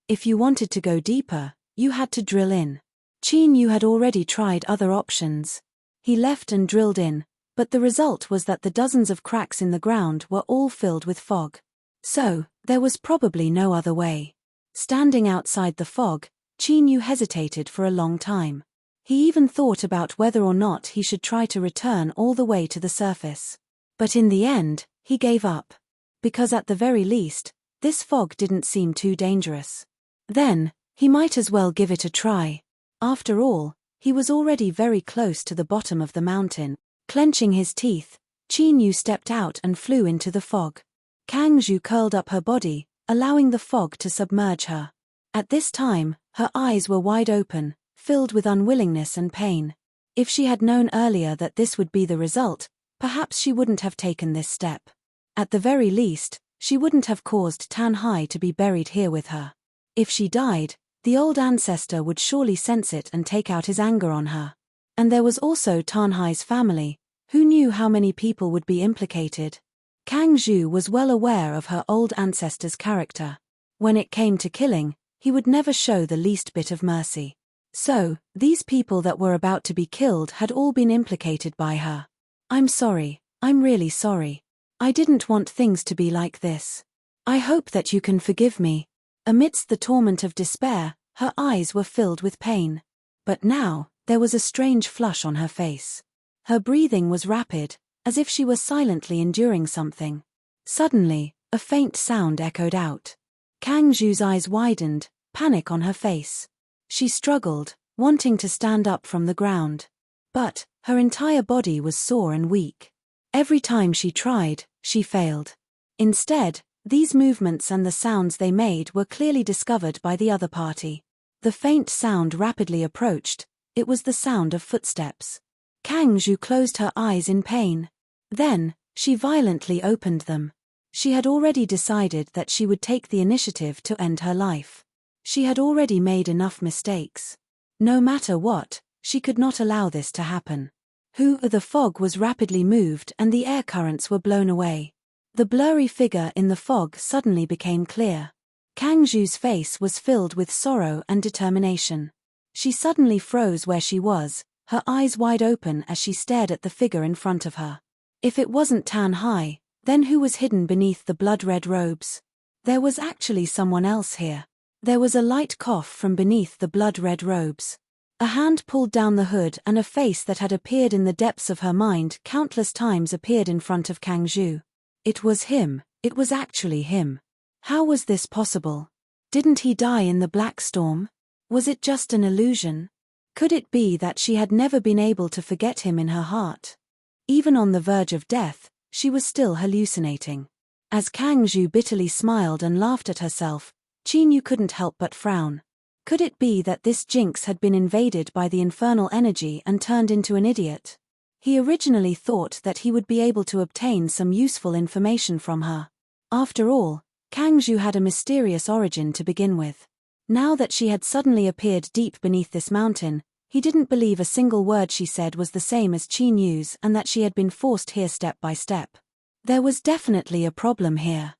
[SPEAKER 1] If you wanted to go deeper, you had to drill in. Qin Yu had already tried other options. He left and drilled in, but the result was that the dozens of cracks in the ground were all filled with fog. So, There was probably no other way. Standing outside the fog, Qin Yu hesitated for a long time. He even thought about whether or not he should try to return all the way to the surface. But in the end, he gave up. Because at the very least, this fog didn't seem too dangerous. Then, he might as well give it a try. After all, he was already very close to the bottom of the mountain. Clenching his teeth, Qin Yu stepped out and flew into the fog. Kang Zhu curled up her body, allowing the fog to submerge her. At this time, her eyes were wide open, filled with unwillingness and pain. If she had known earlier that this would be the result, perhaps she wouldn't have taken this step. At the very least, she wouldn't have caused Tan Hai to be buried here with her. If she died, the old ancestor would surely sense it and take out his anger on her. And there was also Tan Hai's family. Who knew how many people would be implicated? Kang Zhu was well aware of her old ancestor's character. When it came to killing, he would never show the least bit of mercy. So, these people that were about to be killed had all been implicated by her. I'm sorry, I'm really sorry. I didn't want things to be like this. I hope that you can forgive me. Amidst the torment of despair, her eyes were filled with pain. But now, there was a strange flush on her face. Her breathing was rapid, as if she was silently enduring something. Suddenly, a faint sound echoed out. Kang Zhu's eyes widened, panic on her face. She struggled, wanting to stand up from the ground. But, her entire body was sore and weak. Every time she tried, she failed. Instead, these movements and the sounds they made were clearly discovered by the other party. The faint sound rapidly approached. It was the sound of footsteps. Kang Zhu closed her eyes in pain. Then, she violently opened them. She had already decided that she would take the initiative to end her life. She had already made enough mistakes. No matter what, she could not allow this to happen. The fog was rapidly moved and the air currents were blown away. The blurry figure in the fog suddenly became clear. Kang Zhu's face was filled with sorrow and determination. She suddenly froze where she was, her eyes wide open as she stared at the figure in front of her. If it wasn't Tan Hai, then who was hidden beneath the blood-red robes? There was actually someone else here. There was a light cough from beneath the blood-red robes. A hand pulled down the hood and a face that had appeared in the depths of her mind countless times appeared in front of Kang Zhu. It was him, it was actually him. How was this possible? Didn't he die in the black storm? Was it just an illusion? Could it be that she had never been able to forget him in her heart? Even on the verge of death, she was still hallucinating. As Kang Zhu bitterly smiled and laughed at herself, Qin Yu couldn't help but frown. Could it be that this jinx had been invaded by the infernal energy and turned into an idiot? He originally thought that he would be able to obtain some useful information from her. After all, Kang Zhu had a mysterious origin to begin with. Now that she had suddenly appeared deep beneath this mountain, he didn't believe a single word she said was the same as Qin Yu's and that she had been forced here step by step. There was definitely a problem here.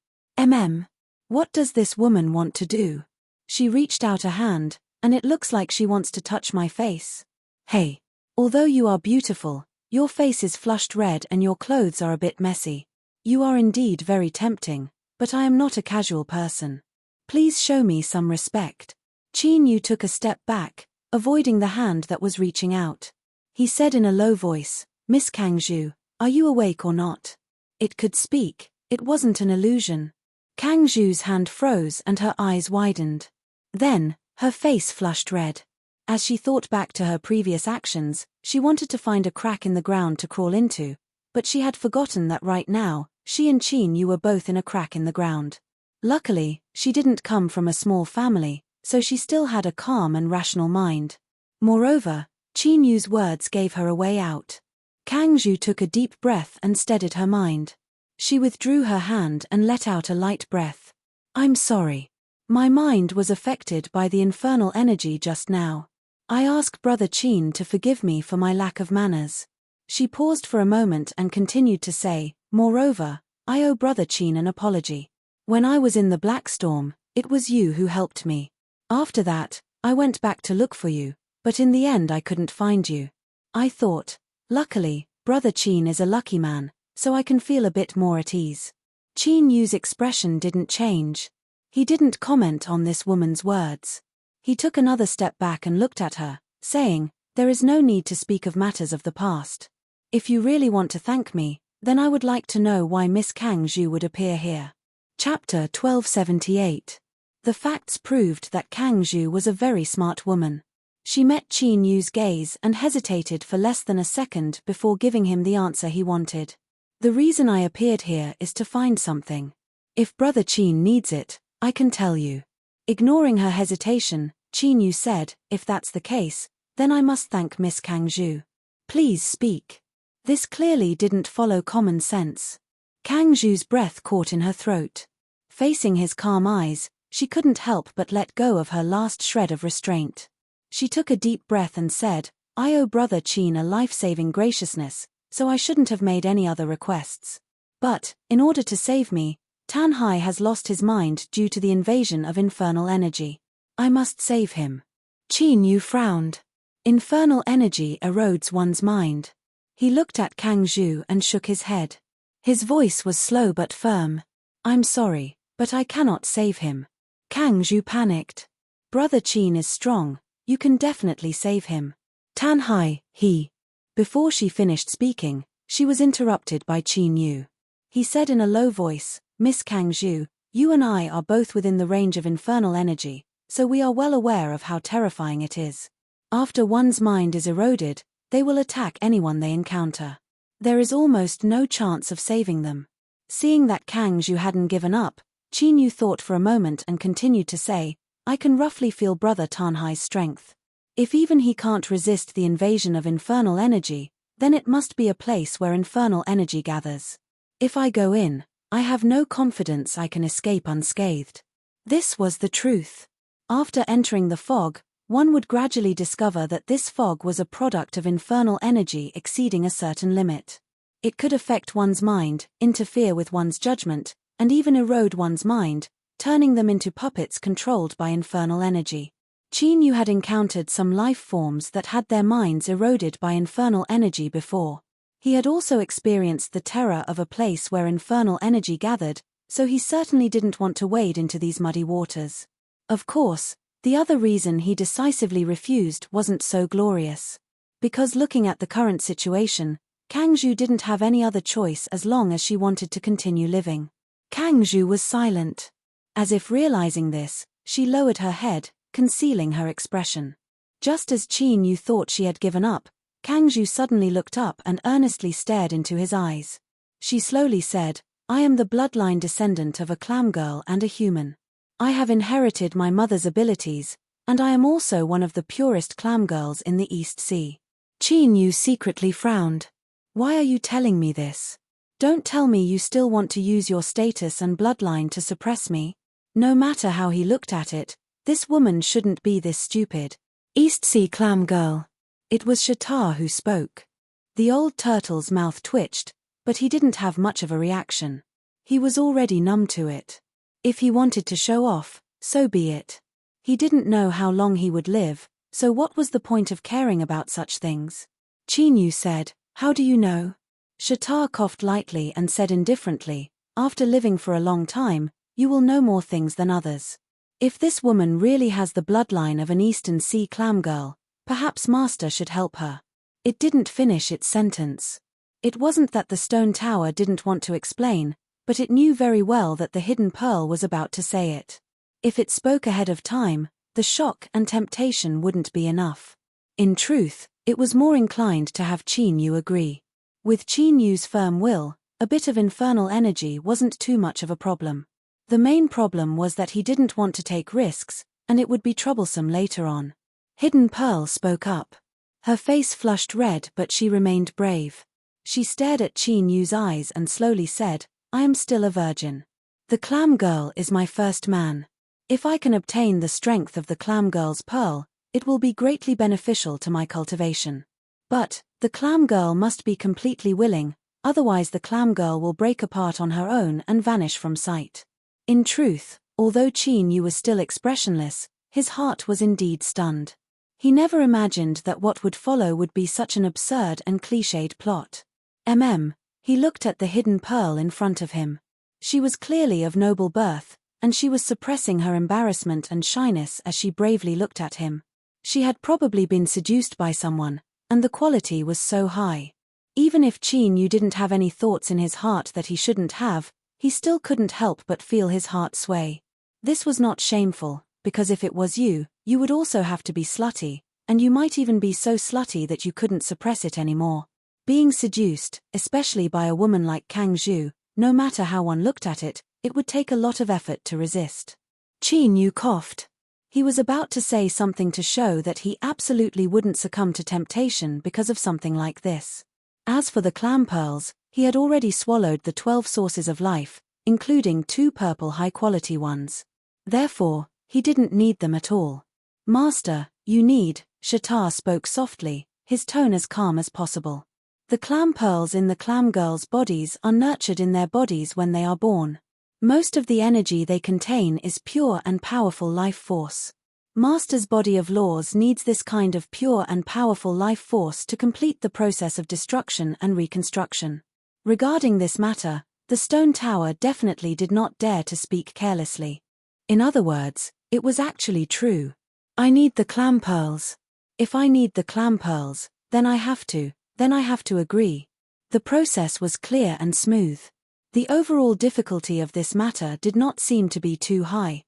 [SPEAKER 1] What does this woman want to do? She reached out a hand, and it looks like she wants to touch my face. Hey. Although you are beautiful, your face is flushed red and your clothes are a bit messy. You are indeed very tempting, but I am not a casual person. Please show me some respect. Qin Yu took a step back, avoiding the hand that was reaching out. He said in a low voice, Miss Kang Zhu, are you awake or not? It could speak, it wasn't an illusion. Kang Zhu's hand froze and her eyes widened. Then, her face flushed red. As she thought back to her previous actions, she wanted to find a crack in the ground to crawl into, but she had forgotten that right now, she and Qin Yu were both in a crack in the ground. Luckily, she didn't come from a small family, so she still had a calm and rational mind. Moreover, Qin Yu's words gave her a way out. Kang Zhu took a deep breath and steadied her mind. She withdrew her hand and let out a light breath. I'm sorry. My mind was affected by the infernal energy just now. I ask Brother Qin to forgive me for my lack of manners. She paused for a moment and continued to say, moreover, I owe Brother Qin an apology. When I was in the black storm, it was you who helped me. After that, I went back to look for you, but in the end I couldn't find you. I thought, luckily, Brother Qin is a lucky man, so I can feel a bit more at ease. Qin Yu's expression didn't change. He didn't comment on this woman's words. He took another step back and looked at her, saying, "There is no need to speak of matters of the past. If you really want to thank me, then I would like to know why Miss Kang Zhu would appear here." Chapter 1278. The facts proved that Kang Zhu was a very smart woman. She met Qin Yu's gaze and hesitated for less than a second before giving him the answer he wanted. "The reason I appeared here is to find something. If Brother Qin needs it, I can tell you." Ignoring her hesitation, Qin Yu said, "If that's the case, then I must thank Miss Kang Zhu. Please speak." This clearly didn't follow common sense. Kang Zhu's breath caught in her throat. Facing his calm eyes, she couldn't help but let go of her last shred of restraint. She took a deep breath and said, "I owe Brother Qin a life-saving graciousness, so I shouldn't have made any other requests. But, in order to save me, Tan Hai has lost his mind due to the invasion of infernal energy. I must save him." Qin Yu frowned. Infernal energy erodes one's mind. He looked at Kang Zhu and shook his head. His voice was slow but firm. "I'm sorry, but I cannot save him." Kang Zhu panicked. "Brother Qin is strong, you can definitely save him. Tan Hai, he..." Before she finished speaking, she was interrupted by Qin Yu. He said in a low voice, "Miss Kang Zhu, you and I are both within the range of infernal energy, so we are well aware of how terrifying it is. After one's mind is eroded, they will attack anyone they encounter. There is almost no chance of saving them." Seeing that Kang Zhu hadn't given up, Qin Yu thought for a moment and continued to say, "I can roughly feel Brother Tan Hai's strength. If even he can't resist the invasion of infernal energy, then it must be a place where infernal energy gathers. If I go in, I have no confidence I can escape unscathed." This was the truth. After entering the fog, one would gradually discover that this fog was a product of infernal energy exceeding a certain limit. It could affect one's mind, interfere with one's judgment, and even erode one's mind, turning them into puppets controlled by infernal energy. Qin Yu had encountered some life forms that had their minds eroded by infernal energy before. He had also experienced the terror of a place where infernal energy gathered, so he certainly didn't want to wade into these muddy waters. Of course, the other reason he decisively refused wasn't so glorious. Because looking at the current situation, Kang Zhu didn't have any other choice as long as she wanted to continue living. Kang Zhu was silent. As if realizing this, she lowered her head, concealing her expression. Just as Qin Yu thought she had given up, Kang Zhu suddenly looked up and earnestly stared into his eyes. She slowly said, "I am the bloodline descendant of a clam girl and a human. I have inherited my mother's abilities, and I am also one of the purest clam girls in the East Sea." Qin Yu secretly frowned. "Why are you telling me this? Don't tell me you still want to use your status and bloodline to suppress me." No matter how he looked at it, this woman shouldn't be this stupid. "East Sea clam girl." It was Shatar who spoke. The old turtle's mouth twitched, but he didn't have much of a reaction. He was already numb to it. If he wanted to show off, so be it. He didn't know how long he would live, so what was the point of caring about such things? Qin Yu said, "How do you know?" Shatar coughed lightly and said indifferently, "After living for a long time, you will know more things than others. If this woman really has the bloodline of an Eastern Sea clam girl, perhaps Master should help her." It didn't finish its sentence. It wasn't that the stone tower didn't want to explain, but it knew very well that the hidden pearl was about to say it. If it spoke ahead of time, the shock and temptation wouldn't be enough. In truth, it was more inclined to have Qin Yu agree. With Qin Yu's firm will, a bit of infernal energy wasn't too much of a problem. The main problem was that he didn't want to take risks, and it would be troublesome later on. Hidden Pearl spoke up. Her face flushed red, but she remained brave. She stared at Qin Yu's eyes and slowly said, "I am still a virgin. The clam girl is my first man. If I can obtain the strength of the clam girl's pearl, it will be greatly beneficial to my cultivation. But, the clam girl must be completely willing, otherwise the clam girl will break apart on her own and vanish from sight." In truth, although Qin Yu was still expressionless, his heart was indeed stunned. He never imagined that what would follow would be such an absurd and cliched plot. He looked at the hidden pearl in front of him. She was clearly of noble birth, and she was suppressing her embarrassment and shyness as she bravely looked at him. She had probably been seduced by someone, and the quality was so high. Even if Qin Yu didn't have any thoughts in his heart that he shouldn't have, he still couldn't help but feel his heart sway. This was not shameful, because if it was you, you would also have to be slutty, and you might even be so slutty that you couldn't suppress it anymore. Being seduced, especially by a woman like Kang Zhu, no matter how one looked at it, it would take a lot of effort to resist. Qin Yu coughed. He was about to say something to show that he absolutely wouldn't succumb to temptation because of something like this. As for the clam pearls, he had already swallowed the 12 sources of life, including 2 purple high-quality ones. Therefore, he didn't need them at all. Master, you need, Shatar spoke softly, his tone as calm as possible. The clam pearls in the clam girls' bodies are nurtured in their bodies when they are born. Most of the energy they contain is pure and powerful life force. Master's body of laws needs this kind of pure and powerful life force to complete the process of destruction and reconstruction. Regarding this matter, the stone tower definitely did not dare to speak carelessly. In other words, it was actually true. I need the clam pearls. If I need the clam pearls, then I have to agree. The process was clear and smooth. The overall difficulty of this matter did not seem to be too high.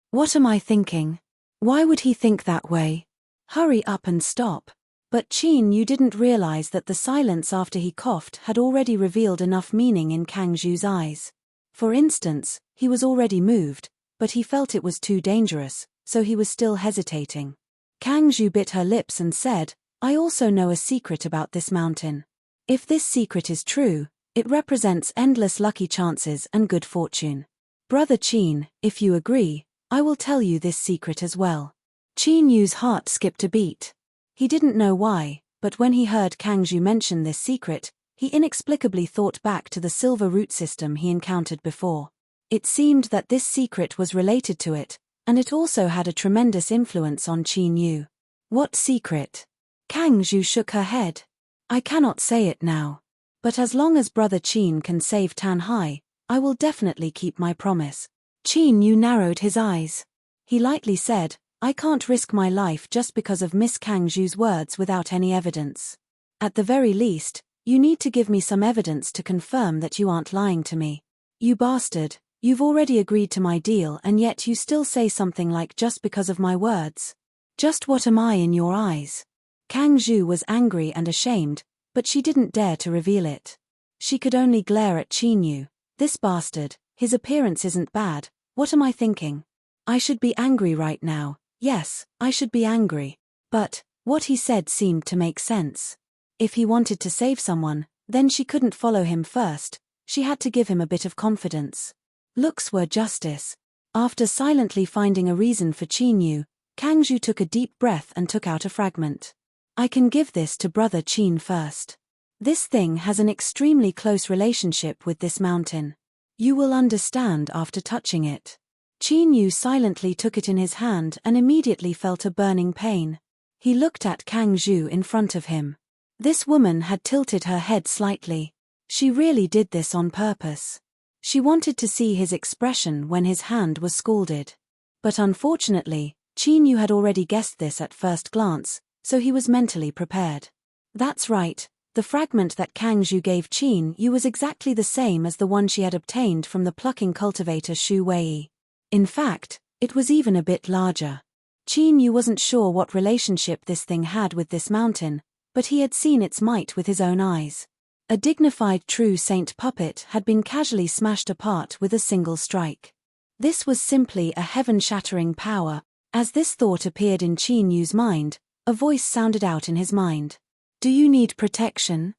[SPEAKER 1] What am I thinking? Why would he think that way? Hurry up and stop. But Qin Yu didn't realize that the silence after he coughed had already revealed enough meaning in Kang Zhu's eyes. For instance, he was already moved, but he felt it was too dangerous, so he was still hesitating. Kang Zhu bit her lips and said, I also know a secret about this mountain. If this secret is true, it represents endless lucky chances and good fortune. Brother Qin, if you agree, I will tell you this secret as well. Qin Yu's heart skipped a beat. He didn't know why, but when he heard Kang Zhu mention this secret, he inexplicably thought back to the silver root system he encountered before. It seemed that this secret was related to it, and it also had a tremendous influence on Qin Yu. What secret? Kang Zhu shook her head. I cannot say it now. But as long as Brother Qin can save Tan Hai, I will definitely keep my promise. Qin Yu narrowed his eyes. He lightly said, I can't risk my life just because of Miss Kang Zhu's words without any evidence. At the very least, you need to give me some evidence to confirm that you aren't lying to me. You bastard, you've already agreed to my deal and yet you still say something like just because of my words. Just what am I in your eyes? Kang Zhu was angry and ashamed, but she didn't dare to reveal it. She could only glare at Qin Yu. This bastard, his appearance isn't bad, what am I thinking? I should be angry right now, yes, I should be angry. But, what he said seemed to make sense. If he wanted to save someone, then she couldn't follow him first, she had to give him a bit of confidence. Looks were justice. After silently finding a reason for Qin Yu, Kang Zhu took a deep breath and took out a fragment. I can give this to Brother Qin first. This thing has an extremely close relationship with this mountain. You will understand after touching it. Qin Yu silently took it in his hand and immediately felt a burning pain. He looked at Kang Zhu in front of him. This woman had tilted her head slightly. She really did this on purpose. She wanted to see his expression when his hand was scalded. But unfortunately, Qin Yu had already guessed this at first glance, so he was mentally prepared. That's right, the fragment that Kang Zhu gave Qin Yu was exactly the same as the one she had obtained from the plucking cultivator Shu Wei. In fact, it was even a bit larger. Qin Yu wasn't sure what relationship this thing had with this mountain, but he had seen its might with his own eyes. A dignified true saint puppet had been casually smashed apart with a single strike. This was simply a heaven-shattering power. As this thought appeared in Qin Yu's mind, a voice sounded out in his mind. Do you need protection?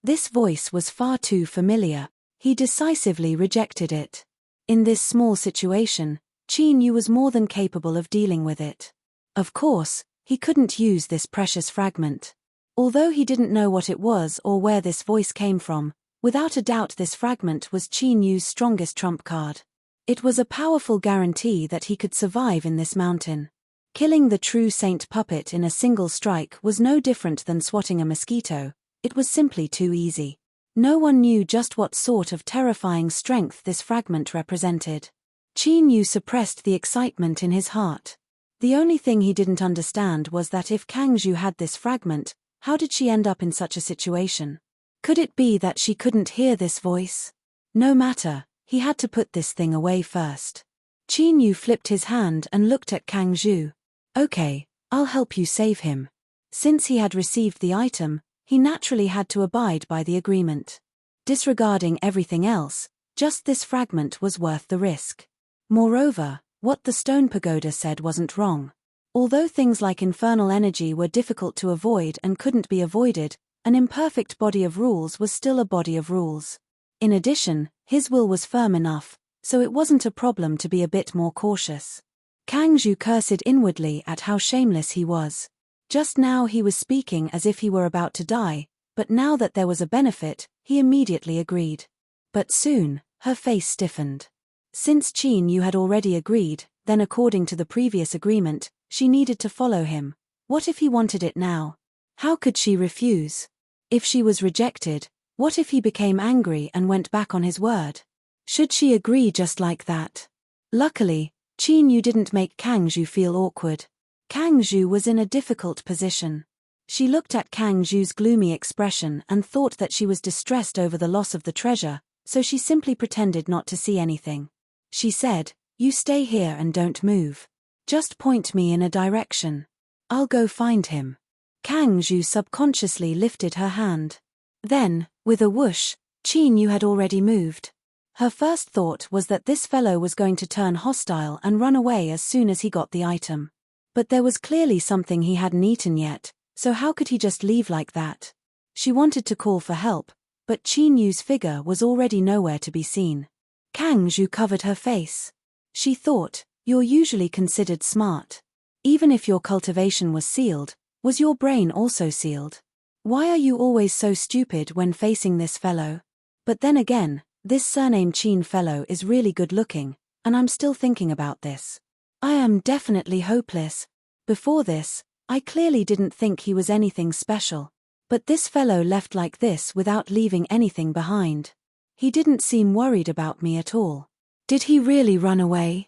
[SPEAKER 1] This voice was far too familiar. He decisively rejected it. In this small situation, Qin Yu was more than capable of dealing with it. Of course, he couldn't use this precious fragment. Although he didn't know what it was or where this voice came from, without a doubt this fragment was Qin Yu's strongest trump card. It was a powerful guarantee that he could survive in this mountain. Killing the true saint puppet in a single strike was no different than swatting a mosquito, it was simply too easy. No one knew just what sort of terrifying strength this fragment represented. Qin Yu suppressed the excitement in his heart. The only thing he didn't understand was that if Kang Zhu had this fragment, how did she end up in such a situation? Could it be that she couldn't hear this voice? No matter, he had to put this thing away first. Qin Yu flipped his hand and looked at Kang Zhu. Okay, I'll help you save him. Since he had received the item, he naturally had to abide by the agreement. Disregarding everything else, just this fragment was worth the risk. Moreover, what the stone pagoda said wasn't wrong. Although things like infernal energy were difficult to avoid and couldn't be avoided, an imperfect body of rules was still a body of rules. In addition, his will was firm enough, so it wasn't a problem to be a bit more cautious. Kang Zhu cursed inwardly at how shameless he was. Just now he was speaking as if he were about to die, but now that there was a benefit, he immediately agreed. But soon, her face stiffened. Since Qin Yu had already agreed, then according to the previous agreement, she needed to follow him. What if he wanted it now? How could she refuse? If she was rejected, what if he became angry and went back on his word? Should she agree just like that? Luckily, Qin Yu didn't make Kang Zhu feel awkward. Kang Zhu was in a difficult position. She looked at Kang Zhu's gloomy expression and thought that she was distressed over the loss of the treasure, so she simply pretended not to see anything. She said, "You stay here and don't move. Just point me in a direction. I'll go find him." Kang Zhu subconsciously lifted her hand. Then, with a whoosh, Qin Yu had already moved. Her first thought was that this fellow was going to turn hostile and run away as soon as he got the item. But there was clearly something he hadn't eaten yet, so how could he just leave like that? She wanted to call for help, but Qin Yu's figure was already nowhere to be seen. Kang Zhu covered her face. She thought, "You're usually considered smart. Even if your cultivation was sealed, was your brain also sealed? Why are you always so stupid when facing this fellow? But then again, this surname Qin fellow is really good looking, and I'm still thinking about this. I am definitely hopeless. Before this, I clearly didn't think he was anything special. But this fellow left like this without leaving anything behind. He didn't seem worried about me at all. Did he really run away?"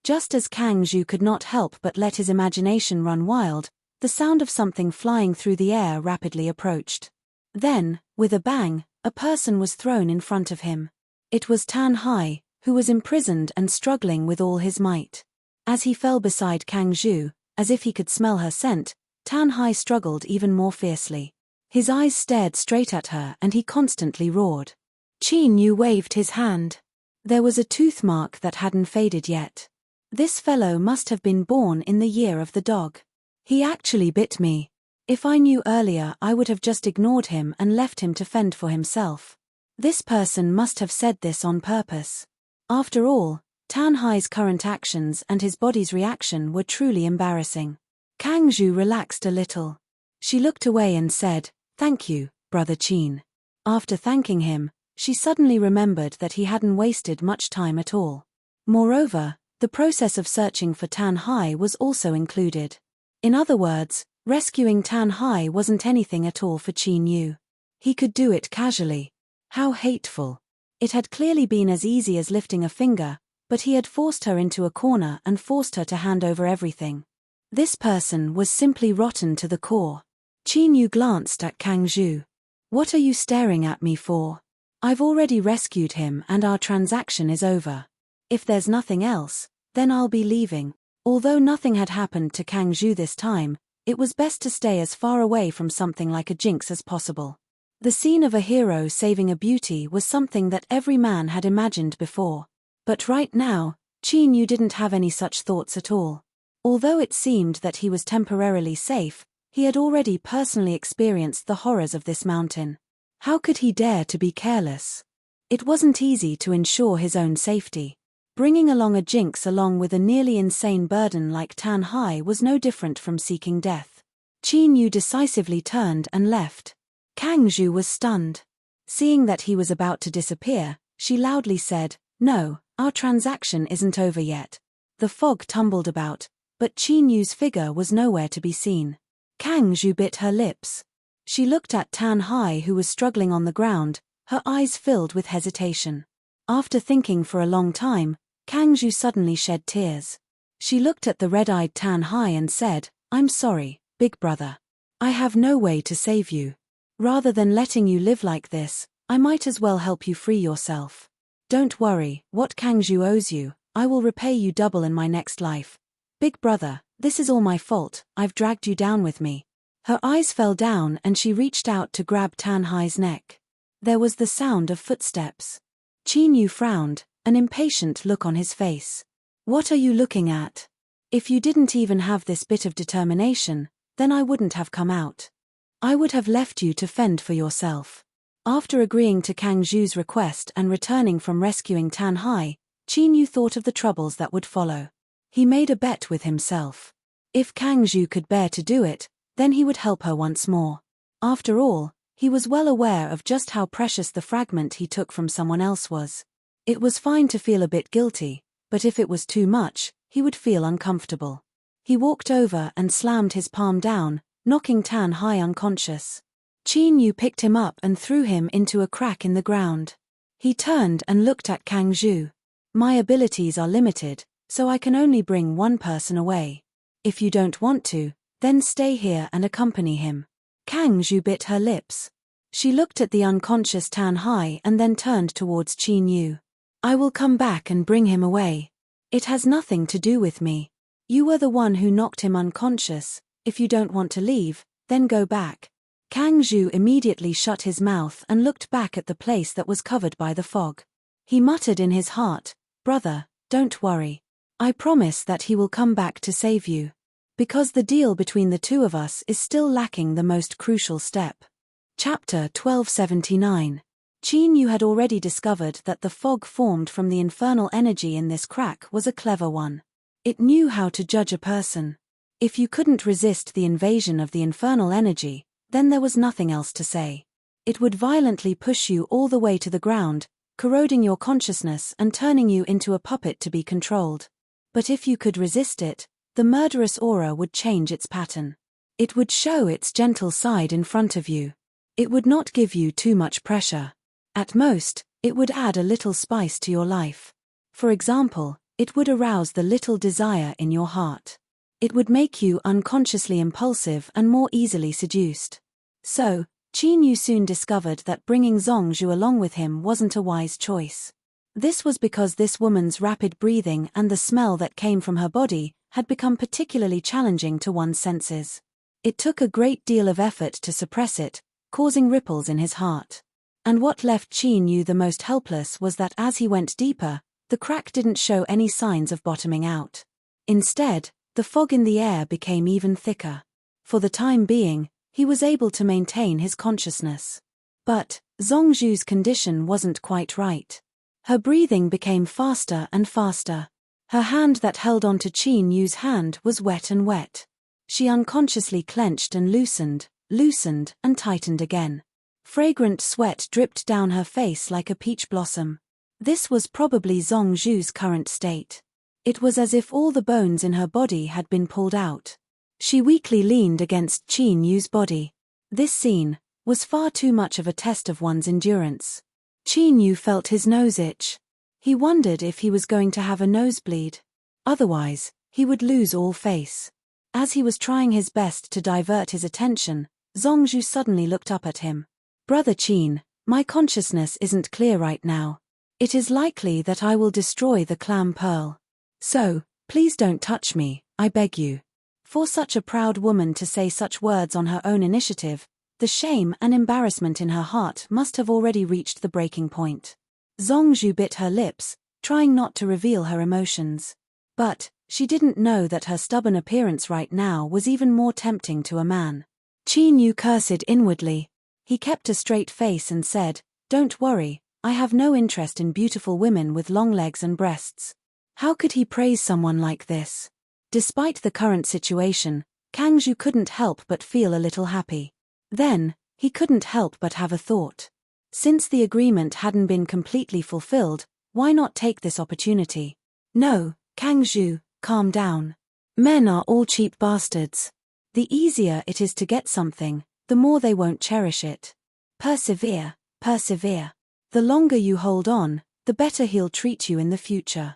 [SPEAKER 1] Just as Kang Zhu could not help but let his imagination run wild, the sound of something flying through the air rapidly approached. Then, with a bang, a person was thrown in front of him. It was Tan Hai, who was imprisoned and struggling with all his might. As he fell beside Kang Zhu, as if he could smell her scent, Tan Hai struggled even more fiercely. His eyes stared straight at her and he constantly roared. Qin Yu waved his hand. There was a tooth mark that hadn't faded yet. This fellow must have been born in the year of the dog. He actually bit me. If I knew earlier, I would have just ignored him and left him to fend for himself. This person must have said this on purpose. After all, Tan Hai's current actions and his body's reaction were truly embarrassing. Kang Zhu relaxed a little. She looked away and said, "Thank you, Brother Qin." After thanking him, she suddenly remembered that he hadn't wasted much time at all. Moreover, the process of searching for Tan Hai was also included. In other words, rescuing Tan Hai wasn't anything at all for Qin Yu. He could do it casually. How hateful. It had clearly been as easy as lifting a finger, but he had forced her into a corner and forced her to hand over everything. This person was simply rotten to the core. Qin Yu glanced at Kang Zhu. "What are you staring at me for? I've already rescued him and our transaction is over. If there's nothing else, then I'll be leaving." Although nothing had happened to Kang Zhu this time, it was best to stay as far away from something like a jinx as possible. The scene of a hero saving a beauty was something that every man had imagined before. But right now, Qin Yu didn't have any such thoughts at all. Although it seemed that he was temporarily safe, he had already personally experienced the horrors of this mountain. How could he dare to be careless? It wasn't easy to ensure his own safety. Bringing along a jinx along with a nearly insane burden like Tan Hai was no different from seeking death. Qin Yu decisively turned and left. Kang Zhu was stunned. Seeing that he was about to disappear, she loudly said, "No, our transaction isn't over yet." The fog tumbled about, but Qin Yu's figure was nowhere to be seen. Kang Zhu bit her lips. She looked at Tan Hai who was struggling on the ground, Her eyes filled with hesitation. After thinking for a long time, Kang Zhu suddenly shed tears. She looked at the red-eyed Tan Hai and said, "I'm sorry, big brother. I have no way to save you. Rather than letting you live like this, I might as well help you free yourself. Don't worry, what Kang Zhu owes you, I will repay you double in my next life. Big brother, this is all my fault, I've dragged you down with me." Her eyes fell down and she reached out to grab Tan Hai's neck. There was the sound of footsteps. Qin Yu frowned, an impatient look on his face. "What are you looking at? If you didn't even have this bit of determination, then I wouldn't have come out. I would have left you to fend for yourself." After agreeing to Kang Zhu's request and returning from rescuing Tan Hai, Qin Yu thought of the troubles that would follow. He made a bet with himself. If Kang Zhu could bear to do it, then he would help her once more. After all, he was well aware of just how precious the fragment he took from someone else was. It was fine to feel a bit guilty, but if it was too much, he would feel uncomfortable. He walked over and slammed his palm down, knocking Tan Hai unconscious. Qin Yu picked him up and threw him into a crack in the ground. He turned and looked at Kang Zhu. "My abilities are limited, so I can only bring one person away. If you don't want to, then stay here and accompany him." Kang Zhu bit her lips. She looked at the unconscious Tan Hai and then turned towards Qin Yu. "I will come back and bring him away. It has nothing to do with me. You were the one who knocked him unconscious. If you don't want to leave, then go back." Kang Zhu immediately shut his mouth and looked back at the place that was covered by the fog. He muttered in his heart, "Brother, don't worry. I promise that he will come back to save you. Because the deal between the two of us is still lacking the most crucial step." Chapter 1279. Qin Yu had already discovered that the fog formed from the infernal energy in this crack was a clever one. It knew how to judge a person. If you couldn't resist the invasion of the infernal energy, then there was nothing else to say. It would violently push you all the way to the ground, corroding your consciousness and turning you into a puppet to be controlled. But if you could resist it, the murderous aura would change its pattern. It would show its gentle side in front of you. It would not give you too much pressure. At most, it would add a little spice to your life. For example, it would arouse the little desire in your heart. It would make you unconsciously impulsive and more easily seduced. So, Qin Yu soon discovered that bringing Zongzhu along with him wasn't a wise choice. This was because this woman's rapid breathing and the smell that came from her body had become particularly challenging to one's senses. It took a great deal of effort to suppress it, causing ripples in his heart. And what left Qin Yu the most helpless was that as he went deeper, the crack didn't show any signs of bottoming out. Instead, the fog in the air became even thicker. For the time being, he was able to maintain his consciousness. But Zongzhu's condition wasn't quite right. Her breathing became faster and faster. Her hand that held onto Qin Yu's hand was wet and wet. She unconsciously clenched and loosened, and tightened again. Fragrant sweat dripped down her face like a peach blossom. This was probably Zongzhu's current state. It was as if all the bones in her body had been pulled out. She weakly leaned against Qin Yu's body. This scene was far too much of a test of one's endurance. Qin Yu felt his nose itch. He wondered if he was going to have a nosebleed. Otherwise, he would lose all face. As he was trying his best to divert his attention, Zongzhu suddenly looked up at him. "Brother Qin, my consciousness isn't clear right now. It is likely that I will destroy the clam pearl. So, please don't touch me, I beg you." For such a proud woman to say such words on her own initiative, the shame and embarrassment in her heart must have already reached the breaking point. Zongzhu bit her lips, trying not to reveal her emotions. But she didn't know that her stubborn appearance right now was even more tempting to a man. Qin Yu cursed inwardly. He kept a straight face and said, "Don't worry, I have no interest in beautiful women with long legs and breasts." How could he praise someone like this? Despite the current situation, Kang Zhu couldn't help but feel a little happy. Then, he couldn't help but have a thought. Since the agreement hadn't been completely fulfilled, why not take this opportunity? "No, Kang Zhu, calm down. Men are all cheap bastards. The easier it is to get something, the more they won't cherish it. Persevere, persevere." The longer you hold on, the better he'll treat you in the future.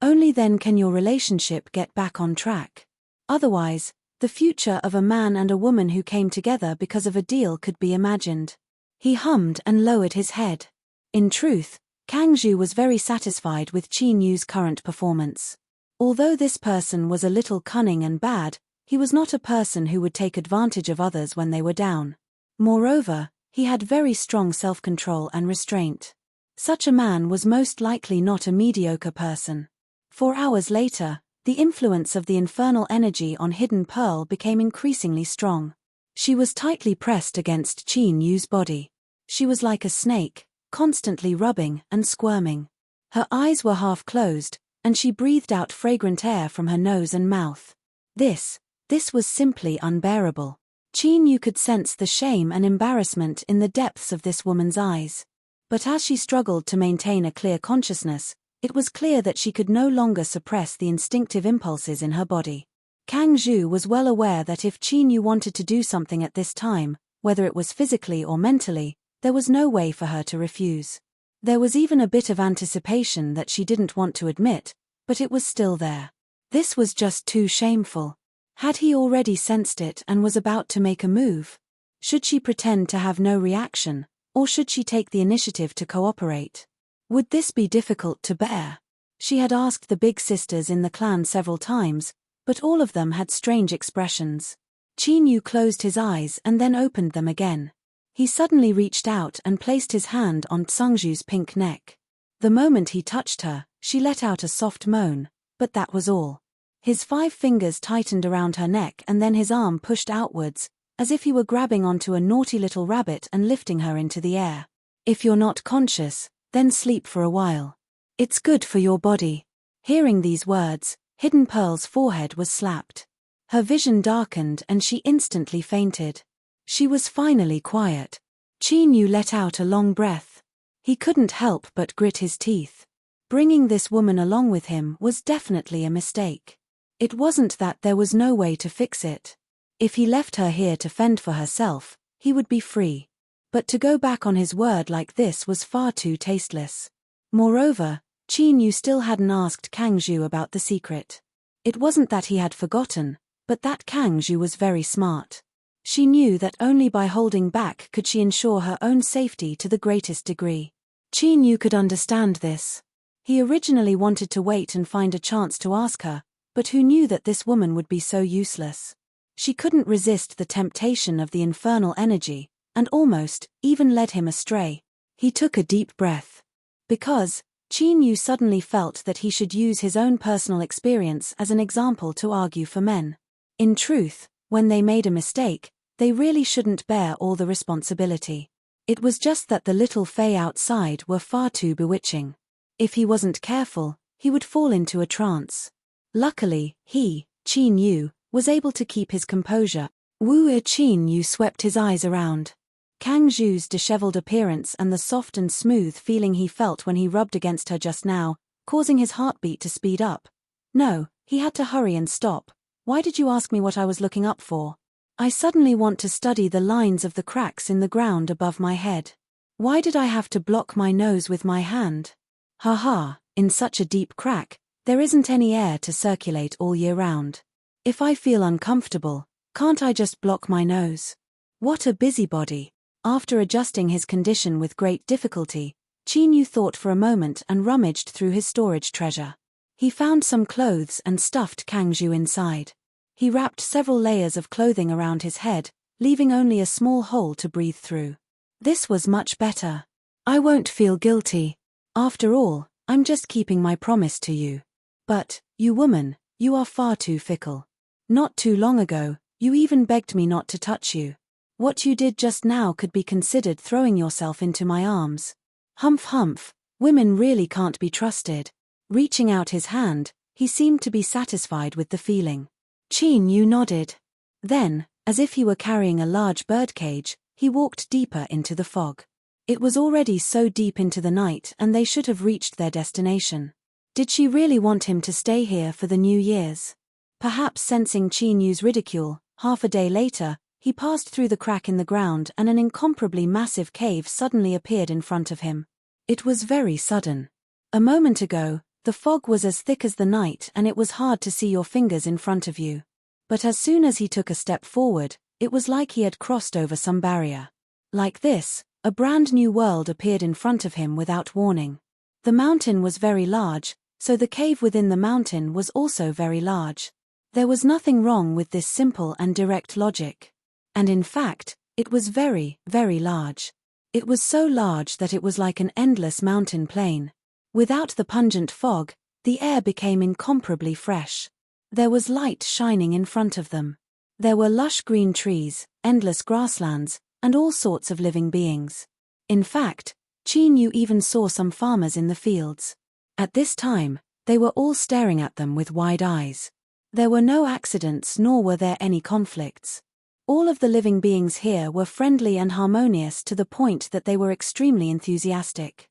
[SPEAKER 1] Only then can your relationship get back on track. Otherwise, the future of a man and a woman who came together because of a deal could be imagined. He hummed and lowered his head. In truth, Kang Zhu was very satisfied with Qin Yu's current performance. Although this person was a little cunning and bad, he was not a person who would take advantage of others when they were down. Moreover, he had very strong self-control and restraint. Such a man was most likely not a mediocre person. 4 hours later, the influence of the infernal energy on Hidden Pearl became increasingly strong. She was tightly pressed against Qin Yu's body. She was like a snake, constantly rubbing and squirming. Her eyes were half closed, and she breathed out fragrant air from her nose and mouth. This was simply unbearable. Qin Yu could sense the shame and embarrassment in the depths of this woman's eyes. But as she struggled to maintain a clear consciousness, it was clear that she could no longer suppress the instinctive impulses in her body. Kang Zhu was well aware that if Qin Yu wanted to do something at this time, whether it was physically or mentally, there was no way for her to refuse. There was even a bit of anticipation that she didn't want to admit, but it was still there. This was just too shameful. Had he already sensed it and was about to make a move? Should she pretend to have no reaction, or should she take the initiative to cooperate? Would this be difficult to bear? She had asked the big sisters in the clan several times, but all of them had strange expressions. Qin Yu closed his eyes and then opened them again. He suddenly reached out and placed his hand on Tsungzhu's pink neck. The moment he touched her, she let out a soft moan, but that was all. His 5 fingers tightened around her neck and then his arm pushed outwards, as if he were grabbing onto a naughty little rabbit and lifting her into the air. If you're not conscious, then sleep for a while. It's good for your body. Hearing these words, Hidden Pearl's forehead was slapped. Her vision darkened and she instantly fainted. She was finally quiet. Qin Yu let out a long breath. He couldn't help but grit his teeth. Bringing this woman along with him was definitely a mistake. It wasn't that there was no way to fix it. If he left her here to fend for herself, he would be free. But to go back on his word like this was far too tasteless. Moreover, Qin Yu still hadn't asked Kang Zhu about the secret. It wasn't that he had forgotten, but that Kang Zhu was very smart. She knew that only by holding back could she ensure her own safety to the greatest degree. Qin Yu could understand this. He originally wanted to wait and find a chance to ask her, but who knew that this woman would be so useless? She couldn't resist the temptation of the infernal energy, and almost, even led him astray. He took a deep breath. Because, Qin Yu suddenly felt that he should use his own personal experience as an example to argue for men. In truth, when they made a mistake, they really shouldn't bear all the responsibility. It was just that the little fae outside were far too bewitching. If he wasn't careful, he would fall into a trance. Luckily, he, Qin Yu, was able to keep his composure. Qin Yu swept his eyes around. Kang Zhu's disheveled appearance and the soft and smooth feeling he felt when he rubbed against her just now, causing his heartbeat to speed up. No, he had to hurry and stop. Why did you ask me what I was looking up for? I suddenly want to study the lines of the cracks in the ground above my head. Why did I have to block my nose with my hand? Ha, in such a deep crack, there isn't any air to circulate all year round. If I feel uncomfortable, can't I just block my nose? What a busybody. After adjusting his condition with great difficulty, Qin Yu thought for a moment and rummaged through his storage treasure. He found some clothes and stuffed Kang Zhu inside. He wrapped several layers of clothing around his head, leaving only a small hole to breathe through. This was much better. I won't feel guilty. After all, I'm just keeping my promise to you. But, you woman, you are far too fickle. Not too long ago, you even begged me not to touch you. What you did just now could be considered throwing yourself into my arms. Humph, women really can't be trusted. Reaching out his hand, he seemed to be satisfied with the feeling. Qin Yu nodded. Then, as if he were carrying a large birdcage, he walked deeper into the fog. It was already so deep into the night and they should have reached their destination. Did she really want him to stay here for the New Year's? Perhaps sensing Qin Yu's ridicule, half a day later, he passed through the crack in the ground and an incomparably massive cave suddenly appeared in front of him. It was very sudden. A moment ago, the fog was as thick as the night and it was hard to see your fingers in front of you. But as soon as he took a step forward, it was like he had crossed over some barrier. Like this, a brand new world appeared in front of him without warning. The mountain was very large, so the cave within the mountain was also very large. There was nothing wrong with this simple and direct logic. And in fact, it was very, very large. It was so large that it was like an endless mountain plain. Without the pungent fog, the air became incomparably fresh. There was light shining in front of them. There were lush green trees, endless grasslands, and all sorts of living beings. In fact, Qin Yu even saw some farmers in the fields. At this time, they were all staring at them with wide eyes. There were no accidents nor were there any conflicts. All of the living beings here were friendly and harmonious to the point that they were extremely enthusiastic.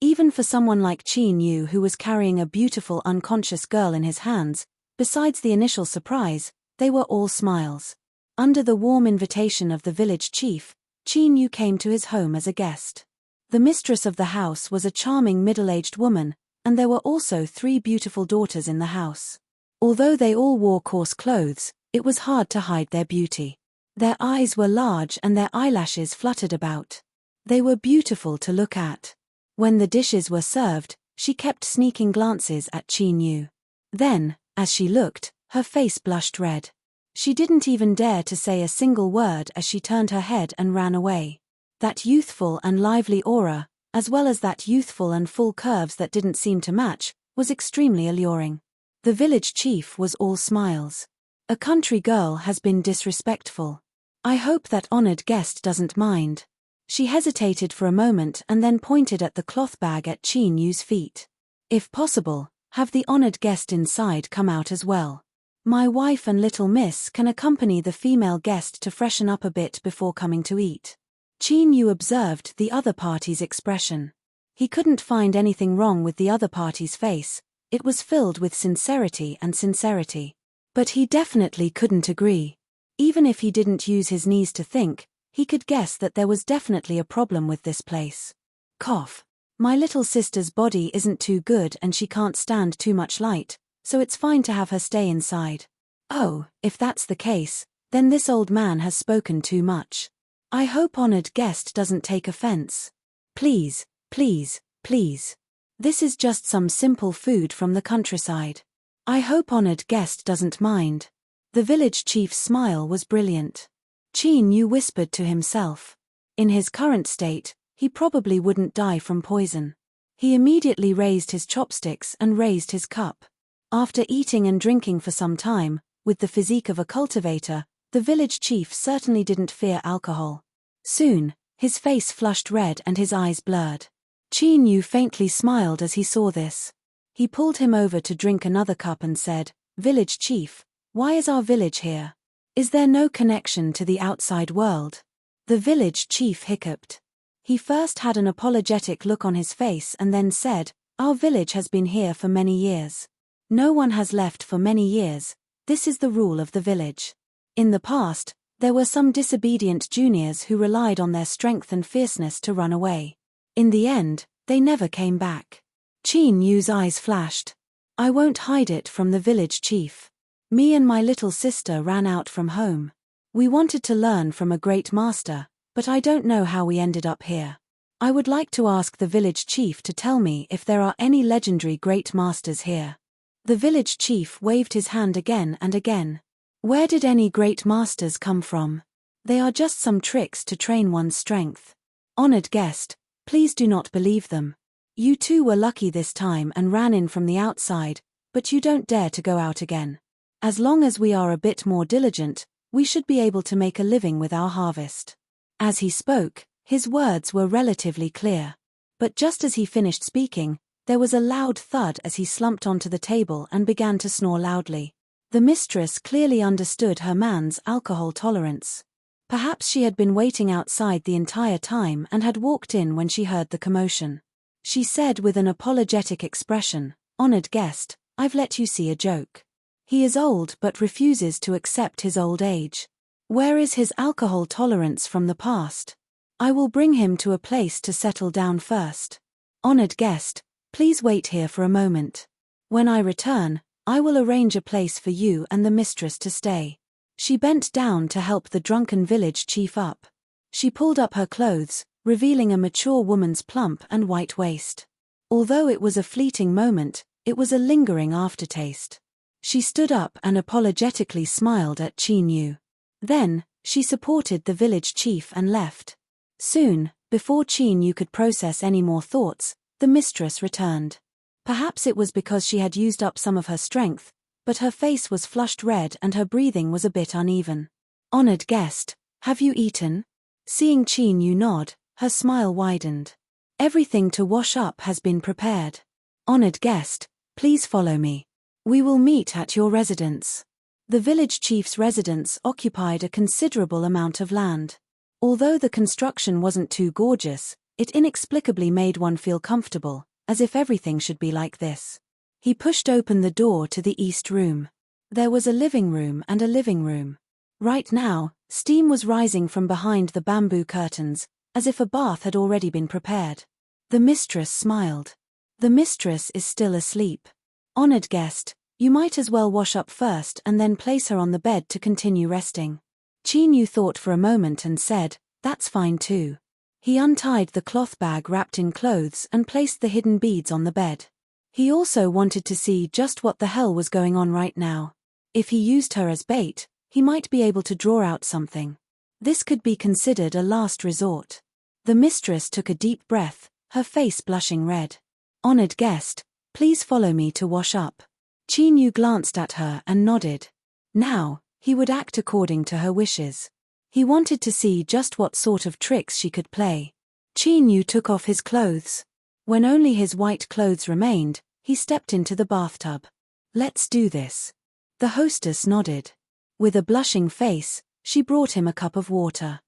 [SPEAKER 1] Even for someone like Qin Yu who was carrying a beautiful unconscious girl in his hands, besides the initial surprise, they were all smiles. Under the warm invitation of the village chief, Qin Yu came to his home as a guest. The mistress of the house was a charming middle-aged woman, and there were also 3 beautiful daughters in the house. Although they all wore coarse clothes, it was hard to hide their beauty. Their eyes were large and their eyelashes fluttered about. They were beautiful to look at. When the dishes were served, she kept sneaking glances at Qin Yu. Then, as she looked, her face blushed red. She didn't even dare to say a single word as she turned her head and ran away. That youthful and lively aura, as well as that youthful and full curves that didn't seem to match, was extremely alluring. The village chief was all smiles. A country girl has been disrespectful. I hope that honored guest doesn't mind. She hesitated for a moment and then pointed at the cloth bag at Qin Yu's feet. If possible, have the honored guest inside come out as well. My wife and little miss can accompany the female guest to freshen up a bit before coming to eat. Qin Yu observed the other party's expression. He couldn't find anything wrong with the other party's face. It was filled with sincerity and sincerity. But he definitely couldn't agree. Even if he didn't use his knees to think, he could guess that there was definitely a problem with this place. Cough. My little sister's body isn't too good and she can't stand too much light, so it's fine to have her stay inside. Oh, if that's the case, then this old man has spoken too much. I hope honored guest doesn't take offense. Please, please, please. This is just some simple food from the countryside. I hope honored guest doesn't mind. The village chief's smile was brilliant. Qin Yu whispered to himself. In his current state, he probably wouldn't die from poison. He immediately raised his chopsticks and raised his cup. After eating and drinking for some time, with the physique of a cultivator, the village chief certainly didn't fear alcohol. Soon, his face flushed red and his eyes blurred. Qin Yu faintly smiled as he saw this. He pulled him over to drink another cup and said, "Village chief, why is our village here? Is there no connection to the outside world?" The village chief hiccuped. He first had an apologetic look on his face and then said, "Our village has been here for many years. No one has left for many years. This is the rule of the village. In the past, there were some disobedient juniors who relied on their strength and fierceness to run away. In the end, they never came back." Qin Yu's eyes flashed. "I won't hide it from the village chief. Me and my little sister ran out from home. We wanted to learn from a great master, but I don't know how we ended up here. I would like to ask the village chief to tell me if there are any legendary great masters here." The village chief waved his hand again and again. "Where did any great masters come from? They are just some tricks to train one's strength. Honored guest, please do not believe them. You too were lucky this time and ran in from the outside, but you don't dare to go out again. As long as we are a bit more diligent, we should be able to make a living with our harvest." As he spoke, his words were relatively clear. But just as he finished speaking, there was a loud thud as he slumped onto the table and began to snore loudly. The mistress clearly understood her man's alcohol tolerance. Perhaps she had been waiting outside the entire time and had walked in when she heard the commotion. She said with an apologetic expression, "Honored guest, I've let you see a joke. He is old but refuses to accept his old age. Where is his alcohol tolerance from the past? I will bring him to a place to settle down first. Honored guest, please wait here for a moment. When I return, I will arrange a place for you and the mistress to stay. She bent down to help the drunken village chief up. She pulled up her clothes, revealing a mature woman's plump and white waist. Although it was a fleeting moment, it was a lingering aftertaste. She stood up and apologetically smiled at Qin Yu. Then, she supported the village chief and left. Soon, before Qin Yu could process any more thoughts, the mistress returned. Perhaps it was because she had used up some of her strength, but her face was flushed red and her breathing was a bit uneven. Honored guest, have you eaten? Seeing Qin Yu nod, her smile widened. Everything to wash up has been prepared. Honored guest, please follow me. We will meet at your residence. The village chief's residence occupied a considerable amount of land. Although the construction wasn't too gorgeous, it inexplicably made one feel comfortable, as if everything should be like this. He pushed open the door to the east room. There was a living room and a living room. Right now, steam was rising from behind the bamboo curtains, as if a bath had already been prepared. The mistress smiled. The mistress is still asleep. Honored guest, you might as well wash up first and then place her on the bed to continue resting. Qin Yu thought for a moment and said, that's fine too. He untied the cloth bag wrapped in clothes and placed the hidden beads on the bed. He also wanted to see just what the hell was going on right now. If he used her as bait, he might be able to draw out something. This could be considered a last resort. The mistress took a deep breath, her face blushing red. Honored guest, please follow me to wash up. Qin Yu glanced at her and nodded. Now, he would act according to her wishes. He wanted to see just what sort of tricks she could play. Qin Yu took off his clothes. When only his white clothes remained, he stepped into the bathtub. Let's do this. The hostess nodded. With a blushing face, she brought him a cup of water.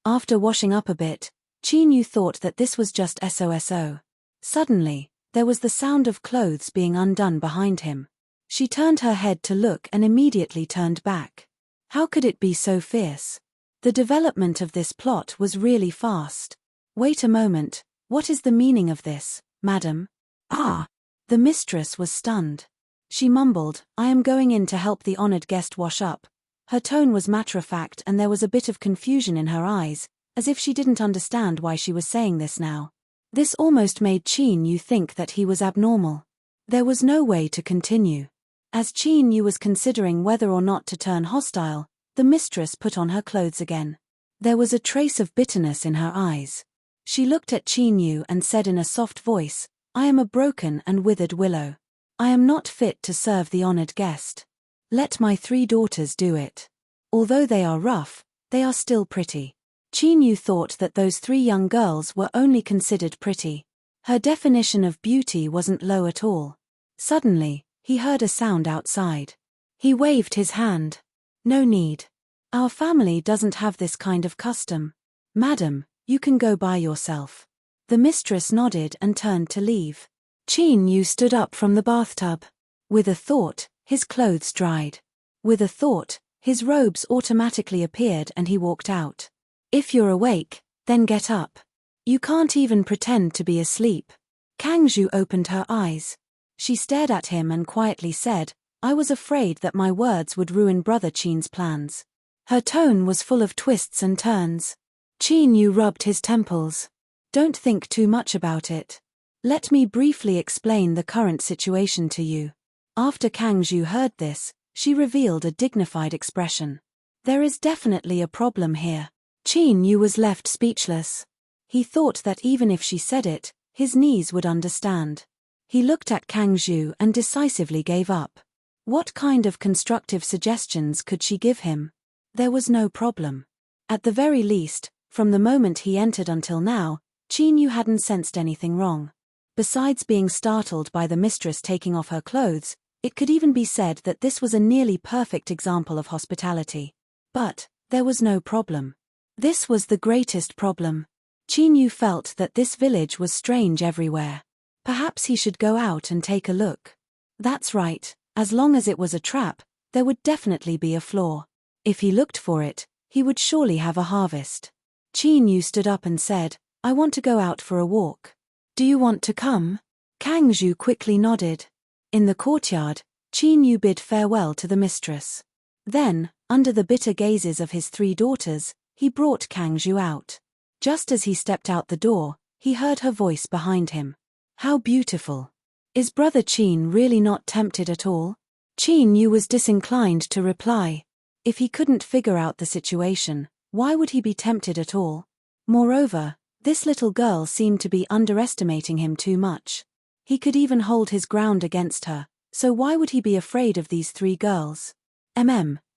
[SPEAKER 1] After washing up a bit, Qin Yu thought that this was just so. Suddenly, there was the sound of clothes being undone behind him. She turned her head to look and immediately turned back. How could it be so fierce? The development of this plot was really fast. Wait a moment, what is the meaning of this, madam? Ah! The mistress was stunned. She mumbled, I am going in to help the honored guest wash up. Her tone was matter-of-fact and there was a bit of confusion in her eyes, as if she didn't understand why she was saying this now. This almost made Qin Yu think that he was abnormal. There was no way to continue. As Qin Yu was considering whether or not to turn hostile, the mistress put on her clothes again. There was a trace of bitterness in her eyes. She looked at Qin Yu and said in a soft voice, I am a broken and withered willow. I am not fit to serve the honored guest. Let my 3 daughters do it. Although they are rough, they are still pretty. Qin Yu thought that those 3 young girls were only considered pretty. Her definition of beauty wasn't low at all. Suddenly, he heard a sound outside. He waved his hand. No need. Our family doesn't have this kind of custom. Madam, you can go by yourself. The mistress nodded and turned to leave. Qin Yu stood up from the bathtub. With a thought, his clothes dried. With a thought, his robes automatically appeared and he walked out. If you're awake, then get up. You can't even pretend to be asleep. Kangzhu opened her eyes. She stared at him and quietly said, I was afraid that my words would ruin Brother Qin's plans. Her tone was full of twists and turns. Qin Yu rubbed his temples. Don't think too much about it. Let me briefly explain the current situation to you. After Kangzhu heard this, she revealed a dignified expression. There is definitely a problem here. Qin Yu was left speechless. He thought that even if she said it, his knees would understand. He looked at Kangzhu and decisively gave up. What kind of constructive suggestions could she give him? There was no problem. At the very least, from the moment he entered until now, Qin Yu hadn't sensed anything wrong. Besides being startled by the mistress taking off her clothes, it could even be said that this was a nearly perfect example of hospitality. But there was no problem. This was the greatest problem. Qin Yu felt that this village was strange everywhere. Perhaps he should go out and take a look. That's right, as long as it was a trap, there would definitely be a flaw. If he looked for it, he would surely have a harvest. Qin Yu stood up and said, I want to go out for a walk. Do you want to come? Kang Zhu quickly nodded. In the courtyard, Qin Yu bid farewell to the mistress. Then, under the bitter gazes of his 3 daughters, he brought Kang Zhu out. Just as he stepped out the door, he heard her voice behind him. How beautiful. Is Brother Qin really not tempted at all? Qin Yu was disinclined to reply. If he couldn't figure out the situation, why would he be tempted at all? Moreover, this little girl seemed to be underestimating him too much. He could even hold his ground against her, so why would he be afraid of these 3 girls?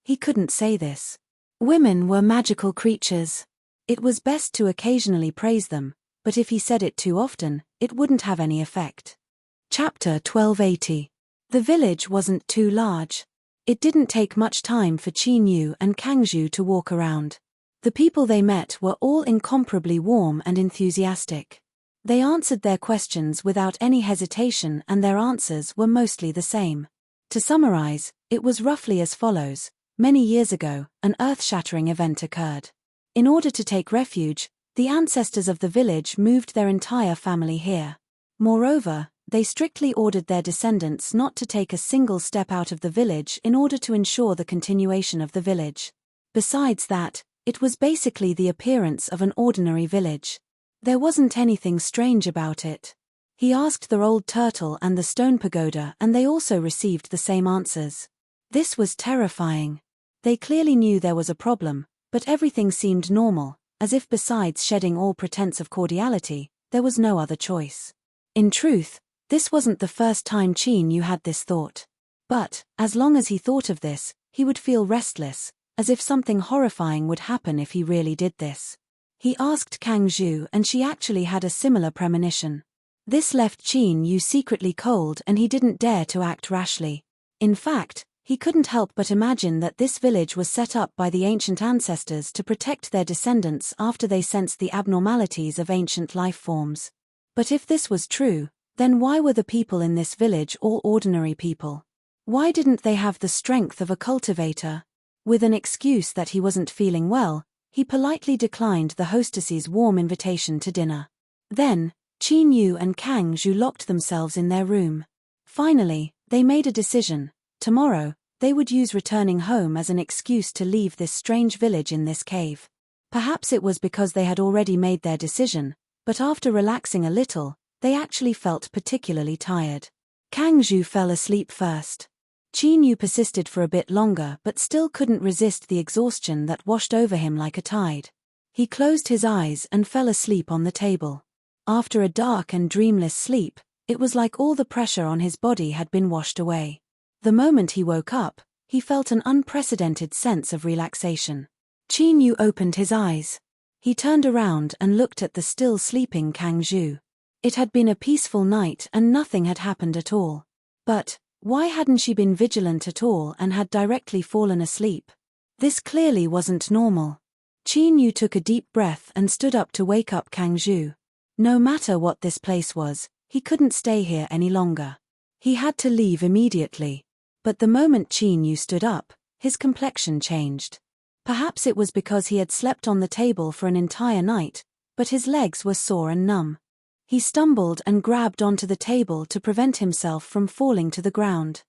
[SPEAKER 1] He couldn't say this. Women were magical creatures. It was best to occasionally praise them, but if he said it too often, it wouldn't have any effect. Chapter 1280. The village wasn't too large. It didn't take much time for Qin Yu and Kang Zhu to walk around. The people they met were all incomparably warm and enthusiastic. They answered their questions without any hesitation, and their answers were mostly the same. To summarize, it was roughly as follows. Many years ago, an earth-shattering event occurred. In order to take refuge, the ancestors of the village moved their entire family here. Moreover, they strictly ordered their descendants not to take a single step out of the village in order to ensure the continuation of the village. Besides that, it was basically the appearance of an ordinary village. There wasn't anything strange about it. He asked the old turtle and the stone pagoda, and they also received the same answers. This was terrifying. They clearly knew there was a problem, but everything seemed normal, as if besides shedding all pretense of cordiality, there was no other choice. In truth, this wasn't the first time Qin Yu had this thought. But, as long as he thought of this, he would feel restless, as if something horrifying would happen if he really did this. He asked Kang Zhu, and she actually had a similar premonition. This left Qin Yu secretly cold, and he didn't dare to act rashly. In fact, he couldn't help but imagine that this village was set up by the ancient ancestors to protect their descendants after they sensed the abnormalities of ancient life forms. But if this was true, then why were the people in this village all ordinary people? Why didn't they have the strength of a cultivator? With an excuse that he wasn't feeling well, he politely declined the hostess's warm invitation to dinner. Then, Qin Yu and Kang Zhu locked themselves in their room. Finally, they made a decision. Tomorrow, they would use returning home as an excuse to leave this strange village in this cave. Perhaps it was because they had already made their decision, but after relaxing a little, they actually felt particularly tired. Kang Zhu fell asleep first. Qin Yu persisted for a bit longer but still couldn't resist the exhaustion that washed over him like a tide. He closed his eyes and fell asleep on the table. After a dark and dreamless sleep, it was like all the pressure on his body had been washed away. The moment he woke up, he felt an unprecedented sense of relaxation. Qin Yu opened his eyes. He turned around and looked at the still sleeping Kang Zhu. It had been a peaceful night and nothing had happened at all. But, why hadn't she been vigilant at all and had directly fallen asleep? This clearly wasn't normal. Qin Yu took a deep breath and stood up to wake up Kang Zhu. No matter what this place was, he couldn't stay here any longer. He had to leave immediately. But the moment Qin Yu stood up, his complexion changed. Perhaps it was because he had slept on the table for an entire night, but his legs were sore and numb. He stumbled and grabbed onto the table to prevent himself from falling to the ground.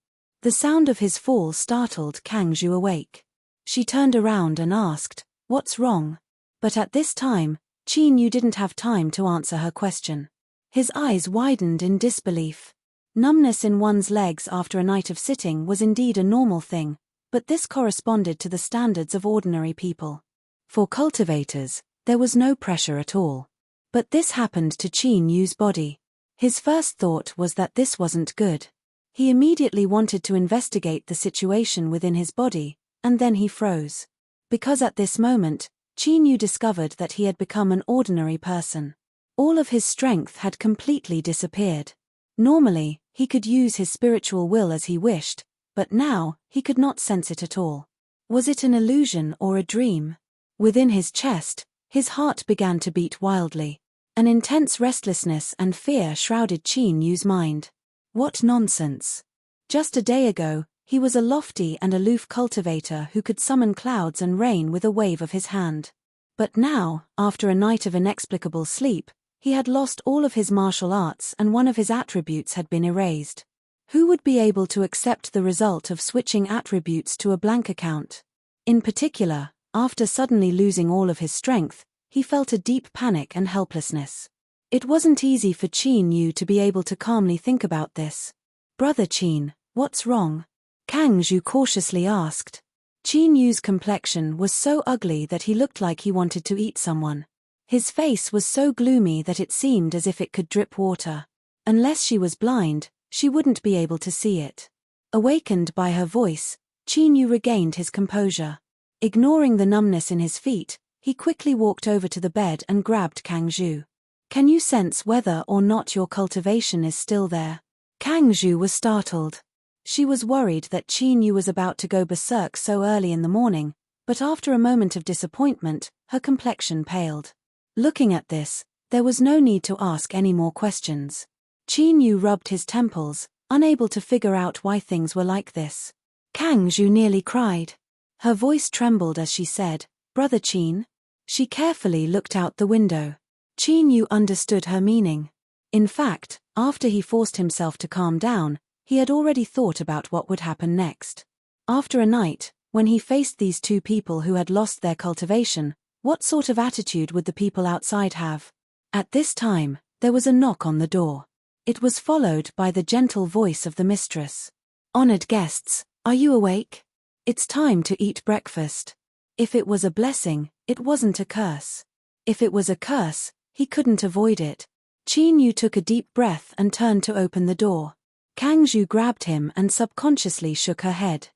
[SPEAKER 1] The sound of his fall startled Kang Zhu awake. She turned around and asked, "What's wrong?" But at this time, Qin Yu didn't have time to answer her question. His eyes widened in disbelief. Numbness in one's legs after a night of sitting was indeed a normal thing, but this corresponded to the standards of ordinary people. For cultivators, there was no pressure at all. But this happened to Qin Yu's body. His first thought was that this wasn't good. He immediately wanted to investigate the situation within his body, and then he froze. Because at this moment, Qin Yu discovered that he had become an ordinary person. All of his strength had completely disappeared. Normally, he could use his spiritual will as he wished, but now, he could not sense it at all. Was it an illusion or a dream? Within his chest, his heart began to beat wildly. An intense restlessness and fear shrouded Qin Yu's mind. What nonsense. Just a day ago, he was a lofty and aloof cultivator who could summon clouds and rain with a wave of his hand. But now, after a night of inexplicable sleep, He had lost all of his martial arts and one of his attributes had been erased. Who would be able to accept the result of switching attributes to a blank account? In particular, after suddenly losing all of his strength, he felt a deep panic and helplessness. It wasn't easy for Qin Yu to be able to calmly think about this. "Brother Qin, what's wrong?" Kang Zhu cautiously asked. Qin Yu's complexion was so ugly that he looked like he wanted to eat someone. His face was so gloomy that it seemed as if it could drip water. Unless she was blind, she wouldn't be able to see it. Awakened by her voice, Qin Yu regained his composure. Ignoring the numbness in his feet, he quickly walked over to the bed and grabbed Kang Zhu. "Can you sense whether or not your cultivation is still there?" Kang Zhu was startled. She was worried that Qin Yu was about to go berserk so early in the morning, but after a moment of disappointment, her complexion paled. Looking at this, there was no need to ask any more questions. Qin Yu rubbed his temples, unable to figure out why things were like this. Kang Zhu nearly cried. Her voice trembled as she said, "Brother Qin?" She carefully looked out the window. Qin Yu understood her meaning. In fact, after he forced himself to calm down, he had already thought about what would happen next. After a night, when he faced these two people who had lost their cultivation, what sort of attitude would the people outside have? At this time, there was a knock on the door. It was followed by the gentle voice of the mistress. "Honored guests, are you awake? It's time to eat breakfast." If it was a blessing, it wasn't a curse. If it was a curse, he couldn't avoid it. Qin Yu took a deep breath and turned to open the door. Kang Zhu grabbed him and subconsciously shook her head.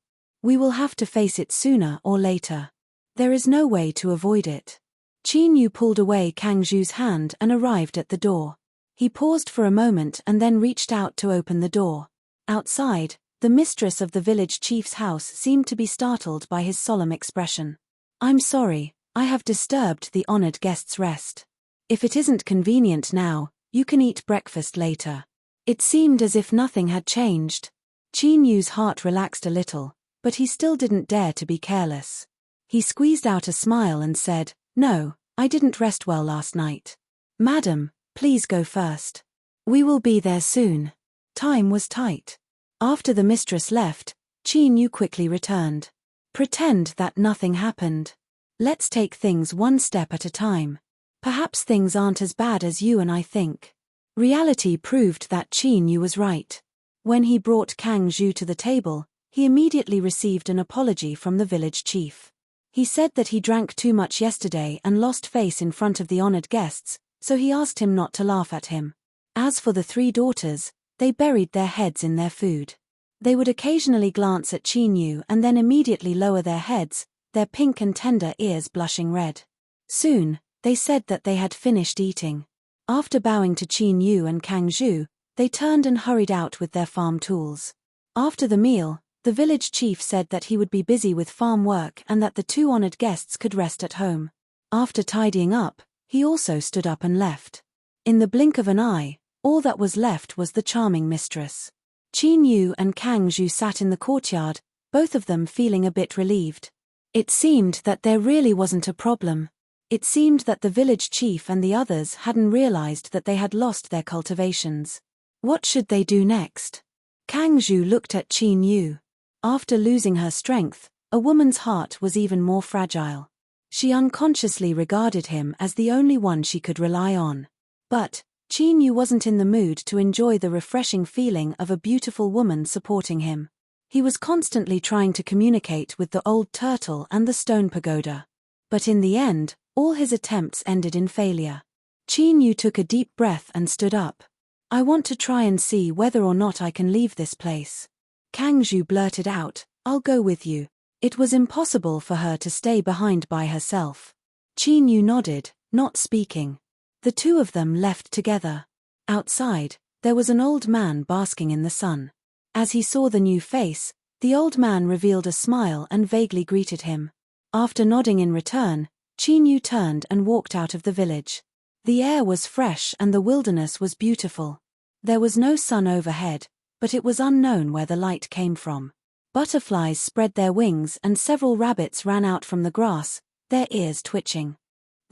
[SPEAKER 1] "We will have to face it sooner or later. There is no way to avoid it." Qin Yu pulled away Kang Zhu's hand and arrived at the door. He paused for a moment and then reached out to open the door. Outside, the mistress of the village chief's house seemed to be startled by his solemn expression. "I'm sorry, I have disturbed the honored guest's rest. If it isn't convenient now, you can eat breakfast later." It seemed as if nothing had changed. Qin Yu's heart relaxed a little, but he still didn't dare to be careless. He squeezed out a smile and said, "No, I didn't rest well last night. Madam, please go first. We will be there soon." Time was tight. After the mistress left, Qin Yu quickly returned. "Pretend that nothing happened. Let's take things one step at a time. Perhaps things aren't as bad as you and I think." Reality proved that Qin Yu was right. When he brought Kang Zhu to the table, he immediately received an apology from the village chief. He said that he drank too much yesterday and lost face in front of the honored guests, so he asked him not to laugh at him. As for the three daughters, they buried their heads in their food. They would occasionally glance at Qin Yu and then immediately lower their heads, their pink and tender ears blushing red. Soon, they said that they had finished eating. After bowing to Qin Yu and Kang Zhu, they turned and hurried out with their farm tools. After the meal, the village chief said that he would be busy with farm work and that the two honored guests could rest at home. After tidying up, he also stood up and left. In the blink of an eye, all that was left was the charming mistress. Qin Yu and Kang Zhu sat in the courtyard, both of them feeling a bit relieved. It seemed that there really wasn't a problem. It seemed that the village chief and the others hadn't realized that they had lost their cultivations. What should they do next? Kang Zhu looked at Qin Yu. After losing her strength, a woman's heart was even more fragile. She unconsciously regarded him as the only one she could rely on. But Qin Yu wasn't in the mood to enjoy the refreshing feeling of a beautiful woman supporting him. He was constantly trying to communicate with the old turtle and the stone pagoda. But in the end, all his attempts ended in failure. Qin Yu took a deep breath and stood up. "I want to try and see whether or not I can leave this place." Kang Zhu blurted out, "I'll go with you." It was impossible for her to stay behind by herself. Qin Yu nodded, not speaking. The two of them left together. Outside, there was an old man basking in the sun. As he saw the new face, the old man revealed a smile and vaguely greeted him. After nodding in return, Qin Yu turned and walked out of the village. The air was fresh and the wilderness was beautiful. There was no sun overhead, but it was unknown where the light came from. Butterflies spread their wings and several rabbits ran out from the grass, their ears twitching.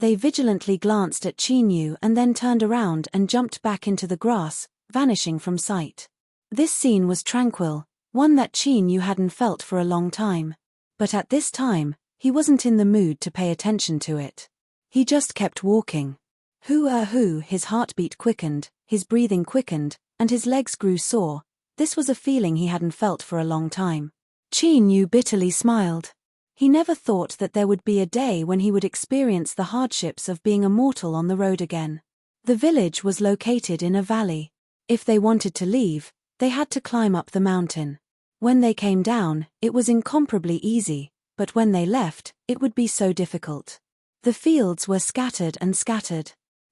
[SPEAKER 1] They vigilantly glanced at Qin Yu and then turned around and jumped back into the grass, vanishing from sight. This scene was tranquil, one that Qin Yu hadn't felt for a long time. But at this time, he wasn't in the mood to pay attention to it. He just kept walking. His heartbeat quickened, his breathing quickened, and his legs grew sore. This was a feeling he hadn't felt for a long time. Qin Yu bitterly smiled. He never thought that there would be a day when he would experience the hardships of being a mortal on the road again. The village was located in a valley. If they wanted to leave, they had to climb up the mountain. When they came down, it was incomparably easy, but when they left, it would be so difficult. The fields were scattered.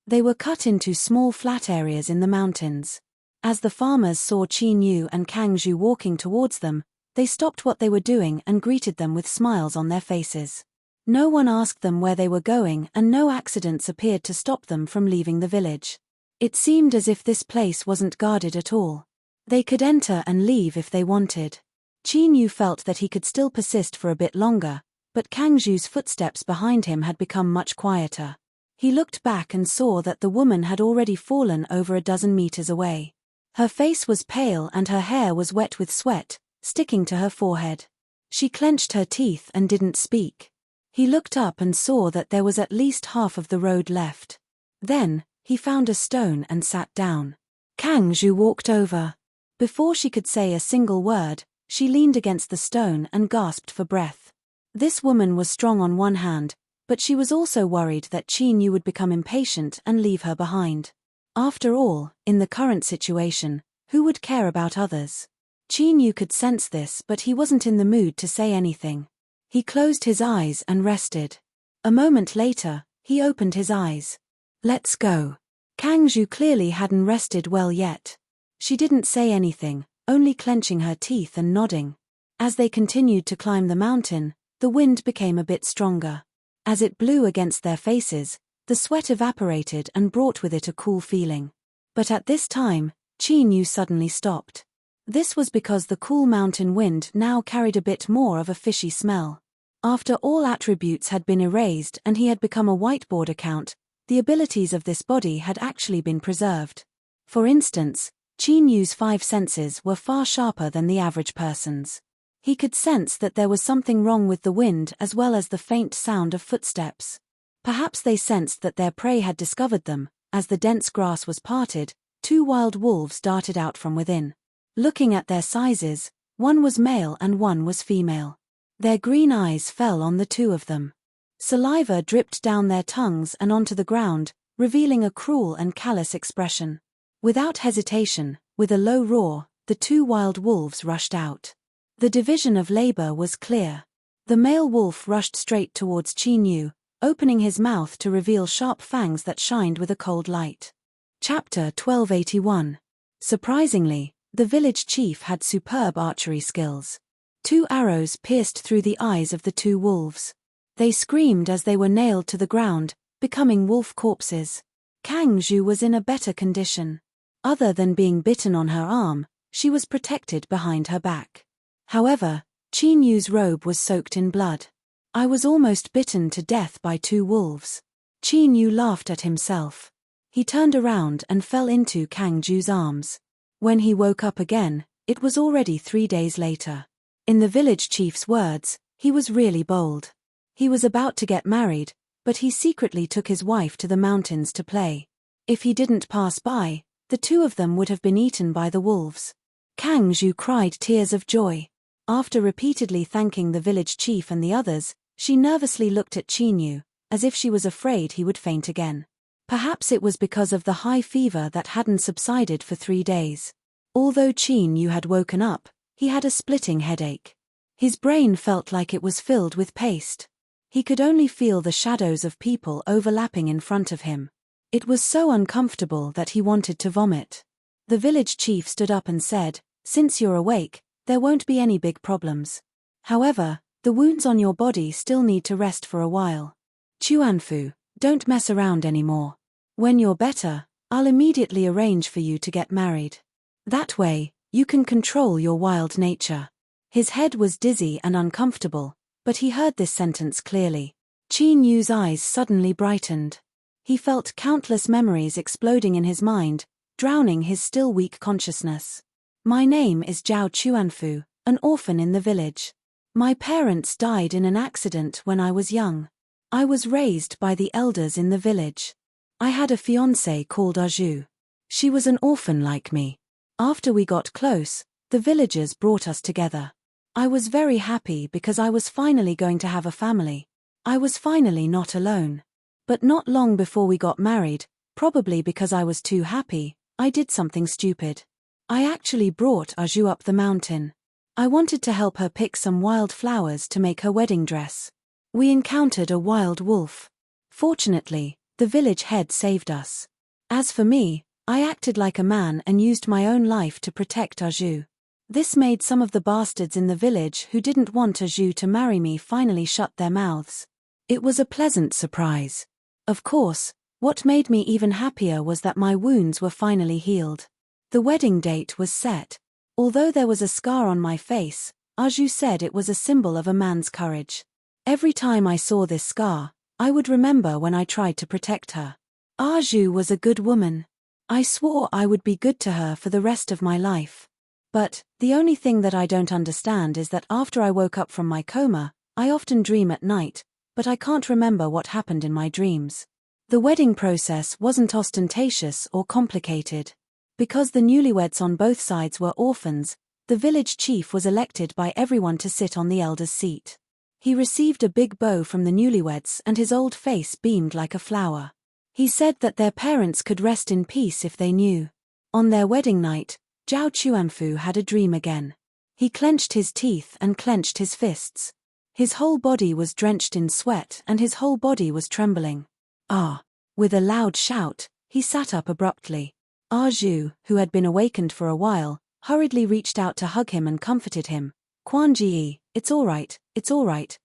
[SPEAKER 1] They were cut into small flat areas in the mountains. As the farmers saw Qin Yu and Kang Zhu walking towards them, they stopped what they were doing and greeted them with smiles on their faces. No one asked them where they were going and no accidents appeared to stop them from leaving the village. It seemed as if this place wasn't guarded at all. They could enter and leave if they wanted. Qin Yu felt that he could still persist for a bit longer, but Kang Zhu's footsteps behind him had become much quieter. He looked back and saw that the woman had already fallen over a dozen meters away. Her face was pale and her hair was wet with sweat, sticking to her forehead. She clenched her teeth and didn't speak. He looked up and saw that there was at least half of the road left. Then, he found a stone and sat down. Kang Zhu walked over. Before she could say a single word, she leaned against the stone and gasped for breath. This woman was strong on one hand, but she was also worried that Qin Yu would become impatient and leave her behind. After all, in the current situation, who would care about others? Qin Yu could sense this, but he wasn't in the mood to say anything. He closed his eyes and rested. A moment later, he opened his eyes. "Let's go." Kang Zhu clearly hadn't rested well yet. She didn't say anything, only clenching her teeth and nodding. As they continued to climb the mountain, the wind became a bit stronger. As it blew against their faces, the sweat evaporated and brought with it a cool feeling. But at this time, Qin Yu suddenly stopped. This was because the cool mountain wind now carried a bit more of a fishy smell. After all attributes had been erased and he had become a whiteboard account, the abilities of this body had actually been preserved. For instance, Qin Yu's 5 senses were far sharper than the average person's. He could sense that there was something wrong with the wind as well as the faint sound of footsteps. Perhaps they sensed that their prey had discovered them. As the dense grass was parted, 2 wild wolves darted out from within. Looking at their sizes, one was male and one was female. Their green eyes fell on the 2 of them. Saliva dripped down their tongues and onto the ground, revealing a cruel and callous expression. Without hesitation, with a low roar, the 2 wild wolves rushed out. The division of labor was clear. The male wolf rushed straight towards Qin Yu, opening his mouth to reveal sharp fangs that shined with a cold light. Chapter 1281. Surprisingly, the village chief had superb archery skills. 2 arrows pierced through the eyes of the 2 wolves. They screamed as they were nailed to the ground, becoming wolf corpses. Kang Zhu was in a better condition. Other than being bitten on her arm, she was protected behind her back. However, Qin Yu's robe was soaked in blood. "I was almost bitten to death by 2 wolves." Qin Yu laughed at himself. He turned around and fell into Kang Zhu's arms. When he woke up again, it was already 3 days later. In the village chief's words, he was really bold. He was about to get married, but he secretly took his wife to the mountains to play. If he didn't pass by, the 2 of them would have been eaten by the wolves. Kang Zhu cried tears of joy. After repeatedly thanking the village chief and the others, she nervously looked at Qin Yu, as if she was afraid he would faint again. Perhaps it was because of the high fever that hadn't subsided for 3 days. Although Qin Yu had woken up, he had a splitting headache. His brain felt like it was filled with paste. He could only feel the shadows of people overlapping in front of him. It was so uncomfortable that he wanted to vomit. The village chief stood up and said, "Since you're awake, there won't be any big problems. However, the wounds on your body still need to rest for a while. Chuanfu, don't mess around anymore. When you're better, I'll immediately arrange for you to get married. That way, you can control your wild nature." His head was dizzy and uncomfortable, but he heard this sentence clearly. Qin Yu's eyes suddenly brightened. He felt countless memories exploding in his mind, drowning his still weak consciousness. My name is Zhao Chuanfu, an orphan in the village. My parents died in an accident when I was young. I was raised by the elders in the village. I had a fiancée called Arju. She was an orphan like me. After we got close, the villagers brought us together. I was very happy because I was finally going to have a family. I was finally not alone. But not long before we got married, probably because I was too happy, I did something stupid. I actually brought Arju up the mountain. I wanted to help her pick some wild flowers to make her wedding dress. We encountered a wild wolf. Fortunately, the village head saved us. As for me, I acted like a man and used my own life to protect Arju. This made some of the bastards in the village who didn't want Arju to marry me finally shut their mouths. It was a pleasant surprise. Of course, what made me even happier was that my wounds were finally healed. The wedding date was set. Although there was a scar on my face, Arju said it was a symbol of a man's courage. Every time I saw this scar, I would remember when I tried to protect her. Arju was a good woman. I swore I would be good to her for the rest of my life. But, the only thing that I don't understand is that after I woke up from my coma, I often dream at night, but I can't remember what happened in my dreams. The wedding process wasn't ostentatious or complicated. Because the newlyweds on both sides were orphans, the village chief was elected by everyone to sit on the elder's seat. He received a big bow from the newlyweds and his old face beamed like a flower. He said that their parents could rest in peace if they knew. On their wedding night, Zhao Chuanfu had a dream again. He clenched his teeth and clenched his fists. His whole body was drenched in sweat and his whole body was trembling. Ah! With a loud shout, he sat up abruptly. Arju, who had been awakened for a while, hurriedly reached out to hug him and comforted him. Quan Ji, it's all right,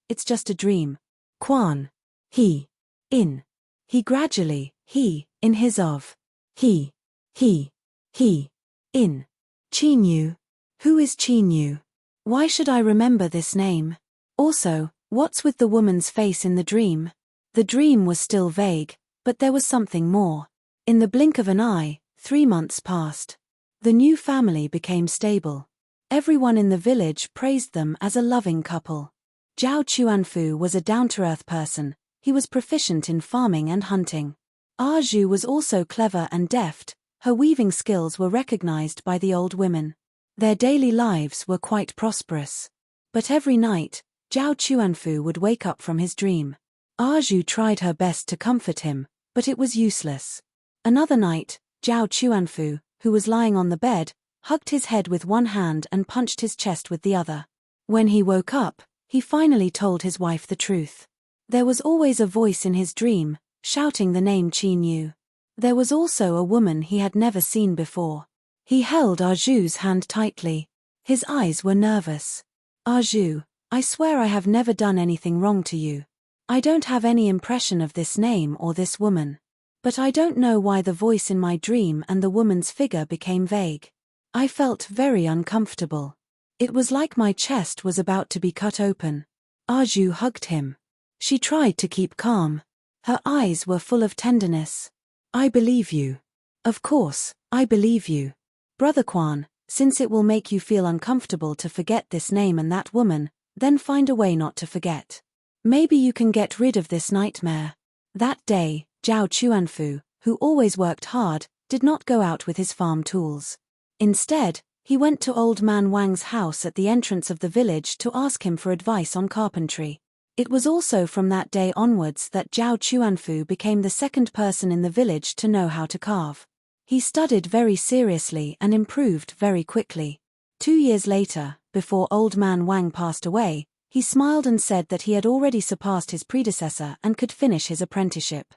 [SPEAKER 1] it's just a dream. Quan. He. In. He gradually, he, in his of. He. In. Qin Yu. Who is Qin Yu? Why should I remember this name? Also, what's with the woman's face in the dream? The dream was still vague, but there was something more. In the blink of an eye, 3 months passed. The new family became stable. Everyone in the village praised them as a loving couple. Zhao Chuanfu was a down-to-earth person. He was proficient in farming and hunting. Arju was also clever and deft. Her weaving skills were recognized by the old women. Their daily lives were quite prosperous. But every night, Zhao Chuanfu would wake up from his dream. Arju tried her best to comfort him, but it was useless. Another night, Zhao Chuanfu, who was lying on the bed, hugged his head with one hand and punched his chest with the other. When he woke up, he finally told his wife the truth. There was always a voice in his dream, shouting the name Qin Yu. There was also a woman he had never seen before. He held Arju's hand tightly. His eyes were nervous. Arju, I swear I have never done anything wrong to you. I don't have any impression of this name or this woman. But I don't know why the voice in my dream and the woman's figure became vague. I felt very uncomfortable. It was like my chest was about to be cut open. Arju hugged him. She tried to keep calm. Her eyes were full of tenderness. I believe you. Of course, I believe you. Brother Quan, since it will make you feel uncomfortable to forget this name and that woman, then find a way not to forget. Maybe you can get rid of this nightmare. That day, Zhao Chuanfu, who always worked hard, did not go out with his farm tools. Instead, he went to Old Man Wang's house at the entrance of the village to ask him for advice on carpentry. It was also from that day onwards that Zhao Chuanfu became the second person in the village to know how to carve. He studied very seriously and improved very quickly. 2 years later, before Old Man Wang passed away, he smiled and said that he had already surpassed his predecessor and could finish his apprenticeship.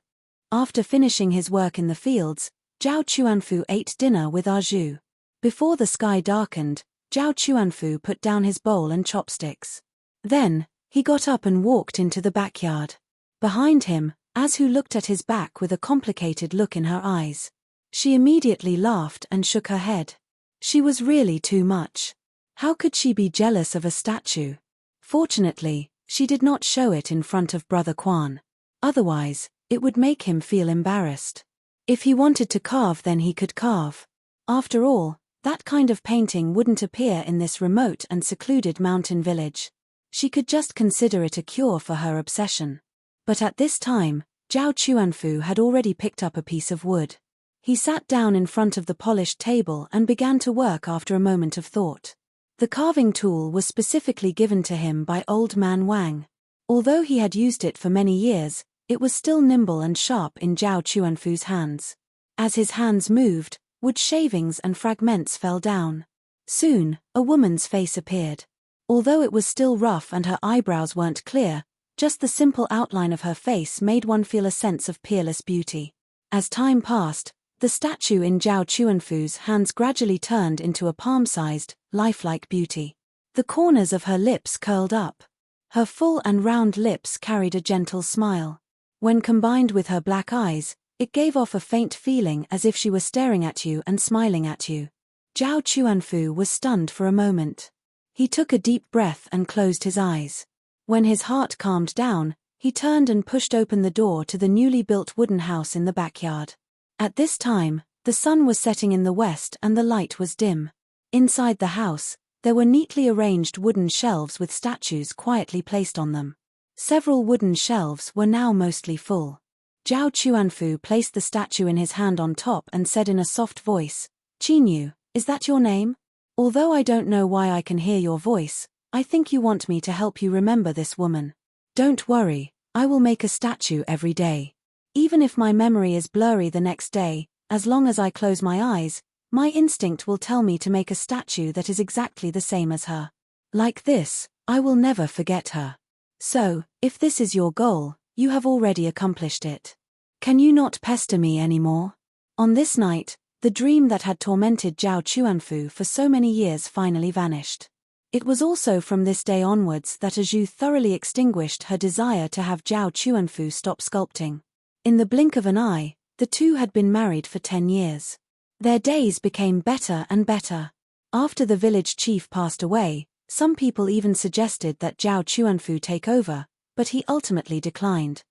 [SPEAKER 1] After finishing his work in the fields, Zhao Chuanfu ate dinner with Arju. Before the sky darkened, Zhao Chuanfu put down his bowl and chopsticks. Then, he got up and walked into the backyard. Behind him, Azhu looked at his back with a complicated look in her eyes. She immediately laughed and shook her head. She was really too much. How could she be jealous of a statue? Fortunately, She did not show it in front of Brother Quan. Otherwise, it would make him feel embarrassed. If he wanted to carve, then he could carve. After all, that kind of painting wouldn't appear in this remote and secluded mountain village. She could just consider it a cure for her obsession. But at this time, Zhao Chuanfu had already picked up a piece of wood. He sat down in front of the polished table and began to work after a moment of thought. The carving tool was specifically given to him by Old Man Wang. Although he had used it for many years, it was still nimble and sharp in Zhao Chuanfu's hands. As his hands moved, wood shavings and fragments fell down. Soon, a woman's face appeared. Although it was still rough and her eyebrows weren't clear, just the simple outline of her face made one feel a sense of peerless beauty. As time passed, the statue in Zhao Chuanfu's hands gradually turned into a palm-sized, lifelike beauty. The corners of her lips curled up. Her full and round lips carried a gentle smile. When combined with her black eyes, it gave off a faint feeling as if she were staring at you and smiling at you. Zhao Chuanfu was stunned for a moment. He took a deep breath and closed his eyes. When his heart calmed down, he turned and pushed open the door to the newly built wooden house in the backyard. At this time, the sun was setting in the west and the light was dim. Inside the house, there were neatly arranged wooden shelves with statues quietly placed on them. Several wooden shelves were now mostly full. Zhao Chuanfu placed the statue in his hand on top and said in a soft voice, "Qinyu, is that your name? Although I don't know why I can hear your voice, I think you want me to help you remember this woman. Don't worry, I will make a statue every day. Even if my memory is blurry the next day, as long as I close my eyes, my instinct will tell me to make a statue that is exactly the same as her. Like this, I will never forget her. So, if this is your goal, you have already accomplished it. Can you not pester me anymore?" On this night, the dream that had tormented Zhao Chuanfu for so many years finally vanished. It was also from this day onwards that Azhu thoroughly extinguished her desire to have Zhao Chuanfu stop sculpting. In the blink of an eye, the two had been married for 10 years. Their days became better and better. After the village chief passed away, some people even suggested that Zhao Chuanfu take over, but he ultimately declined.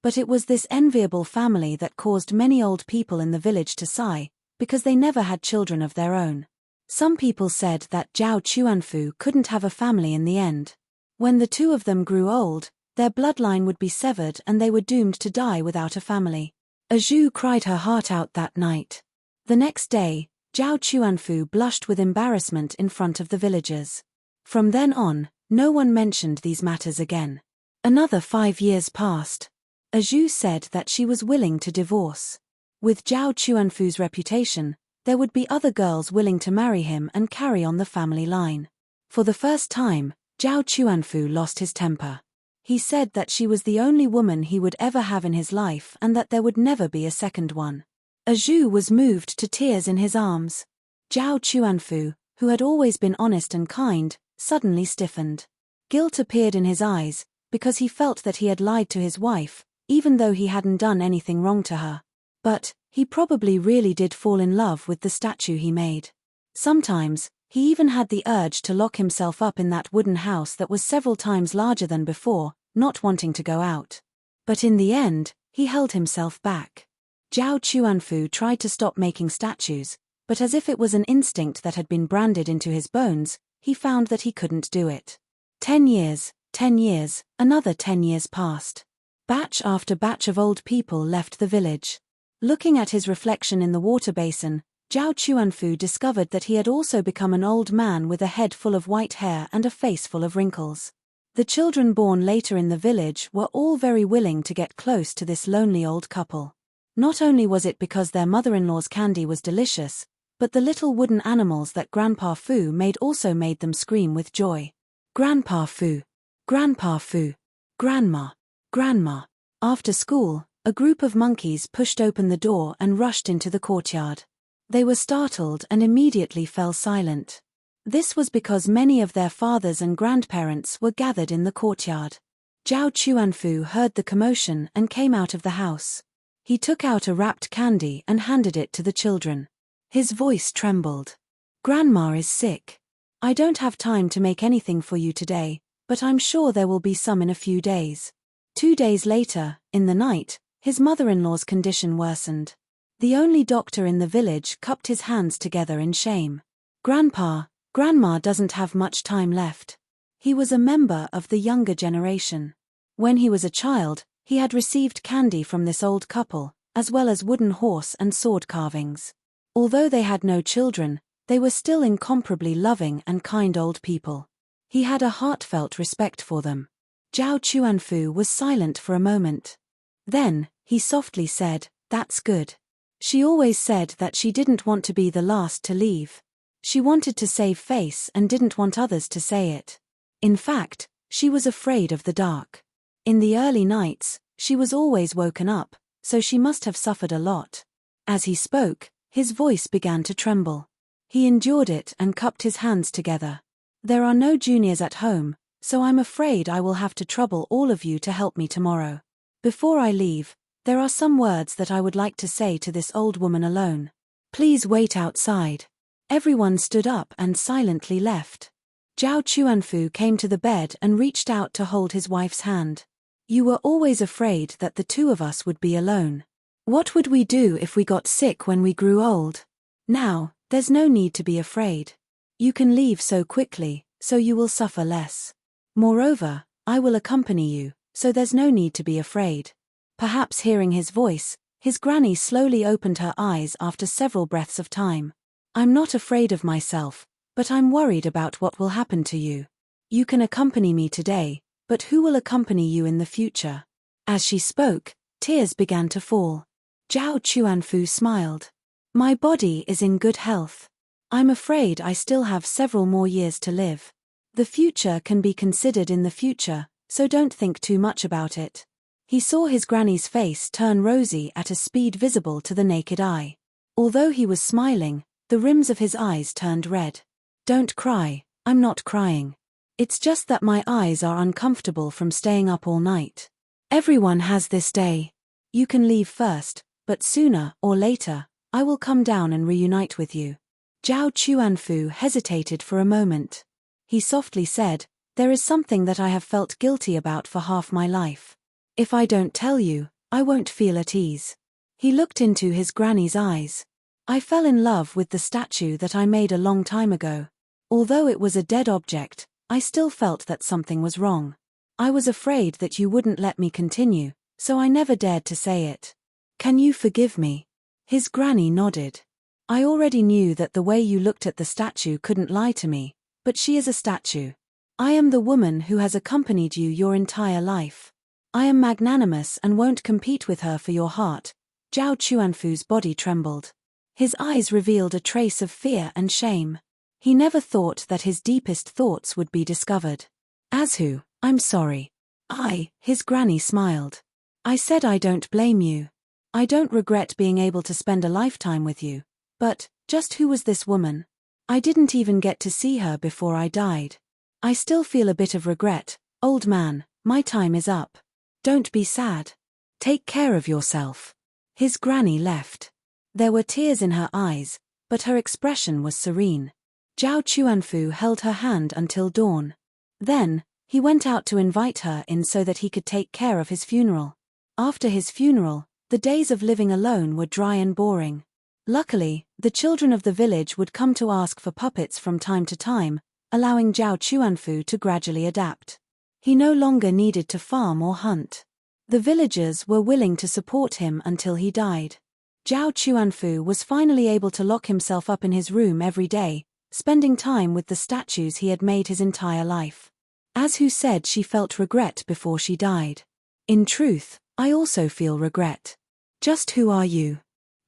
[SPEAKER 1] But it was this enviable family that caused many old people in the village to sigh, because they never had children of their own. Some people said that Zhao Chuanfu couldn't have a family in the end. When the two of them grew old, their bloodline would be severed and they were doomed to die without a family. Azhu cried her heart out that night. The next day, Zhao Chuanfu blushed with embarrassment in front of the villagers. From then on, no one mentioned these matters again. Another 5 years passed. Azhu said that she was willing to divorce. With Zhao Chuanfu's reputation, there would be other girls willing to marry him and carry on the family line. For the first time, Zhao Chuanfu lost his temper. He said that she was the only woman he would ever have in his life and that there would never be a second one. Azhu was moved to tears in his arms. Zhao Chuanfu, who had always been honest and kind, suddenly stiffened. Guilt appeared in his eyes, because he felt that he had lied to his wife, even though he hadn't done anything wrong to her. But he probably really did fall in love with the statue he made. Sometimes, he even had the urge to lock himself up in that wooden house that was several times larger than before, not wanting to go out. But in the end, he held himself back. Zhao Chuanfu tried to stop making statues, but as if it was an instinct that had been branded into his bones, he found that he couldn't do it. 10 years, another 10 years passed. Batch after batch of old people left the village. Looking at his reflection in the water basin, Zhao Chuanfu discovered that he had also become an old man with a head full of white hair and a face full of wrinkles. The children born later in the village were all very willing to get close to this lonely old couple. Not only was it because their mother-in-law's candy was delicious, but the little wooden animals that Grandpa Fu made also made them scream with joy. Grandpa Fu! Grandpa Fu! Grandma! Grandma! After school, a group of monkeys pushed open the door and rushed into the courtyard. They were startled and immediately fell silent. This was because many of their fathers and grandparents were gathered in the courtyard. Zhao Chuanfu heard the commotion and came out of the house. He took out a wrapped candy and handed it to the children. His voice trembled. "Grandma is sick. I don't have time to make anything for you today, but I'm sure there will be some in a few days. 2 days later, in the night, his mother-in-law's condition worsened. The only doctor in the village cupped his hands together in shame. Grandma doesn't have much time left. He was a member of the younger generation. When he was a child, he had received candy from this old couple, as well as wooden horse and sword carvings. Although they had no children, they were still incomparably loving and kind old people. He had a heartfelt respect for them. Zhao Chuanfu was silent for a moment. Then, he softly said, "That's good." She always said that she didn't want to be the last to leave. She wanted to save face and didn't want others to say it. In fact, she was afraid of the dark. In the early nights, she was always woken up, so she must have suffered a lot. As he spoke, his voice began to tremble. He endured it and cupped his hands together. "There are no juniors at home, so I'm afraid I will have to trouble all of you to help me tomorrow. Before I leave, there are some words that I would like to say to this old woman alone. Please wait outside." Everyone stood up and silently left. Zhao Chuanfu came to the bed and reached out to hold his wife's hand. "You were always afraid that the two of us would be alone. What would we do if we got sick when we grew old? Now, there's no need to be afraid. You can leave so quickly, so you will suffer less. Moreover, I will accompany you, so there's no need to be afraid." Perhaps hearing his voice, his granny slowly opened her eyes after several breaths of time. "I'm not afraid of myself, but I'm worried about what will happen to you. You can accompany me today, but who will accompany you in the future?" As she spoke, tears began to fall. Zhao Chuanfu smiled. "My body is in good health. I'm afraid I still have several more years to live. The future can be considered in the future, so don't think too much about it." He saw his granny's face turn rosy at a speed visible to the naked eye. Although he was smiling, the rims of his eyes turned red. "Don't cry, I'm not crying. It's just that my eyes are uncomfortable from staying up all night. Everyone has this day. You can leave first, but sooner or later, I will come down and reunite with you." Zhao Chuanfu hesitated for a moment. He softly said, "There is something that I have felt guilty about for half my life. If I don't tell you, I won't feel at ease." He looked into his granny's eyes. "I fell in love with the statue that I made a long time ago. Although it was a dead object, I still felt that something was wrong. I was afraid that you wouldn't let me continue, so I never dared to say it. Can you forgive me?" His granny nodded. "I already knew that the way you looked at the statue couldn't lie to me, but she is a statue. I am the woman who has accompanied you your entire life. I am magnanimous and won't compete with her for your heart." Zhao Chuanfu's body trembled. His eyes revealed a trace of fear and shame. He never thought that his deepest thoughts would be discovered. "As who, I'm sorry." His granny smiled. "I said I don't blame you. I don't regret being able to spend a lifetime with you. But, just who was this woman? I didn't even get to see her before I died. I still feel a bit of regret. Old man, my time is up. Don't be sad. Take care of yourself." His granny left. There were tears in her eyes, but her expression was serene. Zhao Chuanfu held her hand until dawn. Then, he went out to invite her in so that he could take care of his funeral. After his funeral, the days of living alone were dry and boring. Luckily, the children of the village would come to ask for puppets from time to time, allowing Zhao Chuanfu to gradually adapt. He no longer needed to farm or hunt. The villagers were willing to support him until he died. Zhao Chuanfu was finally able to lock himself up in his room every day, spending time with the statues he had made his entire life. As Hu said, she felt regret before she died. In truth, I also feel regret. Just who are you?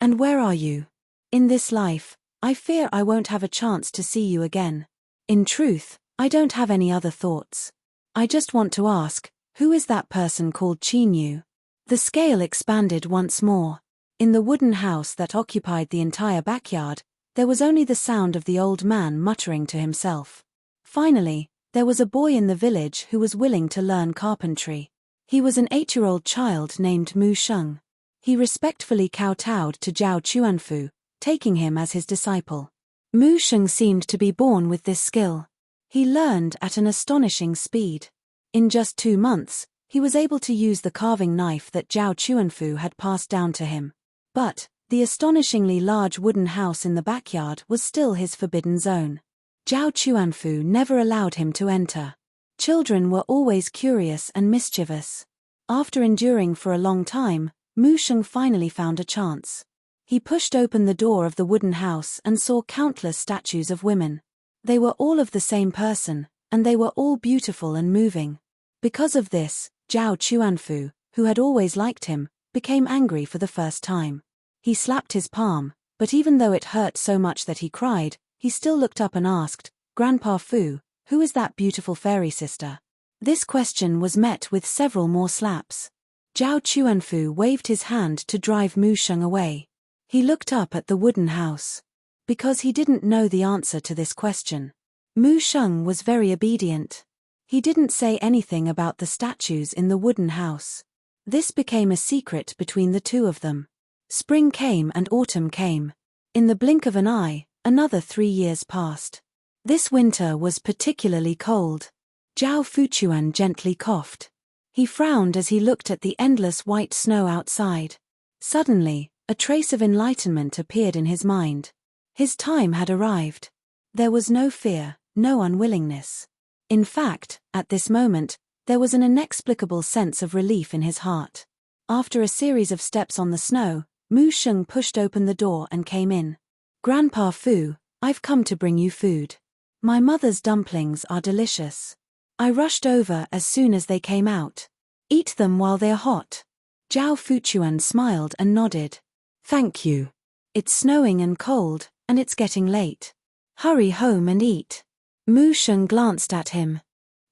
[SPEAKER 1] And where are you? In this life, I fear I won't have a chance to see you again. In truth, I don't have any other thoughts. I just want to ask, who is that person called Qinyu? The scale expanded once more. In the wooden house that occupied the entire backyard, there was only the sound of the old man muttering to himself. Finally, there was a boy in the village who was willing to learn carpentry. He was an 8-year-old child named Mu Sheng. He respectfully kowtowed to Zhao Chuanfu, taking him as his disciple. Mu Sheng seemed to be born with this skill. He learned at an astonishing speed. In just 2 months, he was able to use the carving knife that Zhao Chuanfu had passed down to him. But the astonishingly large wooden house in the backyard was still his forbidden zone. Zhao Chuanfu never allowed him to enter. Children were always curious and mischievous. After enduring for a long time, Mu Sheng finally found a chance. He pushed open the door of the wooden house and saw countless statues of women. They were all of the same person, and they were all beautiful and moving. Because of this, Zhao Chuanfu, who had always liked him, became angry for the first time. He slapped his palm, but even though it hurt so much that he cried, he still looked up and asked, "Grandpa Fu, who is that beautiful fairy sister?" This question was met with several more slaps. Zhao Chuanfu waved his hand to drive Mu Sheng away. He looked up at the wooden house. Because he didn't know the answer to this question, Mu Sheng was very obedient. He didn't say anything about the statues in the wooden house. This became a secret between the two of them. Spring came and autumn came. In the blink of an eye, another 3 years passed. This winter was particularly cold. Zhao Fuchuan gently coughed. He frowned as he looked at the endless white snow outside. Suddenly, a trace of enlightenment appeared in his mind. His time had arrived. There was no fear, no unwillingness. In fact, at this moment, there was an inexplicable sense of relief in his heart. After a series of steps on the snow, Mu Sheng pushed open the door and came in. "Grandpa Fu, I've come to bring you food. My mother's dumplings are delicious. I rushed over as soon as they came out. Eat them while they're hot." Zhao Fuchuan smiled and nodded. "Thank you. It's snowing and cold, and it's getting late. Hurry home and eat." Mu Sheng glanced at him.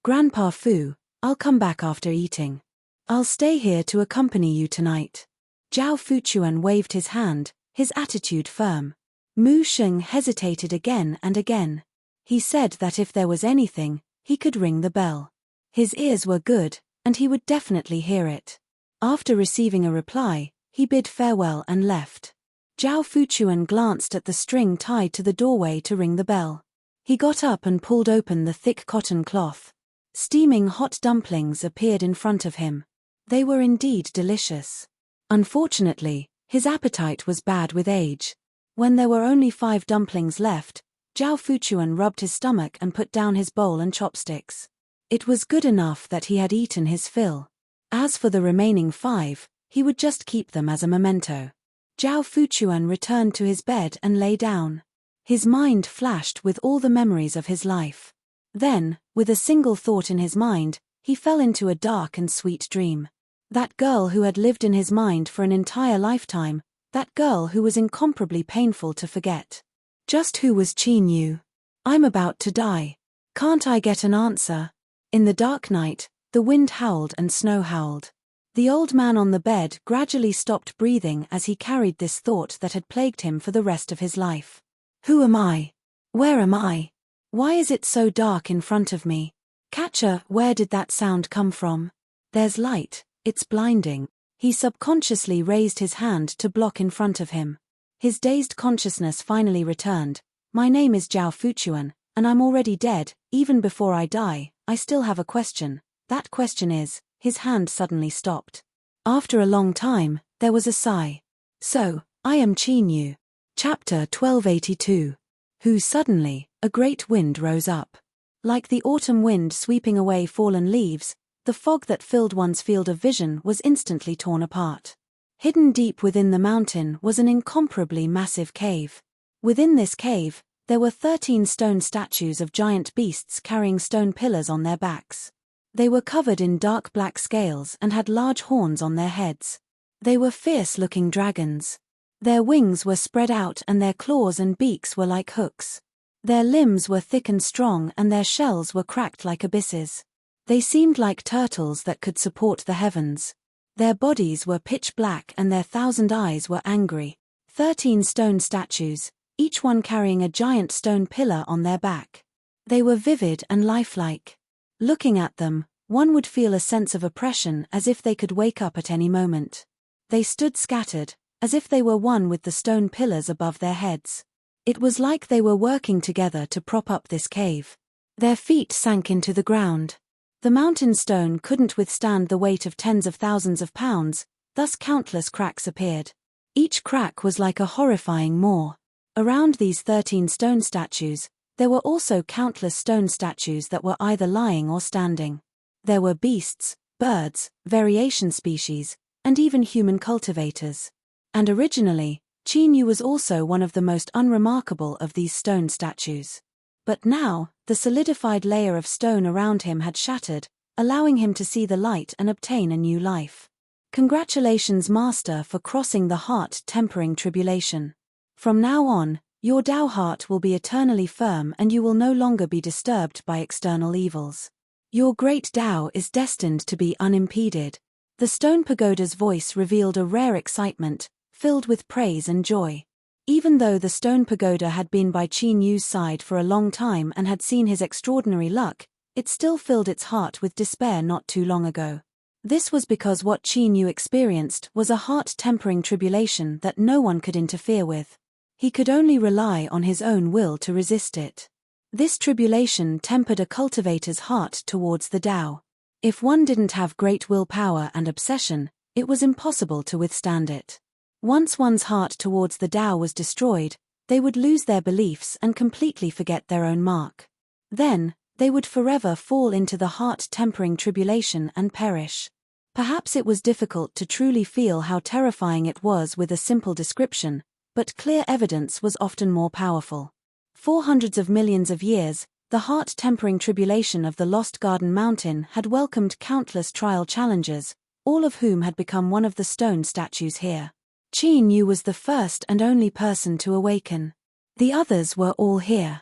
[SPEAKER 1] "Grandpa Fu, I'll come back after eating. I'll stay here to accompany you tonight." Zhao Fuchuan waved his hand, his attitude firm. Mu Sheng hesitated again and again. He said that if there was anything, he could ring the bell. His ears were good, and he would definitely hear it. After receiving a reply, he bid farewell and left. Zhao Fuchuan glanced at the string tied to the doorway to ring the bell. He got up and pulled open the thick cotton cloth. Steaming hot dumplings appeared in front of him. They were indeed delicious. Unfortunately, his appetite was bad with age. When there were only 5 dumplings left, Zhao Fuchuan rubbed his stomach and put down his bowl and chopsticks. It was good enough that he had eaten his fill. As for the remaining 5, he would just keep them as a memento. Zhao Fuchuan returned to his bed and lay down. His mind flashed with all the memories of his life. Then, with a single thought in his mind, he fell into a dark and sweet dream. That girl who had lived in his mind for an entire lifetime, that girl who was incomparably painful to forget. Just who was Qin Yu? "I'm about to die. Can't I get an answer?" In the dark night, the wind howled and snow howled. The old man on the bed gradually stopped breathing as he carried this thought that had plagued him for the rest of his life. "Who am I? Where am I? Why is it so dark in front of me? Catcher, where did that sound come from? There's light, it's blinding." He subconsciously raised his hand to block in front of him. His dazed consciousness finally returned. "My name is Zhao Fuchuan, and I'm already dead. Even before I die, I still have a question. That question is..." His hand suddenly stopped. After a long time, there was a sigh. "So, I am Qin Yu." Chapter 1282. Who suddenly, a great wind rose up. Like the autumn wind sweeping away fallen leaves, the fog that filled one's field of vision was instantly torn apart. Hidden deep within the mountain was an incomparably massive cave. Within this cave, there were 13 stone statues of giant beasts carrying stone pillars on their backs. They were covered in dark black scales and had large horns on their heads. They were fierce-looking dragons. Their wings were spread out and their claws and beaks were like hooks. Their limbs were thick and strong and their shells were cracked like abysses. They seemed like turtles that could support the heavens. Their bodies were pitch black and their 1,000 eyes were angry. 13 stone statues, each one carrying a giant stone pillar on their back. They were vivid and lifelike. Looking at them, one would feel a sense of oppression as if they could wake up at any moment. They stood scattered, as if they were one with the stone pillars above their heads. It was like they were working together to prop up this cave. Their feet sank into the ground. The mountain stone couldn't withstand the weight of tens of thousands of pounds, thus countless cracks appeared. Each crack was like a horrifying maw. Around these 13 stone statues, there were also countless stone statues that were either lying or standing. There were beasts, birds, variation species, and even human cultivators. And originally, Chinyu was also one of the most unremarkable of these stone statues. But now, the solidified layer of stone around him had shattered, allowing him to see the light and obtain a new life. Congratulations, Master, for crossing the heart-tempering tribulation. From now on, your Tao heart will be eternally firm and you will no longer be disturbed by external evils. Your great Tao is destined to be unimpeded. The stone pagoda's voice revealed a rare excitement, filled with praise and joy. Even though the stone pagoda had been by Chinyu's side for a long time and had seen his extraordinary luck, it still filled its heart with despair not too long ago. This was because what Chinyu experienced was a heart-tempering tribulation that no one could interfere with. He could only rely on his own will to resist it. This tribulation tempered a cultivator's heart towards the Tao. If one didn't have great willpower and obsession, it was impossible to withstand it. Once one's heart towards the Tao was destroyed, they would lose their beliefs and completely forget their own mark. Then, they would forever fall into the heart-tempering tribulation and perish. Perhaps it was difficult to truly feel how terrifying it was with a simple description, but clear evidence was often more powerful. For hundreds of millions of years, the heart-tempering tribulation of the Lost Garden Mountain had welcomed countless trial challengers, all of whom had become one of the stone statues here. Chinyu was the first and only person to awaken. The others were all here.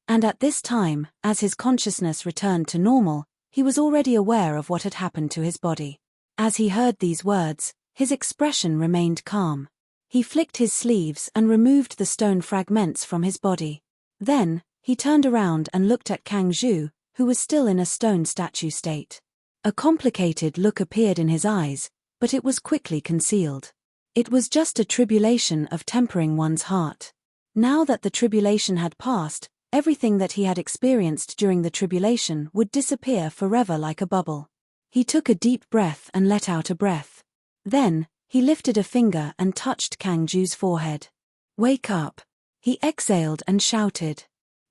[SPEAKER 1] And at this time, as his consciousness returned to normal, he was already aware of what had happened to his body. As he heard these words, his expression remained calm. He flicked his sleeves and removed the stone fragments from his body. Then, he turned around and looked at Kang Zhu, who was still in a stone statue state. A complicated look appeared in his eyes, but it was quickly concealed. It was just a tribulation of tempering one's heart. Now that the tribulation had passed, everything that he had experienced during the tribulation would disappear forever like a bubble. He took a deep breath and let out a breath. Then, he lifted a finger and touched Kang Zhu's forehead. "Wake up!" He exhaled and shouted.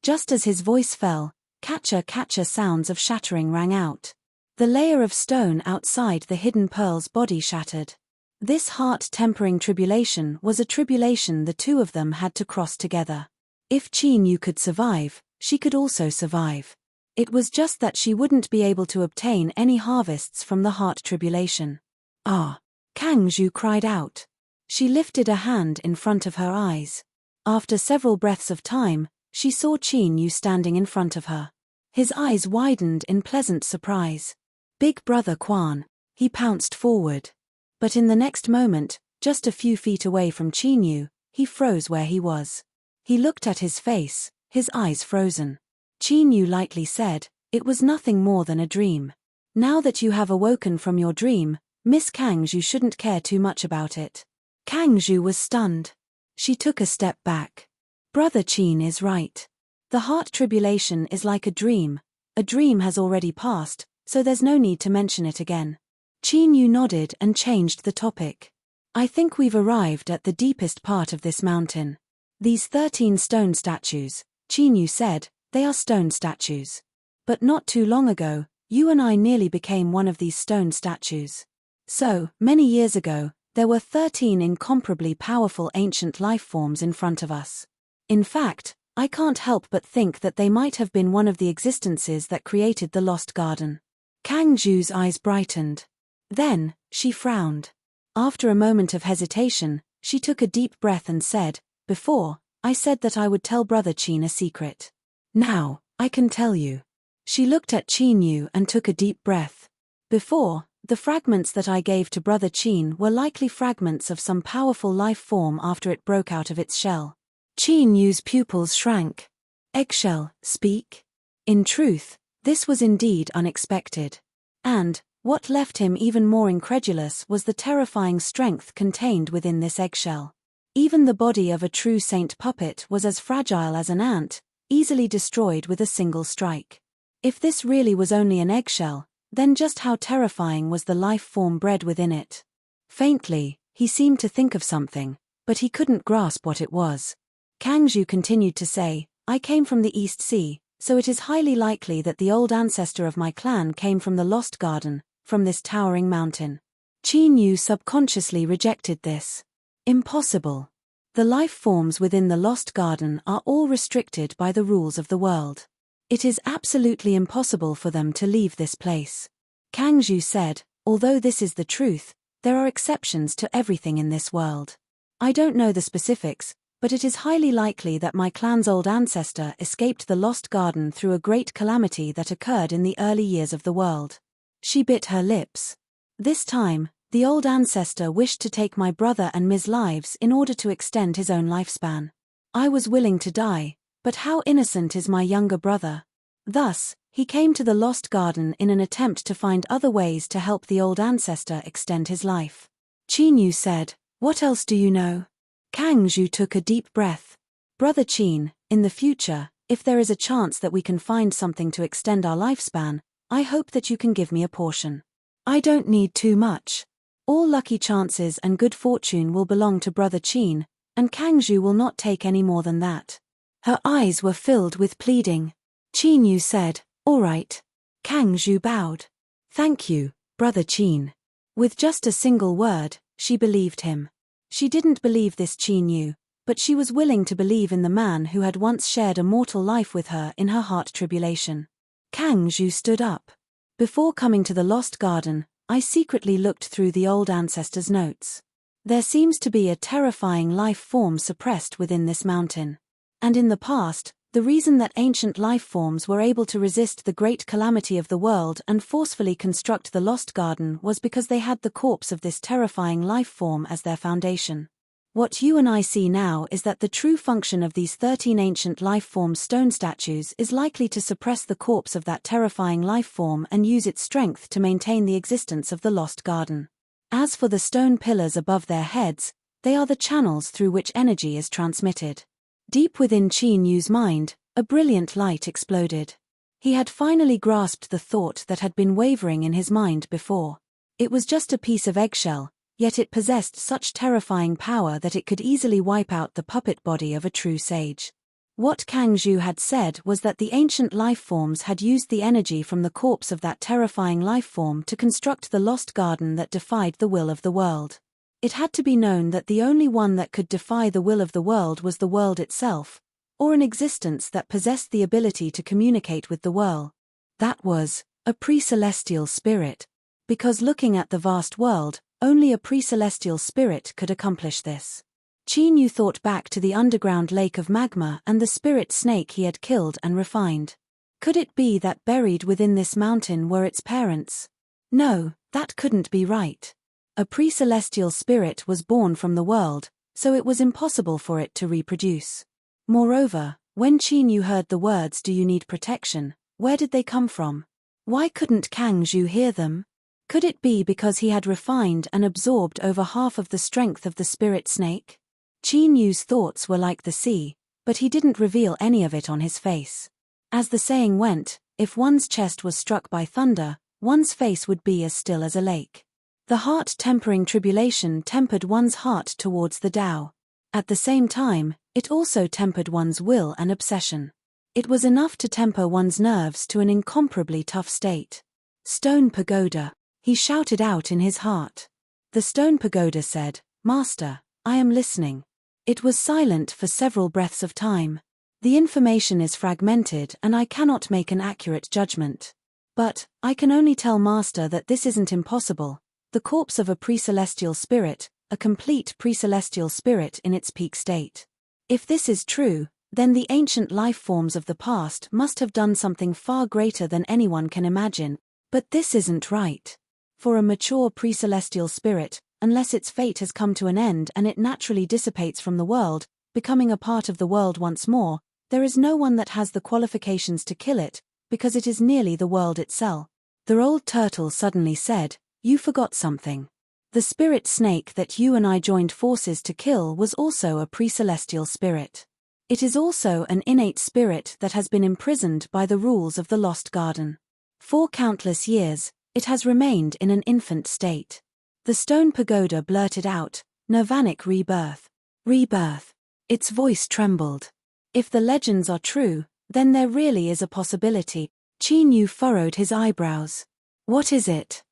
[SPEAKER 1] Just as his voice fell, catcha sounds of shattering rang out. The layer of stone outside the hidden pearl's body shattered. This heart-tempering tribulation was a tribulation the two of them had to cross together. If Chinyu could survive, she could also survive. It was just that she wouldn't be able to obtain any harvests from the heart tribulation. "Ah!" Kang Zhu cried out. She lifted a hand in front of her eyes. After several breaths of time, she saw Chinyu standing in front of her. His eyes widened in pleasant surprise. "Big brother Quan." He pounced forward. But in the next moment, just a few feet away from Chinyu, he froze where he was. He looked at his face, his eyes frozen. Chinyu lightly said, "It was nothing more than a dream. Now that you have awoken from your dream, Miss Kang Zhu shouldn't care too much about it." Kang Zhu was stunned. She took a step back. Brother Qin is right. The heart tribulation is like a dream. A dream has already passed, so there's no need to mention it again. Chinyu nodded and changed the topic. "I think we've arrived at the deepest part of this mountain. These 13 stone statues," Chinyu said, "they are stone statues. But not too long ago, you and I nearly became one of these stone statues. So, many years ago, there were 13 incomparably powerful ancient life forms in front of us. In fact, I can't help but think that they might have been one of the existences that created the Lost Garden." Kang Zhu's eyes brightened. Then, she frowned. After a moment of hesitation, she took a deep breath and said, "Before, I said that I would tell Brother Qin a secret. Now, I can tell you." She looked at Chinyu and took a deep breath. "Before, the fragments that I gave to Brother Qin were likely fragments of some powerful life form after it broke out of its shell." Chinyu's pupils shrank. "Eggshell, speak?" In truth, this was indeed unexpected. And, what left him even more incredulous was the terrifying strength contained within this eggshell. Even the body of a true saint puppet was as fragile as an ant, easily destroyed with a single strike. If this really was only an eggshell, then just how terrifying was the life form bred within it? Faintly, he seemed to think of something, but he couldn't grasp what it was. Kangju continued to say, I came from the East Sea, so it is highly likely that the old ancestor of my clan came from the Lost Garden, from this towering mountain. Qin Yu subconsciously rejected this. Impossible. The life forms within the Lost Garden are all restricted by the rules of the world. It is absolutely impossible for them to leave this place. Kangju said, although this is the truth, there are exceptions to everything in this world. I don't know the specifics, but it is highly likely that my clan's old ancestor escaped the Lost Garden through a great calamity that occurred in the early years of the world. She bit her lips. This time, the old ancestor wished to take my brother and Ms. lives in order to extend his own lifespan. I was willing to die, but how innocent is my younger brother? Thus, he came to the Lost Garden in an attempt to find other ways to help the old ancestor extend his life. Qin Yu said, what else do you know? Kangju took a deep breath. Brother Qin, in the future, if there is a chance that we can find something to extend our lifespan, I hope that you can give me a portion. I don't need too much. All lucky chances and good fortune will belong to Brother Qin, and Kangju will not take any more than that. Her eyes were filled with pleading. Qin Yu said, all right. Kangju bowed. Thank you, Brother Qin. With just a single word, she believed him. She didn't believe this Qin Yu, but she was willing to believe in the man who had once shared a mortal life with her in her heart tribulation. Kangju stood up. Before coming to the Lost Garden, I secretly looked through the old ancestor's notes. There seems to be a terrifying life form suppressed within this mountain. And in the past, the reason that ancient life forms were able to resist the great calamity of the world and forcefully construct the Lost Garden was because they had the corpse of this terrifying life form as their foundation. What you and I see now is that the true function of these 13 ancient life form stone statues is likely to suppress the corpse of that terrifying life form and use its strength to maintain the existence of the Lost Garden. As for the stone pillars above their heads, they are the channels through which energy is transmitted. Deep within Qin Yu's mind, a brilliant light exploded. He had finally grasped the thought that had been wavering in his mind before. It was just a piece of eggshell, yet it possessed such terrifying power that it could easily wipe out the puppet body of a true sage. What Kangju had said was that the ancient life forms had used the energy from the corpse of that terrifying life form to construct the Lost Garden that defied the will of the world. It had to be known that the only one that could defy the will of the world was the world itself, or an existence that possessed the ability to communicate with the world. That was a pre-celestial spirit, because looking at the vast world, only a pre-celestial spirit could accomplish this. Qin Yu thought back to the underground lake of magma and the spirit snake he had killed and refined. Could it be that buried within this mountain were its parents? No, that couldn't be right. A pre-celestial spirit was born from the world, so it was impossible for it to reproduce. Moreover, when Qin Yu heard the words, "Do you need protection?" where did they come from? Why couldn't Kangju hear them? Could it be because he had refined and absorbed over half of the strength of the spirit snake? Qin Yu's thoughts were like the sea, but he didn't reveal any of it on his face. As the saying went, if one's chest was struck by thunder, one's face would be as still as a lake. The heart-tempering tribulation tempered one's heart towards the Tao. At the same time, it also tempered one's will and obsession. It was enough to temper one's nerves to an incomparably tough state. Stone Pagoda, he shouted out in his heart. The Stone Pagoda said, "Master, I am listening." It was silent for several breaths of time. The information is fragmented and I cannot make an accurate judgment. But, I can only tell Master that this isn't impossible. The corpse of a pre-celestial spirit, a complete pre-celestial spirit in its peak state. If this is true, then the ancient life forms of the past must have done something far greater than anyone can imagine. But this isn't right. For a mature pre-celestial spirit, unless its fate has come to an end and it naturally dissipates from the world, becoming a part of the world once more, there is no one that has the qualifications to kill it, because it is nearly the world itself. The old turtle suddenly said, "You forgot something. The spirit snake that you and I joined forces to kill was also a pre-celestial spirit." It is also an innate spirit that has been imprisoned by the rules of the Lost Garden. For countless years, it has remained in an infant state. The stone pagoda blurted out, "Nirvanic rebirth. Rebirth." Its voice trembled. If the legends are true, then there really is a possibility. Qin Yu furrowed his eyebrows. What is it?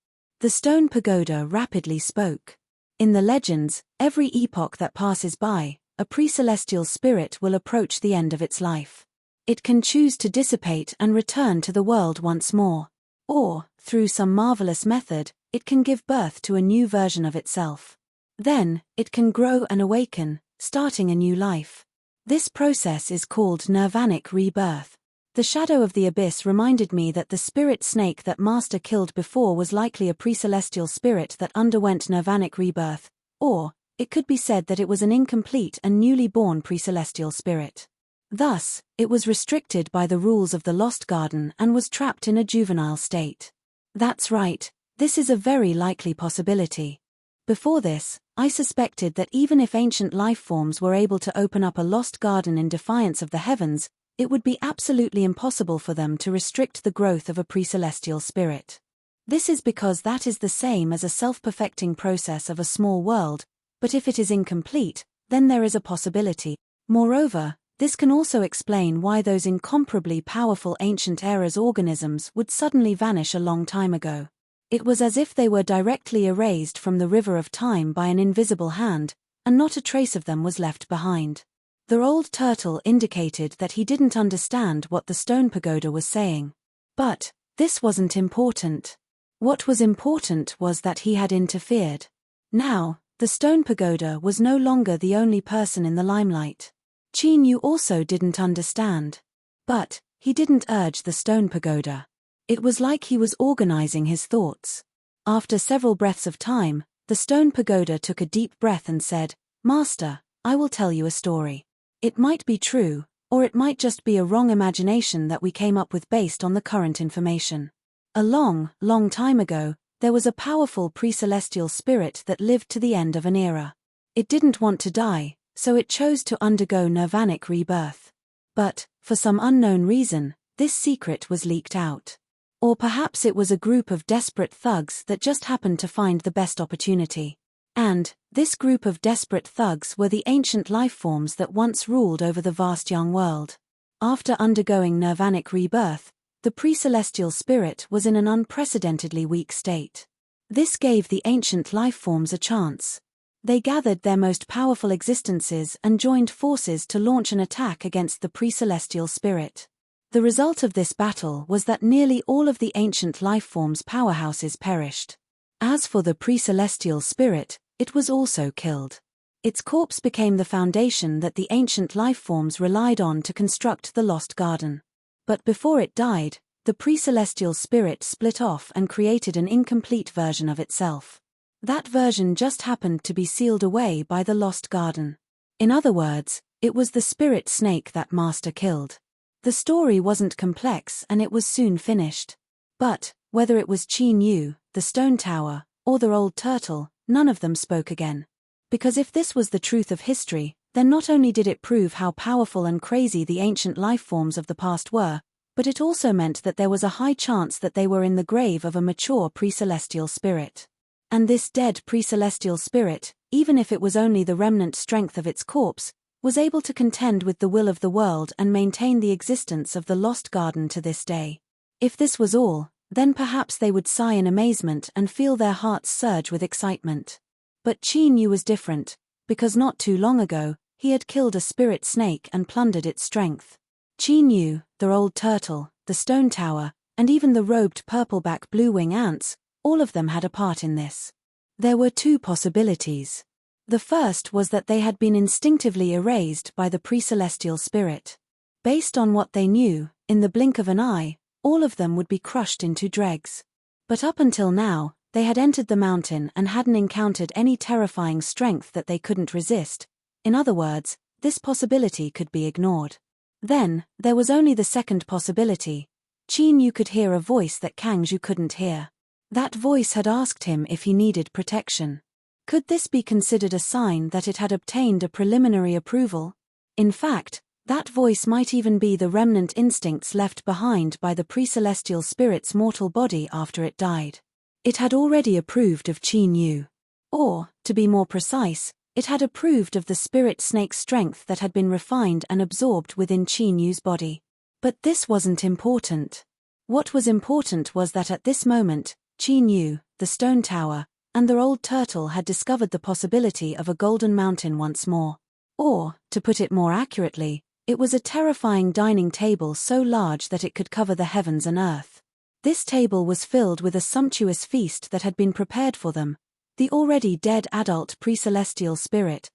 [SPEAKER 1] The stone pagoda rapidly spoke. In the legends, every epoch that passes by, a pre-celestial spirit will approach the end of its life. It can choose to dissipate and return to the world once more. Or, through some marvelous method, it can give birth to a new version of itself. Then, it can grow and awaken, starting a new life. This process is called nirvanic rebirth. The shadow of the abyss reminded me that the spirit snake that Master killed before was likely a pre-celestial spirit that underwent nirvanic rebirth, or, it could be said that it was an incomplete and newly born pre-celestial spirit. Thus, it was restricted by the rules of the Lost Garden and was trapped in a juvenile state. That's right, this is a very likely possibility. Before this, I suspected that even if ancient life forms were able to open up a Lost Garden in defiance of the heavens, it would be absolutely impossible for them to restrict the growth of a pre-celestial spirit. This is because that is the same as a self-perfecting process of a small world, but if it is incomplete, then there is a possibility. Moreover, this can also explain why those incomparably powerful ancient era's organisms would suddenly vanish a long time ago. It was as if they were directly erased from the river of time by an invisible hand, and not a trace of them was left behind. The old turtle indicated that he didn't understand what the stone pagoda was saying. But this wasn't important. What was important was that he had interfered. Now, the stone pagoda was no longer the only person in the limelight. Qin Yu also didn't understand. But he didn't urge the stone pagoda. It was like he was organizing his thoughts. After several breaths of time, the stone pagoda took a deep breath and said, "Master, I will tell you a story. It might be true, or it might just be a wrong imagination that we came up with based on the current information. A long, long time ago, there was a powerful pre-celestial spirit that lived to the end of an era. It didn't want to die, so it chose to undergo nirvanic rebirth. But, for some unknown reason, this secret was leaked out. Or perhaps it was a group of desperate thugs that just happened to find the best opportunity. And, this group of desperate thugs were the ancient life forms that once ruled over the vast young world. After undergoing nirvanic rebirth, the pre-celestial spirit was in an unprecedentedly weak state. This gave the ancient life forms a chance. They gathered their most powerful existences and joined forces to launch an attack against the pre-celestial spirit. The result of this battle was that nearly all of the ancient life forms' powerhouses perished. As for the pre-celestial spirit, it was also killed. Its corpse became the foundation that the ancient life forms relied on to construct the Lost Garden. But before it died, the pre-celestial spirit split off and created an incomplete version of itself. That version just happened to be sealed away by the Lost Garden. In other words, it was the spirit snake that Master killed. The story wasn't complex and it was soon finished. But, whether it was Qin Yu, the stone tower, or the old turtle, none of them spoke again. Because if this was the truth of history, then not only did it prove how powerful and crazy the ancient life forms of the past were, but it also meant that there was a high chance that they were in the grave of a mature pre-celestial spirit. And this dead pre-celestial spirit, even if it was only the remnant strength of its corpse, was able to contend with the will of the world and maintain the existence of the Lost Garden to this day. If this was all, then perhaps they would sigh in amazement and feel their hearts surge with excitement. But Qin Yu was different, because not too long ago, he had killed a spirit snake and plundered its strength. Qin Yu, the old turtle, the stone tower, and even the robed purple-back blue-wing ants, all of them had a part in this. There were two possibilities. The first was that they had been instinctively erased by the pre-celestial spirit. Based on what they knew, in the blink of an eye, all of them would be crushed into dregs. But up until now, they had entered the mountain and hadn't encountered any terrifying strength that they couldn't resist. In other words, this possibility could be ignored. Then, there was only the second possibility. Qin Yu could hear a voice that Kang Zhu couldn't hear. That voice had asked him if he needed protection. Could this be considered a sign that it had obtained a preliminary approval? In fact, That voice might even be the remnant instincts left behind by the pre-celestial spirit's mortal body after it died. It had already approved of Qin Yu. Or, to be more precise, it had approved of the spirit snake's strength that had been refined and absorbed within Qin Yu's body. But this wasn't important. What was important was that at this moment, Qin Yu, the stone tower, and the old turtle had discovered the possibility of a golden mountain once more. Or, to put it more accurately, it was a terrifying dining table so large that it could cover the heavens and earth. This table was filled with a sumptuous feast that had been prepared for them, the already dead adult pre-celestial spirit,